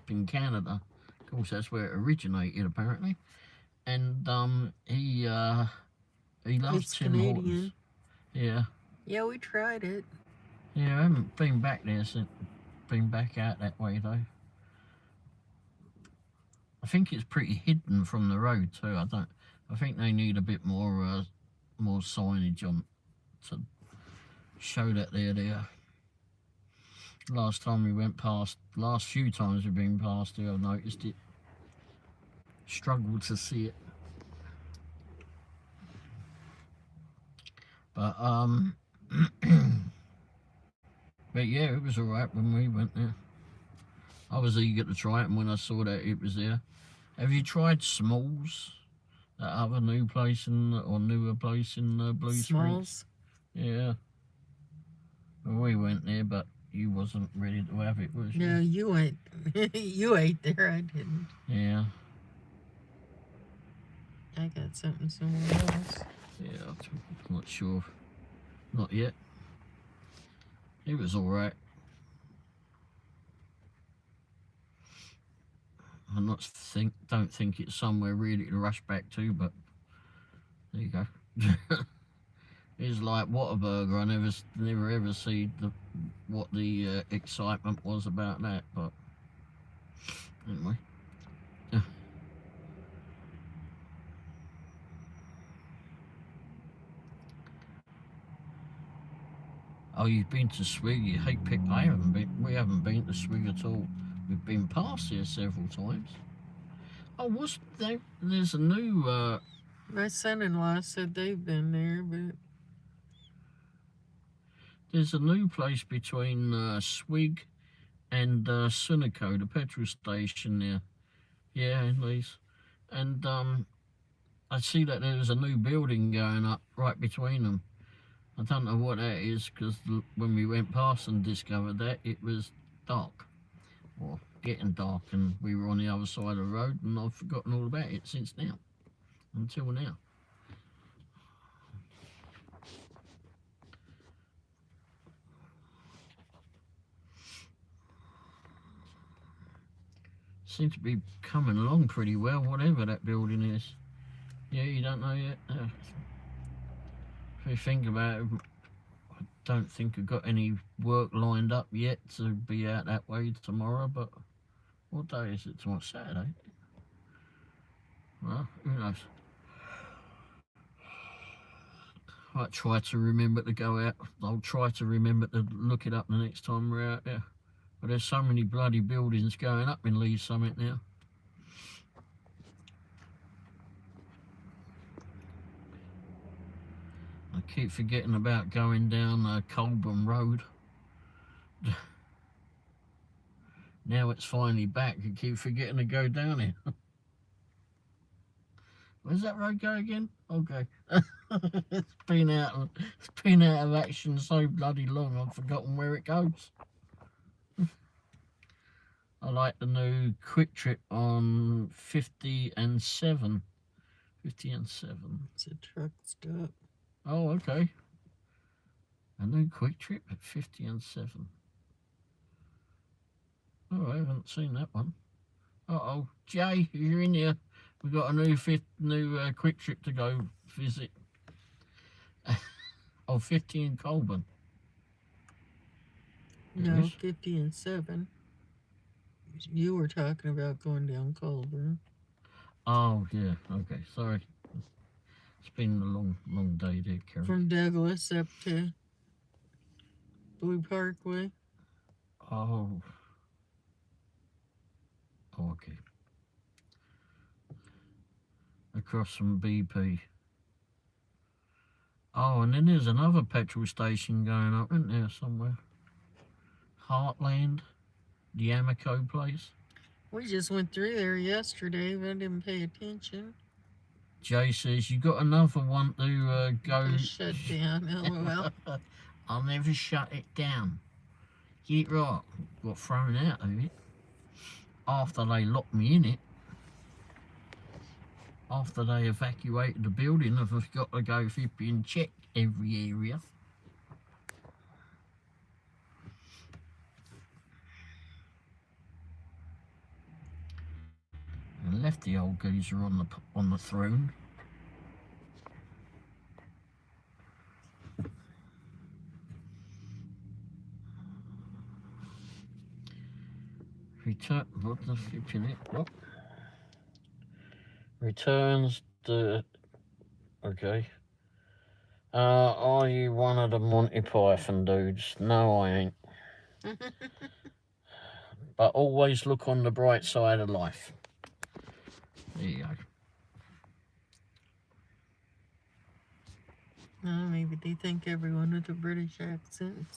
in Canada. Of course, that's where it originated, apparently. And he loves Tim Hortons. Yeah. Yeah, we tried it. Yeah, I haven't been back there since. Been back out that way though. I think it's pretty hidden from the road too. I think they need a bit more signage on to show that they're there. Last time we went past, last few times we've been past here, I've noticed it. Struggled to see it. But but yeah, it was alright when we went there. I was eager to try it, and when I saw that it was there. Have you tried Smalls? That other new place or newer place in Blue Smalls? Springs? Yeah. Well, we went there, but you wasn't ready to have it, was you? No, you went. You ate there. I didn't. Yeah. I got something somewhere else. Yeah, I'm not sure. Not yet. It was alright. Don't think it's somewhere really to rush back to, but there you go. It's like Whataburger. I never ever see what the excitement was about that, but anyway. Oh, you've been to Swig? You hate pick. I haven't been. We haven't been to Swig at all. We've been past here several times. Oh, what's there? There's a new. My son-in-law said they've been there, but there's a new place between Swig and Sunico, the petrol station there. Yeah, in Leeds. And I see that there's a new building going up right between them. I don't know what that is, because when we went past and discovered that, it was dark, or getting dark, and we were on the other side of the road, and I've forgotten all about it since now, until now. Seems to be coming along pretty well, whatever that building is. Yeah, you don't know yet? If you think about it, I don't think I've got any work lined up yet to be out that way tomorrow, but what day is it tomorrow? Saturday? Well, who knows? I try to remember to go out. I'll try to remember to look it up the next time we're out there. But there's so many bloody buildings going up in Leeds Summit now. I keep forgetting about going down Colburn Road. Now it's finally back. I keep forgetting to go down here. Where's that road go again? Okay. It's been out of action so bloody long, I've forgotten where it goes. I like the new Quick Trip on 50 and 7. 50 and 7. it's a truck stop. Oh, okay. A new Quick Trip at 50 and 7. Oh, I haven't seen that one. Uh-oh. Jay, you're in here. We've got a new Quick Trip to go visit. Oh, 50 in Colburn. No, 50 and 7. You were talking about going down Colburn. Oh, yeah. Okay, sorry. It's been a long day there, Karen. From Douglas up to Blue Parkway. Oh, okay. Across from BP. Oh, and then there's another petrol station going up, isn't there, somewhere? Heartland, the Amico place. We just went through there yesterday, but I didn't pay attention. Jay says, you got another one to go... Just shut down, LOL. I'll never shut it down. Get it right. Got thrown out of it. After they locked me in it. After they evacuated the building, I've got to go flipping and check every area. And left the old geezer on the throne. What the flipping it? What? Returns the... Okay. Are you one of the Monty Python dudes? No, I ain't. But always look on the bright side of life. There you go. Maybe they think everyone with a British accent.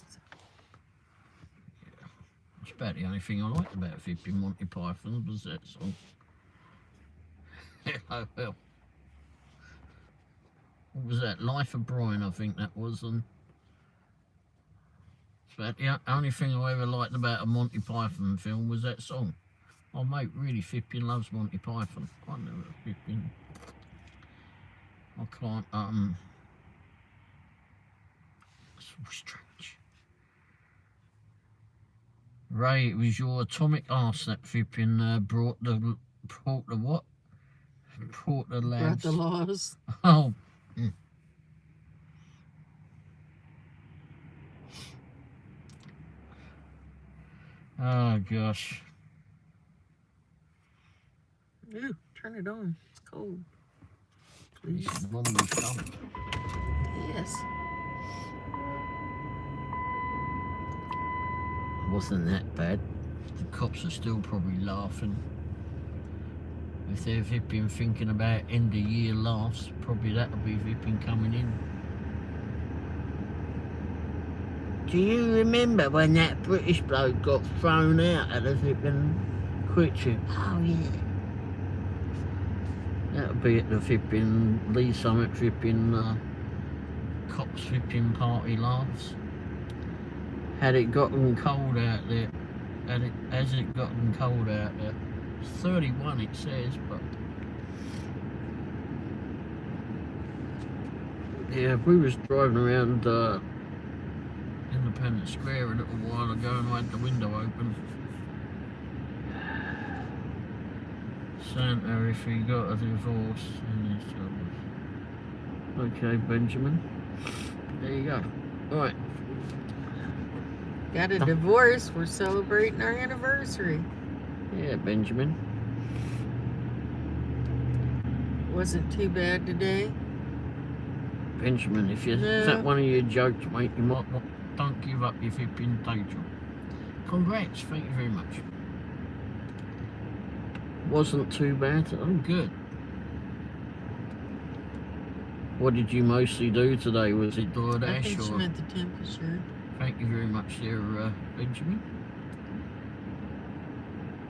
It's about the only thing I liked about flipping Monty Python was that song. Hello, well. What was that? Life of Brian, I think that was. And it's about the only thing I ever liked about a Monty Python film was that song. My mate really flipping loves Monty Python. I never flipping. I can't. It's so strange. Ray, it was your atomic arse that flipping brought the what? Brought the lads. Brought the laws. Oh. Oh gosh. Ooh, turn it on. It's cold. Please. This is one of the fun. Yes. Wasn't that bad. The cops are still probably laughing. If they're flipping thinking about end of year laughs, probably that'll be flipping coming in. Do you remember when that British bloke got thrown out at the flipping quick trip? Oh yeah. That'll be at the flipping Lee Summit flipping cops flipping party laughs. Had it gotten cold out there? Has it gotten cold out there? It's 31 it says, but yeah, we was driving around Independence Square a little while ago and I had the window open. Santa, if he got a divorce in his troubles. Okay, Benjamin. There you go. Right. Got a divorce. We're celebrating our anniversary. Yeah, Benjamin. Wasn't too bad today. Benjamin, if you is that one of your jokes, mate, you might not. Don't give up your flipping day job. Congrats, thank you very much. Wasn't too bad. Oh, good. What did you mostly do today? Was it DoorDash I think she or? meant the temperature. Thank you very much there, Benjamin.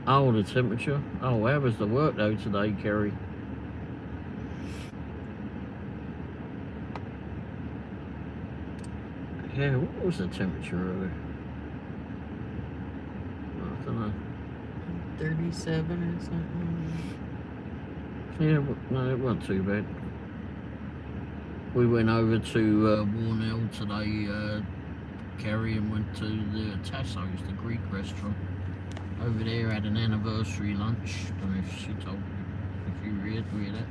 Oh, the temperature. Oh, how was the work though today, Kerry? Yeah, what was the temperature earlier? I don't know. 37 or something. Yeah, no, it wasn't too bad. We went over to Womble today, Kerry, and went to the Tasso's, the Greek restaurant. Over there, had an anniversary lunch. Don't know if she told you, if you read that.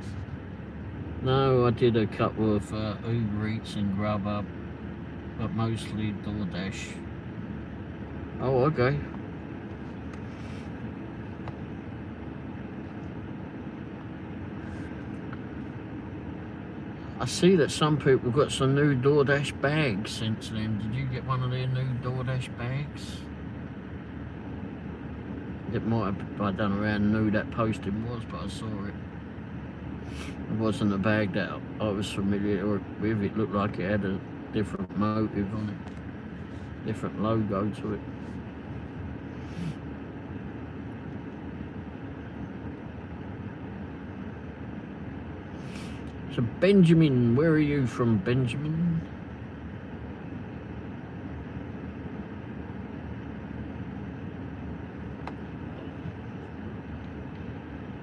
No, I did a couple of Uber Eats and Grubhub, but mostly DoorDash. Oh, okay. I see that some people got some new DoorDash bags since then. Did you get one of their new DoorDash bags? It might have, I don't know how new that posting was, but I saw it. It wasn't a bag that I was familiar with. It looked like it had a different motive on it, different logo to it. So Benjamin, where are you from, Benjamin?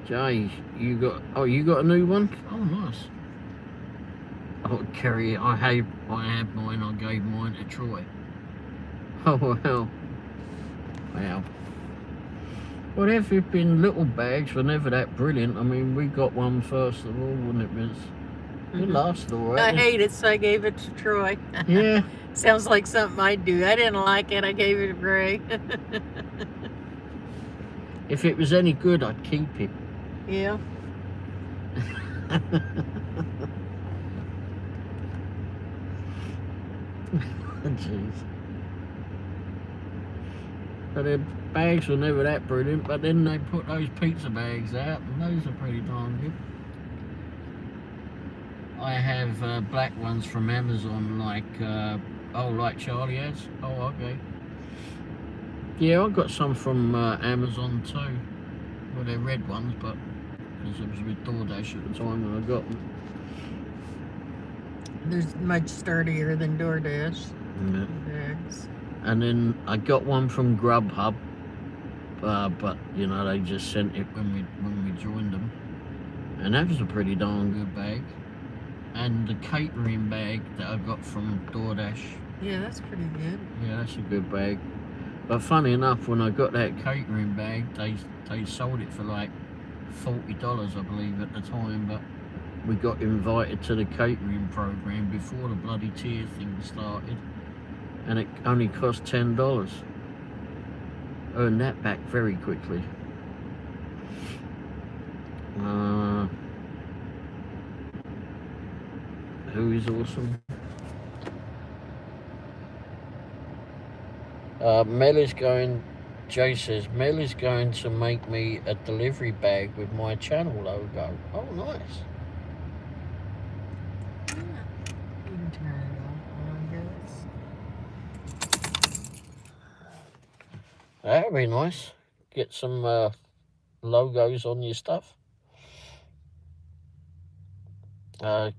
Jay, you got a new one? Oh, nice. Oh, Kerry, I had mine. I gave mine to Troy. Oh wow, wow. Well, they've been little bags were never that brilliant. I mean, we got one first of all, and it was it lasted all right. I hate it, so I gave it to Troy. Yeah. Sounds like something I'd do. I didn't like it. I gave it to Ray. If it was any good, I'd keep it. Yeah. Jeez. So their bags were never that brilliant, but then they put those pizza bags out, and those are pretty darn good. I have black ones from Amazon, like like Charlie has. Oh, okay. Yeah, I got some from Amazon too. Well, they're red ones, but because it was with DoorDash at the time when I got them. There's much sturdier than DoorDash Yeah. bags. And then I got one from Grubhub, but you know they just sent it when we joined them, and that was a pretty darn good bag. And the catering bag that I got from DoorDash. Yeah, that's pretty good. Yeah, that's a good bag. But funny enough, when I got that catering bag, they sold it for like $40, I believe, at the time. But we got invited to the catering program before the bloody tier thing started, and it only cost $10. Earned that back very quickly. Who is awesome? Jay says, Mel is going to make me a delivery bag with my channel logo. Oh, nice. Yeah. You can turn it off, I guess. That would be nice. Get some logos on your stuff.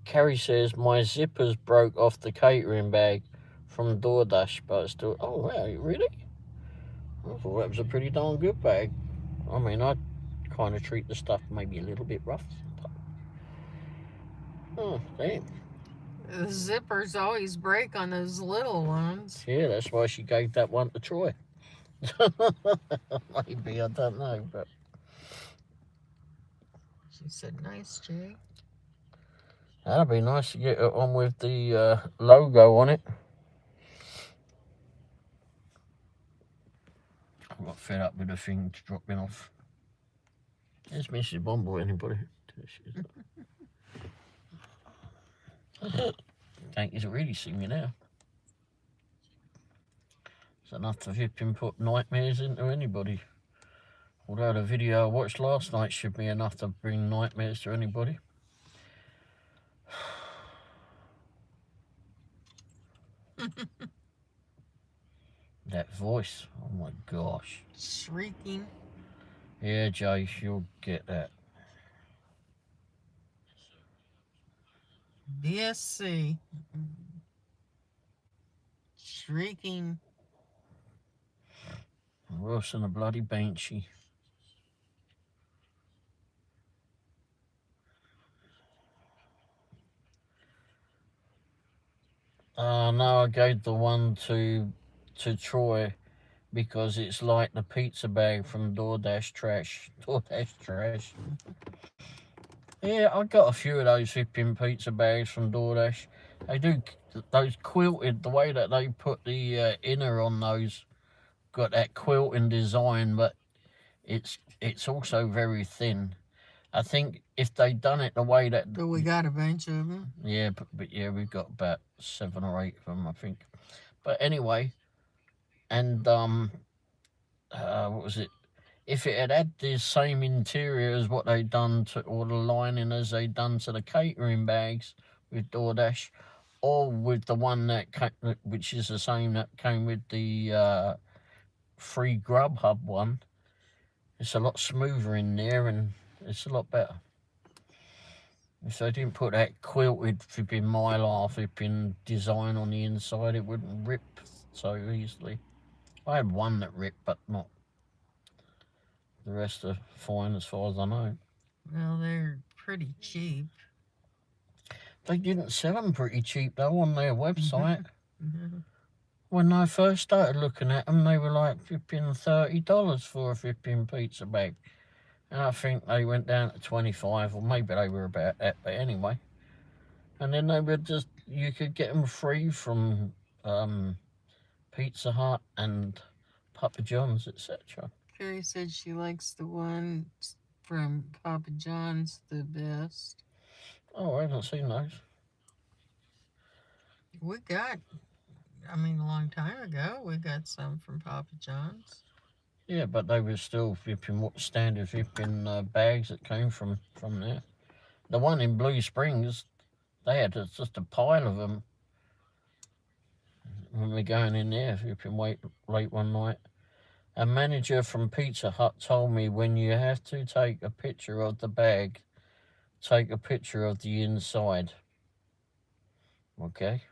Carrie says, my zippers broke off the catering bag from DoorDash, but it's still... Oh, wow, really? I thought that was a pretty darn good bag. I mean, I kind of treat the stuff maybe a little bit rough. But... Oh, damn. The zippers always break on those little ones. Yeah, that's why she gave that one to Troy. Maybe, I don't know, but... She said, nice, Jay. That'd be nice to get it on with the logo on it. I got fed up with the thing dropping off. There's Mrs. Womble, anybody? Can't you really see me now? It's enough to flipping put nightmares into anybody. Although the video I watched last night should be enough to bring nightmares to anybody. That voice, oh my gosh. Shrieking. Yeah, Jay, you'll get that. BSC. Shrieking. Worse than a bloody banshee. No, I gave the one to Troy because it's like the pizza bag from DoorDash trash. DoorDash trash. Yeah, I got a few of those flipping pizza bags from DoorDash. They do those quilted, the way that they put the inner on those, got that quilting design, but it's also very thin. I think if they'd done it the way that... But we got a bunch of them. Yeah, but yeah, we've got about 7 or 8 of them, I think. But anyway, and what was it? If it had the same interior as what they'd done to, or the lining as they'd done to the catering bags with DoorDash, or with the one that which is the same that came with the free Grubhub one, it's a lot smoother in there and it's a lot better. If they didn't put that quilted flipping mylar flipping design on the inside, it wouldn't rip so easily. I had one that ripped, but not. The rest are fine as far as I know. Well, they're pretty cheap. They didn't sell them pretty cheap though on their website. Mm-hmm. When I first started looking at them, they were like flipping $30 for a flipping pizza bag. And I think they went down to 25, or maybe they were about that, but anyway. And then they were just, you could get them free from Pizza Hut and Papa John's, etc. Carrie said she likes the one from Papa John's the best. Oh, I haven't seen those. We got, I mean, a long time ago, we got some from Papa John's. Yeah, but they were still flipping standard flipping bags that came from there. The one in Blue Springs, they had just a pile of them when we were going in there flipping late one night. A manager from Pizza Hut told me when you have to take a picture of the bag, take a picture of the inside. Okay?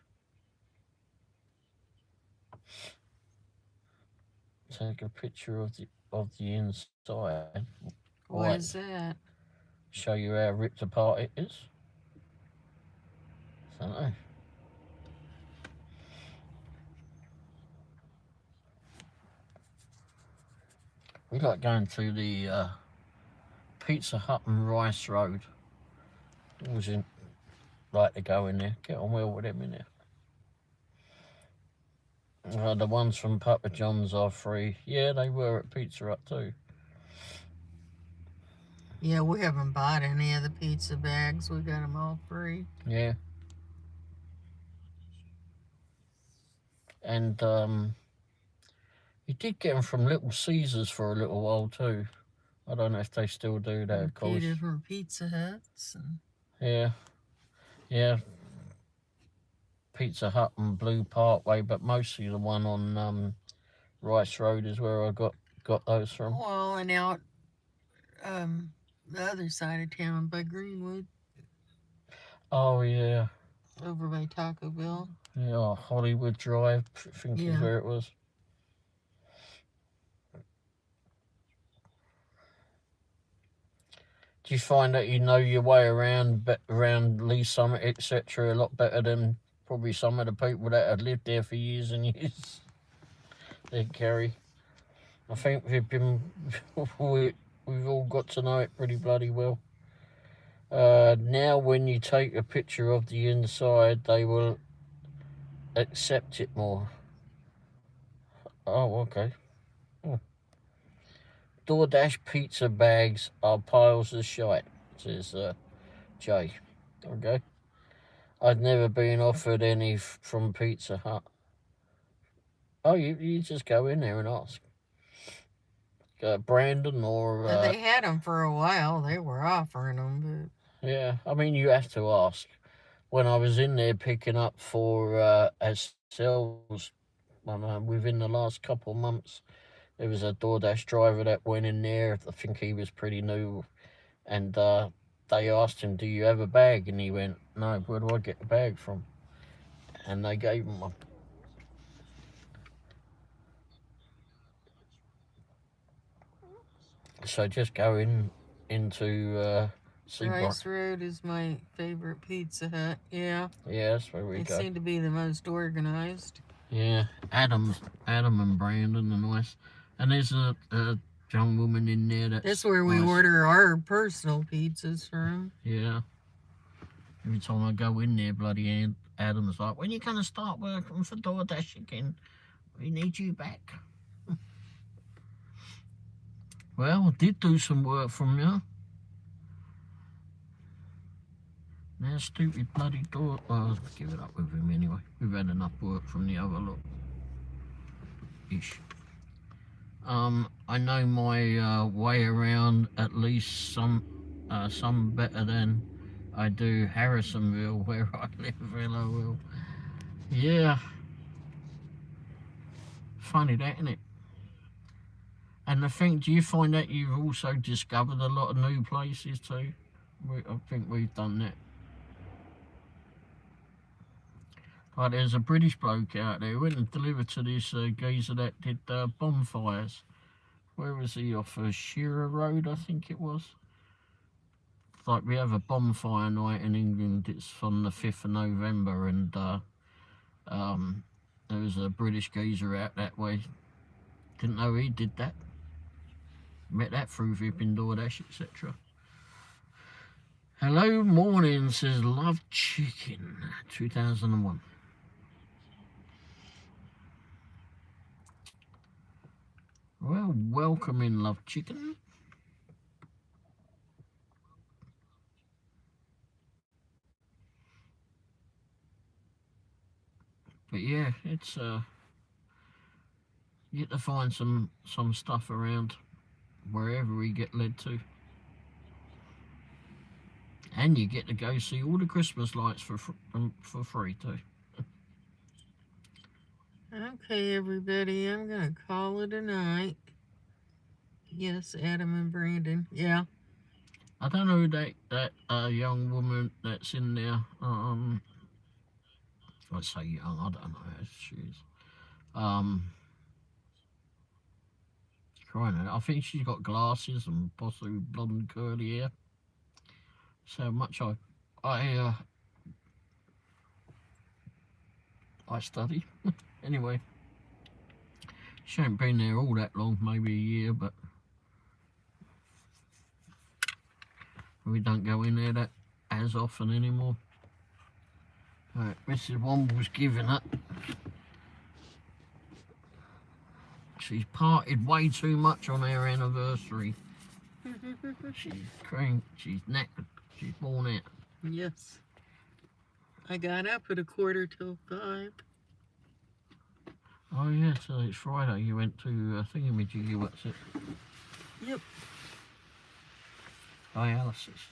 Take a picture of the inside. What is that? Show you how ripped apart it is. I don't know. We like going to the Pizza Hut and Rice Road. Always like to go in there. Get on well with them in there. The ones from Papa John's are free. Yeah, they were at Pizza Hut too. Yeah, we haven't bought any of the pizza bags. We got them all free. Yeah. And you did get them from Little Caesars for a little while too. I don't know if they still do that, of course. A few different Pizza Huts. Yeah. Yeah. Pizza Hut and Blue Parkway, but mostly the one on Rice Road is where I got those from. Well, and out the other side of town by Greenwood. Oh yeah. Over by Taco Bell. Yeah, Hollywood Drive, I think is where it was. Do you find that you know your way around Lee Summit, etc., a lot better than probably some of the people that had lived there for years and years? There, Kerry. I think we've all got to know it pretty bloody well. Now when you take a picture of the inside, they will accept it more. Oh, okay. DoorDash pizza bags are piles of shite, says Jay. Okay. I've never been offered any from Pizza Hut. Oh, you just go in there and ask. Brandon or... they had them for a while. They were offering them, but... Yeah, I mean, you have to ask. When I was in there picking up for ourselves, within the last couple of months, there was a DoorDash driver that went in there. I think he was pretty new. And they asked him, do you have a bag? And he went, no, where do I get the bag from? And they gave him one. So just go into Rice Road is my favorite Pizza Hut. Yeah. Yeah, that's where we go. They seem to be the most organized. Yeah, Adam and Brandon are nice. And there's a young woman in there that's where we order our personal pizzas from. Yeah. Every time I go in there, bloody Adam's like, when are you going to start working for DoorDash again? We need you back. Well, I did do some work from you. Now, stupid bloody door. Well, I'll give it up with him anyway. We've had enough work from the other lot. Ish. I know my way around at least some better than I do Harrisonville, where I live. LOL. Yeah. Funny that, isn't it? And I think, do you find that you've also discovered a lot of new places too? I think we've done that. Like, there's a British bloke out there who went and delivered to this geezer that did bonfires. Where was he? Off Shearer Road, I think it was. Like, we have a bonfire night in England. It's on the 5th of November, and there was a British geezer out that way. Didn't know he did that. Met that through Vipping DoorDash, etc. Hello, morning, says Love Chicken, 2001. Well, welcome in, Love Chicken. But yeah, it's You get to find some stuff around wherever we get led to. And you get to go see all the Christmas lights for free too. Okay, everybody, I'm gonna call it a night. Yes, Adam and Brandon. Yeah. I don't know who that young woman that's in there. I say young, I don't know how she is. Crying out. I think she's got glasses and possibly blonde curly hair. So much I study. Anyway, she ain't been there all that long, maybe a year, but we don't go in there that as often anymore. Alright, Mrs. Womble's giving up. She's partied way too much on our anniversary. She's cranked, she's knackered, she's worn out. Yes. I got up at 4:45. Oh yeah, so it's Friday. You went to thingamajiggy, what's it? Yep. Dialysis.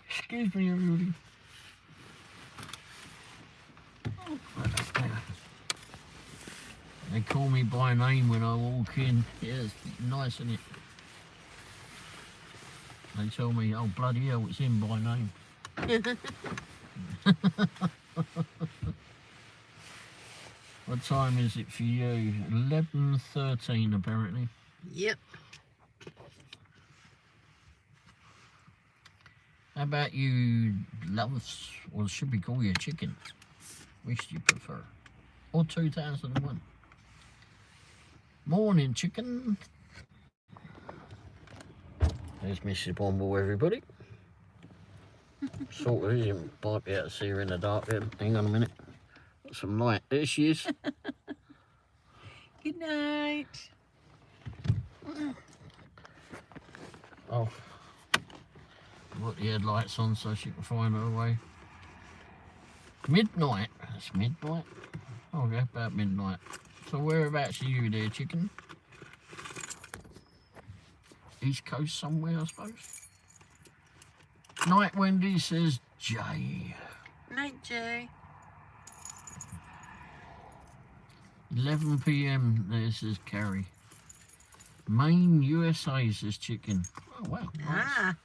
Excuse me, everybody. Oh, they call me by name when I walk in. Yeah, it's nice, isn't it? They tell me, oh bloody hell, it's him by name. What time is it for you? 11:13 apparently. Yep. How about you loves, or should we call you chicken? Which do you prefer? Or 2001? Morning, chicken. There's Mrs. Womble, everybody. Sort of is, might be able to see her in the dark there. Hang on a minute. Got some light. There she is. Good night. Oh. Put the headlights on so she can find her way. Midnight. That's midnight. Oh, yeah, about midnight. So whereabouts are you there, chicken? East Coast somewhere, I suppose. Night, Wendy, says Jay. Night, Jay. 11 p.m. there, says Carrie. Maine, USA, says chicken. Oh, wow. Nice. Ah.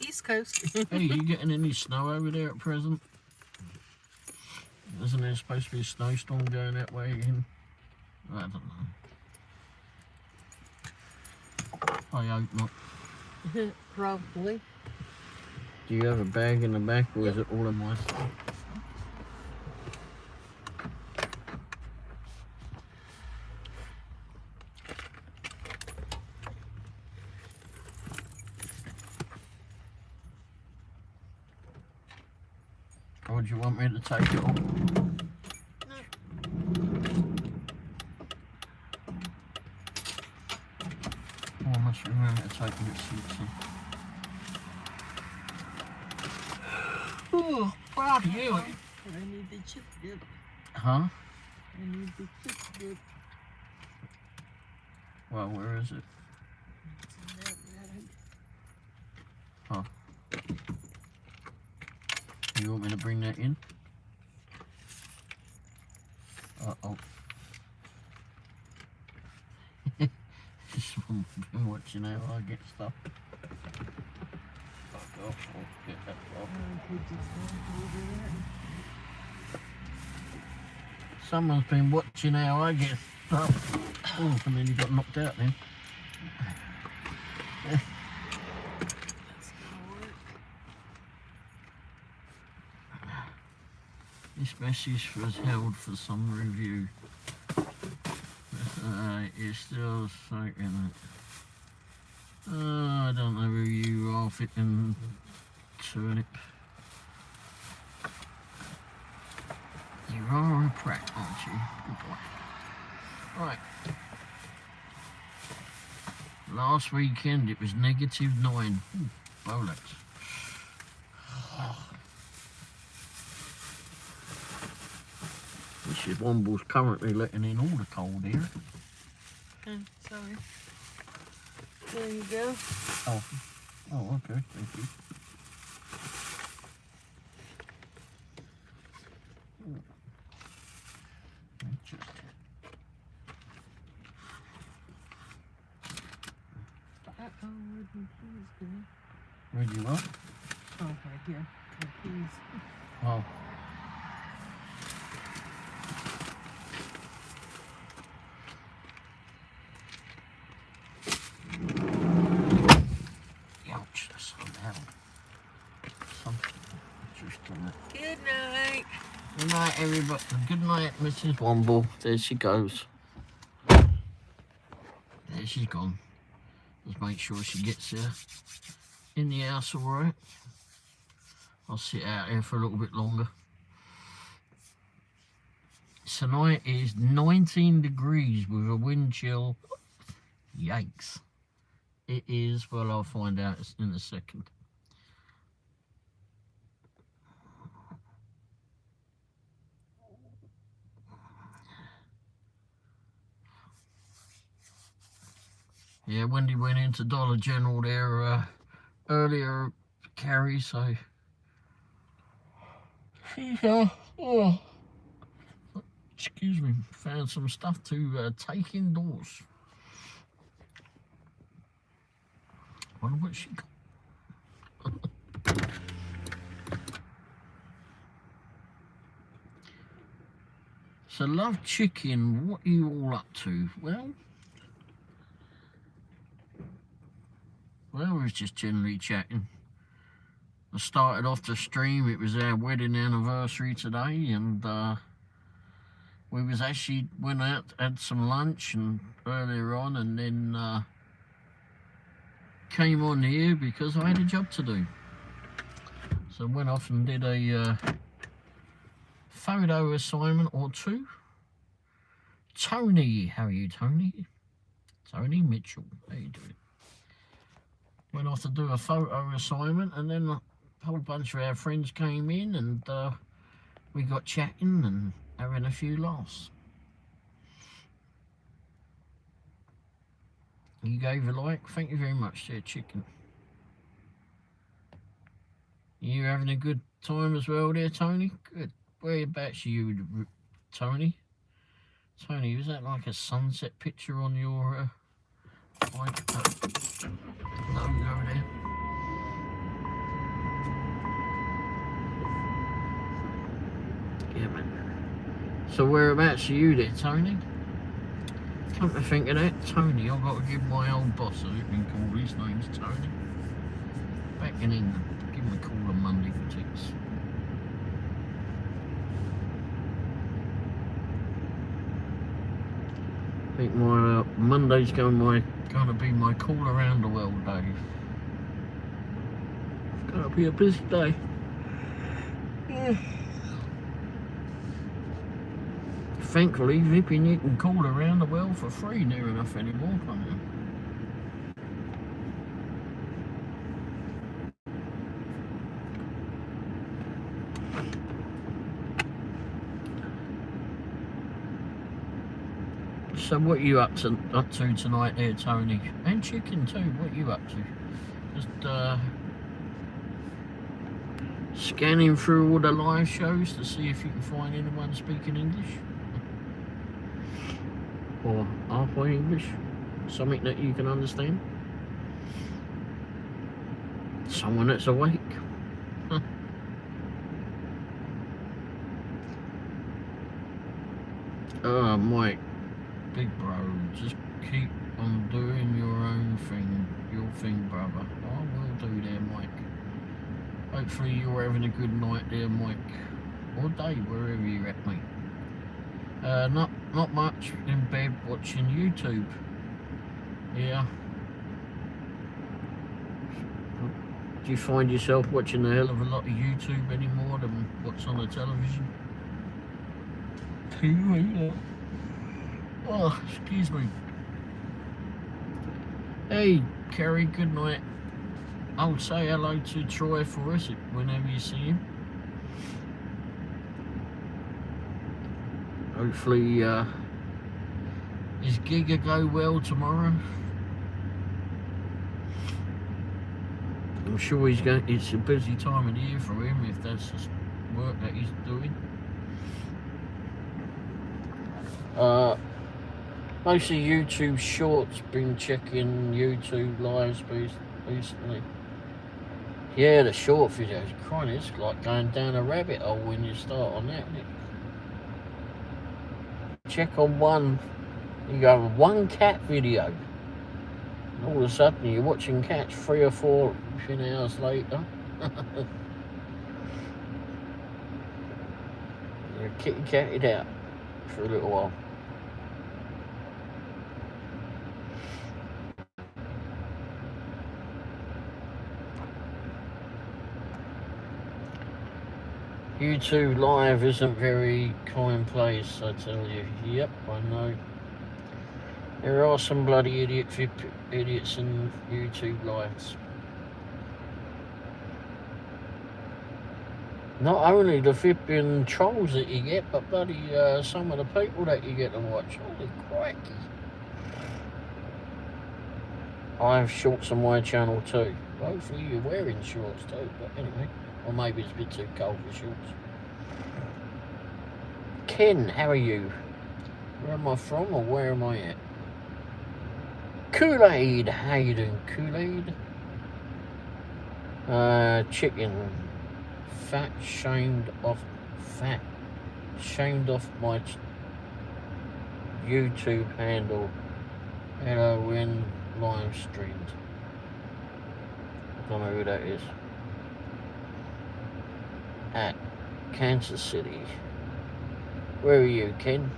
East Coast. Hey, you getting any snow over there at present? Isn't there supposed to be a snowstorm going that way again? I don't know. I hope not. Probably. Do you have a bag in the back, or is it all of my stuff? Or do you want me to take it all? No. Oh, I must remember to take the receipts in. Oh, fuck you. I need the chip dip. Huh? I need the chip dip. Well, where is it? It's in that bag. Huh. You want me to bring that in? Uh-oh. This one been watching how I get stuff. Fuck off, I'll get that off. Someone's been watching how I get stuff. Oh, and then he got knocked out then. This message was held for some review. It's still taking it. I don't know who you are fitting turnip. You are a prat, aren't you? Good boy. Right. Last weekend it was -9. Ooh, bollocks. This Mrs. Womble's currently letting in all the cold air. Oh, sorry. There you go. Oh, okay, thank you. Where'd my keys go? Where'd you what? Oh, right here. My keys. Oh. Ouch, that's so loud. Something just on it. Good night. Good night, everybody. Good night, Mrs. Womble. There she goes. There she's gone. Just make sure she gets in the house all right. I'll sit out here for a little bit longer. Tonight is 19 degrees with a wind chill. Yikes. It is, well, I'll find out in a second. Yeah, Wendy went into Dollar General there earlier, Carrie, so she, excuse me, found some stuff to take indoors. Wonder what she got. So, love chicken, what are you all up to? Well, we was just generally chatting. I started off the stream, it was our wedding anniversary today, and we was actually went out, had some lunch and earlier on, and then came on here because I had a job to do. So I went off and did a photo assignment or two. Tony, how are you, Tony? Tony Mitchell, how you doing? Went off to do a photo assignment, and then a whole bunch of our friends came in, and we got chatting and having a few laughs. You gave a like, thank you very much there, chicken. You having a good time as well there, Tony? Good. Whereabouts are you, Tony? Tony, was that like a sunset picture on your logo there? Yeah, man. So whereabouts are you there, Tony? Come to think of that, Tony, I've got to give my old boss, as you can call his name's Tony, back in England. Give him a call on Monday for tickets. I think my Monday's going to be my call around the world day. It's going to be a busy day. Yeah. Thankfully, Vipping, you can call around the world for free near enough anymore, can't you? So what are you up to tonight there, Tony? And chicken too, what are you up to? Just scanning through all the live shows to see if you can find anyone speaking English? Or halfway English? Something that you can understand? Someone that's awake? Oh, Mike. Big bro, just keep on doing your own thing, brother. I will do there, Mike. Hopefully you're having a good night there, Mike. Or day, wherever you're at, mate. Not much, in bed watching YouTube. Yeah. Do you find yourself watching a hell of a lot of YouTube anymore than what's on the television? TV, oh, excuse me. Hey, Kerry, good night. I'll say hello to Troy for us whenever you see him. Hopefully his gig will go well tomorrow. I'm sure it's a busy time of the year for him if that's the work that he's doing. Mostly YouTube shorts, been checking YouTube lives recently. Yeah, the short videos, crying, it's like going down a rabbit hole when you start on that, isn't it? Check on one, you go one cat video, and all of a sudden you're watching cats 3 or 4 hours later. You're kitty catted out for a little while. YouTube live isn't very commonplace, I tell you. Yep, I know. There are some bloody idiots in YouTube lives. Not only the flipping trolls that you get, but bloody some of the people that you get to watch. Holy crikey. I have shorts on my channel too. Hopefully you're wearing shorts too, but anyway. Or maybe it's a bit too cold for shorts. Ken, how are you? Where am I from or where am I at? Kool-Aid, how you doing, Kool-Aid? Chicken. Shamed off my YouTube handle. Hello, when live streamed. I don't know who that is. At Kansas City. Where are you, Ken?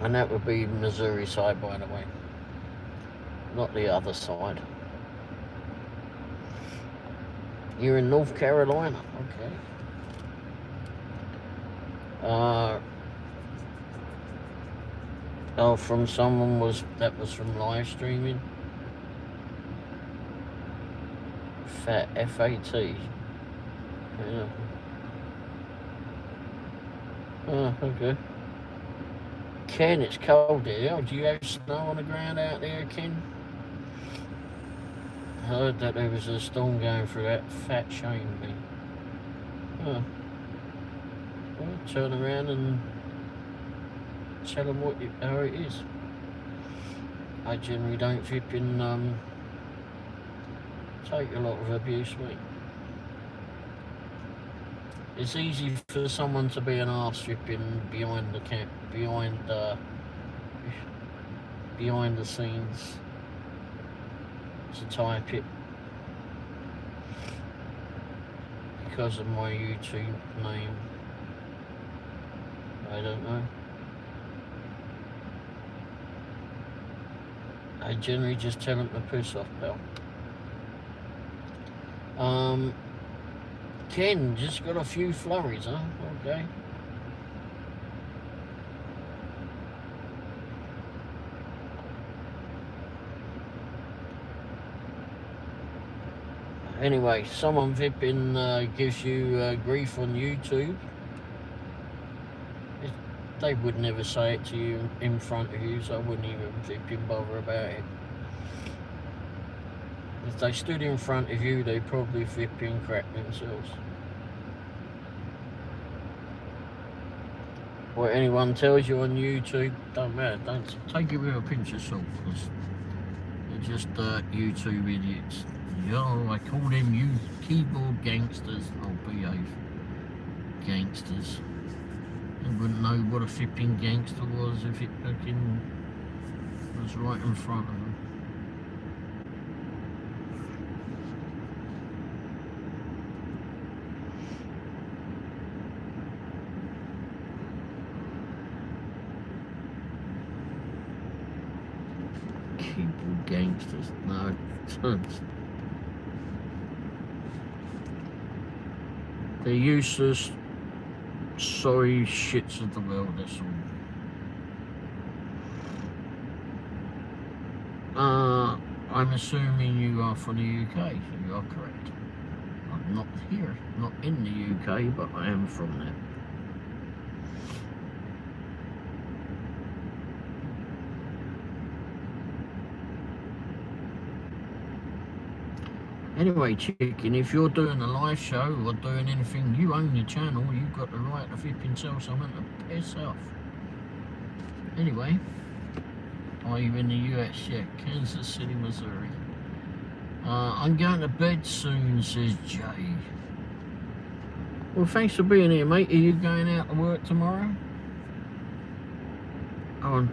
And that would be Missouri side, by the way. Not the other side. You're in North Carolina, okay. Oh, from someone that was from live streaming. FAT. Yeah. Oh, okay. Ken, it's cold there. Do you have snow on the ground out there, Ken? I heard that there was a storm going through that fat shame thing. Oh. Well, turn around and tell them how it is. I generally don't flipping take a lot of abuse, mate. It's easy for someone to be an arse flipping behind the scenes to type it because of my YouTube name. I don't know. I generally just tell them to piss off, pal. Ken, just got a few flurries, huh? Okay. Anyway, someone flipping gives you grief on YouTube. They would never say it to you in front of you, so I wouldn't even flipping bother about it. If they stood in front of you, they'd probably flipping crap themselves. What anyone tells you on YouTube, don't matter. Don't take it with a pinch of salt, because they're just YouTube idiots. Yo, I call them you keyboard gangsters. Oh, behave. Gangsters. They wouldn't know what a flipping gangster was if it fucking was right in front of them. Keyboard gangsters, no. They're useless, sorry shits of the world, that's all. I'm assuming you are from the UK, so you are correct. Not here, not in the UK, but I am from there. Anyway, chicken, if you're doing a live show or doing anything, you own the channel, you've got the right to flip and sell something to piss off. Anyway, are you in the US yet? Kansas City, Missouri. I'm going to bed soon, says Jay. Well, thanks for being here, mate. Are you going out to work tomorrow? Oh,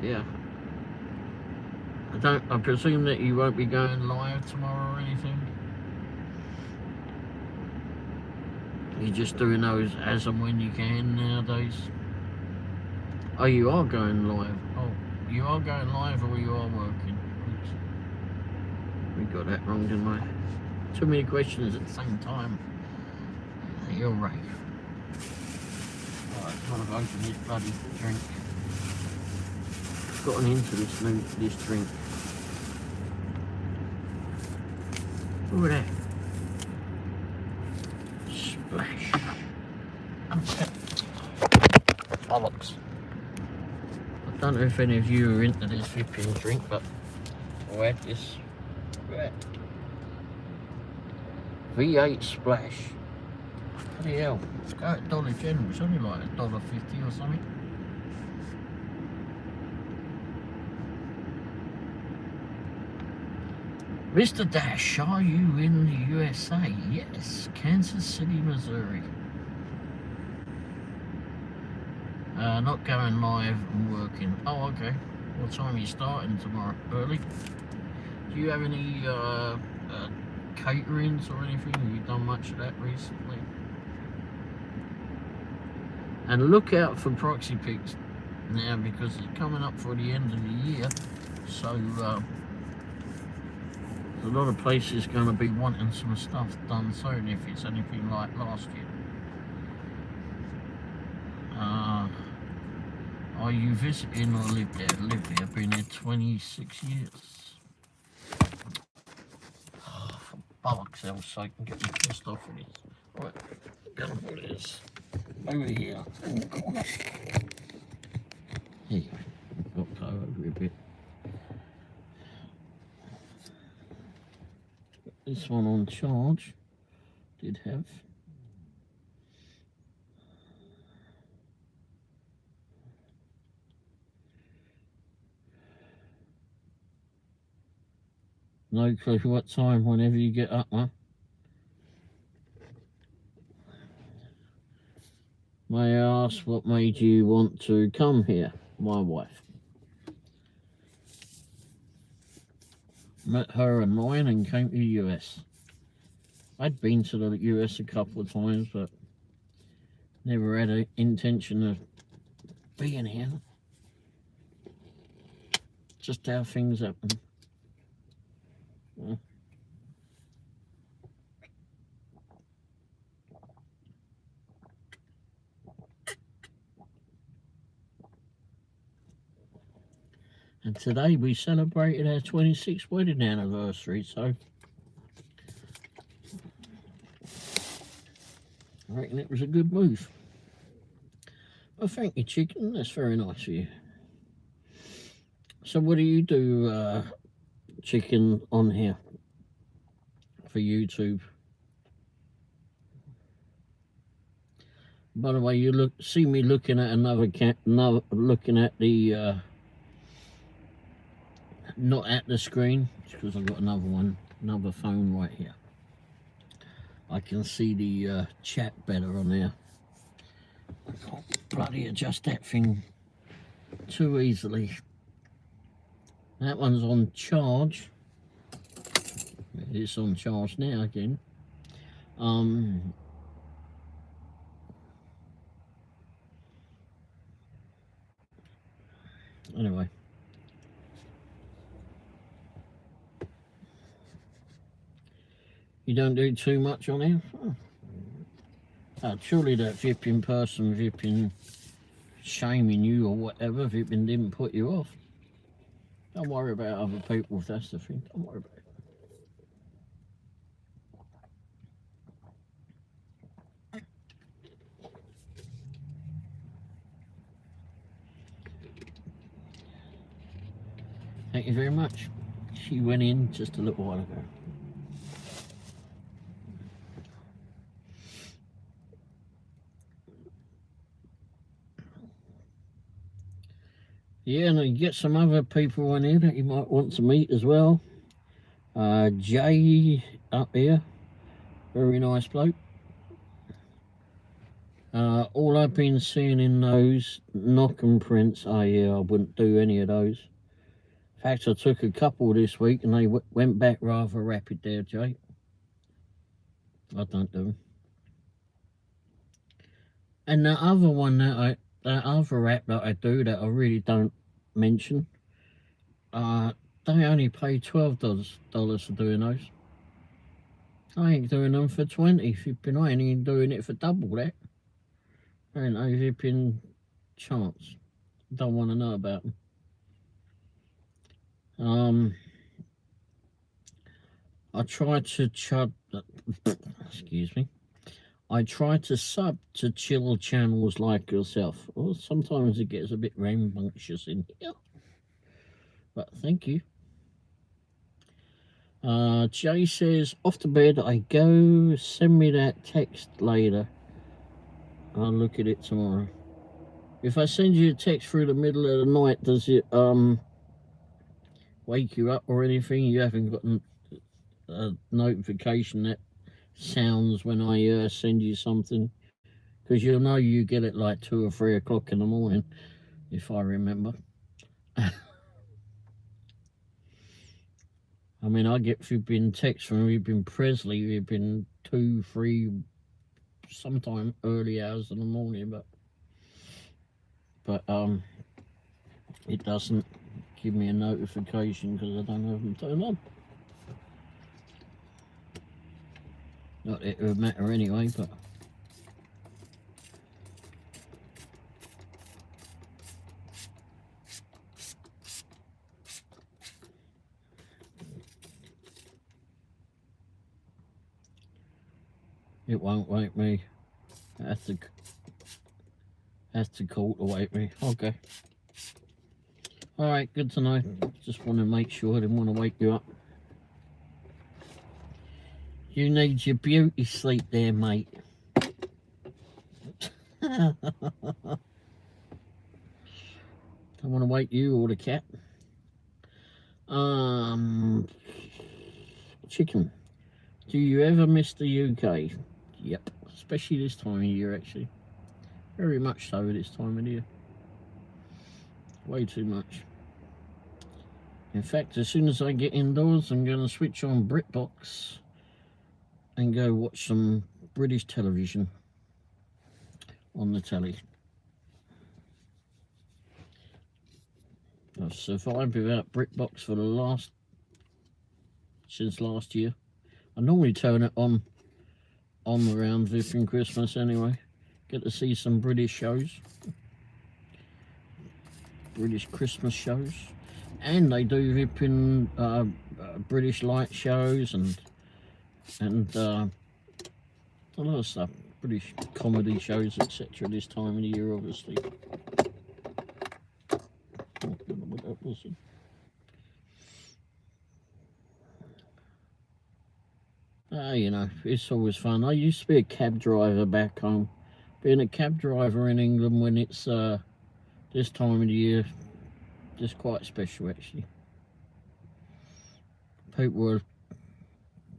yeah. I presume that you won't be going live tomorrow or anything? You're just doing those as and when you can nowadays? Oh, you are going live. Oh, you are going live or you are working? Oops. We got that wrong, didn't I? Too many questions at the same time. You're right. Alright, trying to open this bloody drink. Gotten into this drink. Look at that. Splash. Bollocks. I don't know if any of you are into this flipping drink, but I'll add this. Look at that. V8 Splash. Bloody hell. It's got at Dollar General. It's only like $1.50 or something. Mr. Dash, are you in the USA? Yes, Kansas City, Missouri. Not going live and working. Oh, okay. What time are you starting tomorrow? Early? Do you have any caterings or anything? Have you done much of that recently? And look out for proxy pics now because it's coming up for the end of the year. So, a lot of places going to be wanting some stuff done soon if it's anything like last year. Are you visiting or live there? Live here. I've been here 26 years. Oh, for bollocks else, so I can get me pissed off with this. Right, gonna put this over here in the corner. Here you go. Got to go over a bit. This one on charge, did have. No clue what time whenever you get up, huh? May I ask what made you want to come here? My wife. Met her in mine and came to the US. I'd been to the US a couple of times, but never had an intention of being here. Just how things happen. Yeah. And today we celebrated our 26th wedding anniversary, so I reckon it was a good move. Well, thank you, chicken. That's very nice of you. So what do you do, chicken, on here for YouTube? By the way, you see me looking at looking at the not at the screen because I've got another phone right here. I can see the chat better on there. I can't bloody adjust that thing too easily. That one's on charge. It's on charge now again. Anyway. You don't do too much on here? Oh, surely that vipping person shaming you or whatever, vipping didn't put you off. Don't worry about other people if that's the thing. Don't worry about it. Thank you very much. She went in just a little while ago. Yeah, and you get some other people on here that you might want to meet as well. Jay up here, very nice bloke. All I've been seeing in those knock and prints, oh yeah, I wouldn't do any of those. In fact, I took a couple this week and they went back rather rapid there, Jay. I don't do them. And the other one that other app that I do that I really don't mention, they only pay $12 for doing those. I ain't doing them for 20. I ain't even doing it for double that. I ain't no zipping chance. Don't want to know about them. I try to excuse me. I try to sub to chill channels like yourself. Well, sometimes it gets a bit rambunctious in here. But thank you. Jay says, off to bed I go. Send me that text later. I'll look at it tomorrow. If I send you a text through the middle of the night, does it wake you up or anything? You haven't got a notification that sounds when I send you something? Because you'll know you get it like 2 or 3 o'clock in the morning, if I remember. I mean, I get flipping texts from Ruben Presley, Ruben 2, 3, sometime early hours in the morning, but it doesn't give me a notification because I don't have them turned on. Not that it would matter anyway, but it won't wake me. Has to call to wake me. Okay. All right, good to know. Just want to make sure I didn't want to wake you up. You need your beauty sleep there, mate. Don't want to wake you or the cat. Chicken. Do you ever miss the UK? Yep, especially this time of year, actually. Very much so this time of year. Way too much. In fact, as soon as I get indoors, I'm going to switch on BritBox and go watch some British television on the telly. I've survived without BritBox for since last year. I normally turn it on around flipping Christmas anyway. Get to see some British shows. British Christmas shows. And they do flipping British light shows and a lot of stuff. British comedy shows, etc. this time of the year, obviously. Oh, I don't know what that was. You know, it's always fun. I used to be a cab driver back home. Being a cab driver in England when it's this time of the year, just quite special actually. People were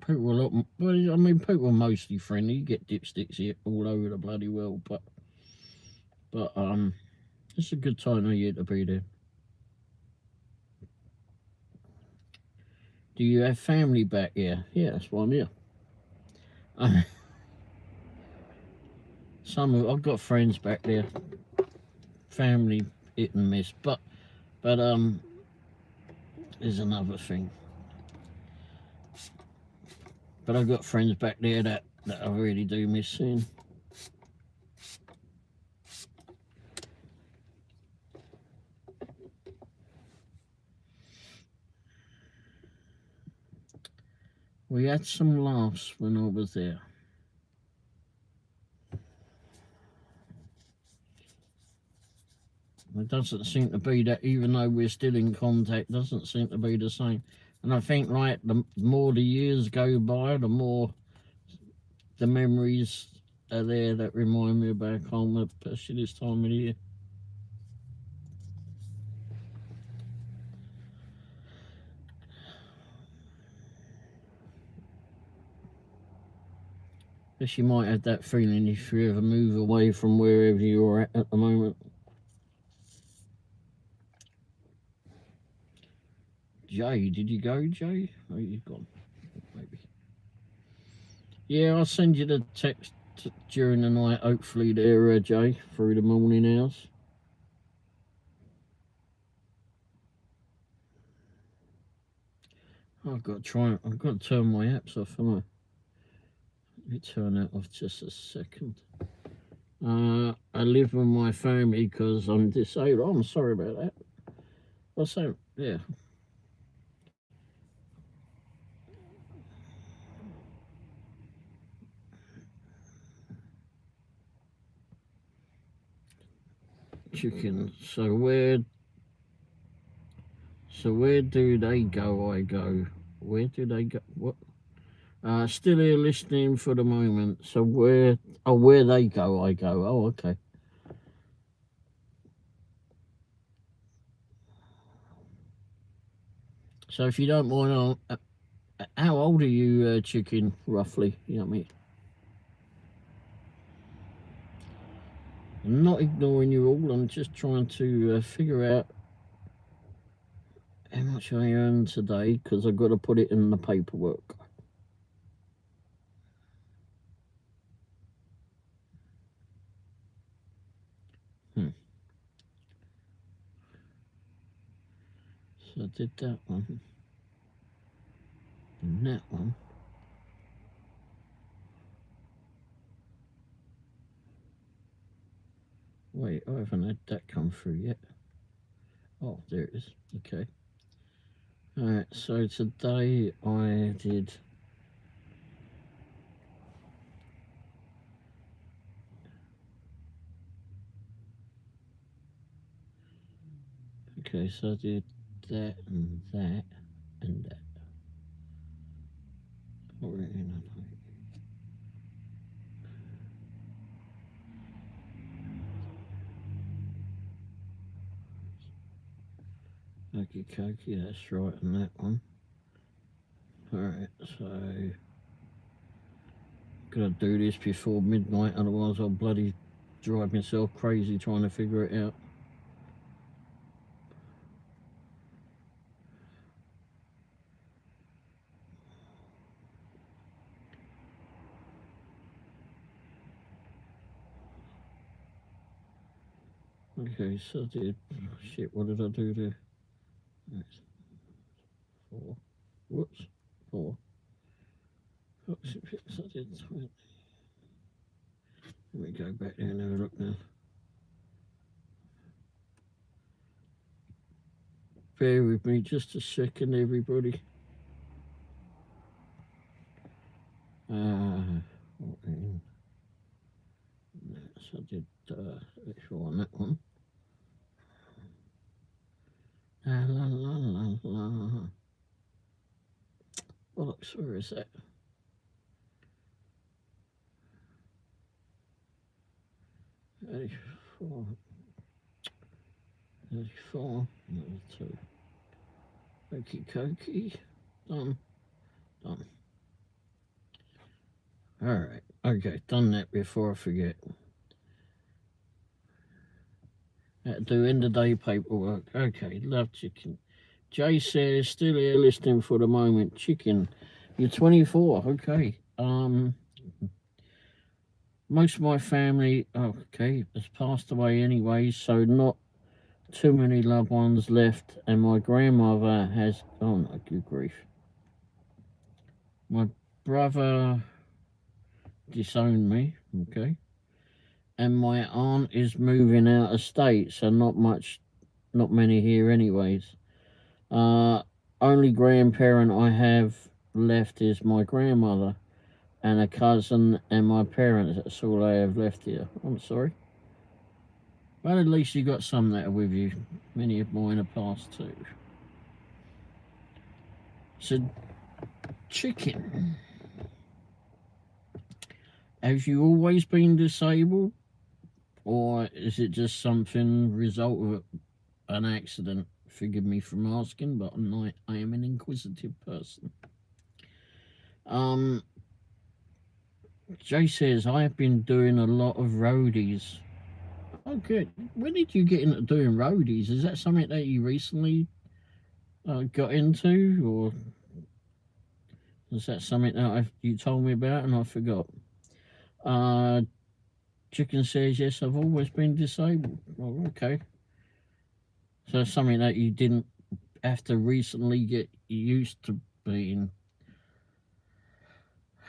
a lot. Well, I mean, people were mostly friendly. You get dipsticks here all over the bloody world, but it's a good time of year to be there. Do you have family back here? Yeah, that's why I'm here. I've got friends back there. Family hit and miss, but there's another thing. But I've got friends back there that I really do miss seeing. We had some laughs when I was there. It doesn't seem to be that, even though we're still in contact, doesn't seem to be the same. And I think, like, the more the years go by, the more the memories are there that remind me of back home, especially this time of the year. Guess you might have that feeling if you ever move away from wherever you're at the moment. Jay, did you go, Jay? Oh, you've gone, maybe. Yeah, I'll send you the text during the night, hopefully there, Jay, through the morning hours. I've got to turn my apps off, haven't I? Let me turn that off just a second. I live with my family because I'm disabled. I'm sorry about that. What's that? Yeah. Chicken. So where do they go? I go. Where do they go? What? Still here listening for the moment. So where they go, I go. Oh, okay. So if you don't mind, how old are you, chicken, roughly? You know what I mean? I'm not ignoring you all. I'm just trying to figure out how much I earn today, because I've got to put it in the paperwork. So I did that one. And that one. Wait, I haven't had that come through yet. Oh, there it is. Okay. Alright, so today I did... Okay, so I did that and that and that. Okie dokie, that's right on that one. Alright, so gotta do this before midnight, otherwise I'll bloody drive myself crazy trying to figure it out. Okay, so I did... Shit, what did I do there? 4. Whoops. 4. Oh, so I did 20. Let me go back there and have a look now. Bear with me just a second, everybody. So I did on that one. La la la la. Bollocks, where is that? $34. Another 2. Okie dokie. Done. Alright, okay, done that before I forget. Do end of day paperwork. Okay, love chicken. Jay says, still here listening for the moment. Chicken, you're 24. Okay. Most of my family, has passed away anyway, so not too many loved ones left. And my grandmother has, oh no, good grief. My brother disowned me, okay. And my aunt is moving out of state, so not many here anyways. Only grandparent I have left is my grandmother and a cousin and my parents. That's all I have left here. I'm sorry. But at least you got some that are with you. Many of mine are past too. So, chicken. Have you always been disabled? Or is it just something result of an accident? Forgive me for asking, but I am an inquisitive person. Jay says, I have been doing a lot of roadies. Oh, good. When did you get into doing roadies? Is that something that you recently got into? Or is that something that you told me about and I forgot? Chicken says, yes, I've always been disabled. Oh, okay. So something that you didn't have to recently get used to being.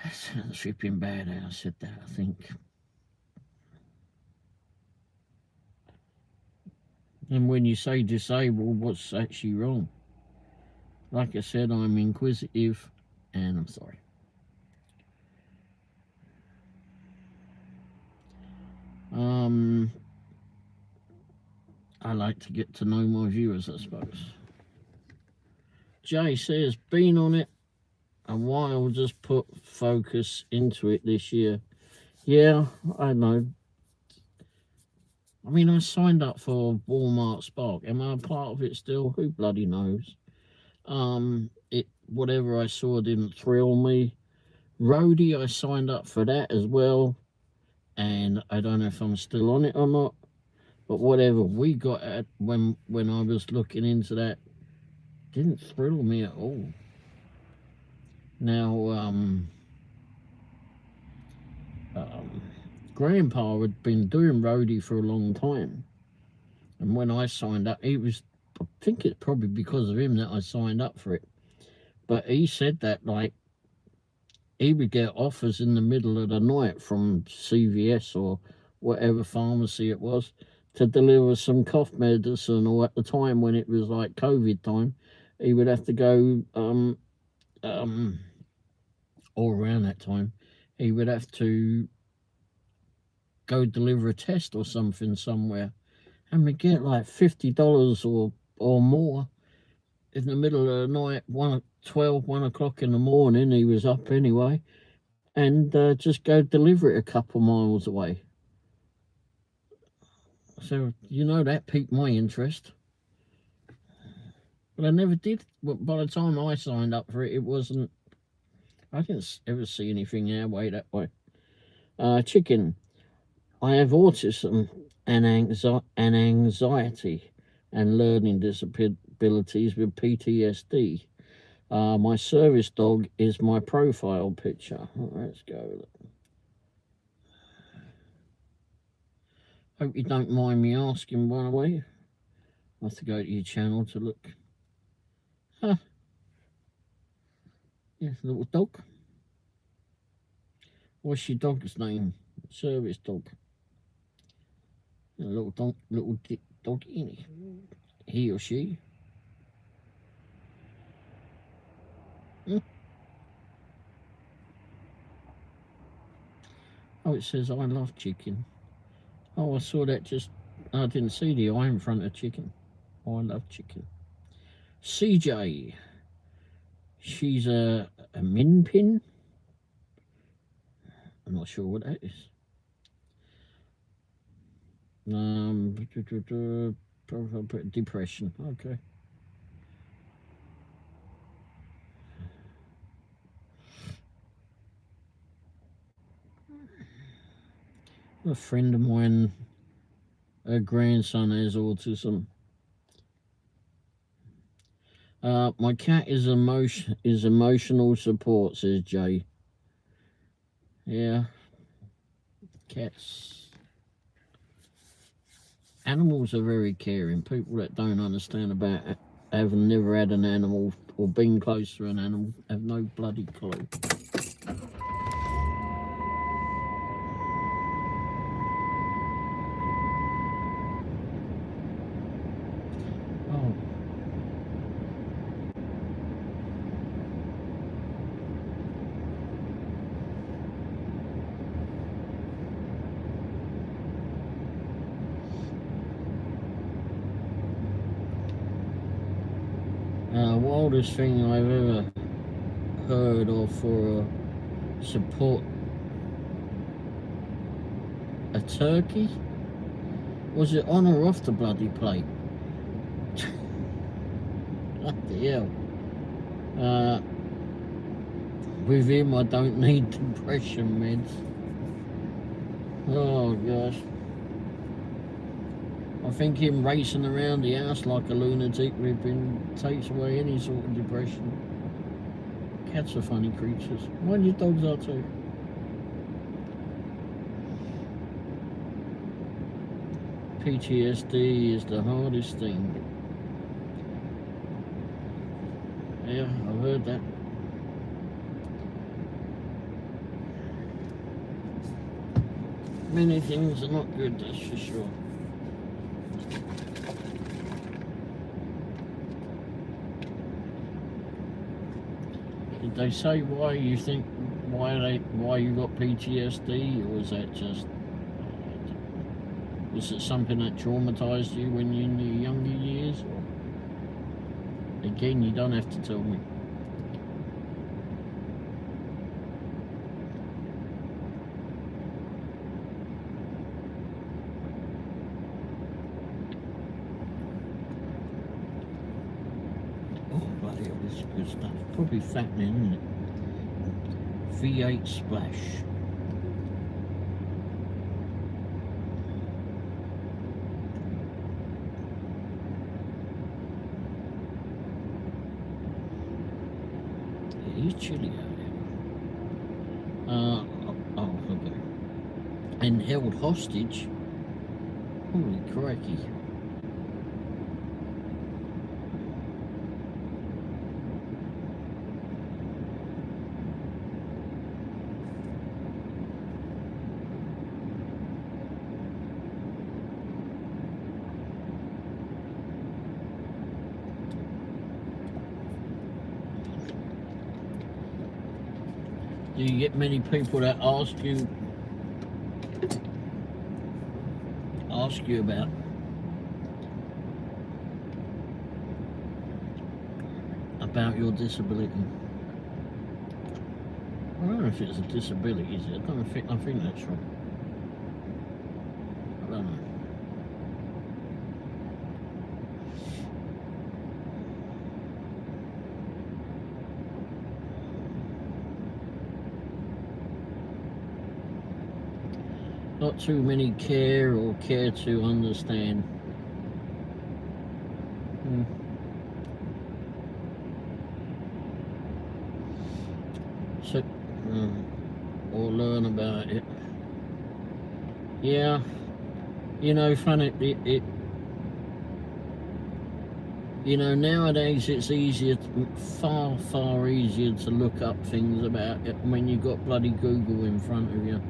That sounds flipping bad how I said that, I think. And when you say disabled, what's actually wrong? Like I said, I'm inquisitive and I'm sorry. I like to get to know my viewers, I suppose. Jay says, been on it a while, just put focus into it this year. Yeah, I know. I mean, I signed up for Walmart Spark. Am I a part of it still? Who bloody knows? Whatever I saw didn't thrill me. Roadie, I signed up for that as well, and I don't know if I'm still on it or not. But whatever we got at when I was looking into that, didn't thrill me at all. Now, Grandpa had been doing roadie for a long time, and when I signed up, I think it's probably because of him that I signed up for it. But he said that, like, he would get offers in the middle of the night from CVS or whatever pharmacy it was to deliver some cough medicine, or at the time when it was like COVID time, he would have to go, or around that time, he would have to go deliver a test or something somewhere, and we get like $50 or more in the middle of the night, 1 o'clock in the morning. He was up anyway, and just go deliver it a couple miles away. So, that piqued my interest. But I never did. By the time I signed up for it, I didn't ever see anything our way that way. Chicken. I have autism and anxiety and learning disabilities with PTSD. My service dog is my profile picture. Let's go. Hope you don't mind me asking, by the way. I have to go to your channel to look. Huh. Yeah, little dog. What's your dog's name? Service dog. A little doggy. He or she. Oh, it says I love chicken. Oh, I saw that I didn't see the eye in front of chicken. Oh, I love chicken. CJ. She's a min pin. I'm not sure what that is. Depression. Okay. A friend of mine, her grandson has autism. My cat is emotional support, says Jay. Yeah. Cats. Animals are very caring. People that don't understand about it, have never had an animal or been close to an animal, have no bloody clue. Oh. Wildest thing I've ever heard of for support a turkey? Was it on or off the bloody plate? What the hell? With him, I don't need depression meds. Oh gosh. I think him racing around the house like a lunatic with him takes away any sort of depression. Cats are funny creatures. Mind your dogs are too. PTSD is the hardest thing. Yeah, I've heard that. Many things are not good, that's for sure. Did they say why you think why you got PTSD, or was that just was it something that traumatized you when you in your younger years? Or again, you don't have to tell me. This is good stuff. Probably fattening, isn't it? V8 Splash. It is chilly out here. Oh, okay. And held hostage. Holy crikey. Do you get many people that ask you about your disability? I don't know if it's a disability, is it? I think that's right. I don't know. Not too many care or care to understand. So, or learn about it. Yeah, you know, funny. You know, nowadays it's easier, far easier to look up things about it when you've got bloody Google in front of you.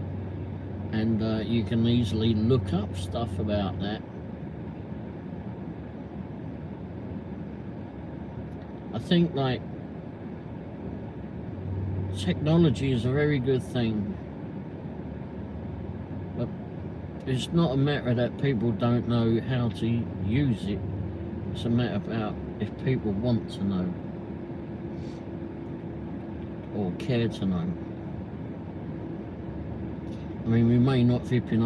And you can easily look up stuff about that. I think, like, technology is a very good thing, but it's not a matter that people don't know how to use it. It's a matter about if people want to know or care to know. I mean, we may not flipping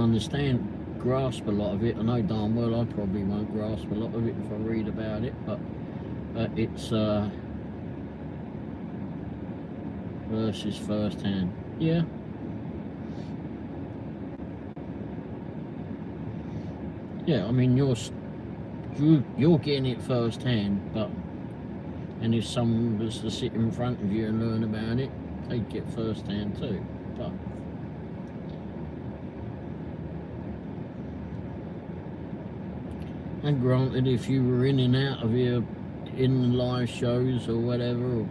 grasp a lot of it. I know darn well I probably won't grasp a lot of it if I read about it, but it's versus first hand. Yeah. Yeah, I mean, you're getting it first hand, and if someone was to sit in front of you and learn about it, they'd get first hand too. But and granted, if you were in and out of here in the live shows or whatever,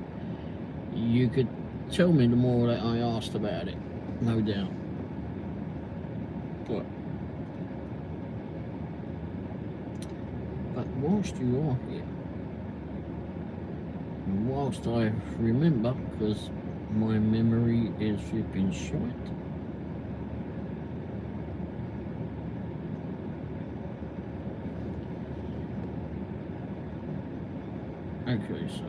you could tell me the more that I asked about it, no doubt. But whilst you are here, and whilst I remember, because my memory is flipping shite, Okay, so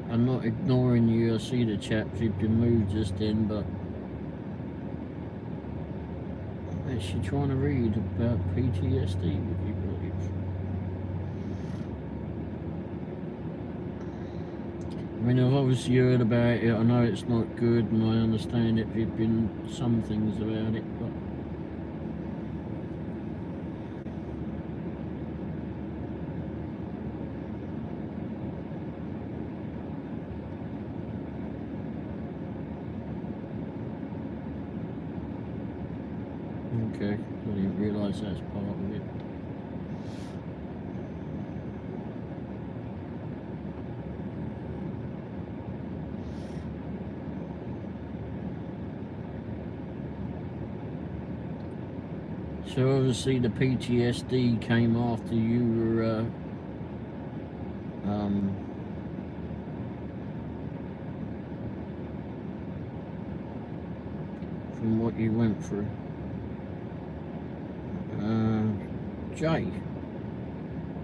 I'm not ignoring you. I see the chat you've been moved just in, but is she trying to read about PTSD, would you believe? I mean, I've obviously heard about it. I know it's not good, and I understand it. There've been some things about it, but okay, I didn't realise that's part of it. So obviously the PTSD came after you were from what you went through. Jay,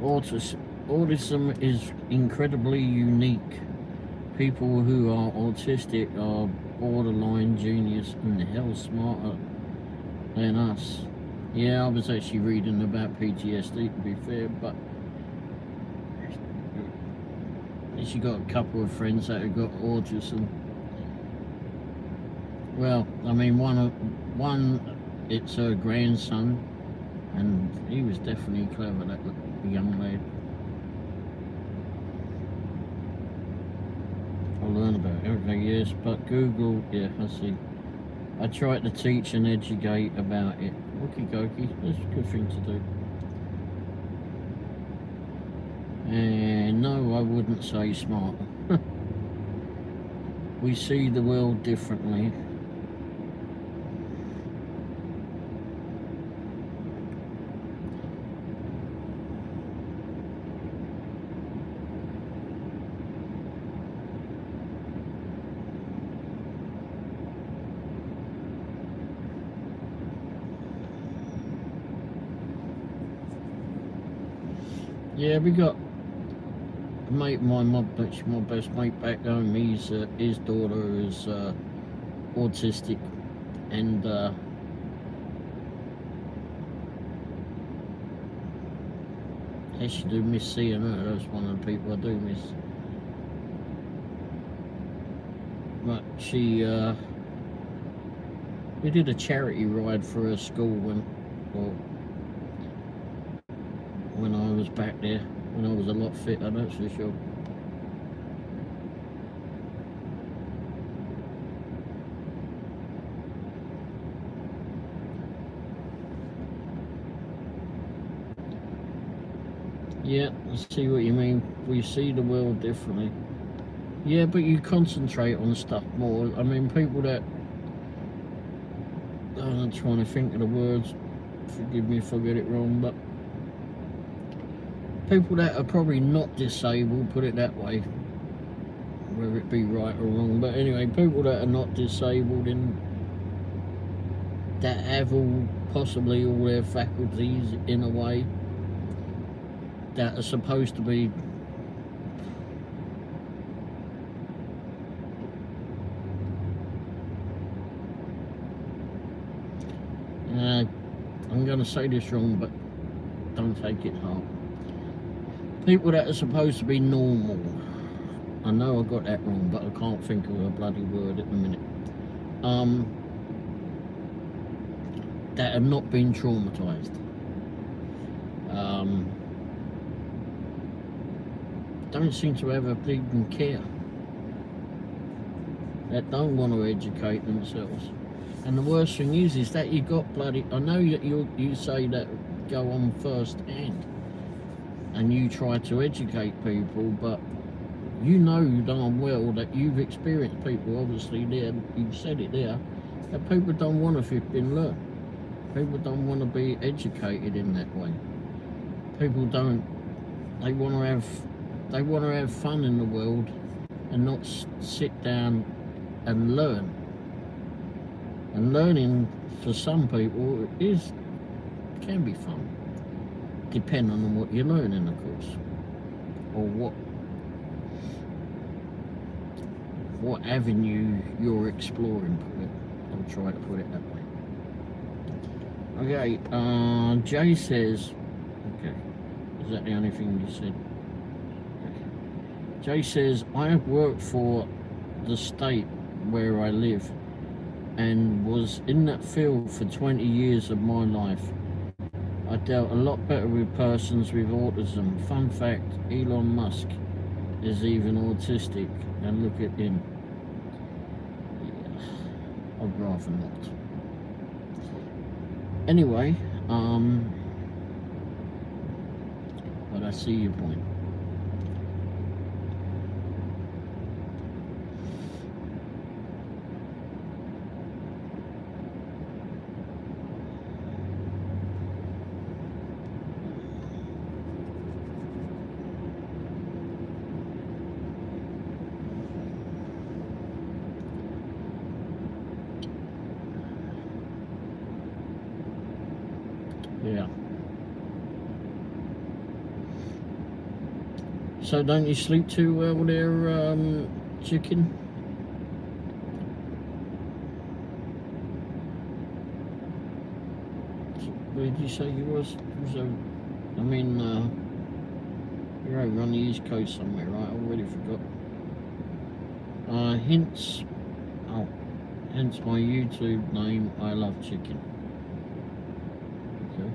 autism is incredibly unique. People who are autistic are borderline genius and hell smarter than us. Yeah, I was actually reading about PTSD, to be fair, but she got a couple of friends that have got autism. Well, I mean, one, it's her grandson, and he was definitely clever, that young lad. I'll learn about it. Okay, yes, but Google, yeah, I see. I tried to teach and educate about it. Okie dokie, that's a good thing to do. And no, I wouldn't say smarter. We see the world differently. Yeah, we got a mate, my best mate back home. His daughter is autistic, and I actually do miss seeing her. That's one of the people I do miss. But she, we did a charity ride for her school when I was back there, when I was a lot fitter, that's for sure. Yeah, I see what you mean. We see the world differently. Yeah, but you concentrate on stuff more. I mean, people that... I'm trying to think of the words. Forgive me if I get it wrong, but... people that are probably not disabled, put it that way. Whether it be right or wrong. But anyway, people that are not disabled and that have possibly all their faculties in a way, that are supposed to be I'm going to say this wrong, but don't take it hard. People that are supposed to be normal. I know I got that wrong, but I can't think of a bloody word at the minute. That have not been traumatised. Don't seem to ever even care. That don't want to educate themselves. And the worst thing is that you got bloody... I know that you say that go on first hand, and you try to educate people, but you know darn well that you've experienced people, obviously there, you've said it there, that people don't want to flip and learn. People don't want to be educated in that way. People don't. They want to have fun in the world, and not sit down and learn. And learning for some people can be fun, depending on what you're learning, of course, or what avenue you're exploring. I'll try to put it that way. Okay, Jay says, okay, is that the only thing you said? Okay. Jay says, I have worked for the state where I live and was in that field for 20 years of my life. I dealt a lot better with persons with autism. Fun fact, Elon Musk is even autistic, and look at him. Yeah, I'd rather not. Anyway, but I see your point. Yeah. So don't you sleep too well there, chicken? Where did you say you was? I mean, you're over on the East Coast somewhere, right? I already forgot. Hence my YouTube name, I Love Chicken. Okay.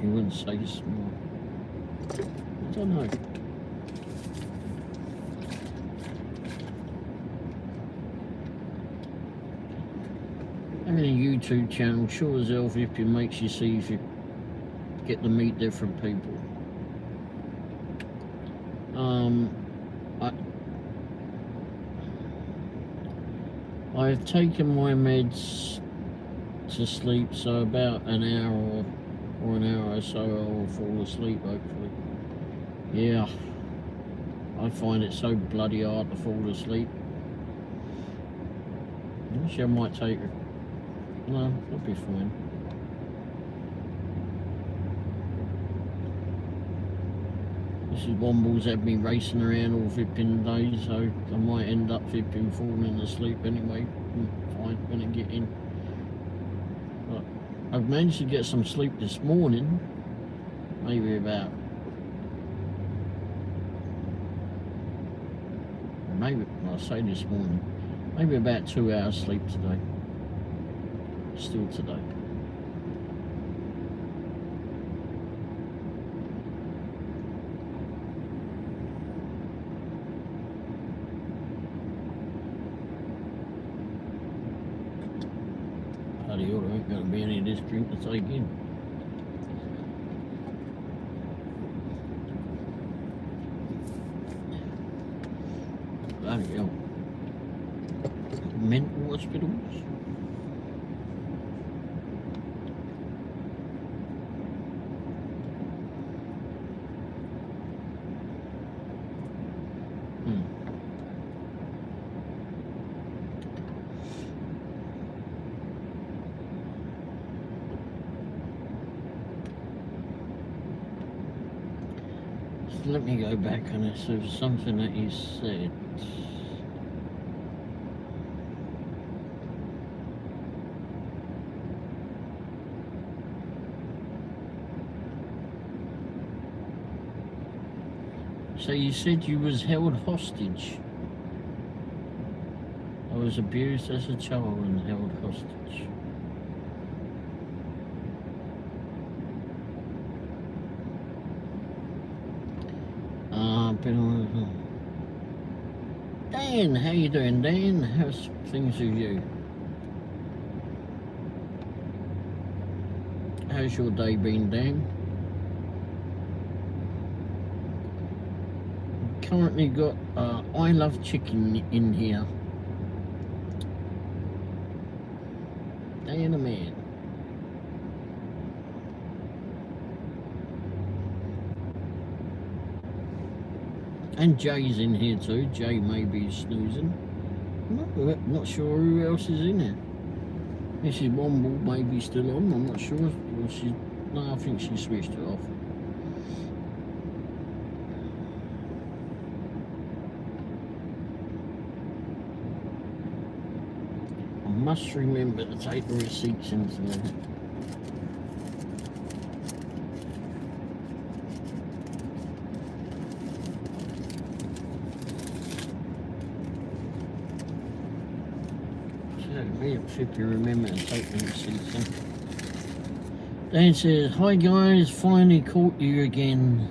You wouldn't say small. I don't know. Having a YouTube channel sure as hell if it makes you see if you get to meet different people. I've taken my meds to sleep, so about an hour or an hour or so I'll fall asleep, hopefully. Yeah, I find it so bloody hard to fall asleep. Actually, I might take it. No, I'll be fine. This is Womble's had me racing around all flipping days, so I might end up flipping falling asleep anyway. Fine when I get in. But I've managed to get some sleep this morning. Maybe about I'll say this morning, maybe about 2 hours sleep today. Still today. Bloody hell, there ain't going to be any of this drink to take in. Bloody hell. Mental hospitals. Let me go back on it. So something that you said. So you said you was held hostage. I was abused as a child and held hostage. Dan, how you doing, Dan? How's things with you? How's your day been, Dan? Currently got I Love Chicken in here. And a man. And Jay's in here too. Jay may be snoozing. Not sure who else is in there. Mrs. Womble may be still on. I'm not sure. Well, no, I think she switched it off. I must remember to take the receipts into there. If you remember to take the receipts in. Dan says, "Hi guys, finally caught you again.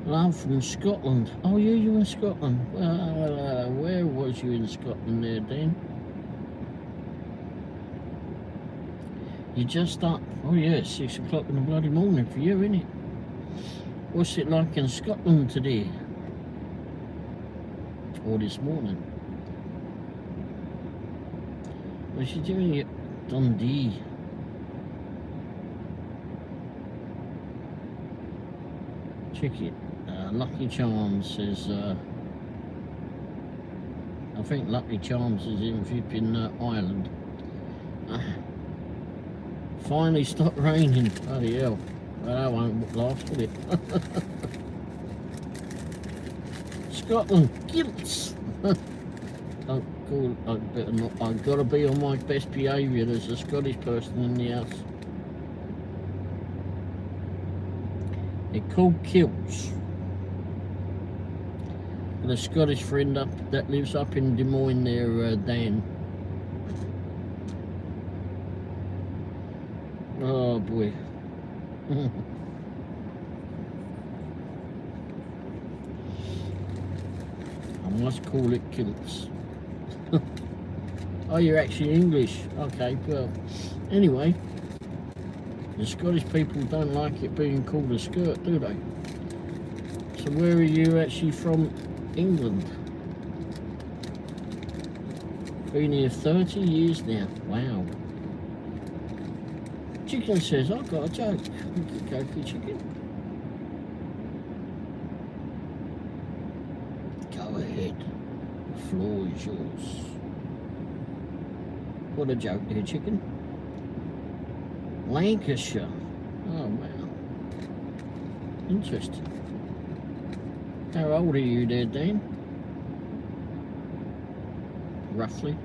Love from Scotland." Oh yeah, you in Scotland? Where was you in Scotland there, Dan? You just up? Oh yeah, it's 6 o'clock in the bloody morning for you, isn't it? What's it like in Scotland today? Or this morning? What's she doing at Dundee? Check it. Lucky Charms says, I think Lucky Charms is in flipping Ireland. Finally stopped raining. Bloody hell. Well, that won't last, will it? Scotland, kilts. Don't call. I better not. I've got to be on my best behaviour. There's a Scottish person in the house. They're called kilts. Got a Scottish friend that lives up in Des Moines there, Dan. Oh boy. I must call it kilts. Oh, you're actually English. Okay, well, anyway, the Scottish people don't like it being called a skirt, do they? So where are you actually from? England. Been here 30 years now. Wow. Chicken says, I've got a joke. We could go for chicken. Go ahead. The floor is yours. What a joke there, chicken. Lancashire. Oh, wow. Interesting. How old are you there, Dan? Roughly.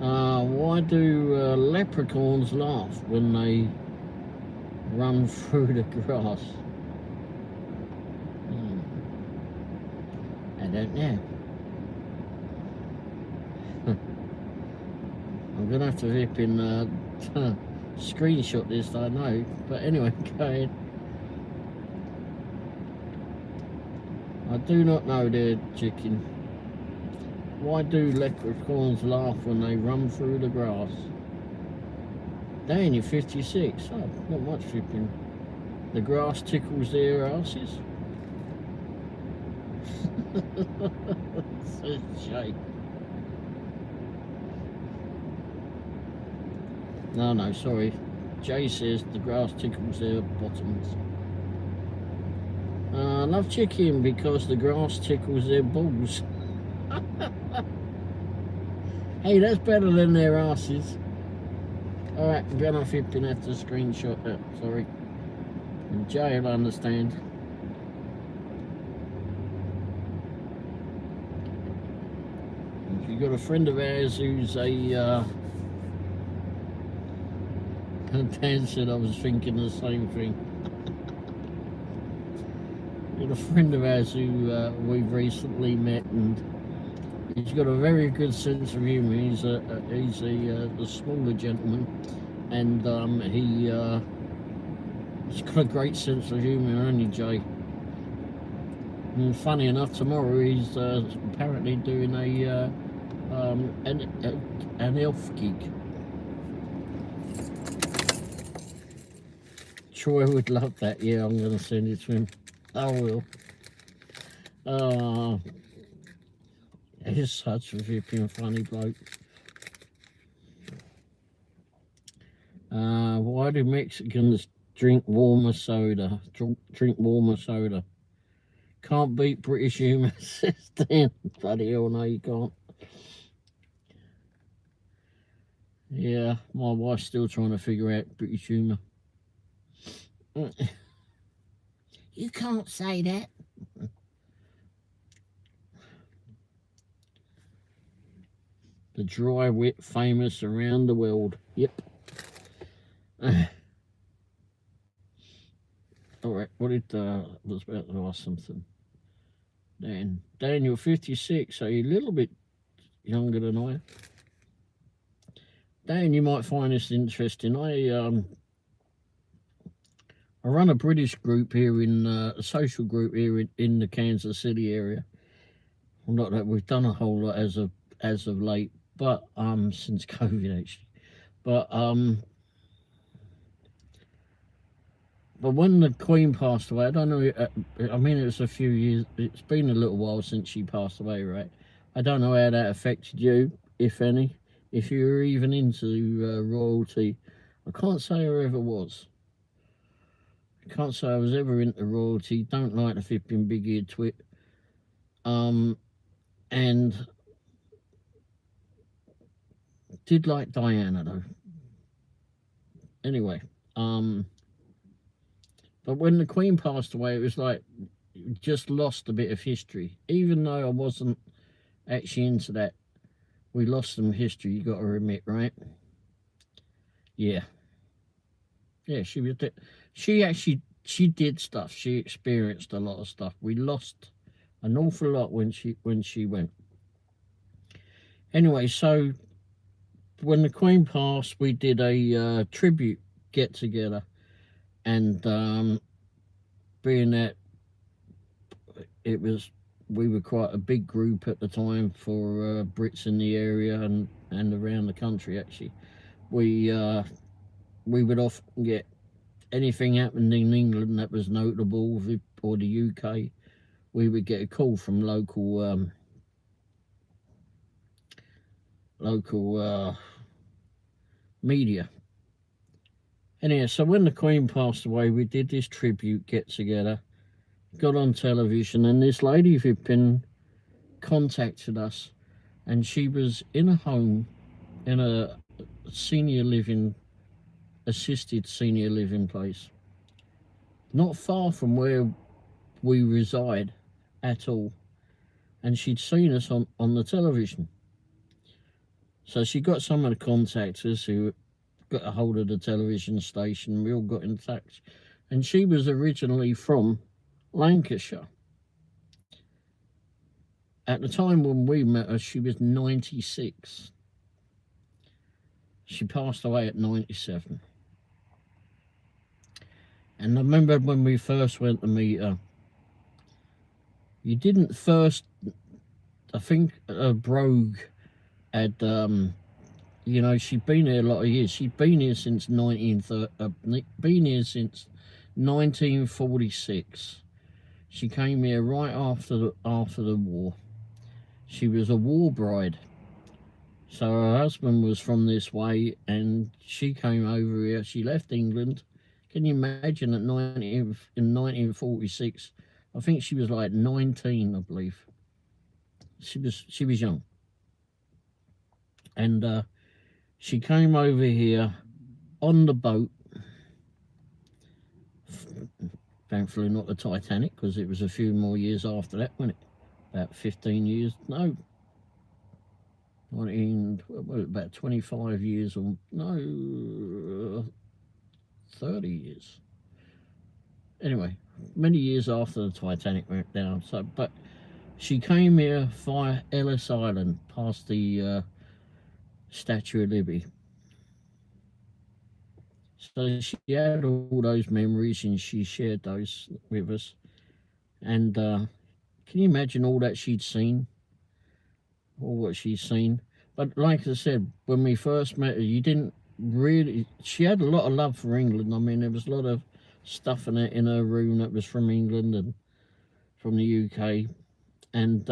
Why do leprechauns laugh when they run through the grass? I don't know. I'm going to have to rip in screenshot this, I know. But anyway, go ahead. I do not know there, chicken. Why do leprechauns laugh when they run through the grass? Dan, you're 56. Oh, not much flipping. The grass tickles their asses. Says Jay. No, sorry. Jay says the grass tickles their bottoms. I love chicken because the grass tickles their balls. Hey, that's better than their asses. Alright, Ben, I think you have to screenshot that, sorry. And Jay will understand. If you've got a friend of ours who's a Dan said I was thinking the same thing. Got a friend of ours who we've recently met, and he's got a very good sense of humour. He's a smaller gentleman, and he's got a great sense of humour, hasn't he, Jay? And funny enough, tomorrow he's apparently doing an elf gig. Troy would love that. Yeah, I'm going to send it to him. I will. He's such a flipping funny bloke. Why do Mexicans drink warmer soda? Drink warmer soda. Can't beat British humour, says Dan. Bloody hell, no, you can't. Yeah, my wife's still trying to figure out British humour. You can't say that. The dry wit famous around the world. Yep. All right, what did I was about to ask something. Dan, you're 56, so you're a little bit younger than I am. Dan, you might find this interesting. I run a British group here in a social group here in the Kansas City area. Well, not that we've done a whole lot as of late, but since COVID actually. But when the Queen passed away, I don't know. I mean, it was a few years. It's been a little while since she passed away, right? I don't know how that affected you, if any. If you were even into royalty, I can't say I ever was. I can't say I was ever into royalty. Don't like the flipping big-eared twit. And did like Diana though. Anyway, but when the Queen passed away, it was like just lost a bit of history. Even though I wasn't actually into that, we lost some history. You got to admit, right? Yeah, yeah. She did stuff. She experienced a lot of stuff. We lost an awful lot when she went. Anyway, so when the Queen passed, we did a tribute get together, and being that we were quite a big group at the time for Brits in the area and around the country. Actually, we would often get anything happened in England that was notable, or the UK. We would get a call from local media. Anyway, so when the Queen passed away, we did this tribute get together, got on television, and this lady Vipin contacted us, and she was in a home, in a assisted senior living place, not far from where we reside at all, and she'd seen us on the television. So she got some of the contactors who got a hold of the television station. We all got in touch, and she was originally from Lancashire. At the time when we met her, she was 96. She passed away at 97. And I remember when we first went to meet her, you didn't first, I think Brogue had, she'd been here a lot of years. She'd been here since 1946. She came here right after the war. She was a war bride. So her husband was from this way, and she came over here. She left England. Can you imagine in 1946? I think she was like 19, I believe. She was young, and she came over here on the boat. Thankfully, not the Titanic, because it was a few more years after that, wasn't it? About 15 years. No. About 25 years, or no, 30 years. Anyway, many years after the Titanic went down. So, but she came here via Ellis Island, past the Statue of Liberty. So she had all those memories, and she shared those with us. And can you imagine all that she'd seen? Or what she's seen. But like I said, when we first met her, you didn't really, she had a lot of love for England. I mean, there was a lot of stuff in her room that was from England and from the UK. And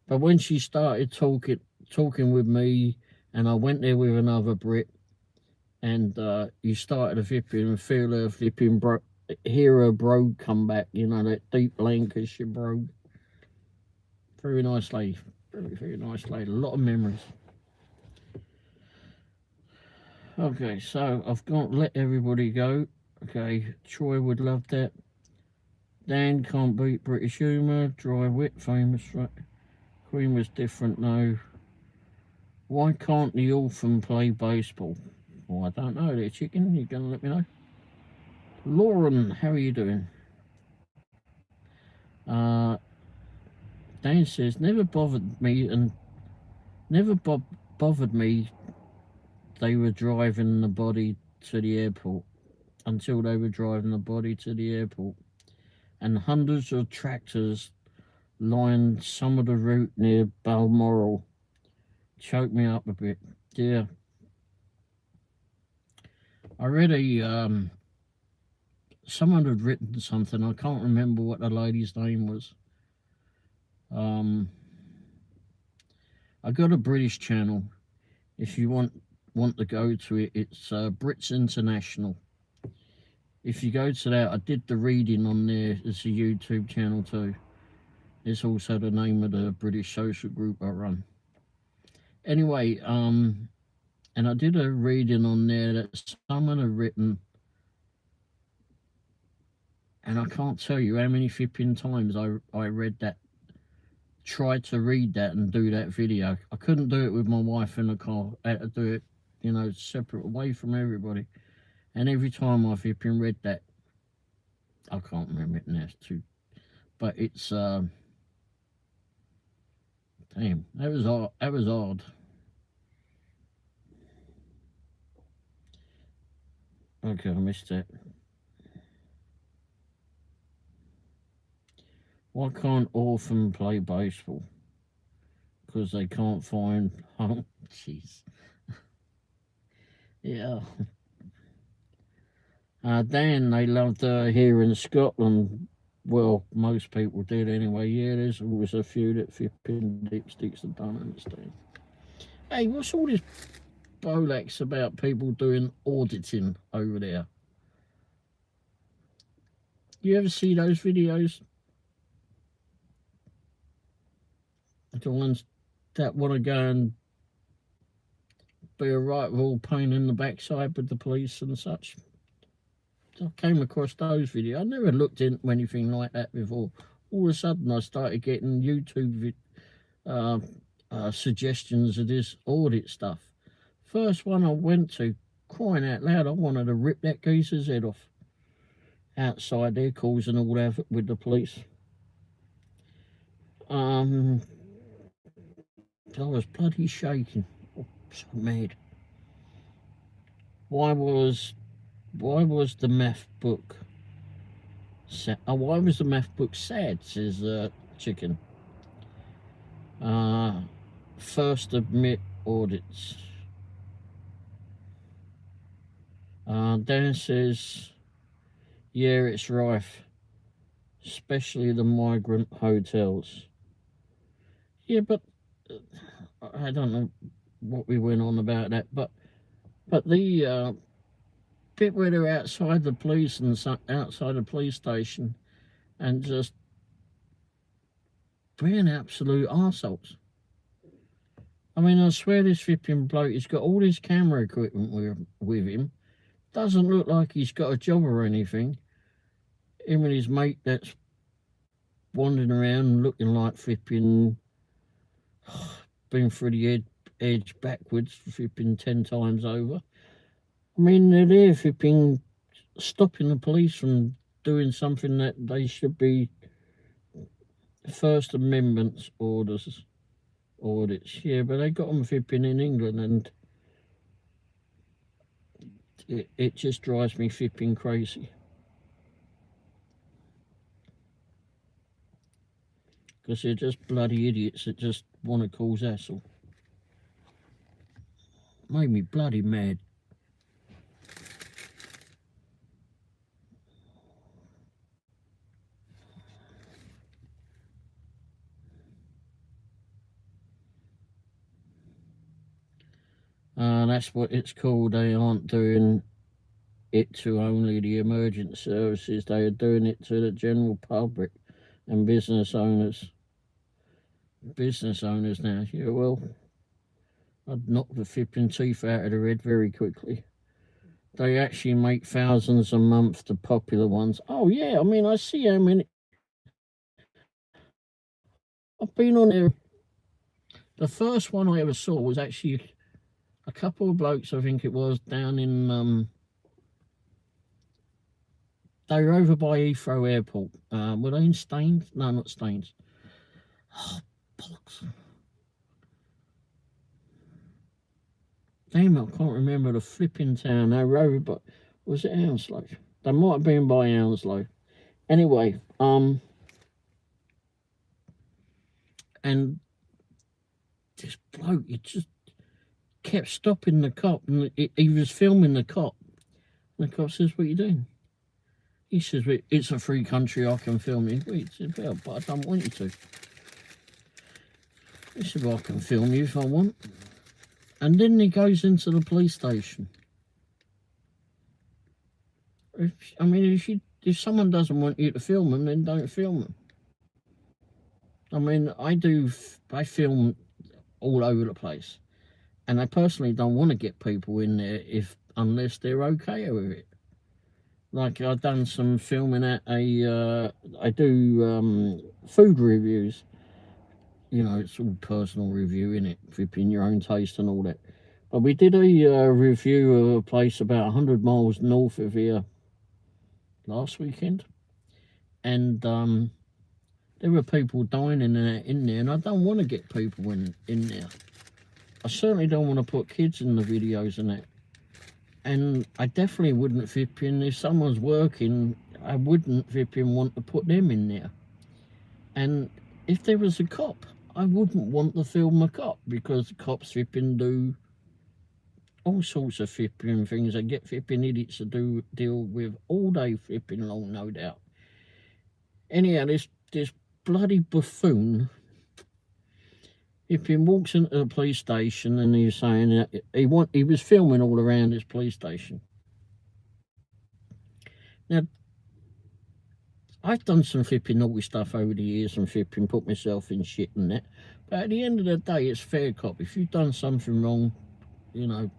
but when she started talking with me, and I went there with another Brit, and you started a flipping and feel her flipping hear her brogue come back, you know, that deep Lancashire brogue. Very nice lady, very nice lady. A lot of memories. Okay, so I've got to let everybody go. Okay, Troy would love that. Dan can't beat British humour. Dry wit, famous. Right? Queen was different, no. Why can't the orphan play baseball? Well, I don't know. There, chicken. You gonna let me know? Lauren, how are you doing? Dan says never bothered me and never bothered me. They were driving the body to the airport until they were driving the body to the airport, and hundreds of tractors lined some of the route near Balmoral. Choked me up a bit. Yeah, I read someone had written something. I can't remember what the lady's name was. I got a British channel. If you want to go to it, it's Brits International. If you go to that, I did the reading on there. It's a YouTube channel too. It's also the name of the British social group I run. Anyway, and I did a reading on there that someone had written, and I can't tell you how many flipping times I read that, tried to read that and do that video. I couldn't do it with my wife in the car. I had to do it, you know, separate, away from everybody. And every time I've flipping read that, I can't remember it now, too. But it's, damn, that was odd. Okay, I missed that. Why can't orphan play baseball? Because they can't find home. Jeez. Yeah. Dan, they loved here in Scotland. Well, most people did anyway. Yeah, there's always a few that flipping dipsticks that don't understand. Hey, what's all this Bolax about people doing auditing over there? You ever see those videos? The ones that want to go and be a right royal pain in the backside with the police and such. I came across those videos. I never looked into anything like that before. All of a sudden, I started getting YouTube suggestions of this audit stuff. First one I went to, crying out loud, I wanted to rip that geeser's head off. Outside there, causing all that with the police. I was bloody shaking. Oh, so mad. Why was the math book sad? Oh, why was the math book sad? Says Chicken. First admit audits. Dan says, yeah, it's rife, especially the migrant hotels. Yeah, but I don't know what we went on about that, but the bit where they're outside the police and outside the police station and just being absolute arseholes. I mean, I swear this flipping bloke, he's got all this camera equipment with him. Doesn't look like he's got a job or anything. Him and his mate that's wandering around looking like flipping, been through the edge backwards, flipping 10 times over. I mean, they're there flipping, stopping the police from doing something that they should be First Amendment audits. Yeah, but they got them flipping in England, and it just drives me flipping crazy. Because they're just bloody idiots that just want to cause hassle. Made me bloody mad. That's what it's called. They aren't doing it to only the emergency services. They are doing it to the general public and business owners. Business owners now. Yeah, well, I'd knock the flipping teeth out of the head very quickly. They actually make thousands a month, the popular ones. Oh yeah, I mean, I see how many. I've been on there. The first one I ever saw was actually a couple of blokes, I think it was, down in they were over by Heathrow Airport. Were they in Staines? No, not Staines. Oh, bollocks. Damn, I can't remember the flipping town. They were over by, was it Hounslow? They might have been by Hounslow. Anyway, and this bloke, he just kept stopping the cop, and he was filming the cop. And the cop says, "What are you doing?" He says, "It's a free country, I can film you." He said, "Well, but I don't want you to." He said, "Well, I can film you if I want." And then he goes into the police station. If someone doesn't want you to film them, then don't film them. I mean, I film all over the place, and I personally don't want to get people in there unless they're okay with it. Like, I've done some filming at I do food reviews. You know, it's all personal review, innit? Flipping your own taste and all that. But we did a review of a place about 100 miles north of here last weekend. And there were people dining in there, and I don't want to get people in there. I certainly don't want to put kids in the videos and that. And I definitely wouldn't flipping, if someone's working, I wouldn't flipping want to put them in there. And if there was a cop, I wouldn't want to film a cop, because the cops flipping do all sorts of flipping things. They get flipping idiots to deal with all day flipping long, no doubt. Anyhow, this bloody buffoon, if he walks into the police station and he's saying that he was filming all around this police station. Now, I've done some flipping naughty stuff over the years and flipping put myself in shit and that. But at the end of the day, it's fair cop. If you've done something wrong, you know,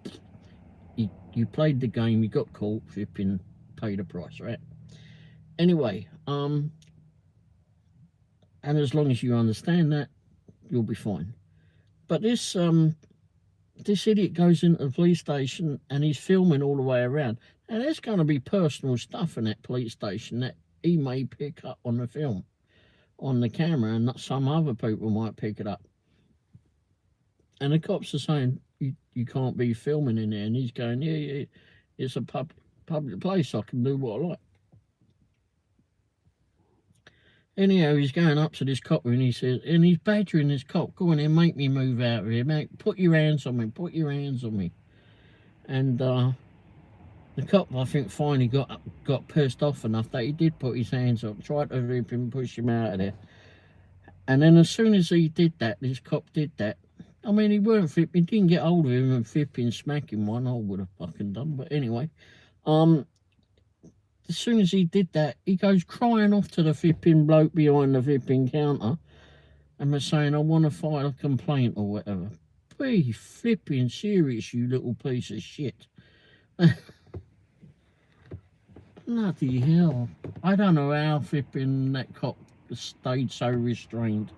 you played the game, you got caught, flipping, paid the price, right? Anyway, and as long as you understand that, you'll be fine. But this idiot goes into the police station and he's filming all the way around. And there's going to be personal stuff in that police station that he may pick up on the film, on the camera, and that some other people might pick it up. And the cops are saying, you can't be filming in there. And he's going, yeah, it's a public place, I can do what I like. Anyhow, he's going up to this cop and he says, and he's badgering this cop, "Go on then, make me move out of here, mate. Put your hands on me, put your hands on me." And the cop, I think, finally got pissed off enough that he did put his hands up, tried to rip him, push him out of there. And then as soon as he did that, this cop did that. I mean, he weren't flipping, he didn't get hold of him and flipping, smacking one. I would have fucking done. But anyway, as soon as he did that, he goes crying off to the flipping bloke behind the flipping counter and was saying, "I want to file a complaint," or whatever. Be flipping serious, you little piece of shit. Bloody hell. I don't know how flipping that cop stayed so restrained.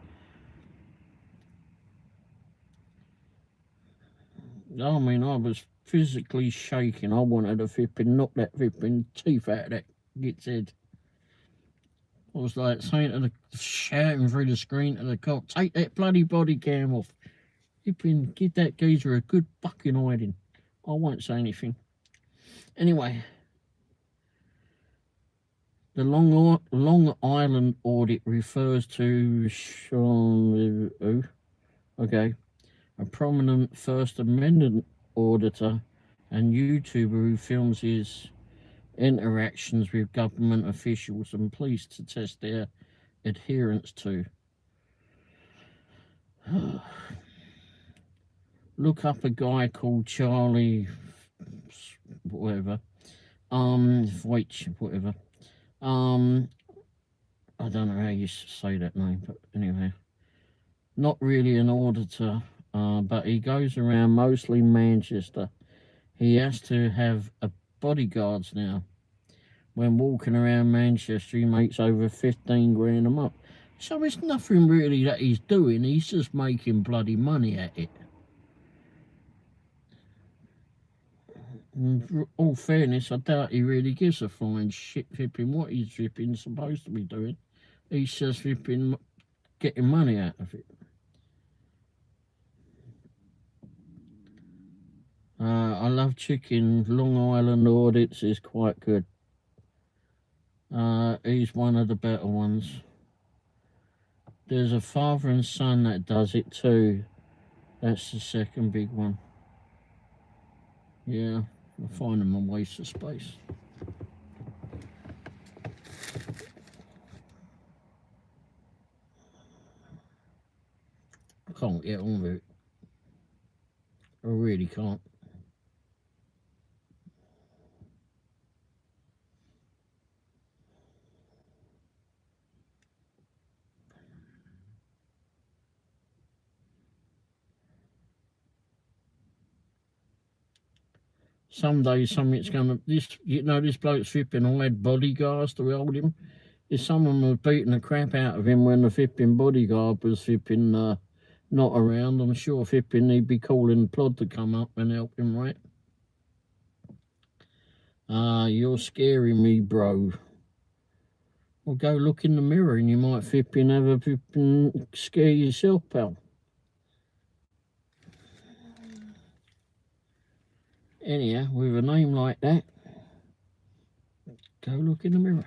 I mean, I was physically shaking. I wanted to flipping knock that flipping teeth out of that git's head. I was like saying to shouting through the screen to the cop, "Take that bloody body cam off. Flipping give that geezer a good fucking hiding." I won't say anything. Anyway, the Long Island audit refers to Sean, okay, a prominent First Amendment auditor and YouTuber who films his interactions with government officials and police to test their adherence to look up a guy called Charlie, whatever, Voich, whatever. I don't know how you say that name, but anyway, not really an auditor, but he goes around mostly Manchester. He has to have a bodyguards now. When walking around Manchester, he makes over 15 grand a month. So it's nothing really that he's doing. He's just making bloody money at it. And for all fairness, I doubt he really gives a flying shit flipping what he's flipping supposed to be doing. He's just flipping getting money out of it. I love chicken. Long Island audits is quite good. He's one of the better ones. There's a father and son that does it too. That's the second big one. Yeah, I find them a waste of space. I can't get on with it. I really can't. Someday something's gonna this bloke's flipping all had bodyguards to hold him. If someone was beating the crap out of him when the flipping bodyguard was flipping not around, I'm sure flipping he'd be calling Plod to come up and help him, right? You're scaring me, bro. Well, go look in the mirror and you might flipping have a flipping scare yourself, pal. Anyhow, with a name like that, go look in the mirror.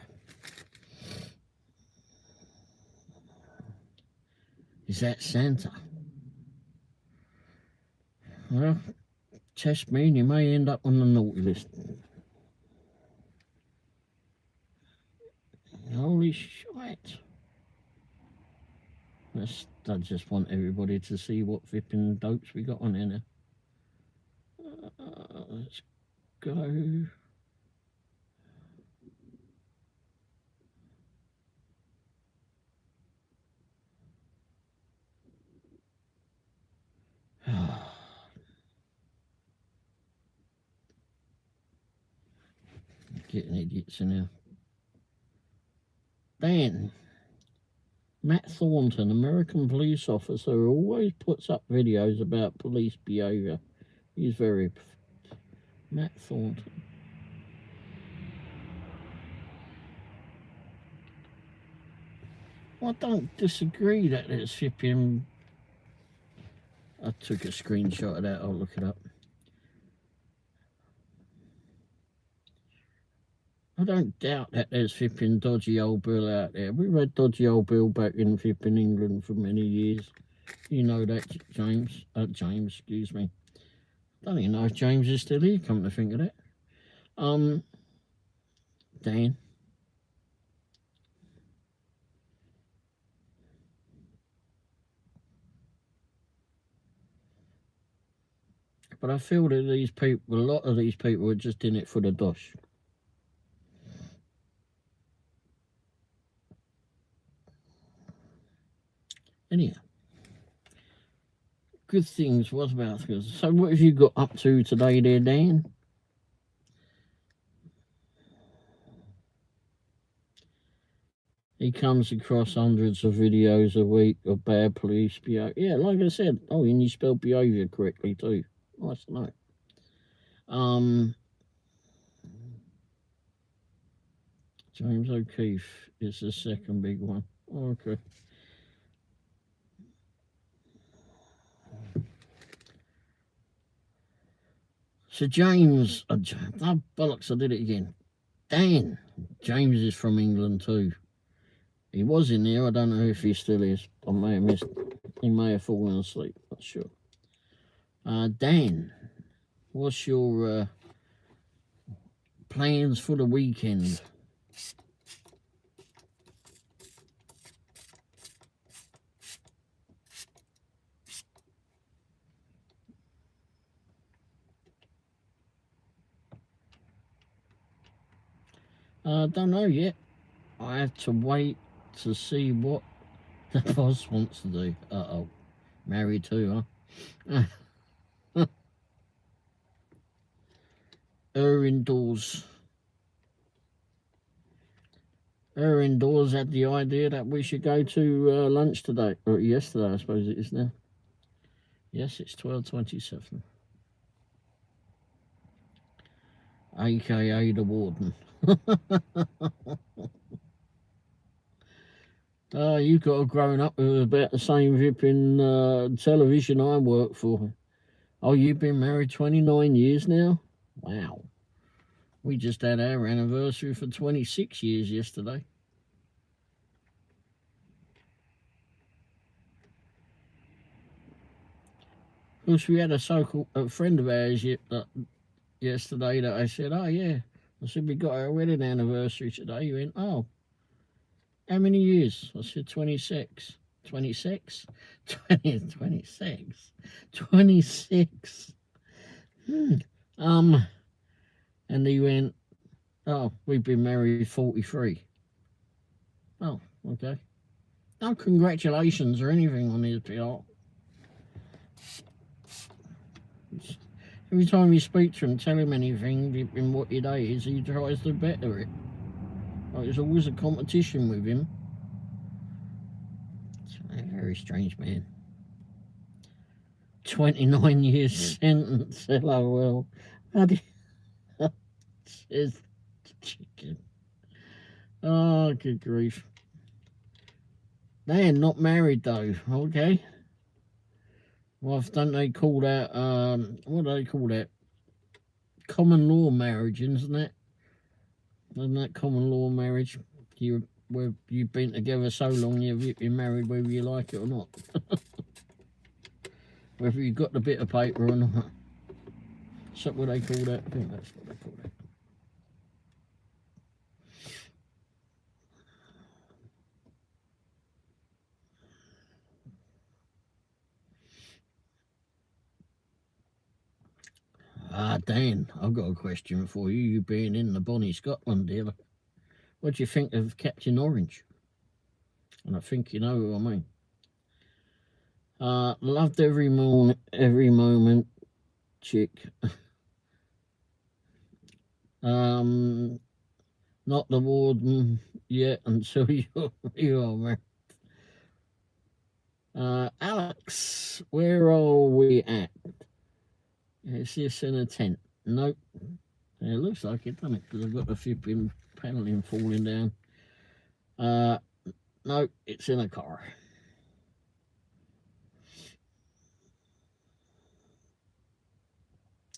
Is that Santa? Well, test me and you may end up on the naughty list. Holy shit. I just want everybody to see what flipping dopes we got on here now. Let's go. Getting idiots in here. Dan. Matt Thornton, American police officer, always puts up videos about police behaviour. He's very... Matt Thornton. I don't disagree that there's flipping... I took a screenshot of that, I'll look it up. I don't doubt that there's flipping dodgy old Bill out there. We read dodgy old Bill back in flipping England for many years. You know that, James. James, excuse me. Don't even know if James is still here, come to think of that. Dan. But I feel that these people, a lot of these people are just in it for the dosh. Anyhow, good things. What about things? So what have you got up to today there, Dan? He comes across hundreds of videos a week of bad police behaviour. Yeah, like I said, oh, and you spelled behaviour correctly too. Nice to know. James O'Keefe is the second big one. Okay. So James, oh bollocks, I did it again. Dan, James is from England too. He was in there, I don't know if he still is. I may have missed, he may have fallen asleep, not sure. Dan, what's your plans for the weekend? Don't know yet. I have to wait to see what the boss wants to do. Uh-oh. Married too, huh? Her indoors. Her indoors had the idea that we should go to lunch today. Or yesterday, I suppose it is now. Yes, it's 12:27. AKA the warden. You got to grown up with about the same flipping television I work for. Oh, you've been married 29 years now? Wow. We just had our anniversary for 26 years yesterday. Of course, we had a so-called friend of ours yesterday that I said, oh, yeah. I said, we got our wedding anniversary today. He went, oh, how many years? I said, 26. 26? 26. 26. And he went, oh, we've been married 43. Oh, okay. No congratulations or anything on his behalf. Every time you speak to him, tell him anything in what your day is, he tries to better it. Like, there's always a competition with him. It's a very strange man. 29 years sentence, LOL. How do you... Says chicken. Oh, good grief. They're not married though, okay? Well, don't they call that, what do they call that? Common law marriage, isn't it? Isn't that common law marriage? You've been together so long, you're married whether you like it or not. Whether you got the bit of paper or not. Is that what they call that? I think that's what they call that. Dan, I've got a question for you. You being in the Bonnie Scotland dear. What do you think of Captain Orange? And I think you know who I mean. Loved every moment, chick. Not the warden yet until you are married. Alex, where are we at? Is this in a tent? Nope. It looks like it, doesn't it? Because I've got the flipping paneling falling down. No, it's in a car.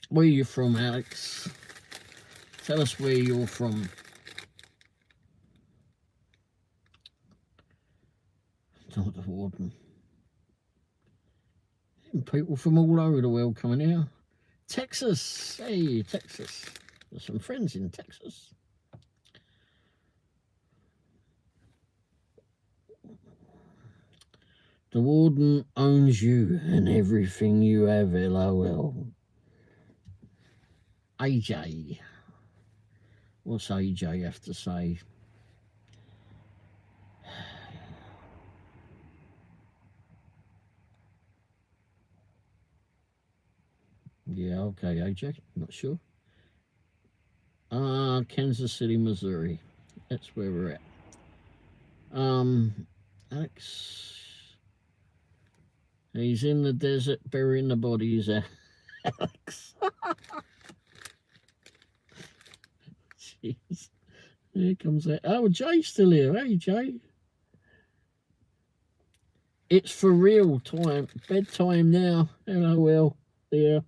Where are you from, Alex? Tell us where you're from. Not the warden. People from all over the world coming here. Texas. Hey, Texas. There's some friends in Texas. The warden owns you and everything you have, LOL. AJ. What's AJ have to say? Yeah, okay, AJ. Not sure. Kansas City, Missouri. That's where we're at. Alex. He's in the desert burying the bodies, Alex. Jeez. Here comes that. Oh, Jay's still here. Hey, Jay. It's for real time. Bedtime now. LOL. Yeah.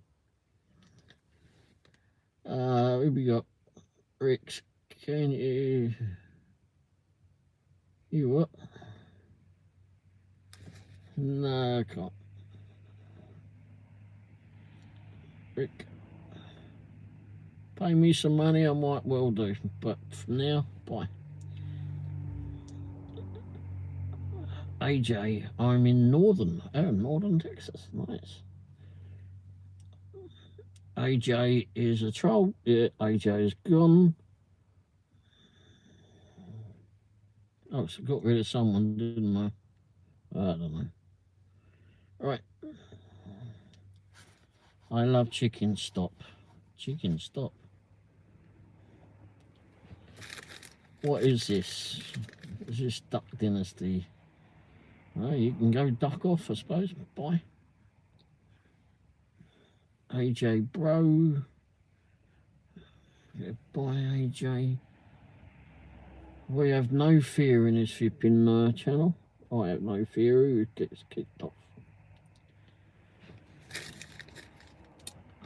Who we got? Rick. Can you... You what? No, I can't. Rick. Pay me some money, I might well do. But for now, bye. AJ, I'm in northern Texas. Nice. AJ is a troll. Yeah, AJ is gone. Oh, so got rid of someone, didn't I? I don't know. Right. I love chicken. Stop. Chicken, stop. What is this? Is this Duck Dynasty? Oh, you can go duck off, I suppose. Bye. AJ Bro. Bye, AJ. We have no fear in this flipping channel. I have no fear who gets kicked off.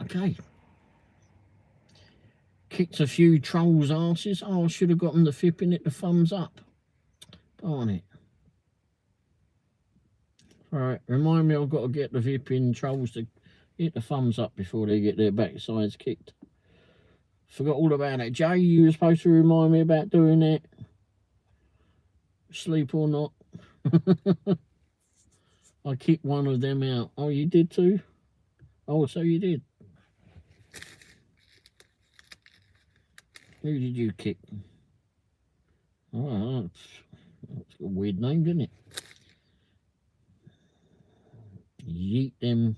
Okay. Kicked a few trolls' asses. Oh, I should have gotten the flipping it the thumbs up. Darn it. Alright, remind me I've got to get the flipping trolls to hit the thumbs up before they get their backsides kicked. Forgot all about it. Jay, you were supposed to remind me about doing that. Sleep or not. I kicked one of them out. Oh, you did too? Oh, so you did. Who did you kick? Oh, that's a weird name, didn't it? Yeet them.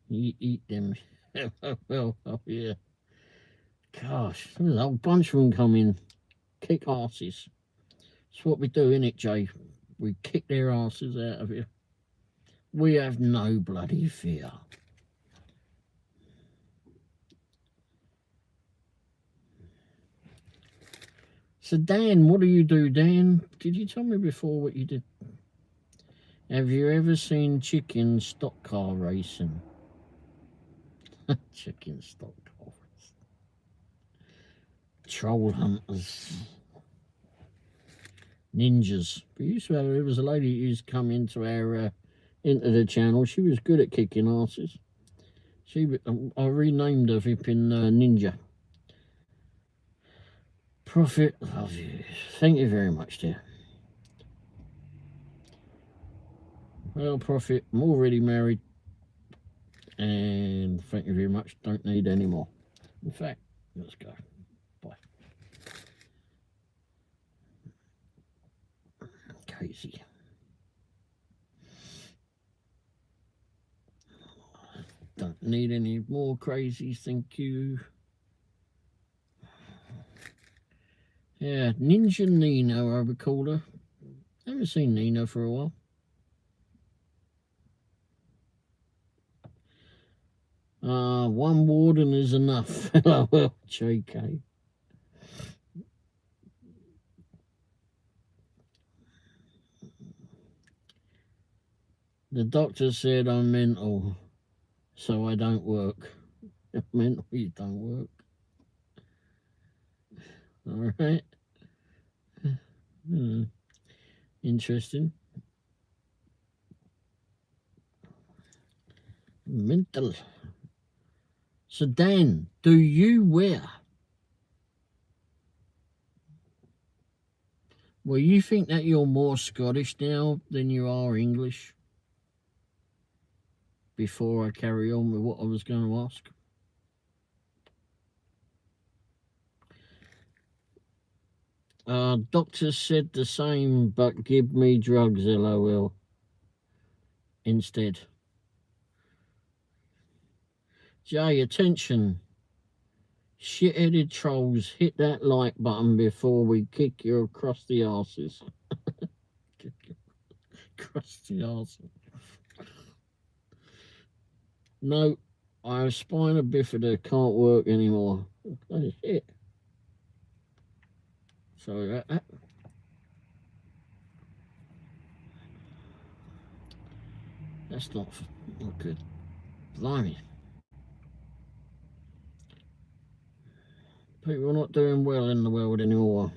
Eat them. Well, oh yeah. Gosh, there's a whole bunch of them coming. Kick asses. That's what we do, innit, Jay? We kick their asses out of here. We have no bloody fear. So, Dan, what do you do, Dan? Did you tell me before what you did? Have you ever seen chicken stock car racing? Chicken stock car racing. Troll hunters. Ninjas. There was a lady who used to come into into the channel. She was good at kicking asses. I renamed her flipping Ninja. Prophet, love you. Thank you very much, dear. Well, Prophet, I'm already married. And thank you very much. Don't need any more. In fact, let's go. Bye. Casey. Don't need any more crazies, thank you. Yeah, Ninja Nino, I would call her. Haven't seen Nino for a while. One warden is enough. Well, JK. The doctor said I'm mental, so I don't work. Mental, you don't work. All right. Interesting. Mental. So, Dan, do you wear? Well, you think that you're more Scottish now than you are English? Before I carry on with what I was going to ask. Doctor said the same, but give me drugs, LOL. Instead. Jay, attention. Shit-headed trolls, hit that like button before we kick you across the arses. Across the arses. No, I have spina bifida, can't work anymore. Oh, shit. Sorry about that. That's not good. Blimey. People are not doing well in the world anymore.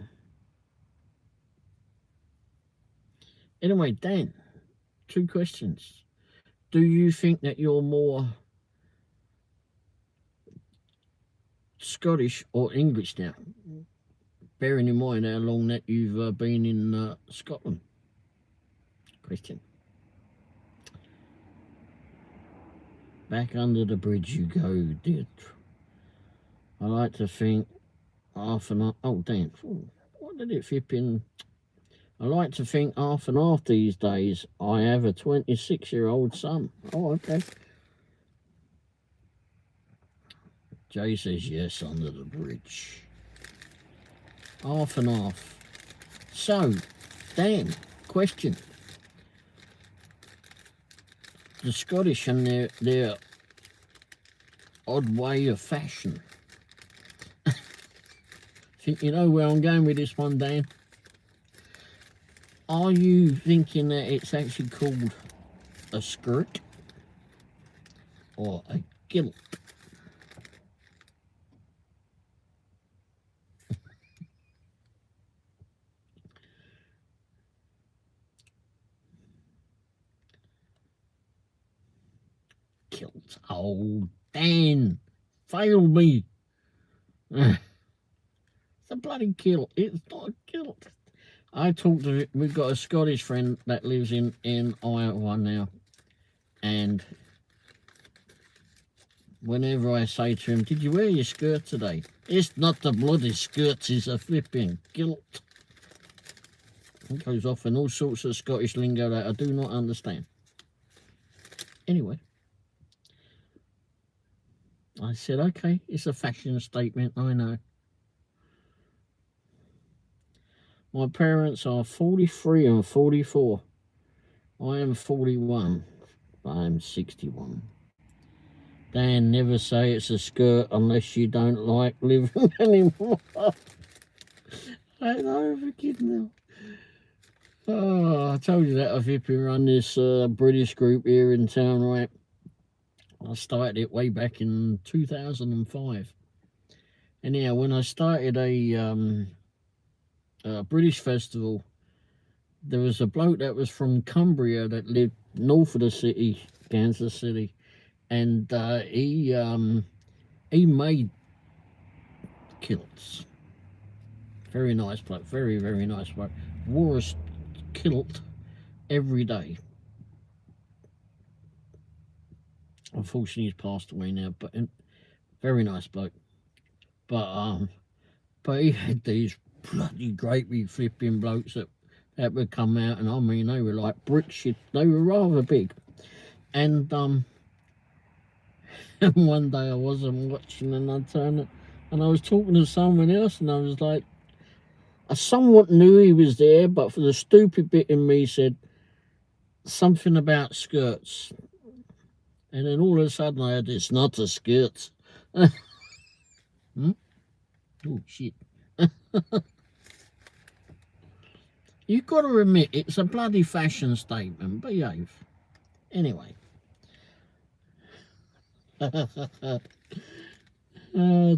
Anyway, Dan, 2 questions. Do you think that you're more Scottish or English now? Bearing in mind how long that you've been in Scotland. Question. Back under the bridge you go, dear. I like to think half an hour. Oh, damn. What did it flip in? I like to think half and half these days. I have a 26-year-old son. Oh, okay. Jay says yes, under the bridge. Half and half. So, Dan, question. The Scottish and their odd way of fashion. Think you know where I'm going with this one, Dan? Are you thinking that it's actually called a skirt or a kilt? Kilt. Oh, Dan, failed me. It's a bloody kilt. It's not a kilt. I talked to it. We've got a Scottish friend that lives in Iowa now, and whenever I say to him, "Did you wear your skirt today?" It's not the bloody skirt, it's a flipping kilt. He goes off in all sorts of Scottish lingo that I do not understand. Anyway, I said, okay, it's a fashion statement, I know. My parents are 43 and 44. I am 41. I'm 61. Dan, never say it's a skirt unless you don't like living anymore. I know, for kidding now. Oh, I told you that I've been run this British group here in town, right? I started it way back in 2005. Anyhow, when I started a British festival, there was a bloke that was from Cumbria that lived north of the city, Kansas City, and he made kilts. Very nice bloke, very, very nice bloke. Wore a kilt every day. Unfortunately, he's passed away now, but very nice bloke. But he had these bloody great big flipping blokes that would come out, and I mean, they were like brick shit. They were rather big, and and one day I wasn't watching, and I turned it, and I was talking to someone else, and I was like, I somewhat knew he was there, but for the stupid bit in me said something about skirts. And then all of a sudden I had, it's not a skirt. Hmm? Oh, shit. You've got to admit, it's a bloody fashion statement. Behave. Anyway.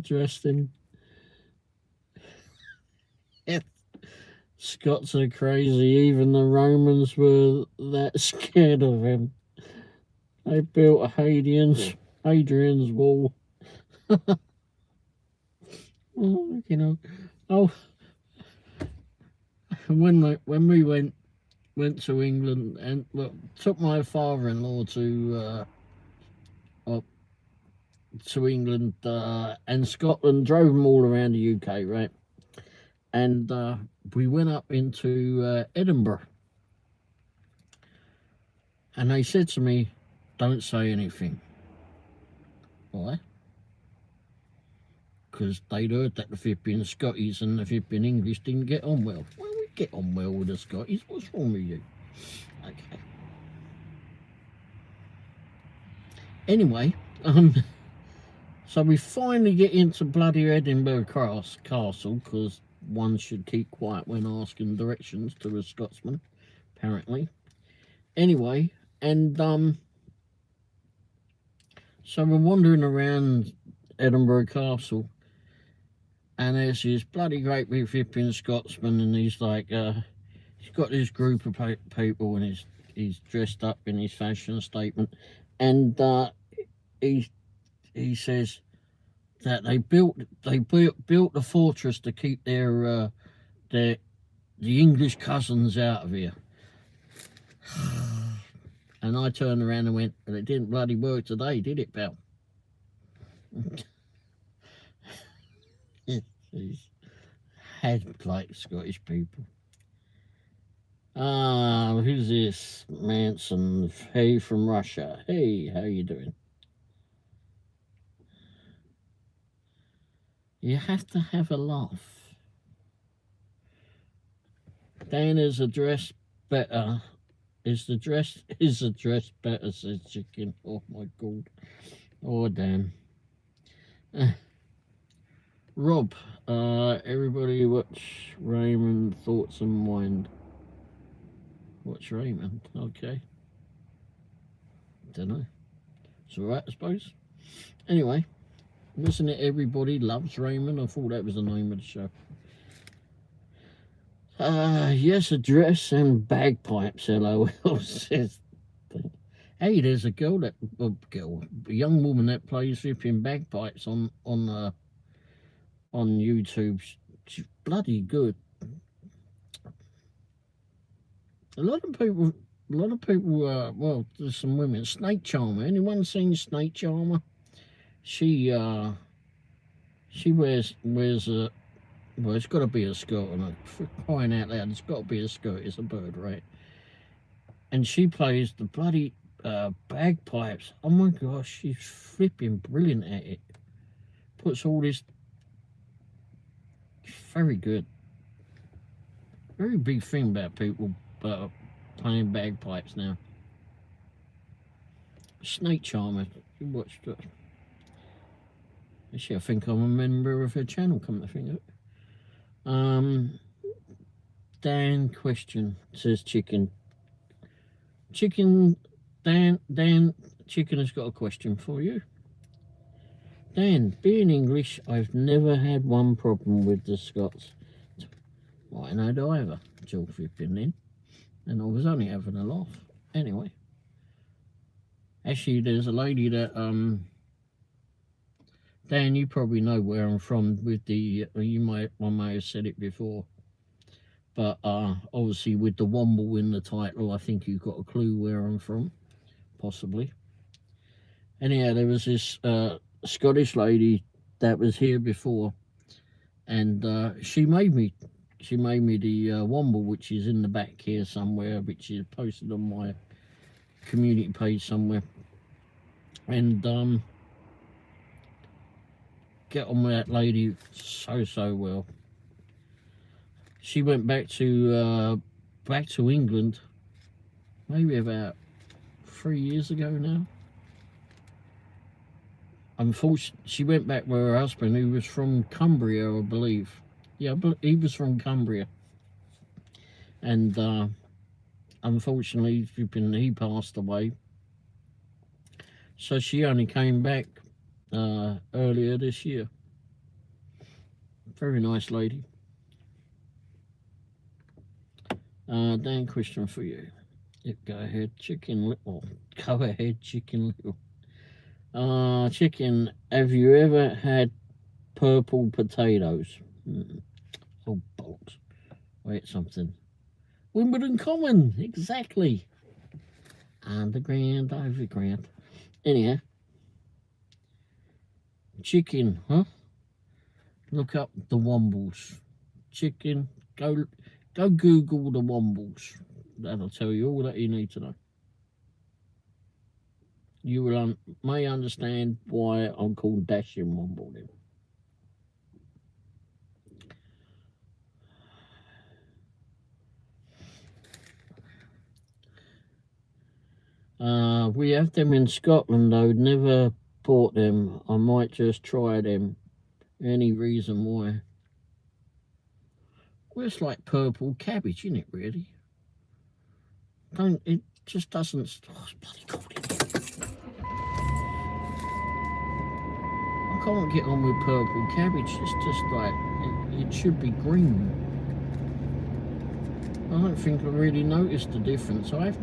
Dressed in. Scots are crazy. Even the Romans were that scared of him. They built Hadrian's Wall. Oh, you know. Oh, when we went to England and took my father-in-law to England and Scotland, drove them all around the UK, right? And we went up into Edinburgh, and they said to me, "Don't say anything." Why? Because they'd heard that the flipping Scotties and the flipping English didn't get on well. Well, we get on well with the Scotties. What's wrong with you? Okay. Anyway, so we finally get into bloody Edinburgh Castle, because one should keep quiet when asking directions to a Scotsman, apparently. Anyway, and so we're wandering around Edinburgh Castle, and there's this bloody great big flipping Scotsman, and he's like, he's got this group of people, and he's dressed up in his fashion statement, and he says that they built the fortress to keep the English cousins out of here. And I turned around and went, well, it didn't bloody work today, did it, pal? He's had like Scottish people. Who's this? Manson. Hey from Russia. Hey, how you doing? You have to have a laugh. Dana's address better. Is the dress better, says Chicken. Oh my god. Oh damn. Rob, everybody watch Raymond Thoughts and Mind. Watch Raymond, okay. Dunno. It's alright, I suppose. Anyway, isn't it Everybody Loves Raymond? I thought that was the name of the show. Yes, a dress and bagpipes, LOL, says. Hey, there's a young woman that plays flipping bagpipes on YouTube. She's bloody good. A lot of people. Well, there's some women. Snake Charmer. Anyone seen Snake Charmer? She wears a. Well, it's got to be a skirt on it. For crying out loud, it's got to be a skirt. It's a bird, right? And she plays the bloody bagpipes. Oh my gosh, she's flipping brilliant at it. Puts all this. Very good. Very big thing about people playing bagpipes now. Snake Charmer. You watched it. Actually, I think I'm a member of her channel, come to think of it. Dan question, says Chicken. Dan, Chicken has got a question for you. Dan, being English, I've never had one problem with the Scots. Why no do either, Jill flipping in. And I was only having a laugh. Anyway. Actually, there's a lady that, Dan, you probably know where I'm from with the, I may have said it before, but obviously with the Womble in the title, I think you've got a clue where I'm from, possibly. Anyhow, there was this Scottish lady that was here before, and she made me the Womble, which is in the back here somewhere, which is posted on my community page somewhere, and get on with that lady so well. She went back to England maybe about 3 years ago now. Unfortunately, she went back with her husband, who was from Cumbria, I believe. Yeah, he was from Cumbria, and unfortunately, he passed away. So she only came back earlier this year. Very nice lady. Dan, question for you. Yep, go ahead, Chicken Little. Go ahead, Chicken Little. Chicken, have you ever had purple potatoes? Oh, bollocks. Wait, something. Wimbledon Common, exactly. Underground, overground. Anyhow. Chicken, huh? Look up the Wombles. Chicken, go Google the Wombles. That'll tell you all that you need to know. You will may understand why I'm called Dashing Womble then. We have them in Scotland though, never bought them. I might just try them. Any reason why? Well, it's like purple cabbage, isn't it, really? It just doesn't... Oh, it's bloody cold in here. I can't get on with purple cabbage. It's just like, it should be green. I don't think I really noticed the difference. I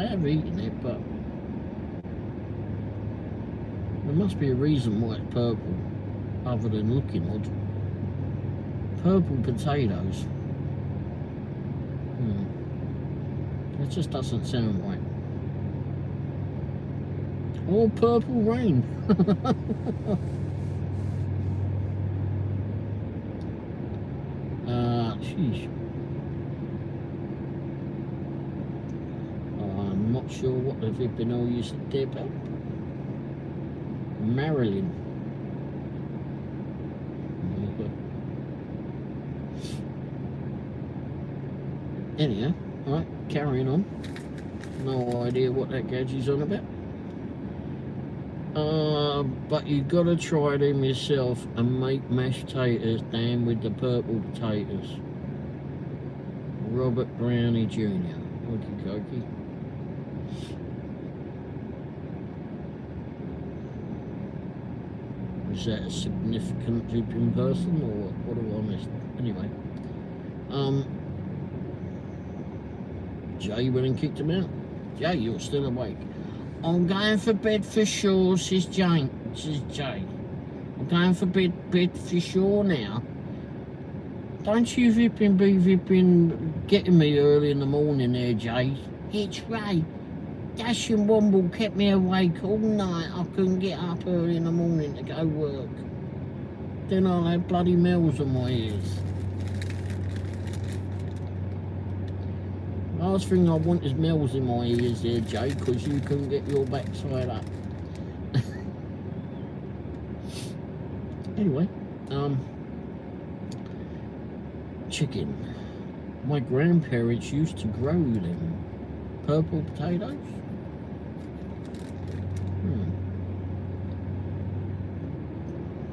have eaten it, but there must be a reason why it's purple, other than looking odd. Purple potatoes. It just doesn't sound right. Or purple rain. Sheesh. sure what the flipping hell you said there about. Marilyn. Anyhow, right, carrying on. No idea what that gadget's on about. But you gotta try them yourself and make mashed potatoes down with the purple potatoes. Robert Brownie Jr. Okie dokie. Is that a significant flipping person or what have I missed? Anyway. Jay went and kicked him out. Jay, you're still awake. I'm going for bed for sure, says Jay. I'm going for bed for sure now. Don't you be getting me early in the morning there, Jay. It's Ray. Dash and Womble kept me awake all night. I couldn't get up early in the morning to go work. Then I'll have bloody mells on my ears. Last thing I want is mells in my ears there, Jay, because you couldn't get your backside up. Anyway, chicken. My grandparents used to grow them purple potatoes.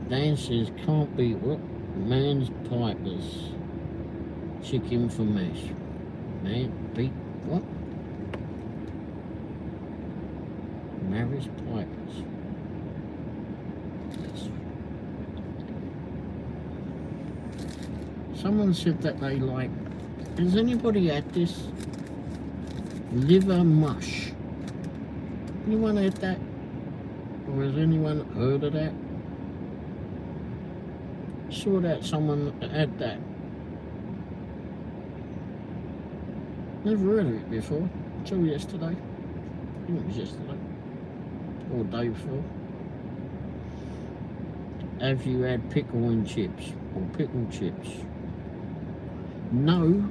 Dan says can't beat what? Man's pipers. Chicken for mash. Man, beat what? Mary's pipers. Someone said that they like. Has anybody had this? Liver mush. Anyone had that? Or has anyone heard of that? Saw that someone had that. Never heard of it before, until yesterday. I think it was yesterday. Or the day before. Have you had pickle and chips? Or pickle chips? No.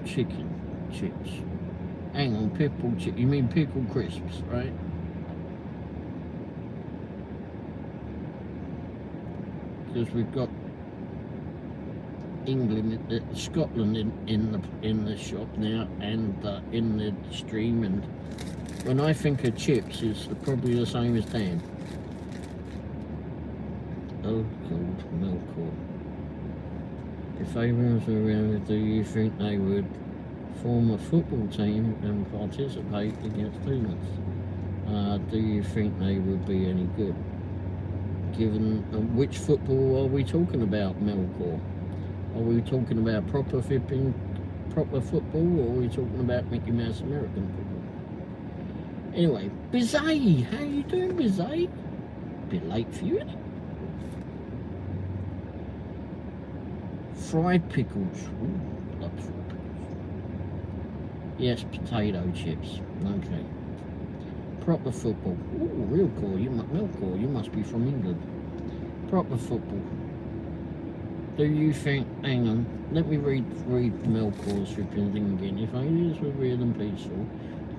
Chicken chips. Hang on, pickle chips. You mean pickle crisps, right? Because we've got England, Scotland in the shop now, and in the stream. And when I think of chips, it's probably the same as Dan. Oh, cold milk. If they were around, do you think they would form a football team and participate against humans? Do you think they would be any good? Given which football are we talking about, Melkor? Are we talking about proper football, or are we talking about Mickey Mouse American football? Anyway, Bizay, how you doing, Bizay? Bit late for you, isn't it? Fried pickles. Ooh, love fried pickles. Yes, potato chips. Okay. Proper football. Ooh, real cool. Melkor, you must be from England. Proper football. Do you think, hang on, let me read Melkor's flipping thing again. If aliens were real and peaceful,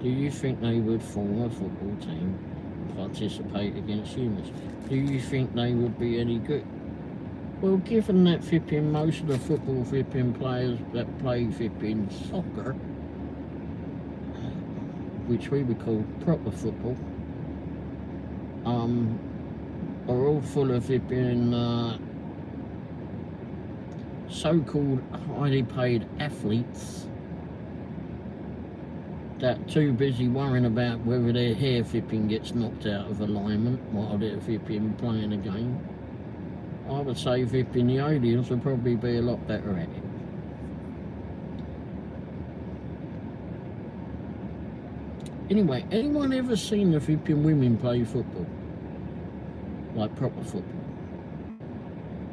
do you think they would form a football team and participate against humans? Do you think they would be any good? Well, given that flipping most of the football flipping players that play flipping soccer, which we would call proper football, are all full of flipping so-called highly paid athletes that too busy worrying about whether their hair flipping gets knocked out of alignment while they're flipping playing a game. I would say flipping the aliens would probably be a lot better at it. Anyway, anyone ever seen the flipping women play football? Like proper football?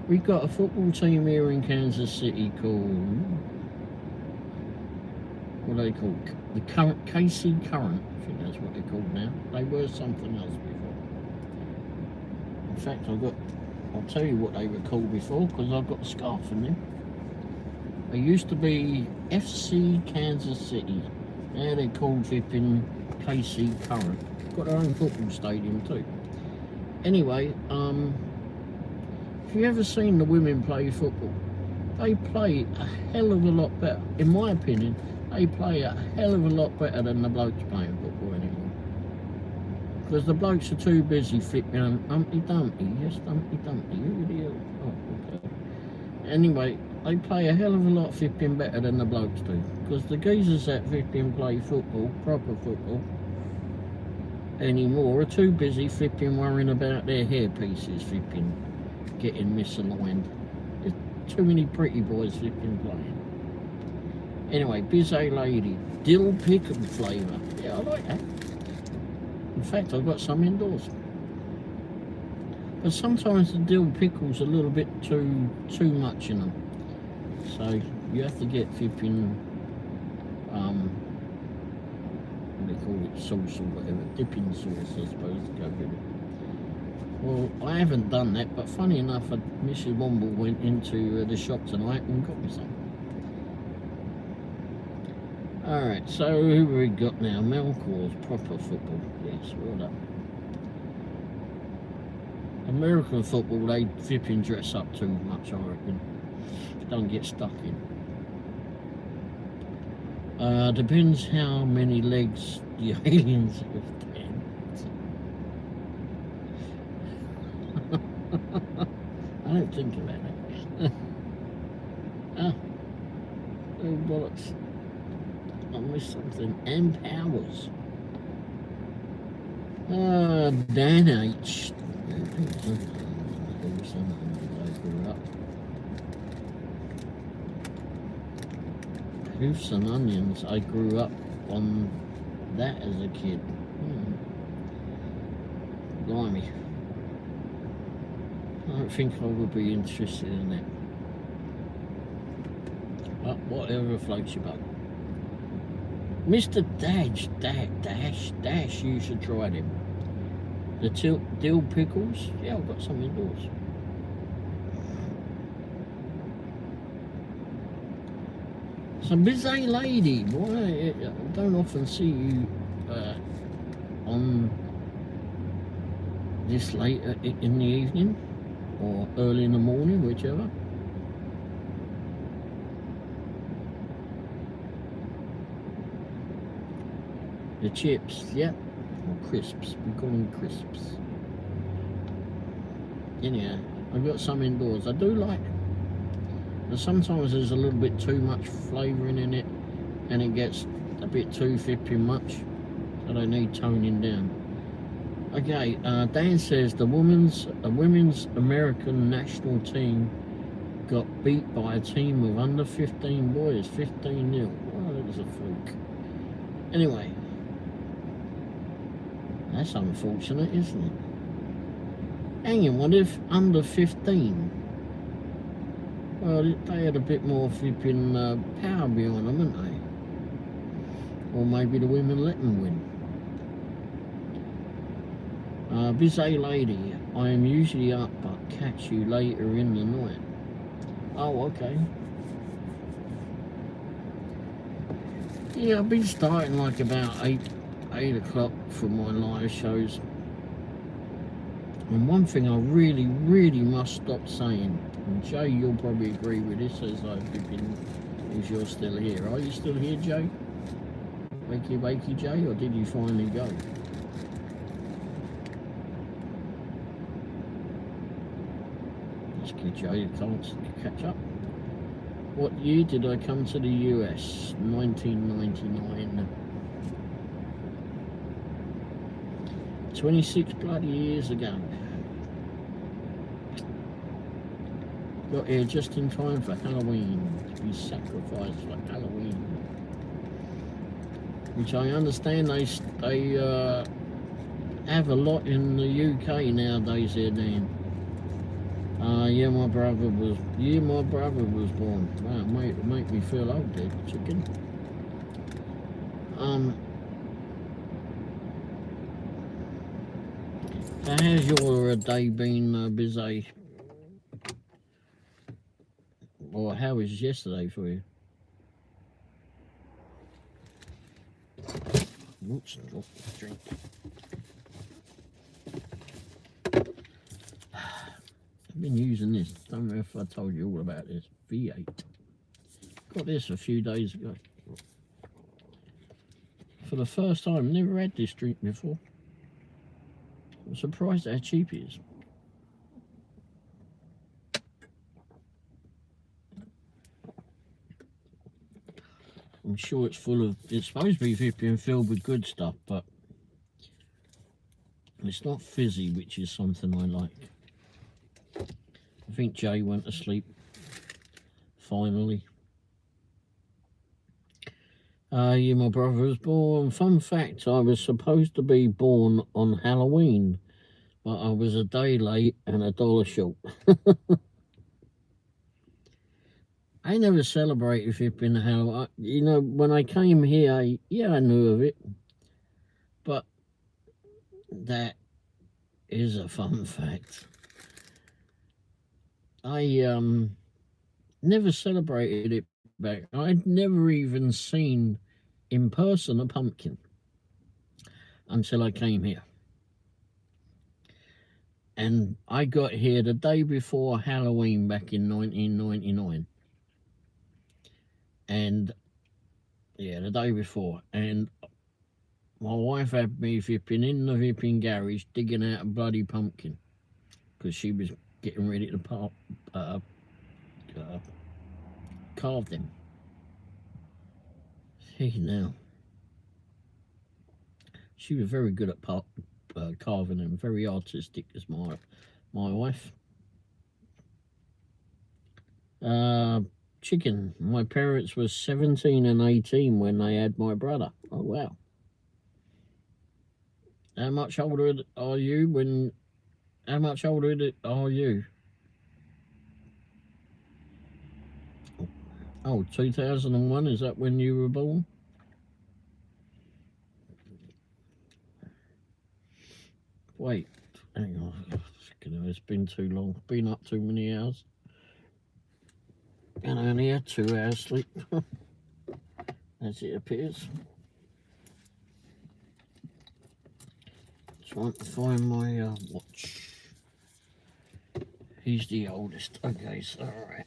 We've got a football team here in Kansas City called, what are they called? The KC Current, I think that's what they're called now. They were something else before. In fact, I'll tell you what they were called before, because I've got a scarf in them. They used to be FC Kansas City. Yeah, they're called flipping KC Current. Got their own football stadium too. Anyway, if you ever seen the women play football, they play a hell of a lot better. In my opinion, they play a hell of a lot better than the blokes playing football anymore. Because the blokes are too busy flipping on Humpty Dumpty. Yes, Humpty Dumpty. Who the hell? Oh, okay. Anyway, they play a hell of a lot flipping better than the blokes do. Because the geezers that flipping play football, proper football, anymore are too busy flipping worrying about their hair pieces flipping getting misaligned. There's too many pretty boys flipping playing. Anyway, Bizet Lady, dill pickle flavour. Yeah, I like that. In fact, I've got some indoors. But sometimes the dill pickle's a little bit too much in them. So you have to get flipping what do they call it, sauce or whatever, dipping sauce I suppose to go with it. Well, I haven't done that, but funny enough, Mrs. Womble went into the shop tonight and got me some. Alright, so who have we got now? Melcor's proper football. Yes, well done. American football, they flipping dress up too much, I reckon. Don't get stuck in. Depends how many legs the aliens have then. I don't think about that. Oh bollocks. I missed something. And Powers. Dan H. Hoofs and Onions, I grew up on that as a kid. Blimey. I don't think I would be interested in that. But whatever floats your boat. Mr. Dash, you should try them. The dill pickles, yeah, I've got some indoors. So Bizet Lady, boy, I don't often see you on this late in the evening or early in the morning, whichever. The chips, yeah, or crisps, we call them crisps. Anyhow, I've got some indoors, I do like them. And sometimes there's a little bit too much flavouring in it and it gets a bit too flipping much, so they need toning down. Okay, Dan says the women's American national team got beat by a team of under 15 boys, 15-0. Well, that was a fluke. Anyway, that's unfortunate, isn't it? Hanging, what if under 15? Well, they had a bit more flipping power behind them, didn't they? Or maybe the women let them win. Bizet Lady, I am usually up but catch you later in the night. Oh, okay. Yeah, I've been starting like about 8 o'clock for my live shows. And one thing I really must stop saying, and Jay, you'll probably agree with this as you're still here. Are you still here, Jay? Wakey Jay, or did you finally go? Let's give Jay a chance to catch up. What year did I come to the US? 1999. 26 bloody years ago. Got here just in time for Halloween, to be sacrificed for Halloween. Which I understand they have a lot in the UK nowadays here, Dan. Yeah, my brother was born. Wow, it make me feel old there, chicken. So how's your day been, Bizet? Or how was yesterday for you? Oops, drop the drink. I've been using this. Don't know if I told you all about this. V8. Got this a few days ago. For the first time, never had this drink before. I'm surprised at how cheap it is. I'm sure it's full of, it's supposed to be being filled with good stuff, but it's not fizzy, which is something I like. I think Jay went to sleep, finally. Yeah, my brother was born. Fun fact, I was supposed to be born on Halloween, but I was a day late and $1 short. I never celebrated flipping Halloween. You know, when I came here, yeah, I knew of it. But that is a fun fact. I never celebrated it back. I'd never even seen in person a pumpkin until I came here. And I got here the day before Halloween back in 1999. And yeah, the day before, and my wife had me flipping in the flipping garage digging out a bloody pumpkin because she was getting ready to carve them. Hey, now she was very good at carving them, very artistic as my wife. Chicken. My parents were 17 and 18 when they had my brother. Oh, wow. How much older are you how much older are you? Oh, 2001, is that when you were born? Wait, hang on. It's been too long. Been up too many hours. And I only had 2 hours sleep, as it appears. Trying to find my watch. He's the oldest. Okay, so alright.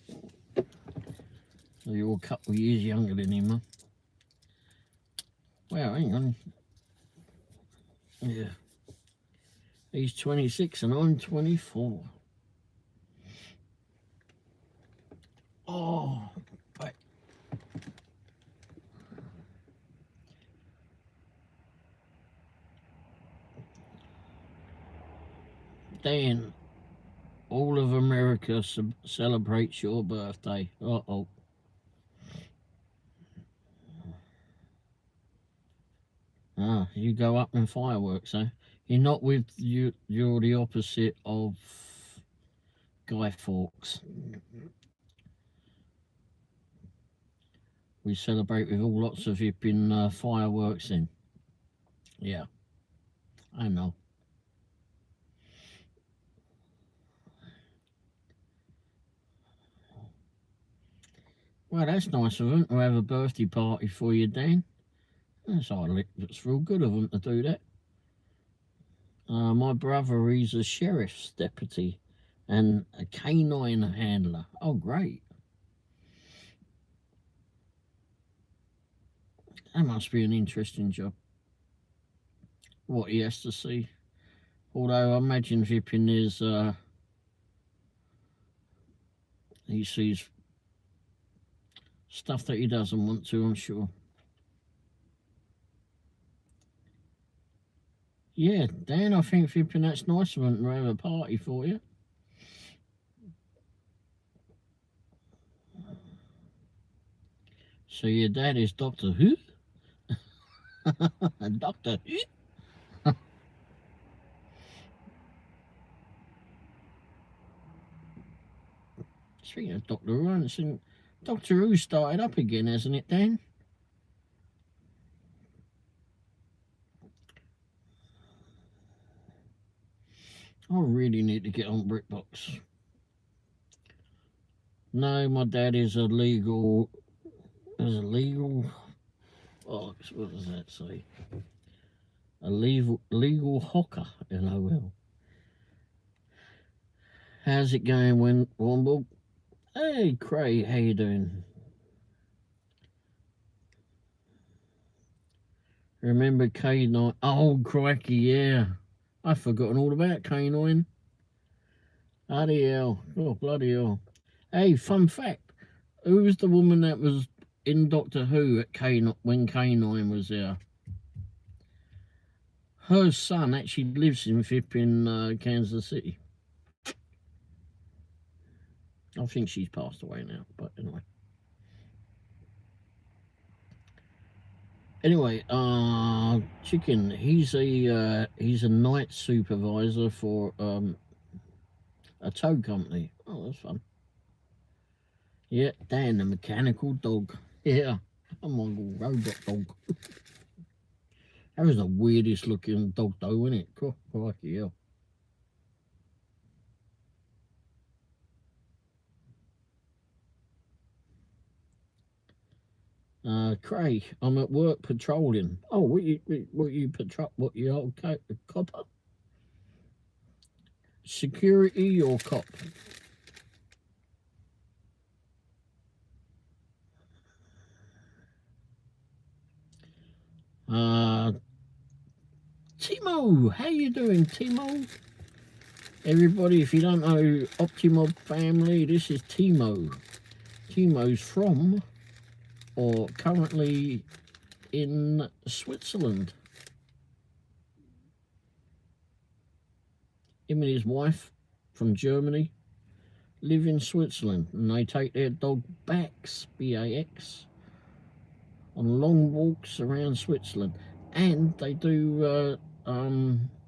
So you're a couple of years younger than him, huh? Wow, hang on. Yeah. He's 26 and I'm 24. Oh, but Dan, all of America celebrates your birthday. Uh-oh. Ah, you go up in fireworks, eh? You're not with you. You're the opposite of Guy Fawkes. We celebrate with all lots of yipping fireworks in. Yeah, I know. Well, that's nice of them to have a birthday party for you, Dan. That's real good of them to do that. My brother, he's a sheriff's deputy and a canine handler. Oh, great. That must be an interesting job. What he has to see. Although I imagine Vippin is, he sees stuff that he doesn't want to, I'm sure. Yeah, Dan, I think Vippin, that's nice of him to have a party for you. So your dad is Doctor Who? Doctor Who? Speaking of Doctor Who, Doctor Who started up again, hasn't it, Dan? I really need to get on BritBox. No, my dad is a legal box. What does that say? A legal hawker, LOL. How's it going, Womble? Hey, Craig, how you doing? Remember K9? Oh, crikey, yeah. I've forgotten all about K9. Bloody hell. Oh, bloody hell. Hey, fun fact. Who was the woman that was in Doctor Who at K9 when K9 was there? Her son actually lives in flipping Kansas City. I think she's passed away now, but anyway. Anyway, Chicken, he's a night supervisor for a tow company. Oh, that's fun. Yeah, Dan, the mechanical dog. Yeah, a Mongol robot dog. That was the weirdest looking dog though, wasn't it? Crikey, hell. Craig, I'm at work patrolling. Oh, what you patrol? What you old copper? Security or cop? Timo, how you doing, Timo? Everybody, if you don't know Optimob family, this is Timo. Timo's from, or currently in Switzerland. Him and his wife from Germany live in Switzerland, and they take their dog Bax, B-A-X, on long walks around Switzerland, and they do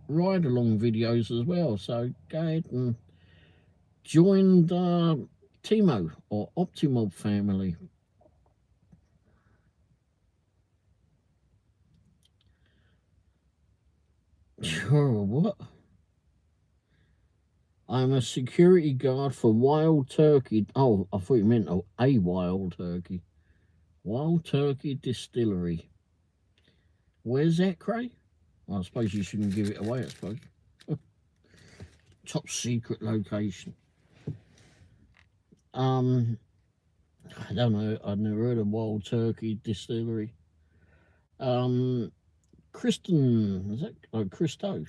ride along videos as well. So go ahead and join the Timo or Optimob family. Sure, what? I'm a security guard for Wild Turkey. Oh, I thought you meant a Wild Turkey. Wild Turkey Distillery. Where's that, Craig? Well, I suppose you shouldn't give it away, I suppose. Top secret location. I don't know. I've never heard of Wild Turkey Distillery. Kristen, is that? Oh, Christo.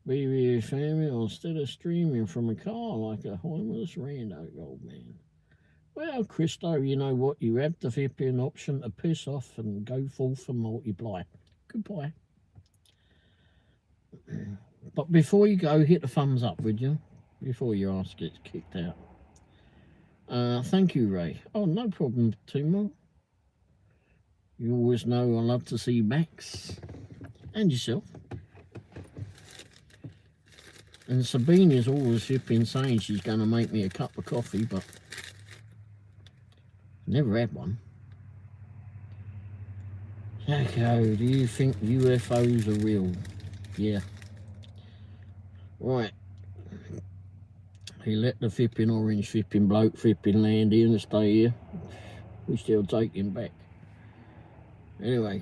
Be with your family or instead of streaming from a car like a homeless rando old man. Well, Christo, you know what? You have the flipping option to piss off and go forth and multiply. Goodbye. But before you go, hit the thumbs up, would you? Before your ass gets kicked out. Thank you, Ray. Oh, no problem, Timo. You always know I love to see Max. And yourself. And Sabine is always flipping saying she's going to make me a cup of coffee, but never had one. Okay, do you think UFOs are real? Yeah. Right. He let the flipping orange flipping bloke flipping land here and stay here. We still take him back. Anyway,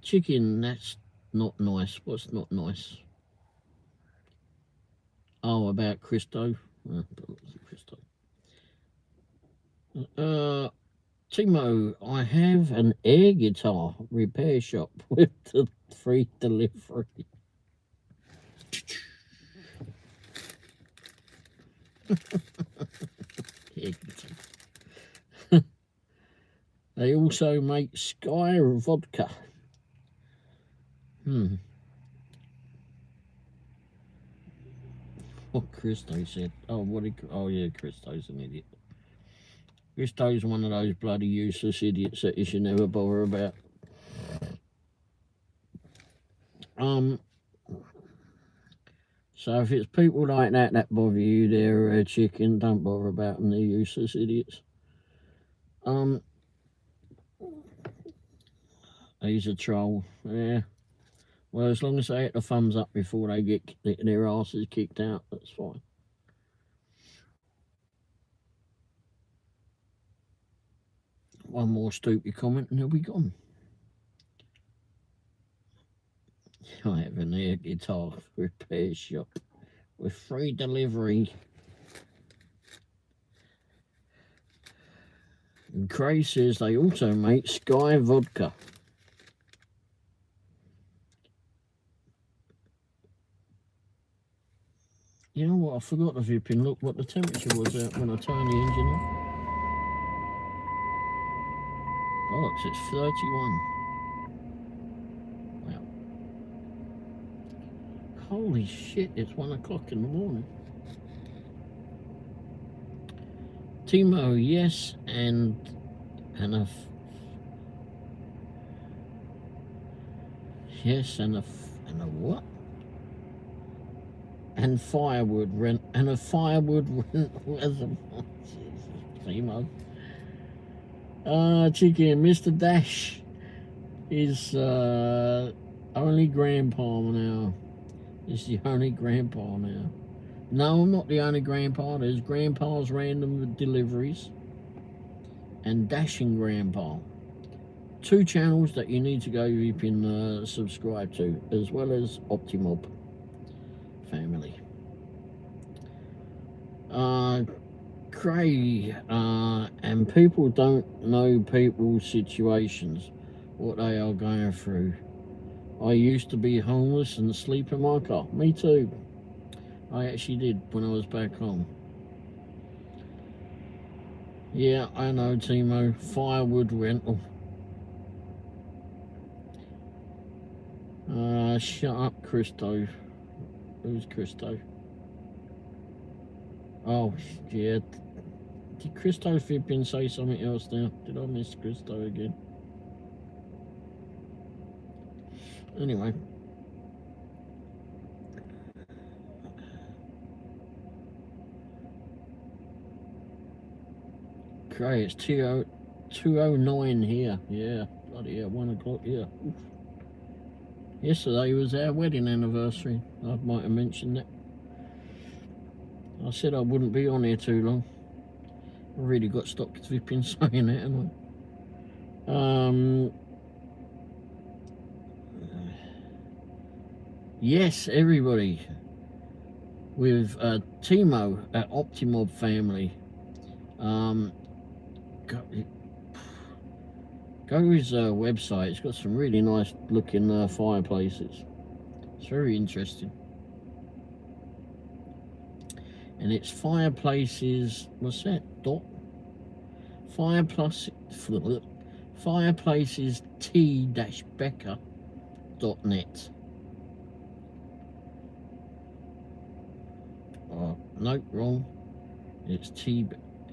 chicken, that's not nice. What's not nice? Oh, about Christo. Timo, I have an air guitar repair shop with the free delivery. They also make Sky vodka. What Christo said. Oh, oh yeah, Christo's an idiot. Christo's one of those bloody useless idiots that you should never bother about. So if it's people like that bother you, they're chicken, don't bother about them, they're useless idiots. He's a troll, yeah. Well, as long as they hit the thumbs up before they get their asses kicked out, that's fine. one more stupid comment and they'll be gone. I have an air guitar repair shop with free delivery. And Cray says they also make Sky vodka. You know what? I forgot to zip in. Look what the temperature was out when I turned the engine on. Oh, it's 31. Wow. Holy shit, it's 1 o'clock in the morning. Timo, yes, and a yes, and a what? And firewood rent, and a firewood rent reservoir. Timo. Chicken, Mr. Dash is only grandpa now. Is the only grandpa now. No, I'm not the only grandpa. There's Grandpa's Random Deliveries and Dashing Grandpa. 2 channels that you need to go you can subscribe to, as well as Optimob Family. Cray, and people don't know people's situations, what they are going through. I used to be homeless and sleep in my car. Me too. I actually did when I was back home. Yeah, I know, Timo. Firewood rental. Shut up, Christo. Who's Christo? Oh, yeah. Did Christo Fibbin say something else now? Did I miss Christo again? Anyway. Great, it's 2:09 here. Yeah, bloody hell, 1 o'clock, yeah. Oof. Yesterday was our wedding anniversary. I might have mentioned that. I said I wouldn't be on here too long. I really got stopped flipping saying that, haven't I? Yes, everybody. With Timo at Optimob Family. Go to his website. It's got some really nice looking fireplaces. It's very interesting. And it's fireplaces, what's that? Fireplaces t-becker.net. Oh, nope, wrong. It's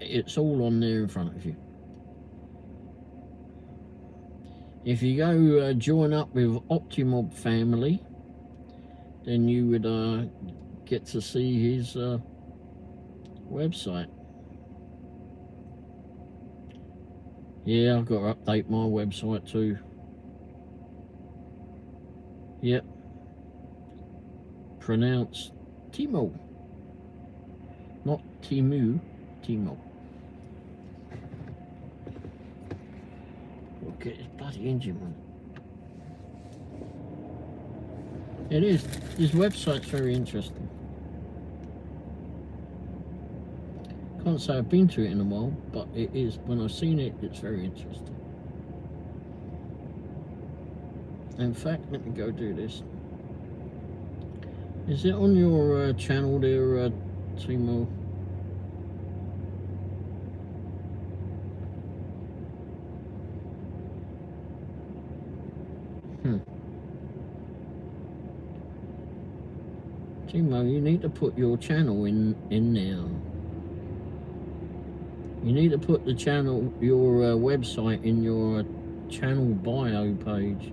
it's all on there in front of you. If you go join up with Optimob Family, then you would get to see his website. Yeah, I've got to update my website too. Yep. Pronounced Timo. Not Timu, Timo. Look at his bloody engine, man. It is. His website's very interesting. Can't say I've been to it in a while, but it is. When I've seen it, it's very interesting. In fact, let me go do this. Is it on your channel there, Timo? Timo, you need to put your channel in now. You need to put the channel, your website in your channel bio page.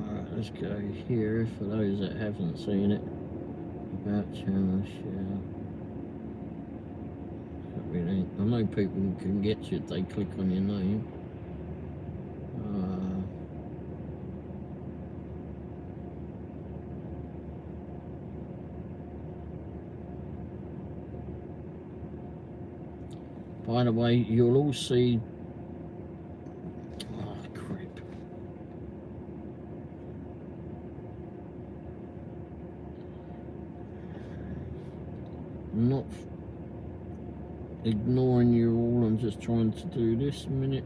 Alright, let's go here for those that haven't seen it. About channel share. I know people can get you if they click on your name. By the way, you'll all see. Oh, crap. I'm not ignoring you all, I'm just trying to do this a minute.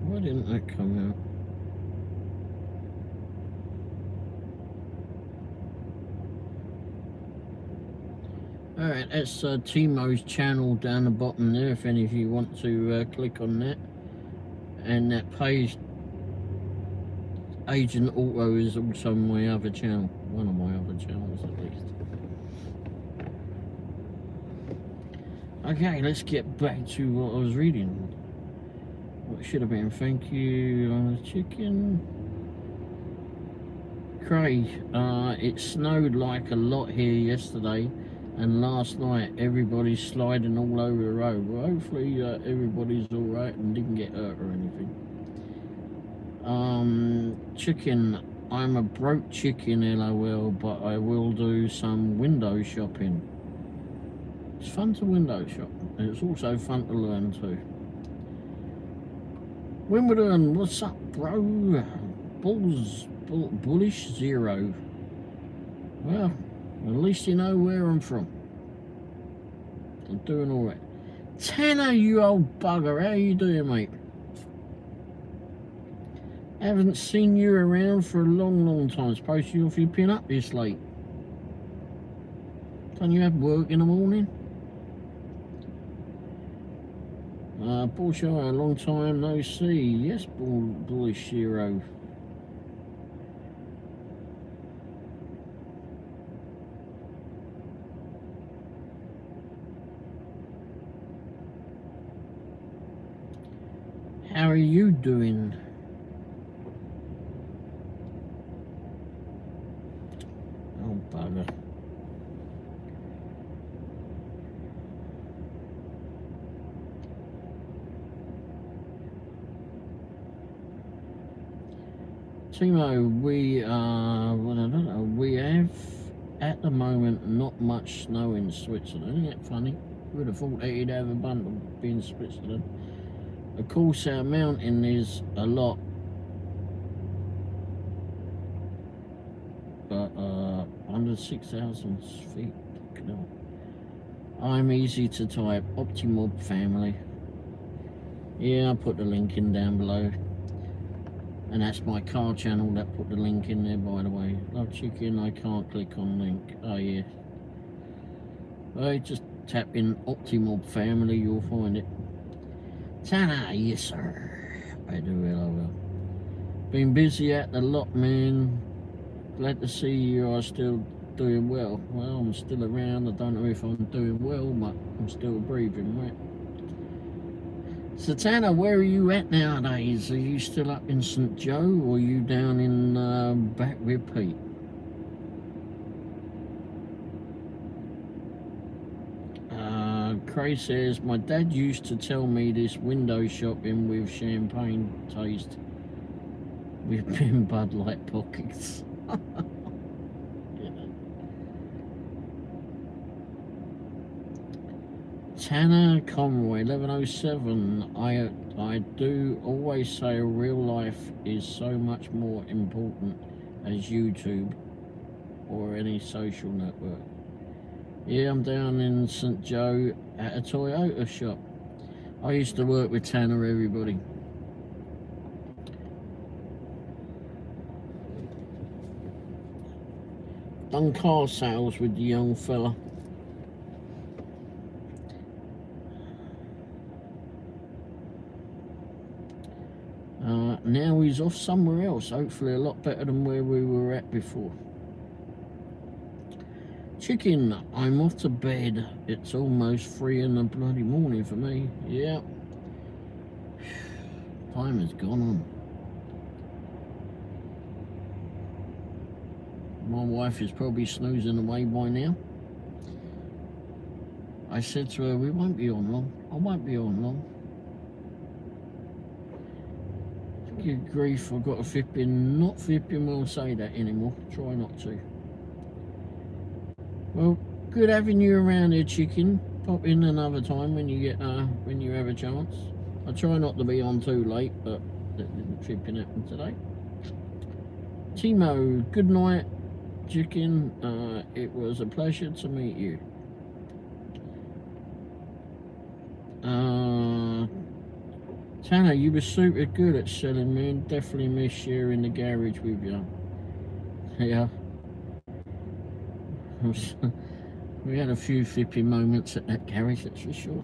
Why didn't that come out? Alright, that's Timo's channel down the bottom there, if any of you want to click on that. And that page, Agent Auto, is also my other channel. One of my other channels, at least. Okay, let's get back to what I was reading. What should have been? Thank you, chicken. Craig, it snowed like a lot here yesterday. And last night, everybody's sliding all over the road. Well, hopefully everybody's all right and didn't get hurt or anything. Chicken, I'm a broke chicken, LOL, but I will do some window shopping. It's fun to window shop, and it's also fun to learn too. Wimbledon, what's up, bro? Bullish zero. Well, at least you know where I'm from. I'm doing all right. Tanner, you old bugger, how you doing, mate? Haven't seen you around for a long time. Suppose you're off your pin up this late. Don't you have work in the morning? Bullshire, a long time no see. Yes, bullish zero. How are you doing? Oh, bugger. Timo, we have at the moment not much snow in Switzerland. Isn't that funny? Would have thought that you'd have a bundle being Switzerland. Of course, our mountain is a lot, but under 6,000 feet. No. I'm easy to type. Optimob family. Yeah, I'll put the link in down below. And that's my car channel that put the link in there, by the way. Love chicken, I can't click on link. Oh, yeah. I just tap in Optimob family, you'll find it. Tanner, yes sir. I do well. Been busy at the lot, man. Glad to see you are still doing well. Well, I'm still around. I don't know if I'm doing well, but I'm still breathing, right? So Tanner, where are you at nowadays? Are you still up in St. Joe, or are you down in back with Pete? Cray says, my dad used to tell me this window shopping with champagne taste with pin Bud Light pockets. Yeah. Tanner Conroy, 1107. I do always say real life is so much more important as YouTube or any social network. Yeah, I'm down in St. Joe at a Toyota shop. I used to work with Tanner, everybody. Done car sales with the young fella. Now he's off somewhere else, hopefully a lot better than where we were at before. Chicken, I'm off to bed. It's almost 3 in the bloody morning for me. Yeah. Time has gone on. My wife is probably snoozing away by now. I said to her, we won't be on long. I won't be on long. Good grief, I've got to not flipping well say that anymore. Try not to. Well, good having you around here, chicken. Pop in another time when you have a chance. I try not to be on too late, but that didn't flipping happen today. Timo, good night, chicken. It was a pleasure to meet you. Tanner, you were super good at selling me, and definitely miss sharing the garage with you. Yeah. We had a few flipping moments at that garage, that's for sure.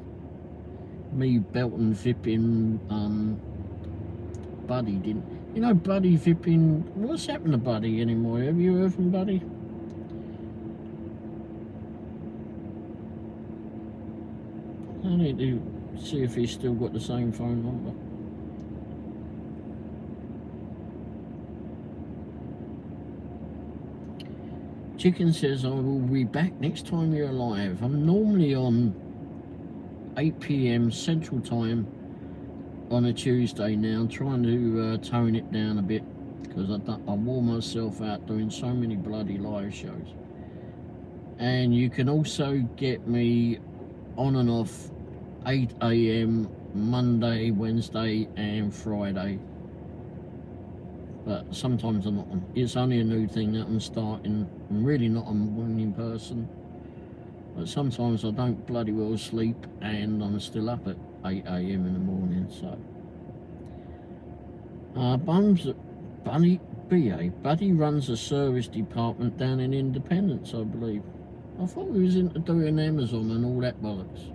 Me belting flipping Buddy didn't. You know, Buddy flipping. What's happened to Buddy anymore? Have you heard from Buddy? I need to see if he's still got the same phone number. Chicken says I will be back next time you're live. I'm normally on 8 PM Central Time on a Tuesday now. I'm trying to tone it down a bit because I wore myself out doing so many bloody live shows. And you can also get me on and off 8 AM Monday, Wednesday and Friday. But sometimes I'm not on. It's only a new thing that I'm starting. I'm really not a morning person. But sometimes I don't bloody well sleep and I'm still up at 8 AM in the morning, so. Buddy runs a service department down in Independence, I believe. I thought he was into doing Amazon and all that bollocks.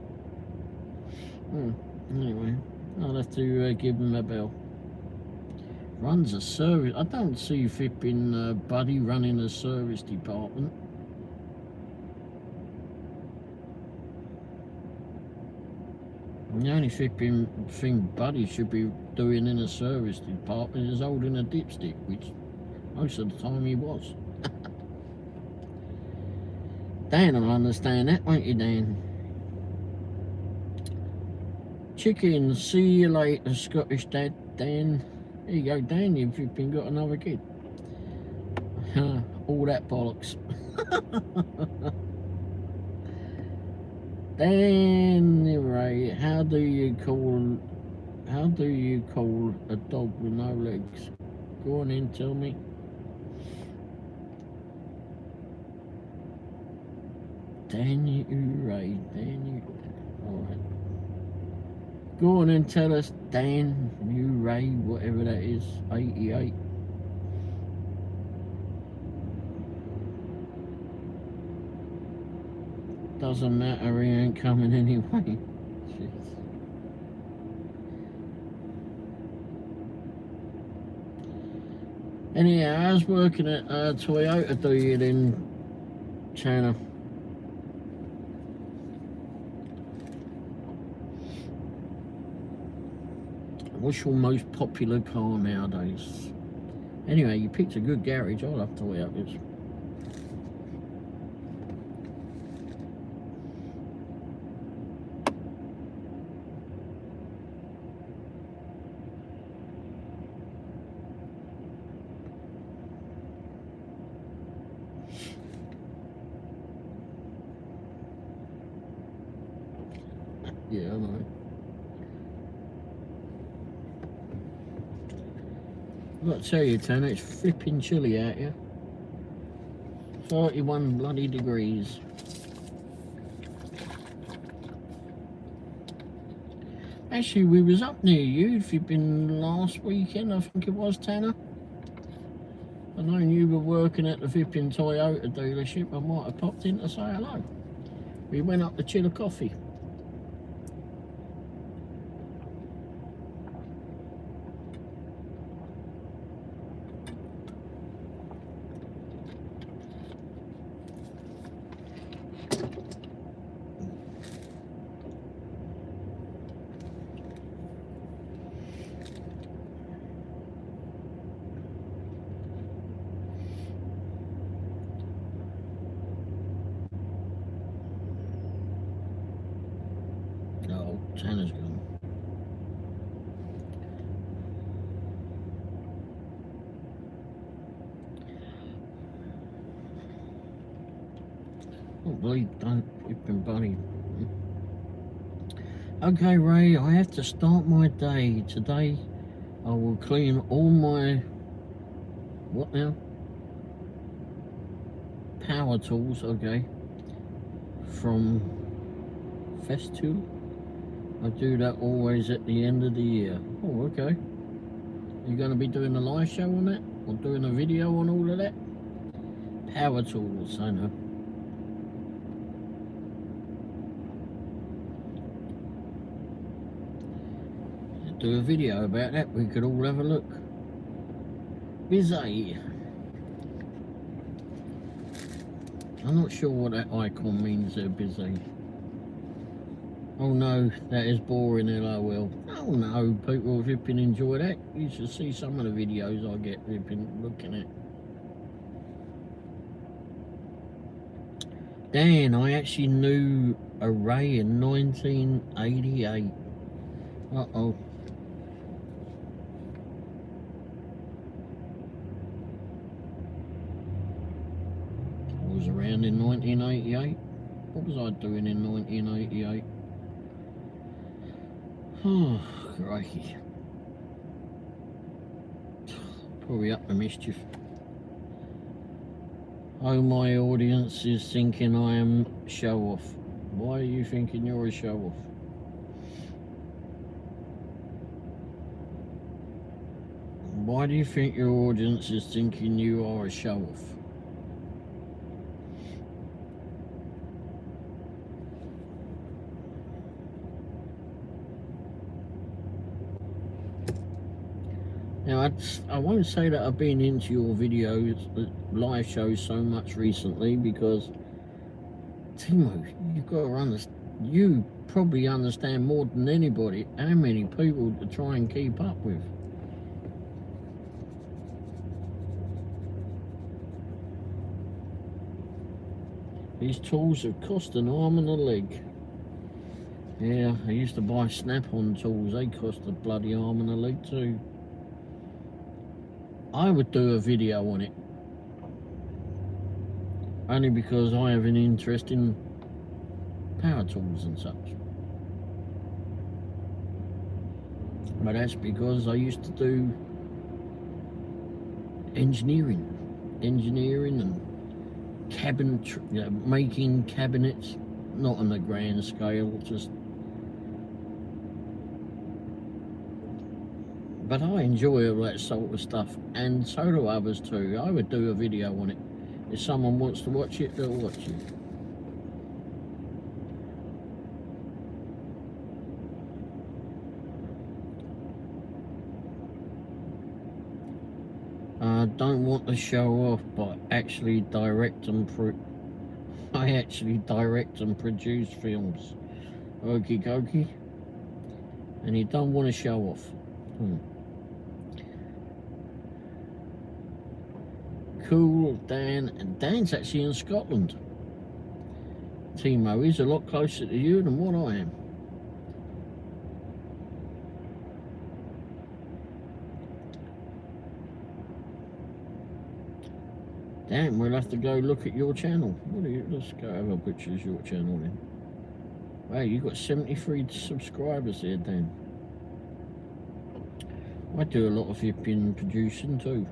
Anyway, I'll have to give him a bell. Runs a service. I don't see flipping Buddy running a service department. The only flipping thing Buddy should be doing in a service department is holding a dipstick, which most of the time he was. Dan will understand that, won't you, Dan? Chicken, see you later, Scottish Dad, Dan. There you go, Dan, you've been got another kid. All that bollocks. Dan, right, how do you call a dog with no legs? Go on in, tell me. Dan, alright. Go on and tell us, Dan, whatever that is, 88. Doesn't matter, he ain't coming anyway. Jeez. Anyhow, I was working at Toyota, do you then, China? What's your most popular car nowadays? Anyway, you picked a good garage. I love Toyotas. Yeah, I know. I've got to tell you, Tanner, it's flipping chilly out here. 31 bloody degrees. Actually, we was up near you if you've been last weekend, I think it was, Tanner. I know you were working at the flipping Toyota dealership. I might have popped in to say hello. We went up to chill a coffee. Tanner's gone. Oh, bleed, don't flipping buddy. Okay, Ray, I have to start my day. Today I will clean all my, what now? Power tools, okay. From Festool. I do that always at the end of the year. Oh, okay. You're going to be doing a live show on that? Or doing a video on all of that? Power tools, I know. Do a video about that, we could all have a look. Busy. I'm not sure what that icon means there, busy. Oh no, that is boring, LOL. Oh no, people flipping enjoy that. You should see some of the videos I get flipping looking at. Dan, I actually knew a Ray in 1988. Uh-oh. I was around in 1988. What was I doing in 1988? Oh, crikey. Probably up to mischief. Oh, my audience is thinking I am show-off. Why are you thinking you're a show-off? Why do you think your audience is thinking you are a show-off? Now, I won't say that I've been into your videos, live shows so much recently because, Timo, you've got to understand, you probably understand more than anybody how many people to try and keep up with. These tools have cost an arm and a leg. Yeah, I used to buy snap-on tools, they cost a bloody arm and a leg too. I would do a video on it. Only because I have an interest in power tools and such. But that's because I used to do engineering and cabinet, making cabinets, not on a grand scale, just. But I enjoy all that sort of stuff, and so do others too. I would do a video on it. If someone wants to watch it, they'll watch it. I don't want to show off, but actually direct and I actually direct and produce films. Okie dokie. And you don't want to show off. Cool, Dan. And Dan's actually in Scotland. Timo, he's a lot closer to you than what I am. Dan, we'll have to go look at your channel. What are you? Let's go have a butcher's your channel then. Wow, you've got 73 subscribers here, Dan. I do a lot of flipping producing too.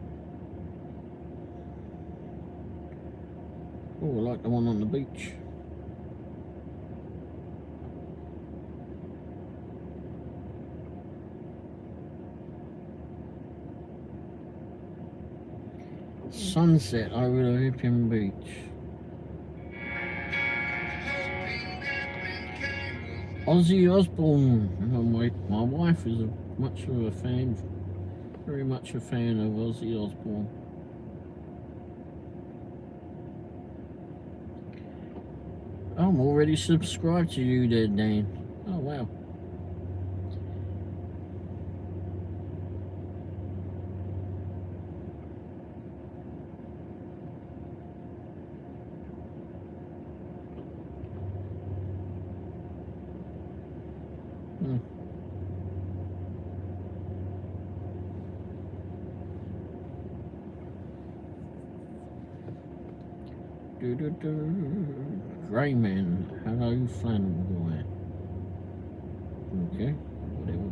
Oh, I like the one on the beach. Sunset over the Whipping Beach. Ozzy Osbourne. Oh, my wife is much of a fan, very much a fan of Ozzy Osbourne. I'm already subscribed to you there, Dan. Oh, wow. Grey man, hello flannel guy. Okay, whatever.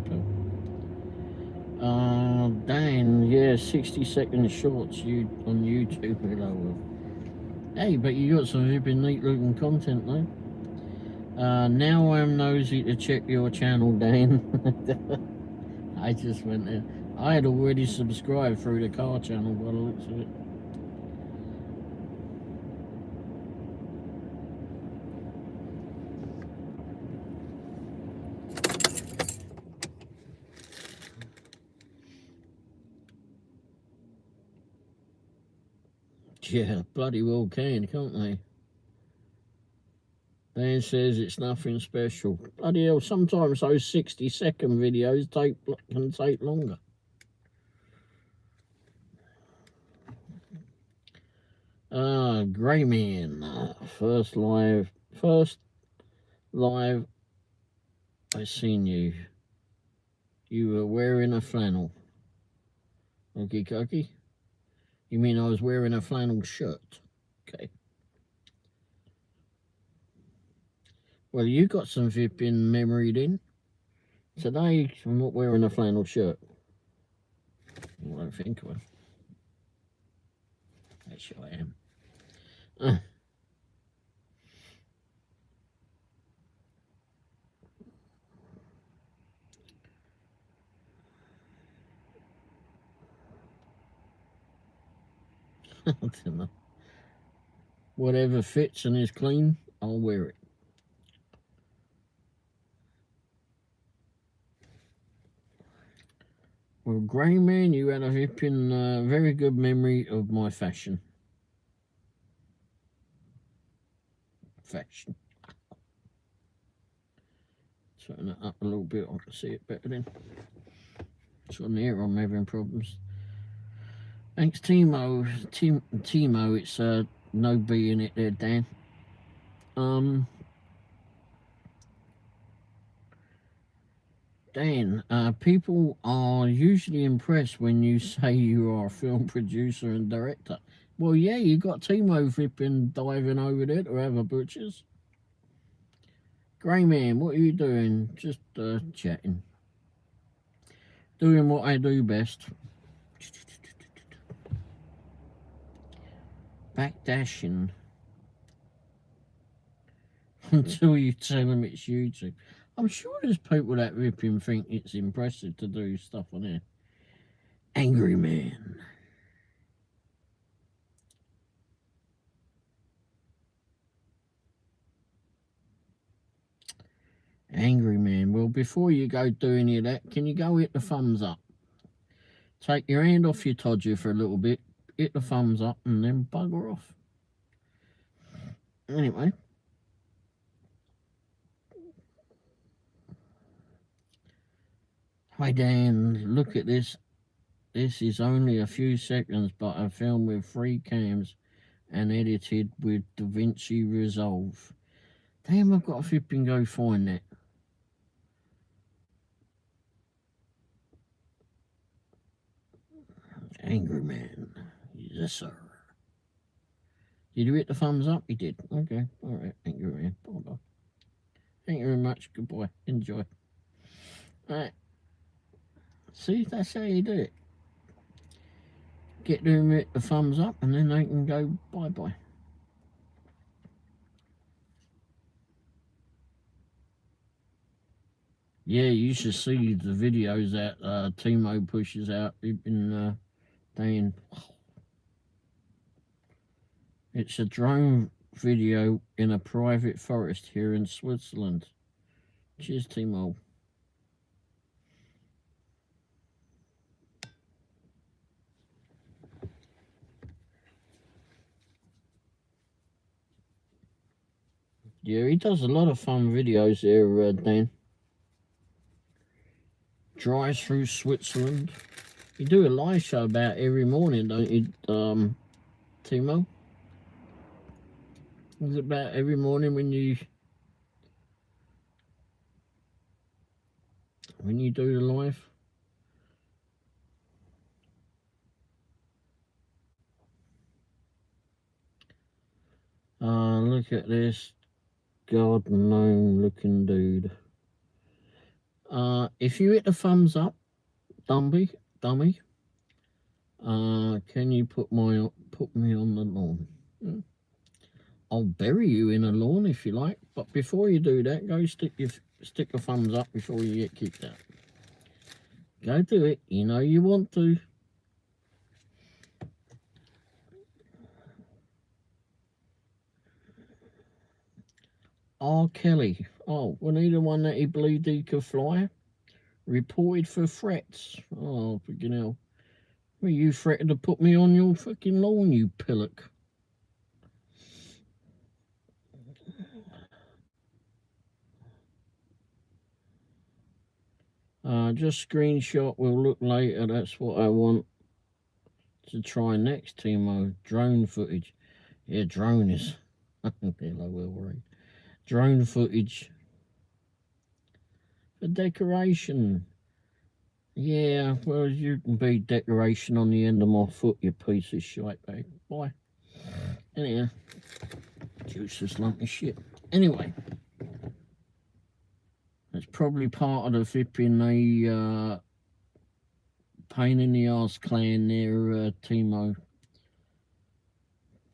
Dan, yeah, 60-second shorts you on YouTube. Hello. Hey, but you got some flipping neat looking content though. Now I'm nosy to check your channel, Dan. I just went there. I had already subscribed through the car channel by the looks of it. Yeah, bloody well can't they? Dan says it's nothing special. Bloody hell, sometimes those 60-second videos can take longer. Grey man, first live I seen you. You were wearing a flannel. Okay, cookie. You mean I was wearing a flannel shirt? Okay. Well, you got some flipping memory then. Today, I'm not wearing a flannel shirt. I don't think I was. Actually, I am. I don't know. Whatever fits and is clean, I'll wear it. Well, Grey man, you had a flipping very good memory of my fashion. Turn it up a little bit, I can see it better then. It's on here, I'm having problems. Thanks, Timo. Timo, it's no B in it there, Dan. Dan, people are usually impressed when you say you are a film producer and director. Well, yeah, you got Timo flipping diving over there to have a butcher's. Grey man, what are you doing? Just chatting. Doing what I do best. Backdashing. Until you tell them it's YouTube. I'm sure there's people that ripping think it's impressive to do stuff on here. Angry man. Angry man. Well, before you go do any of that, can you go hit the thumbs up? Take your hand off your todger for a little bit, hit the thumbs up, and then bugger off. Anyway. Hi Dan, look at this. This is only a few seconds, but I filmed with 3 cams and edited with DaVinci Resolve. Damn, I've got to flipping go find that. Angry man. Yes, sir. Did you hit the thumbs up? You did. Okay. All right. Thank you, man. Bye-bye. Thank you very much. Goodbye. Enjoy. All right. See, that's how you do it. Get them hit the thumbs up and then they can go bye-bye. Yeah, you should see the videos that Timo pushes out in Dan. It's a drone video in a private forest here in Switzerland. Cheers, Timo. Yeah, he does a lot of fun videos there, Dan. Drives through Switzerland. You do a live show about every morning, don't you, Timo? Is it about every morning when you do the live? look at this garden gnome looking dude. If you hit the thumbs up, dummy, can you put me on the lawn? I'll bury you in a lawn if you like, but before you do that, go stick a thumbs up before you get kicked out. Go do it. You know you want to. R. Kelly. Oh, we need the one that he believed he could fly. Reported for threats. Oh, fucking hell. Well, you threatened to put me on your fucking lawn, you pillock. Just screenshot will look later. That's what I want to try next, Timo. Drone footage. Yeah, drone is. Hello, Will. Drone footage. For decoration. Yeah, well, you can be decoration on the end of my foot, you piece of shite, babe. Bye. Anyhow, useless lump of shit. Anyway, that's probably part of the flipping the pain in the arse clan there, Timo.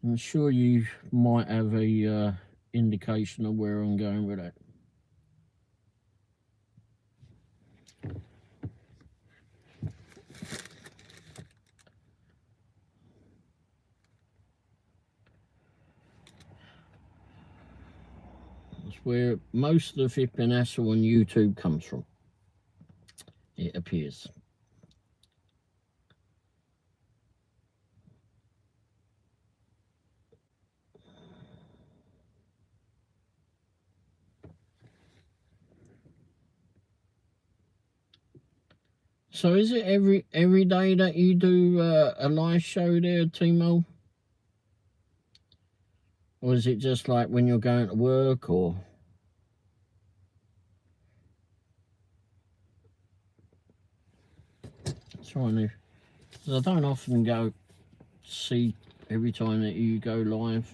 I'm sure you might have a indication of where I'm going with that. Where most of the flipping hassle on YouTube comes from, it appears. So is it every day that you do a live show there, Timo? Or is it just like when you're going to work, or? Trying to, because I don't often go see every time that you go live.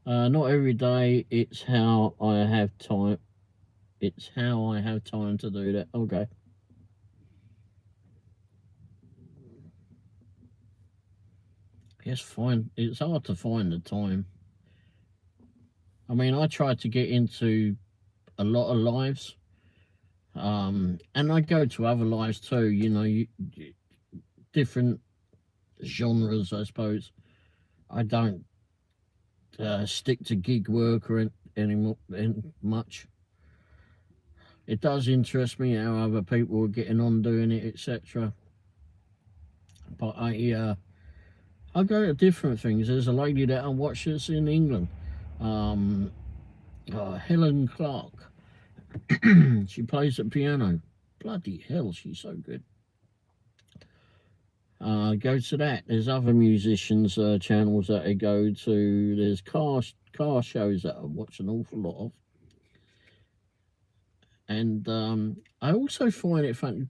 Not every day. It's how I have time. It's how I have time to do that. Okay. It's fine. It's hard to find the time. I mean, I try to get into a lot of lives, and I go to other lives too. You know, different genres, I suppose. I don't stick to gig work or anymore much. It does interest me how other people are getting on doing it, etc. But I go to different things. There's a lady that I watch that's in England, Helen Clark. She plays the piano. Bloody hell, she's so good. Go to that. There's other musicians' channels that I go to. There's car shows that I watch an awful lot of. And I also find it funny.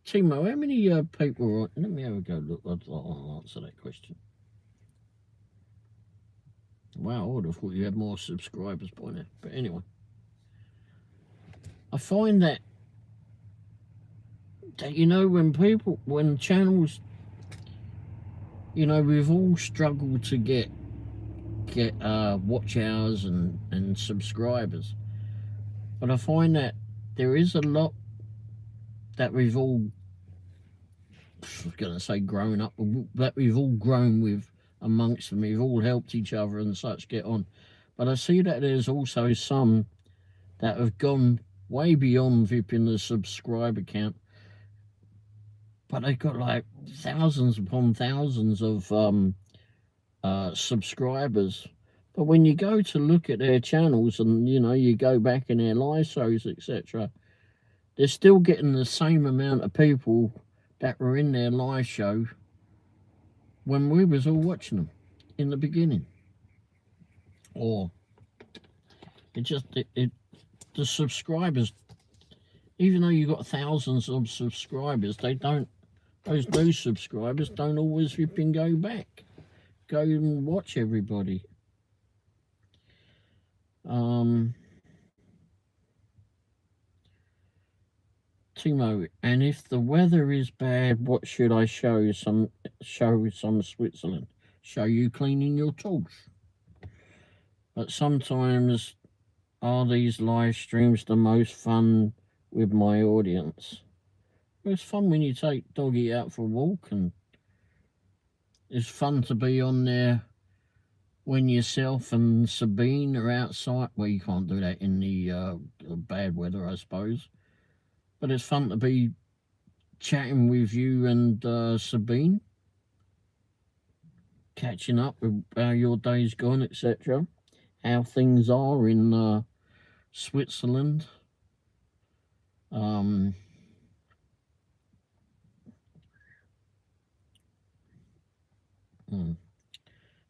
Timo, how many people are on? Let me have a go look. I'll answer that question. Wow, I would have thought you had more subscribers by now. But anyway, I find that you know, when channels, you know, we've all struggled to get watch hours and subscribers, but I find that there is a lot that we've all, I was going to say grown up, that we've all grown with amongst them. We've all helped each other and such get on. But I see that there's also some that have gone way beyond vipping the subscriber count, but they've got like thousands upon thousands of subscribers. But when you go to look at their channels and, you know, you go back in their live shows, etc., they're still getting the same amount of people that were in their live show when we was all watching them in the beginning. Or the subscribers, even though you got thousands of subscribers, they don't those new subscribers don't always flipping go back. Go and watch everybody. Timo, and if the weather is bad, what should I show some Switzerland? Show you cleaning your tools. But sometimes are these live streams the most fun with my audience? It's fun when you take Doggy out for a walk, and it's fun to be on there when yourself and Sabine are outside. Well, you can't do that in the bad weather, I suppose. But it's fun to be chatting with you and Sabine, catching up with how your day's gone, etc. How things are in Switzerland.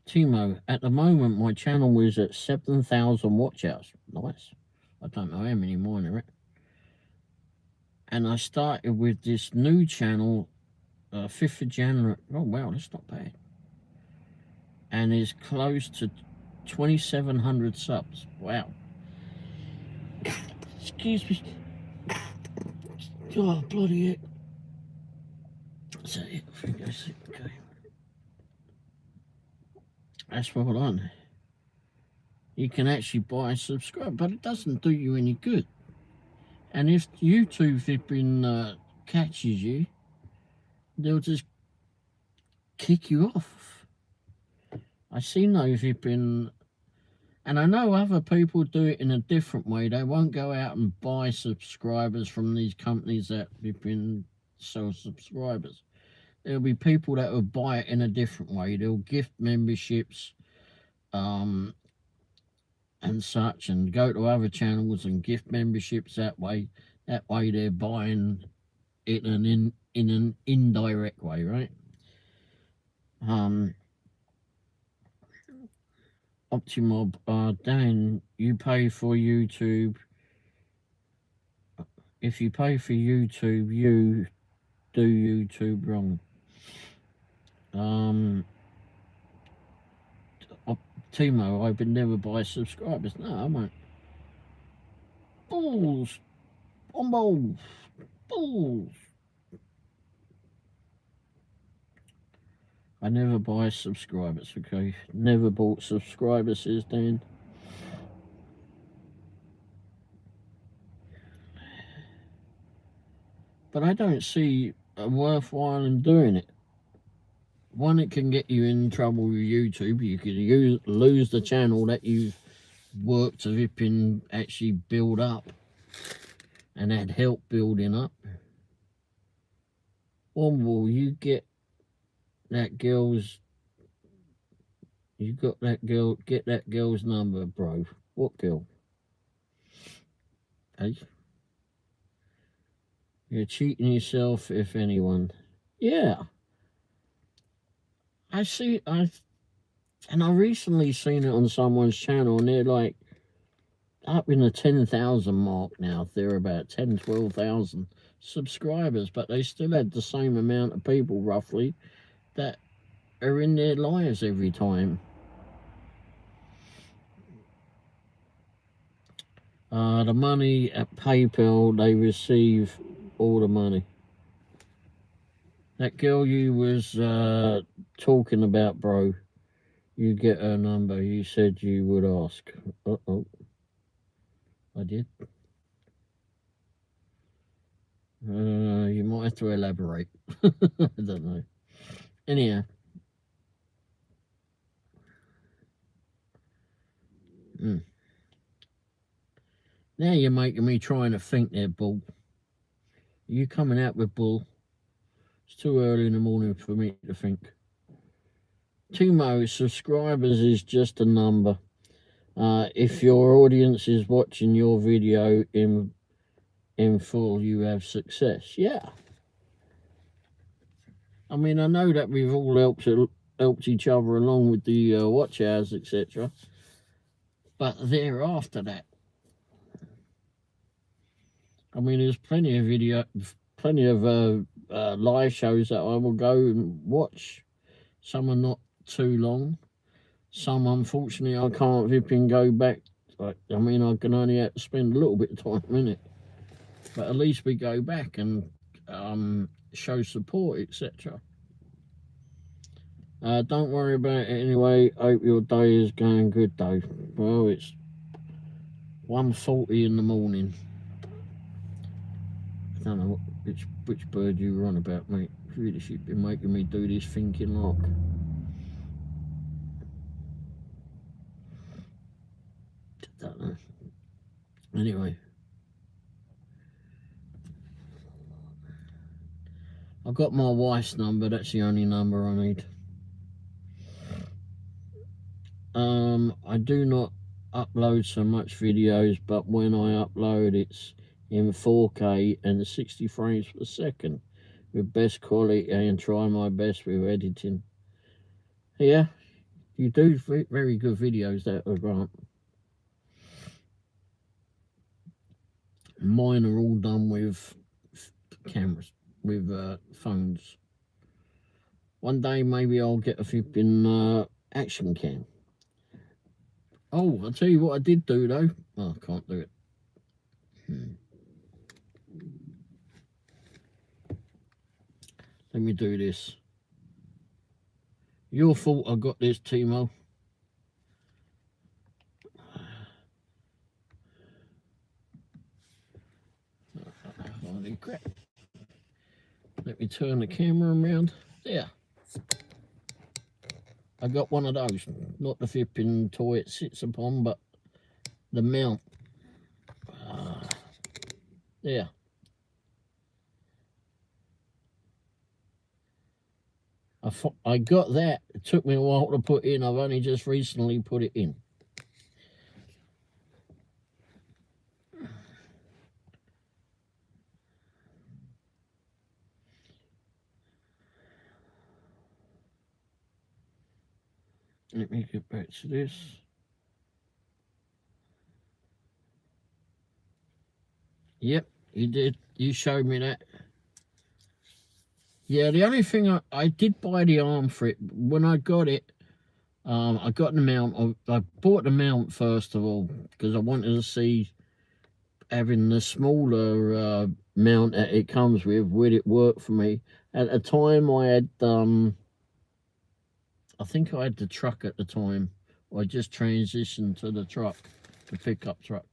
Timo, at the moment my channel is at 7,000 watch hours. Nice. I don't know how many more are it. And I started with this new channel 5th of January. Oh wow, that's not bad. And is close to 2,700 subs. Wow. Excuse me. Oh, bloody heck. Is that it? I think that's it. Okay. That's well done. You can actually buy a subscribe, but it doesn't do you any good. And if YouTube flipping catches you, they'll just kick you off. I see no flipping, and I know other people do it in a different way. They won't go out and buy subscribers from these companies that flipping sell subscribers. There'll be people that will buy it in a different way. They'll gift memberships, and such, and go to other channels and gift memberships that way. That way they're buying it in an indirect way, right? Optimob, Dan, you pay for YouTube. If you pay for YouTube, you do YouTube wrong. Timo, I would never buy subscribers. No, I won't. Balls. Womble. Balls. I never buy subscribers, okay? Never bought subscribers, says Dan. But I don't see a worthwhile in doing it. One, it can get you in trouble with YouTube. You could lose the channel that you've worked to actually build up and had help building up. Womble, you get that girl's... You got that girl... Get that girl's number, bro. What girl? Hey? You're cheating yourself, if anyone. Yeah. I recently seen it on someone's channel, and they're like up in the 10,000 mark now. They're about 10, 12,000 subscribers, but they still had the same amount of people, roughly, that are in their lives every time. The money at PayPal, they receive all the money. That girl you was talking about, bro, you get her number. You said you would ask. Uh-oh. I did. You might have to elaborate. I don't know. Anyhow. Now you're making me trying to think there, Bull. Are you coming out with Bull? It's too early in the morning for me to think. Timo, subscribers is just a number. If your audience is watching your video in full, you have success. Yeah. I mean, I know that we've all helped each other along with the watch hours, etc. But thereafter that, I mean, there's plenty of live shows that I will go and watch. Some are not too long. Some, unfortunately, I can't flipping go back. I mean, I can only have to spend a little bit of time in it. But at least we go back and show support, etc. Don't worry about it anyway. Hope your day is going good, though. Well, it's 1:40 in the morning. I don't know which bird you were on about, mate. Really should be making me do this thinking like. Don't know. Anyway, I've got my wife's number. That's the only number I need. I do not upload so much videos, but when I upload, it's in 4K and 60 frames per second with best quality and try my best with editing. Yeah, you do very good videos, that are Grant. Mine are all done with cameras, with phones. One day maybe I'll get a flipping action cam. Oh, I'll tell you what I did do though. Oh, I can't do it. Let me do this. Your fault I got this, Timo. Holy crap. Let me turn the camera around. There. I got one of those. Not the flipping toy it sits upon, but the mount. There. I got that. It took me a while to put in. I've only just recently put it in. Let me get back to this. Yep, you did. You showed me that. Yeah, the only thing I did buy the arm for it. When I got it, I got the mount. I bought the mount first of all because I wanted to see having the smaller mount that it comes with. Would it work for me? At the time, I had I think I had the truck at the time. I just transitioned to the truck, the pickup truck,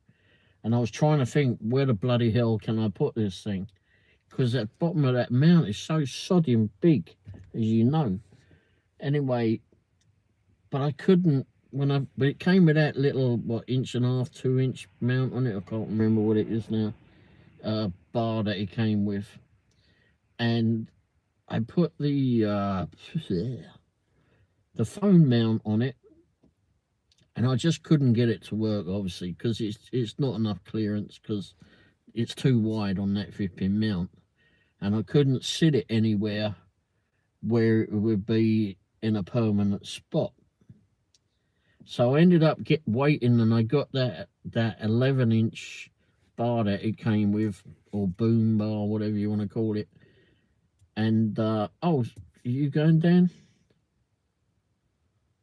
and I was trying to think where the bloody hell can I put this thing? Because at the bottom of that mount is so sodding big, as you know. Anyway, but I couldn't, when it came with that little, what, 1.5 inch, 2 inch mount on it, I can't remember what it is now, bar that it came with. And I put the phone mount on it, and I just couldn't get it to work, obviously, because it's not enough clearance, because it's too wide on that flipping mount. And I couldn't sit it anywhere where it would be in a permanent spot. So I ended up waiting, and I got that 11-inch bar that it came with, or boom bar, whatever you want to call it. And oh, are you going, Dan?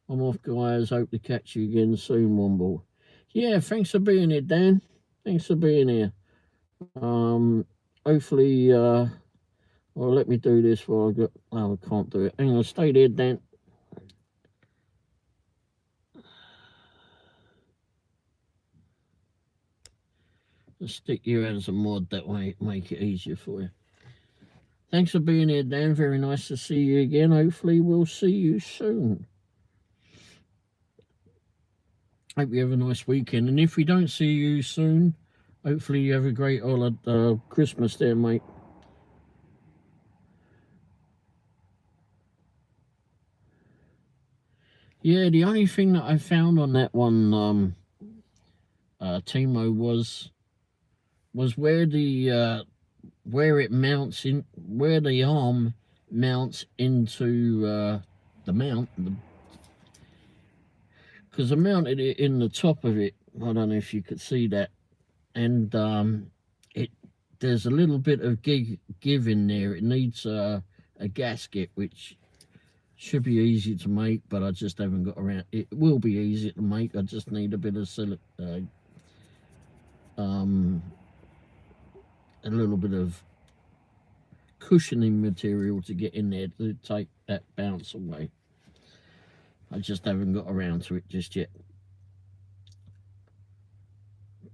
I'm off, guys. Hope to catch you again soon, Womble. Yeah, thanks for being here, Dan. Thanks for being here. Hopefully, well, let me do this while I got. Oh, I can't do it. Hang on, stay there, Dan. Just stick you as a mod, that way, make it easier for you. Thanks for being here, Dan. Very nice to see you again. Hopefully, we'll see you soon. Hope you have a nice weekend. And if we don't see you soon, hopefully you have a great Christmas there, mate. Yeah, the only thing that I found on that one, Timo, was where the where it mounts in, where the arm mounts into the mount, because I mounted it in the top of it. I don't know if you could see that, and it there's a little bit of give in there. It needs a gasket, which should be easy to make, but I just haven't got around. It will be easy to make. I just need a bit of a little bit of cushioning material to get in there to take that bounce away. I just haven't got around to it just yet.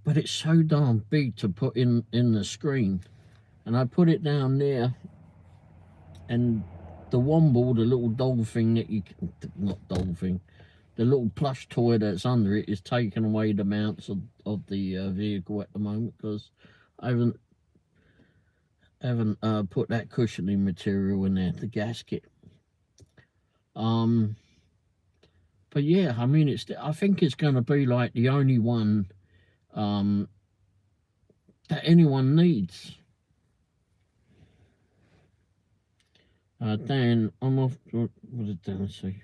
But it's so darn big to put in the screen, and I put it down there, and the Womble, the little doll thing that you can, not doll thing, the little plush toy that's under it is taking away the mounts of the vehicle at the moment, because I haven't put that cushioning material in there, the gasket. But yeah, I mean, I think it's going to be like the only one that anyone needs. Dan, I'm off. What did Dan say?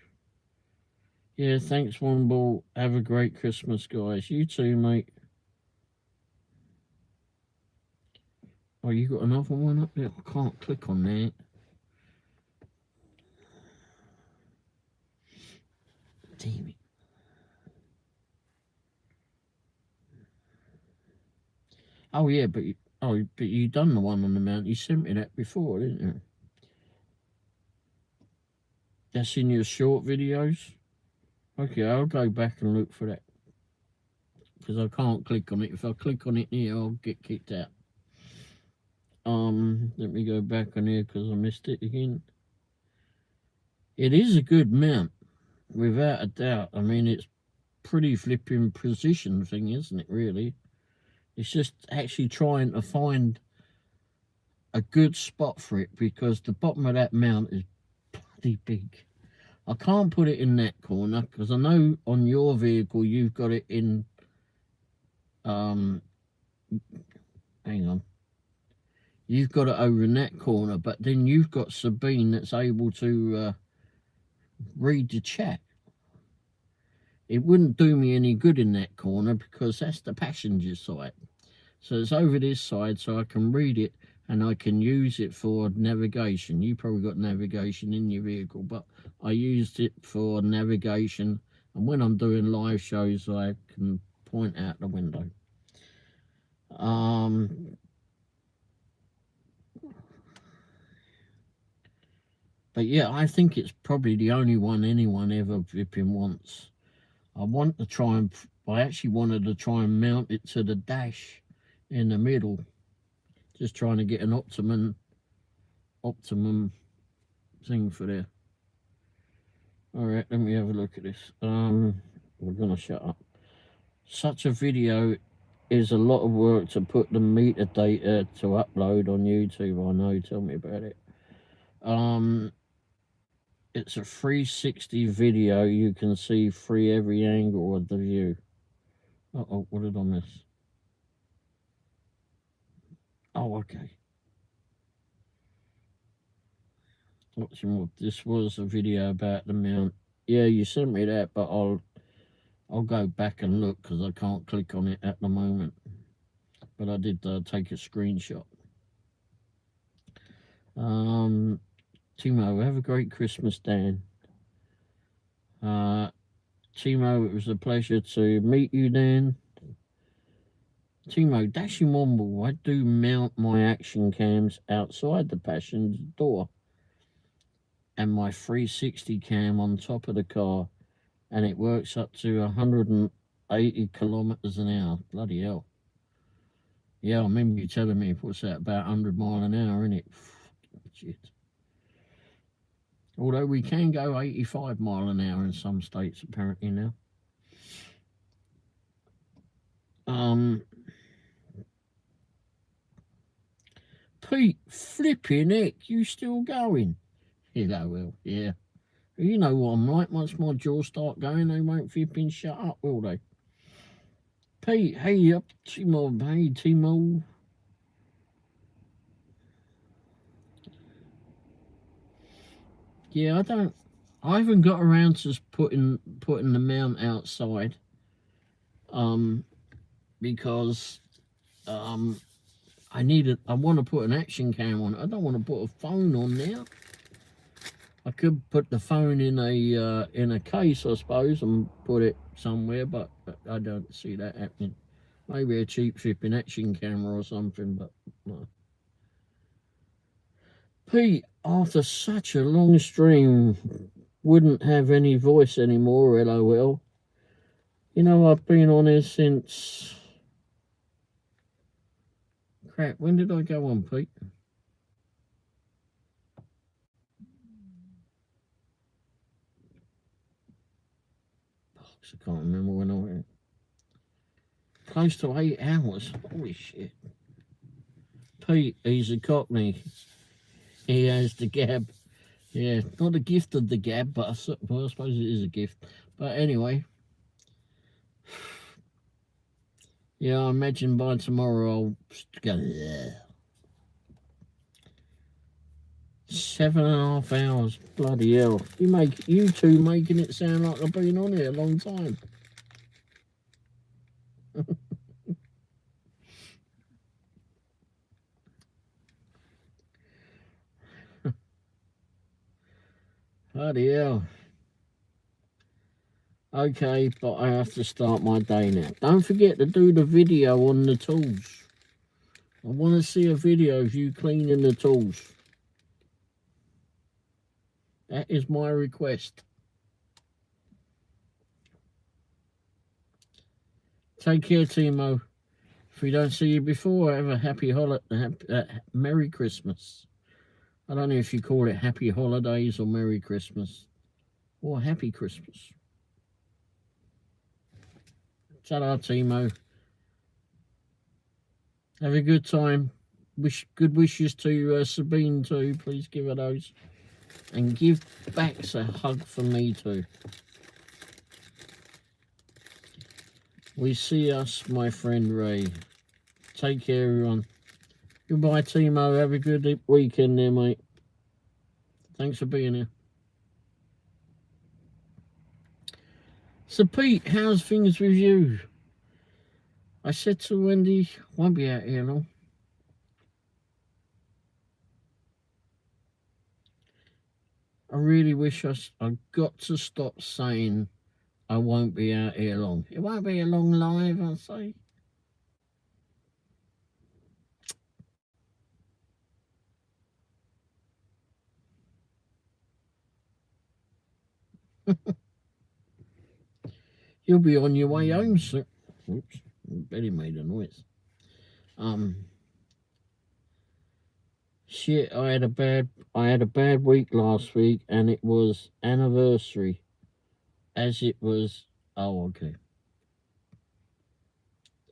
Yeah, thanks, Womble. Have a great Christmas, guys. You too, mate. Oh, you got another one up there? I can't click on that. Damn it. Oh yeah, but you done the one on the mount. You sent me that before, didn't you? That's in your short videos. Okay, I'll go back and look for that, because I can't click on it. If I click on it here, I'll get kicked out. Let me go back on here because I missed it again. It is a good mount, without a doubt. I mean, it's pretty flipping precision thing, isn't it, really? It's just actually trying to find a good spot for it, because the bottom of that mount is bloody big. I can't put it in that corner, because I know on your vehicle you've got it in, hang on, you've got it over in that corner, but then you've got Sabine that's able to read the chat. It wouldn't do me any good in that corner, because that's the passenger side. So it's over this side, so I can read it and I can use it for navigation. You probably got navigation in your vehicle, but I used it for navigation, and when I'm doing live shows I can point out the window. But yeah, I think it's probably the only one anyone ever flipping wants. I actually wanted to try and mount it to the dash in the middle, just trying to get an optimum thing for there. All right, let me have a look at this. We're gonna shut up. Such a video is a lot of work to put the metadata to upload on YouTube. I know, tell me about it. It's a 360 video. You can see free every angle of the view. Uh-oh, what did I miss? Oh, okay. This was a video about the mount. Yeah, you sent me that, but I'll go back and look, because I can't click on it at the moment. But I did take a screenshot. Timo, have a great Christmas, Dan. Timo, it was a pleasure to meet you, Dan. Timo, Dashing Womble, I do mount my action cams outside the passenger door and my 360 cam on top of the car, and it works up to 180 kilometers an hour. Bloody hell. Yeah, I remember you telling me, what's that, about 100 miles an hour, isn't it? Shit. Although we can go 85 miles an hour in some states apparently now. Pete, flipping heck, you still going? Hello, well, yeah. You know what I'm like, once my jaws start going, they won't flipping shut up, will they? Pete, hey up, Timo, hey Timo. Yeah, I haven't got around to putting the mount outside. Because I want to put an action cam on. I don't want to put a phone on now. I could put the phone in a case, I suppose, and put it somewhere, but I don't see that happening. Maybe a cheap shipping action camera or something, but no. Pete, after such a long stream, wouldn't have any voice anymore, LOL. You know, I've been on here since... Crap, when did I go on, Pete? I can't remember when I went. Close to 8 hours. Holy shit. Pete, he's a cockney. He has the gab. Yeah, not a gift of the gab, but I suppose it is a gift. But anyway. Yeah, I imagine by tomorrow I'll go there. 7.5 hours. Bloody hell. You two making it sound like I've been on here a long time. Bloody hell. Okay, but I have to start my day now. Don't forget to do the video on the tools. I want to see a video of you cleaning the tools. That is my request. Take care, Timo. If we don't see you before, have a happy holiday, Merry Christmas. I don't know if you call it Happy Holidays or Merry Christmas or Happy Christmas. Ta-da, Timo. Have a good time. Good wishes to Sabine too. Please give her those. And give Bax a hug from me too. We see us, my friend Ray. Take care, everyone. Goodbye, Timo. Have a good weekend there, mate. Thanks for being here. So, Pete, how's things with you? I said to Wendy, won't be out here long. I really wish I got to stop saying I won't be out here long. It won't be a long live, I say. You'll be on your way home, sir. Oops, Betty made a noise. Shit, I had a bad week last week, and it was anniversary. As it was. Oh, okay.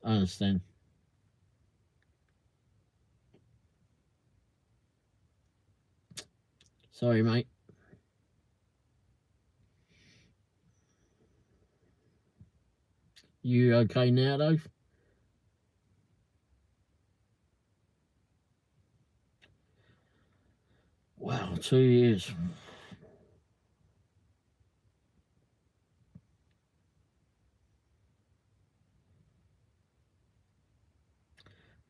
I understand. Sorry, mate. You okay now, though? Wow, 2 years.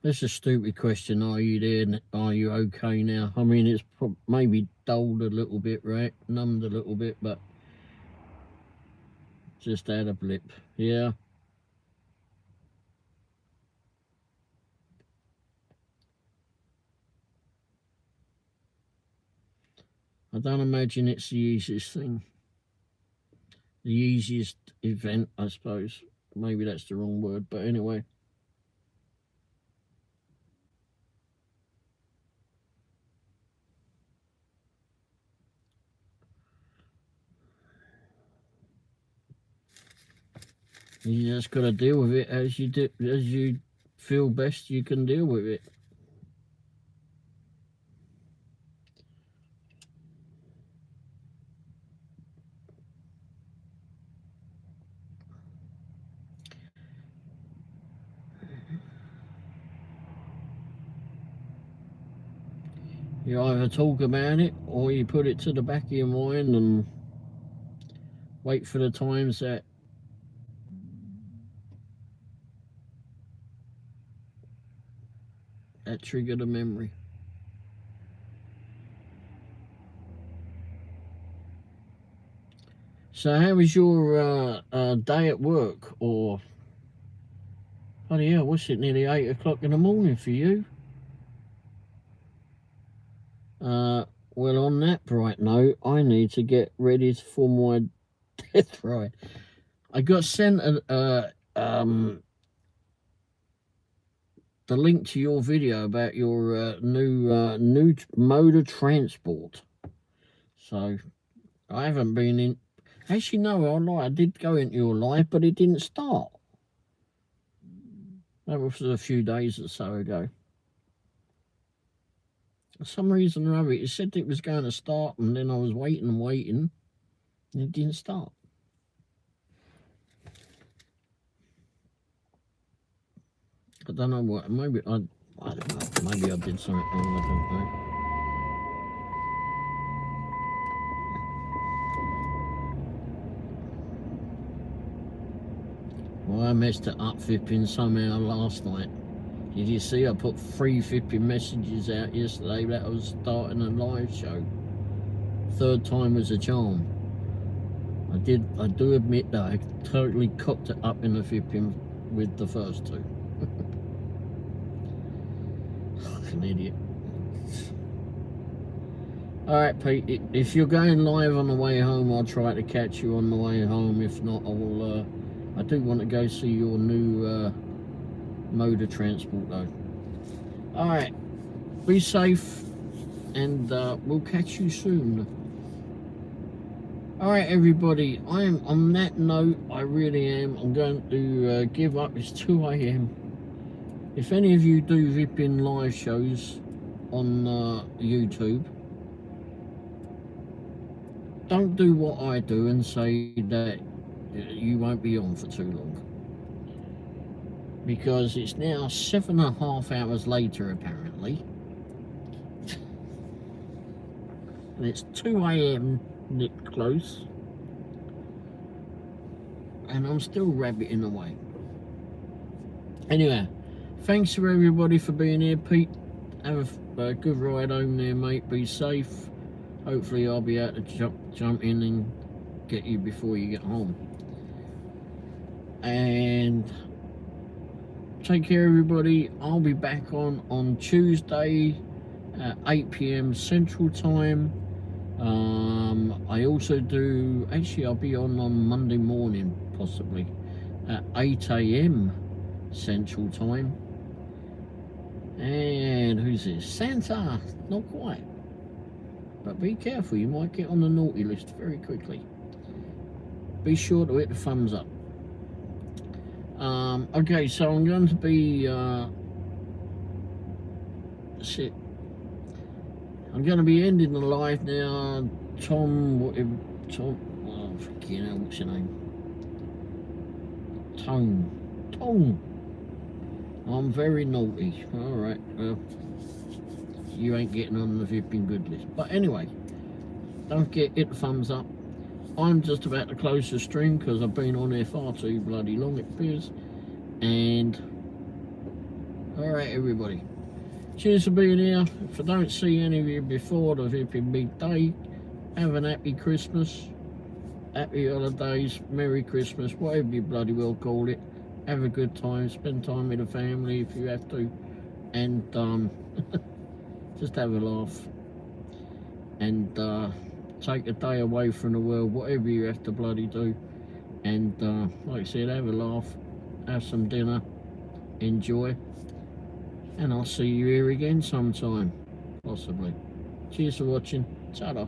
That's a stupid question. Are you there? Are you okay now? I mean, it's maybe dulled a little bit, right? Numbed a little bit, but just had a blip. Yeah. I don't imagine it's the easiest thing. The easiest event, I suppose. Maybe that's the wrong word, but anyway. You just got to deal with it as you feel best you can deal with it. You either talk about it or you put it to the back of your mind and wait for the times that That triggered a memory. So how was your day at work? Or, bloody hell, what's it, nearly 8 o'clock in the morning for you? Well, on that bright note, I need to get ready for my death ride. I got sent the link to your video about your new mode of transport. So I haven't been in. Actually, no, I lied. I did go into your live, but it didn't start. That was a few days or so ago. For some reason or other, it said it was going to start, and then I was waiting, and it didn't start. I don't know what. Maybe I don't know. Maybe I did something wrong. I don't know. Well, I messed it up flipping somehow last night. Did you see? I put 3 flipping messages out yesterday that I was starting a live show. 3rd time was a charm. I do admit that I totally cocked it up in the flipping with the first 2. An idiot. Alright, Pete, if you're going live on the way home, I'll try to catch you on the way home. If not, I do want to go see your new mode of transport though. Alright, be safe, and we'll catch you soon. Alright everybody, I am on that note. I really am. I'm going to give up. It's 2 AM. If any of you do Vipin live shows on YouTube, don't do what I do and say that you won't be on for too long. Because it's now 7.5 hours later apparently. And it's 2 AM, Nick close. And I'm still rabbiting away. Anyway, thanks for everybody for being here, Pete. Have a good ride home there, mate. Be safe. Hopefully I'll be able to jump in and get you before you get home. And take care everybody. I'll be back on Tuesday at 8 PM Central Time. I also do, actually I'll be on Monday morning possibly at 8 AM Central Time. And who's this? Santa. Not quite, but be careful, you might get on the naughty list very quickly. Be sure to hit the thumbs up. Okay, so I'm going to be I'm going to be ending the live now. Tom, oh, fucking hell, what's your name? Tom. I'm very naughty. Alright, well, you ain't getting on the Vipping Good list. But anyway, don't forget, hit the thumbs up. I'm just about to close the stream because I've been on there far too bloody long, it appears. And, alright everybody, cheers for being here. If I don't see any of you before the Vipping Big Day, have an happy Christmas, happy holidays, Merry Christmas, whatever you bloody well call it. Have a good time, spend time with the family if you have to, and just have a laugh, and take a day away from the world, whatever you have to bloody do. And like I said, have a laugh, have some dinner, enjoy, and I'll see you here again sometime, possibly. Cheers for watching. Ta-da.